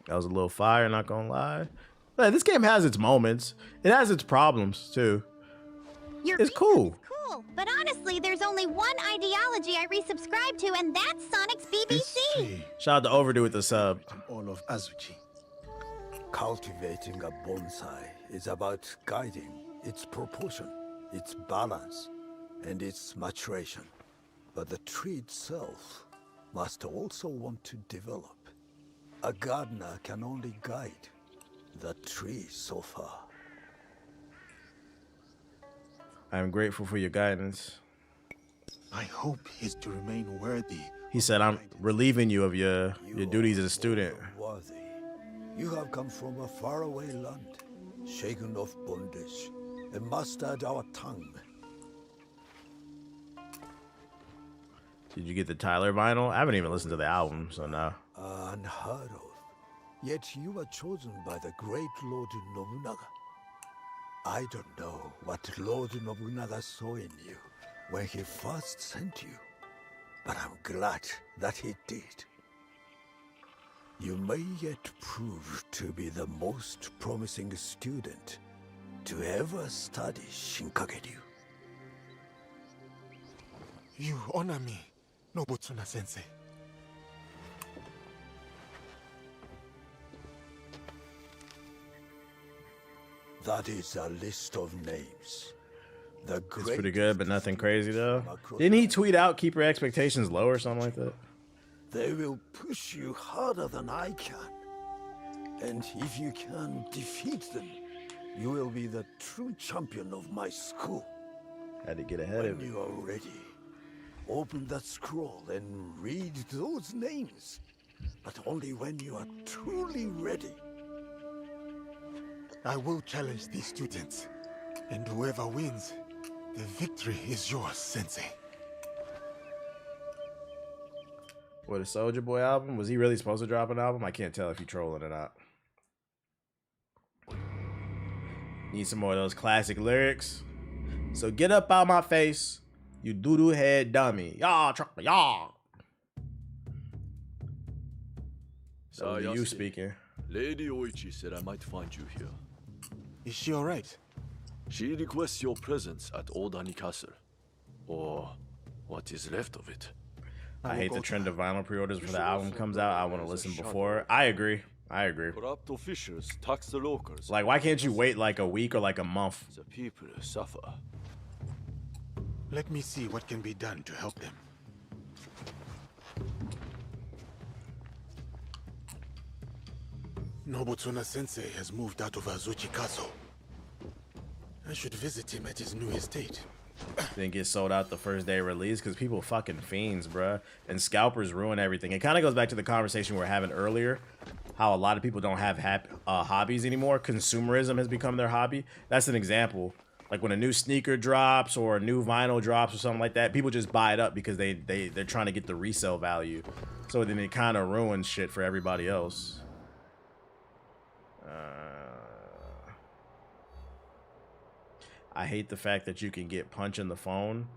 That was a little fire, not gonna lie. Man, this game has its moments. It has its problems too. It's cool. Cool, but honestly, there's only one ideology I resubscribe to, and that's Sonic's BBC. Shout out to Overdue with the sub. All of Azuchi. Cultivating a bonsai is about guiding its proportion, its balance, and its maturation. But the tree itself must also want to develop. A gardener can only guide the tree so far. I am grateful for your guidance. I hope he's to remain worthy. He said, I'm relieving you of your duties as a student. Worthy. You have come from a faraway land, shaken of bondage, and mastered our tongue. Did you get the Tyler vinyl? I haven't even listened to the album, so no. Unheard of. Yet you were chosen by the great Lord Nobunaga. I don't know what Lord Nobunaga saw in you when he first sent you, but I'm glad that he did. You may yet prove to be the most promising student to ever study Shinkaguryu. You honor me, Nobutsuna-sensei. That is a list of names. It's pretty good, but nothing crazy though. Didn't he tweet out keep your expectations low or something like that? They will push you harder than I can. And if you can defeat them, you will be the true champion of my school. Had to get ahead of it. When you are ready, open that scroll and read those names. But only when you are truly ready. I will challenge these students, and whoever wins, the victory is yours, Sensei. What, a Soulja Boy album? Was he really supposed to drop an album? I can't tell if he's trolling or not. Need some more of those classic lyrics. So get up out my face, you doo-doo head dummy. Y'all, y'all. So you speaking. Lady Oichi said I might find you here. Is she alright? She requests your presence at Odani Castle. Or what is left of it. I hate the trend of vinyl pre-orders before the album comes out. I want to listen before. I agree. Corrupt officials tax the locals. Like, why can't you wait like a week or like a month? The people suffer. Let me see what can be done to help them. Nobutsuna-sensei has moved out of Azuchi Castle. I should visit him at his new estate. Didn't get sold out the first day of release because people fucking fiends, bruh. And scalpers ruin everything. It kind of goes back to the conversation we were having earlier. How a lot of people don't have hobbies anymore. Consumerism has become their hobby. That's an example. Like when a new sneaker drops or a new vinyl drops or something like that, people just buy it up because they're trying to get the resale value. So then it kind of ruins shit for everybody else. I hate the fact that you can get punch in the phone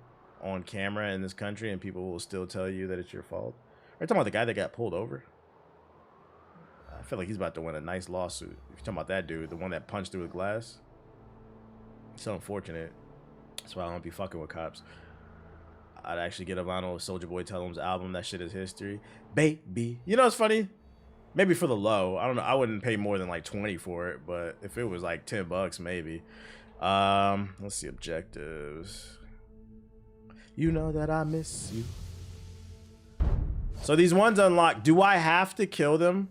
on camera in this country and people will still tell you that it's your fault. Are you talking about the guy that got pulled over? I feel like he's about to win a nice lawsuit. If you're talking about that dude, the one that punched through the glass. It's so unfortunate. That's why I don't be fucking with cops. I'd actually get a vinyl of Soulja Boy Tell Him's album. That shit is history. Baby. You know what's funny? Maybe for the low. I don't know. I wouldn't pay more than like 20 for it. But if it was like 10 bucks, maybe. Let's see objectives. You know that I miss you. So these ones unlock. Do I have to kill them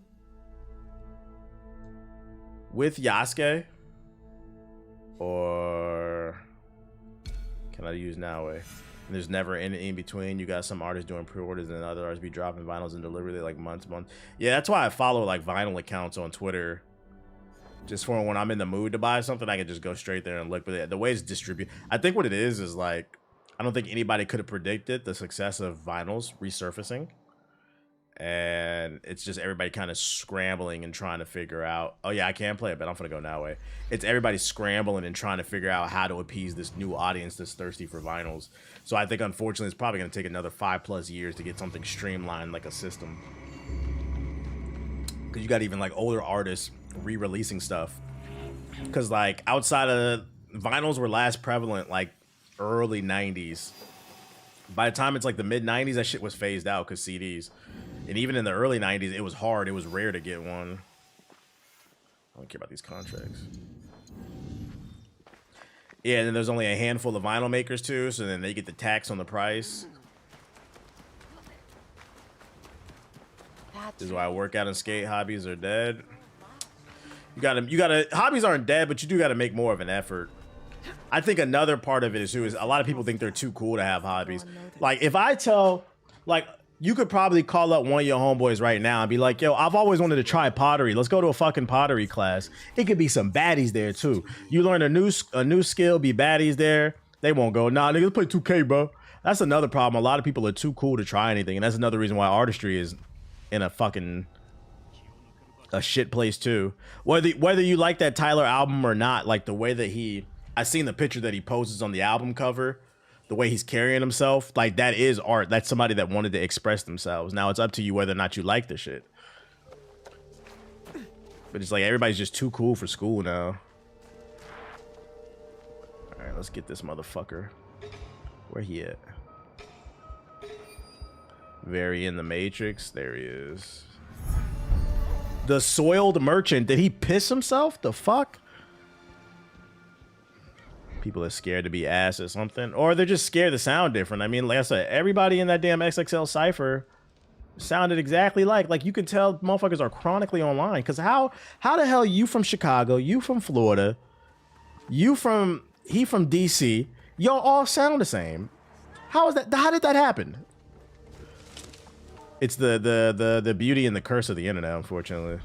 with Yasuke? Or can I use Naue? And there's never any in between. You got some artists doing pre-orders and other artists be dropping vinyls and delivery like months. Yeah, that's why I follow like vinyl accounts on Twitter. Just for when I'm in the mood to buy something, I can just go straight there and look. But the way it's distributed, I think what it is like, I don't think anybody could have predicted the success of vinyls resurfacing. And it's just everybody kind of scrambling and trying to figure out, oh yeah, I can play it, but I'm gonna go that way. It's everybody scrambling and trying to figure out how to appease this new audience that's thirsty for vinyls. So I think unfortunately it's probably gonna take another 5+ years to get something streamlined like a system. Because you got even like older artists re-releasing stuff. Because like outside of vinyls were last prevalent like early 90s. By the time it's like the mid 90s, that shit was phased out because CDs. And even in the early 90s, it was hard. It was rare to get one. I don't care about these contracts. Yeah, and then there's only a handful of vinyl makers too, so then they get the tax on the price. This is why workout and skate hobbies are dead. You gotta, hobbies aren't dead, but you do gotta make more of an effort. I think another part of it is too, is a lot of people think they're too cool to have hobbies. Like if I tell, like, you could probably call up one of your homeboys right now and be like, yo, I've always wanted to try pottery. Let's go to a fucking pottery class. It could be some baddies there too. You learn a new skill, be baddies there. They won't go, nah, nigga, let's play 2K, bro. That's another problem. A lot of people are too cool to try anything. And that's another reason why artistry is in a shit place too. Whether you like that Tyler album or not, like the way that I seen the picture that he poses on the album cover, the way he's carrying himself, like that is art. That's somebody that wanted to express themselves. Now it's up to you whether or not you like the shit. But it's like everybody's just too cool for school now. All right, let's get this motherfucker. Where he at? Very in the Matrix. There he is. The soiled merchant. Did he piss himself? The fuck? People are scared to be ass or something. Or they're just scared to sound different. I mean, like I said, everybody in that damn XXL cipher sounded exactly like you can tell motherfuckers are chronically online. Because how the hell you from Chicago, you from Florida, he from DC, y'all all sound the same? How is that? How did that happen? It's the beauty and the curse of the internet, unfortunately.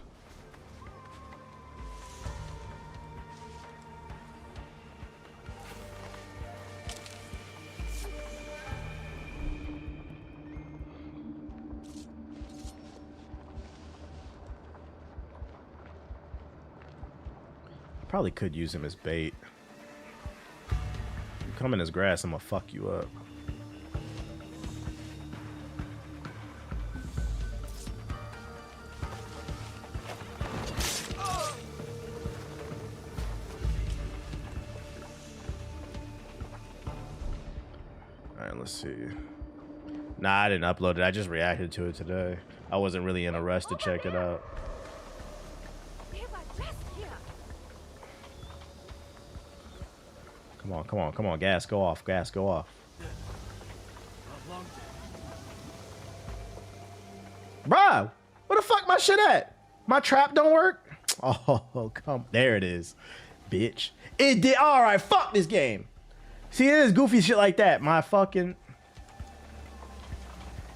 Probably could use him as bait. You come in his grass, I'm gonna fuck you up. Alright, let's see. Nah, I didn't upload it. I just reacted to it today. I wasn't really in a rush to check it out. Come on, gas, go off, gas, go off. Bruh, where the fuck my shit at? My trap don't work? Oh, come, there it is, bitch. It did, all right, fuck this game. See, it is goofy shit like that. My fucking.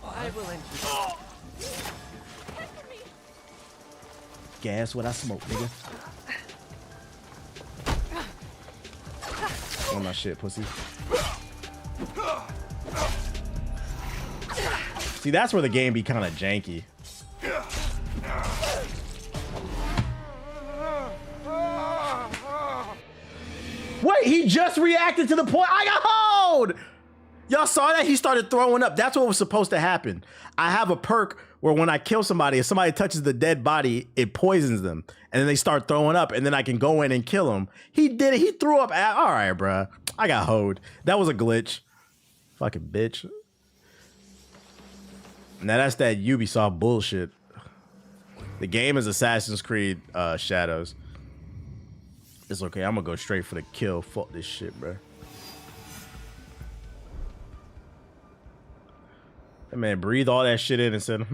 I will end you. Gas what I smoke, nigga. Oh my shit, pussy. See, that's where the game be kind of janky. Wait, he just reacted to the point. I got hold. Y'all saw that? He started throwing up. That's what was supposed to happen. I have a perk where when I kill somebody, if somebody touches the dead body, it poisons them. And then they start throwing up, and then I can go in and kill them. He did it. He threw up. All right, bruh. I got hoed. That was a glitch. Fucking bitch. Now that's that Ubisoft bullshit. The game is Assassin's Creed Shadows. It's okay. I'm gonna go straight for the kill. Fuck this shit, bruh. That man breathed all that shit in and said,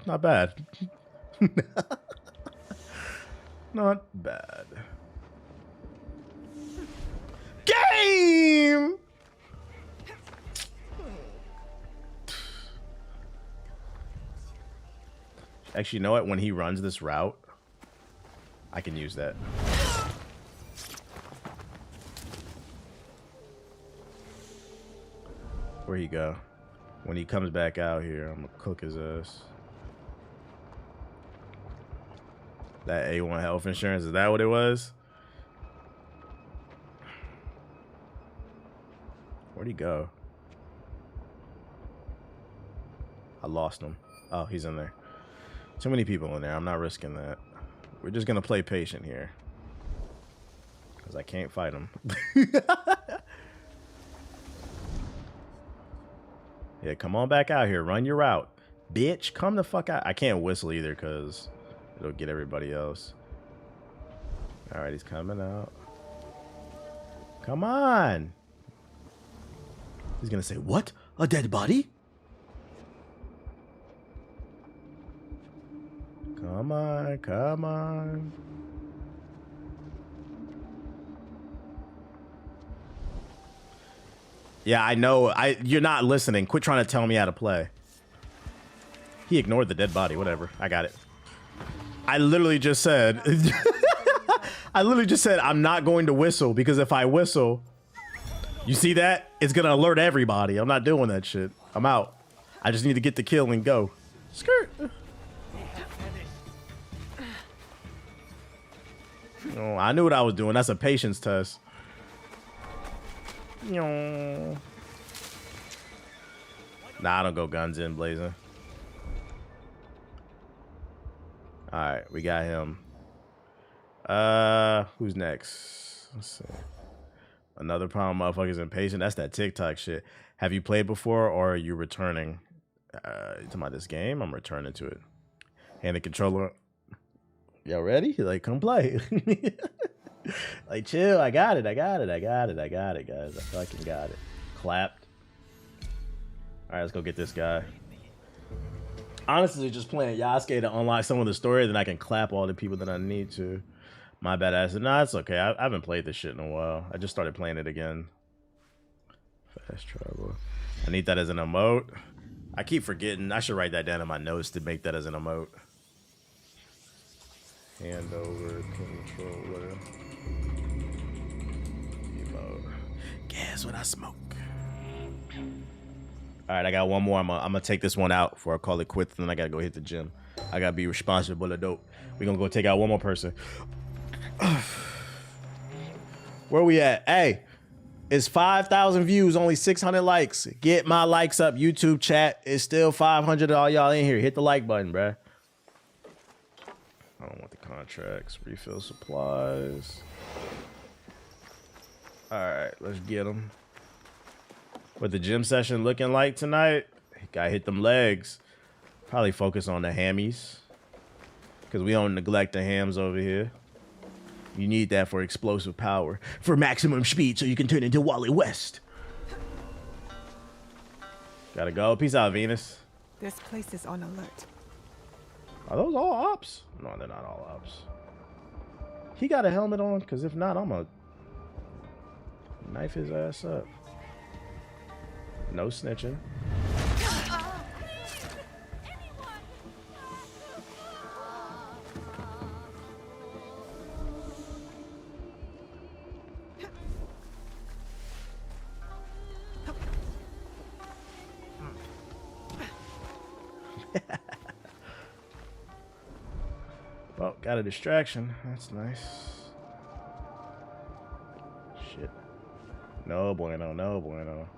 not bad. Not bad. Game! Actually, you know what? When he runs this route, I can use that. Where'd he go? When he comes back out here, I'm gonna cook his ass. That A1 health insurance, is that what it was? Where'd he go? I lost him. Oh, he's in there. Too many people in there. I'm not risking that. We're just gonna play patient here. Because I can't fight him. Yeah, come on back out here. Run your route. Bitch, come the fuck out. I can't whistle either because it'll get everybody else. All right, he's coming out. Come on. He's going to say, what? A dead body? Come on, come on. Yeah, I know. You're not listening. Quit trying to tell me how to play. He ignored the dead body. Whatever. I got it. I literally just said... I'm not going to whistle because if I whistle... You see that? It's going to alert everybody. I'm not doing that shit. I'm out. I just need to get the kill and go. Skirt. Oh, I knew what I was doing. That's a patience test. Nah, I don't go guns in blazing. Alright, we got him. Who's next? Let's see. Another problem, motherfuckers impatient. That's that TikTok shit. Have you played before or are you returning? You talking about this game? I'm returning to it. Hand the controller. Y'all ready? Like, come play. Like, chill. I got it, guys. I fucking got it. Clapped. All right, let's go get this guy. Honestly, just playing Yasuke to unlock some of the story, then I can clap all the people that I need to. My bad ass. Nah, it's okay. I haven't played this shit in a while. I just started playing it again. Fast travel. I need that as an emote. I keep forgetting. I should write that down in my notes to make that as an emote. Hand over controller. Emote. Guess what I smoke. All right, I got one more. I'm gonna take this one out before I call it quits. Then I gotta go hit the gym. I gotta be responsible adult. We're gonna go take out one more person. Where we at? Hey, it's 5,000 views, only 600 likes. Get my likes up, YouTube chat. It's still 500 of all y'all in here. Hit the like button, bruh. I don't want the contracts. Refill supplies. All right, let's get them. What the gym session looking like tonight? Gotta hit them legs. Probably focus on the hammies. Because we don't neglect the hams over here. You need that for explosive power. For maximum speed so you can turn into Wally West. Gotta go. Peace out, Venus. This place is on alert. Are those all ops? No, they're not all ops. He got a helmet on? Because if not, I'm gonna knife his ass up. No snitching. Well, got a distraction. That's nice. Shit. No bueno, no bueno.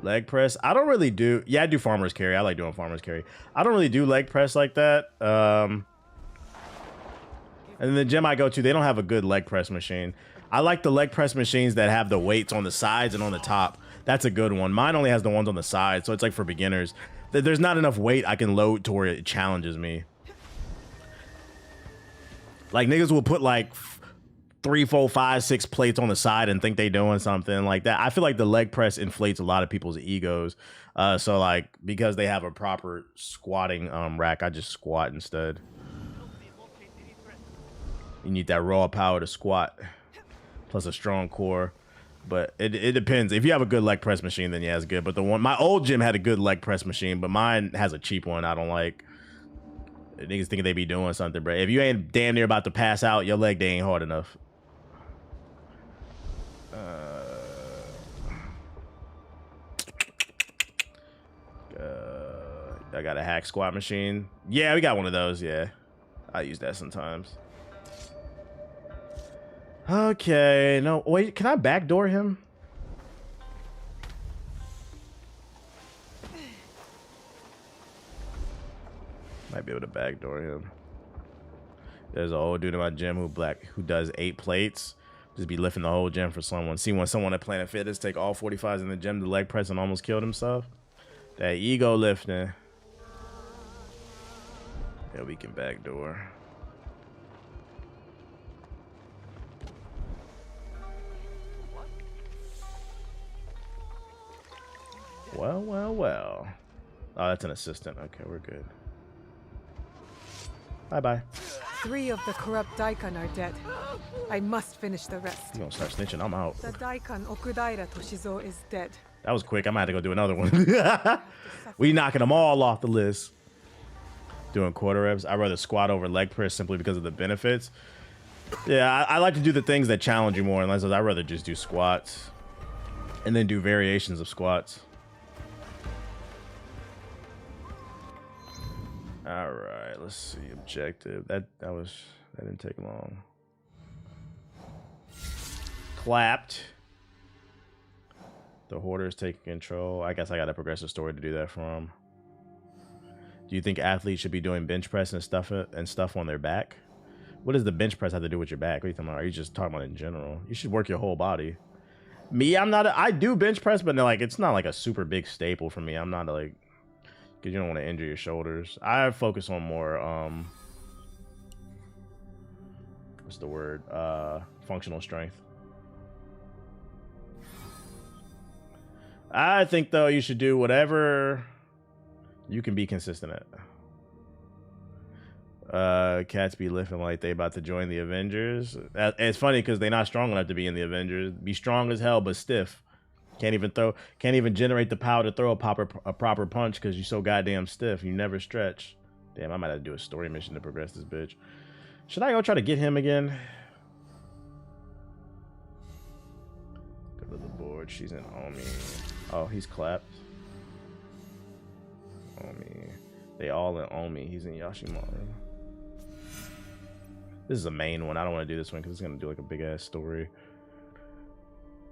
Leg press. I don't really do. Yeah, I do farmer's carry. I like doing farmer's carry. I don't really do leg press like that. And the gym I go to, they don't have a good leg press machine. I like the leg press machines that have the weights on the sides and on the top. That's a good one. Mine only has the ones on the side, so it's like for beginners. There's not enough weight I can load to where it challenges me. Like niggas will put like 3, 4, 5, 6 plates on the side and think they doing something like that. I feel like the leg press inflates a lot of people's egos. So like because they have a proper squatting rack, I just squat instead. You need that raw power to squat, plus a strong core. But it depends. If you have a good leg press machine, then yeah, it's good. But the one, my old gym had a good leg press machine, but mine has a cheap one I don't like. Niggas thinking they be doing something, bro. If you ain't damn near about to pass out, your leg day ain't hard enough. I got a hack squat machine. Yeah, we got one of those. Yeah, I use that sometimes. Okay, no, wait, can I backdoor him? Might be able to backdoor him. There's an old dude in my gym who does 8 plates. Just be lifting the whole gym for someone. See when someone at Planet Fitness take all 45s in the gym to leg press and almost killed himself? That ego lifting. Yeah, we can backdoor. Well, well, well. Oh, that's an assistant. Okay, we're good. Bye-bye. 3 of the corrupt Daikan are dead. I must finish the rest. You gonna start snitching? I'm out. The Daikan Okudaira Toshizo is dead. That was quick. I might have to go do another one. We knocking them all off the list. Doing quarter reps. I'd rather squat over leg press simply because of the benefits. Yeah, I like to do the things that challenge you more. Unless I'd rather just do squats and then do variations of squats. All right, let's see. Objective. That didn't take long. Clapped. The hoarder's taking control. I guess I got a progressive story to do that from. Do you think athletes should be doing bench press and stuff on their back? What does the bench press have to do with your back? What are you talking about? Are you just talking about in general? You should work your whole body. Me, I do bench press, but like it's not like a super big staple for me. I'm not like, because you don't want to injure your shoulders. I focus on more what's the word? Functional strength. I think though you should do whatever you can be consistent at. Cats be lifting like they about to join the Avengers. It's funny because they're not strong enough to be in the Avengers. Be strong as hell but stiff. Can't even generate the power to throw a proper punch because you're so goddamn stiff. You never stretch. Damn, I might have to do a story mission to progress this bitch. Should I go try to get him again? Go to the board. She's in Omi. Oh, he's clapped. Omi. They all in Omi. He's in Yashimaru. This is a main one. I don't want to do this one because it's going to do like a big ass story.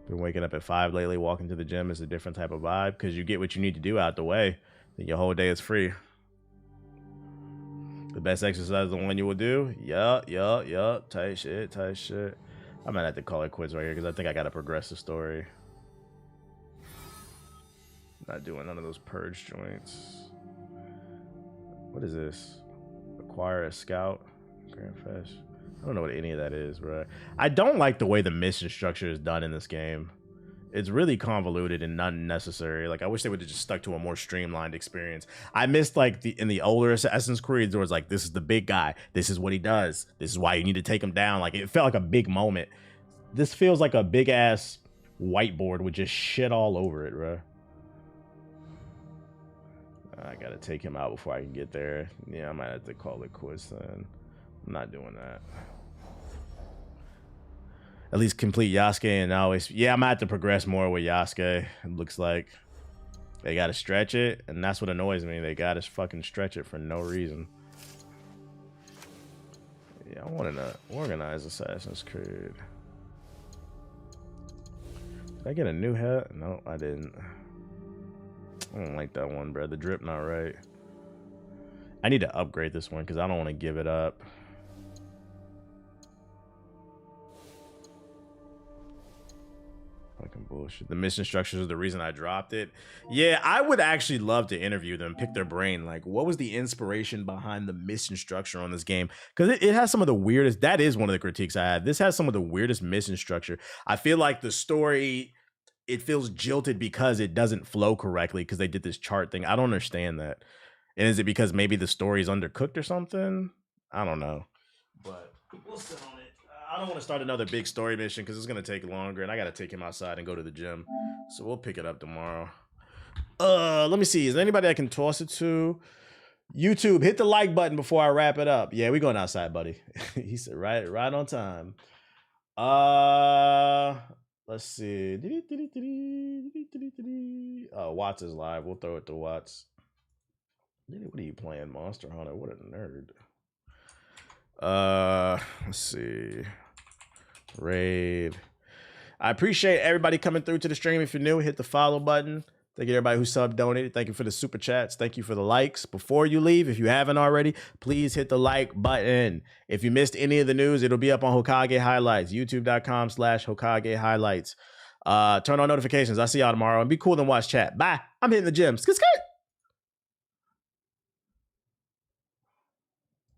Been waking up at 5 lately. Walking to the gym is a different type of vibe because you get what you need to do out the way. Then your whole day is free. The best exercise is the one you will do. Yup. Tight shit. I might have to call it quits right here because I think I got a progressive story. Not doing none of those purge joints. What is this? Acquire a scout. Grand Fest. I don't know what any of that is, bro. I don't like the way the mission structure is done in this game. It's really convoluted and not necessary. Like I wish they would have just stuck to a more streamlined experience. I missed like in the older Assassin's Creed, there was like, this is the big guy. This is what he does. This is why you need to take him down. Like it felt like a big moment. This feels like a big ass whiteboard with just shit all over it, bro. I gotta take him out before I can get there. Yeah, I might have to call it quits then. I'm not doing that. At least complete Yasuke and always. Yeah, I might have to progress more with Yasuke. It looks like they gotta stretch it, and that's what annoys me. They gotta fucking stretch it for no reason. Yeah, I wanted to organize Assassin's Creed. Did I get a new hat? No, I didn't. I don't like that one, bro. The drip not right. I need to upgrade this one because I don't want to give it up. Fucking bullshit. The mission structures are the reason I dropped it. Yeah, I would actually love to interview them, pick their brain. Like, what was the inspiration behind the mission structure on this game? Because it has some of the weirdest. That is one of the critiques I had. This has some of the weirdest mission structure. I feel like the story, it feels jilted because it doesn't flow correctly because they did this chart thing. I don't understand that. And is it because maybe the story is undercooked or something? I don't know. But we'll sit on it. I don't want to start another big story mission because it's going to take longer and I got to take him outside and go to the gym. So we'll pick it up tomorrow. Let me see. Is there anybody I can toss it to? YouTube, hit the like button before I wrap it up. Yeah, we going outside, buddy. He said right on time. Let's see. Oh, Watts is live. We'll throw it to Watts. What are you playing, Monster Hunter? What a nerd. Let's see. Raid. I appreciate everybody coming through to the stream. If you're new, hit the follow button. Thank you to everybody who sub donated. Thank you for the super chats. Thank you for the likes. Before you leave, if you haven't already, please hit the like button. If you missed any of the news, it'll be up on Hokage Highlights, youtube.com/Hokage Highlights. Turn on notifications. I'll see y'all tomorrow and be cool and watch chat. Bye. I'm hitting the gym. Skit.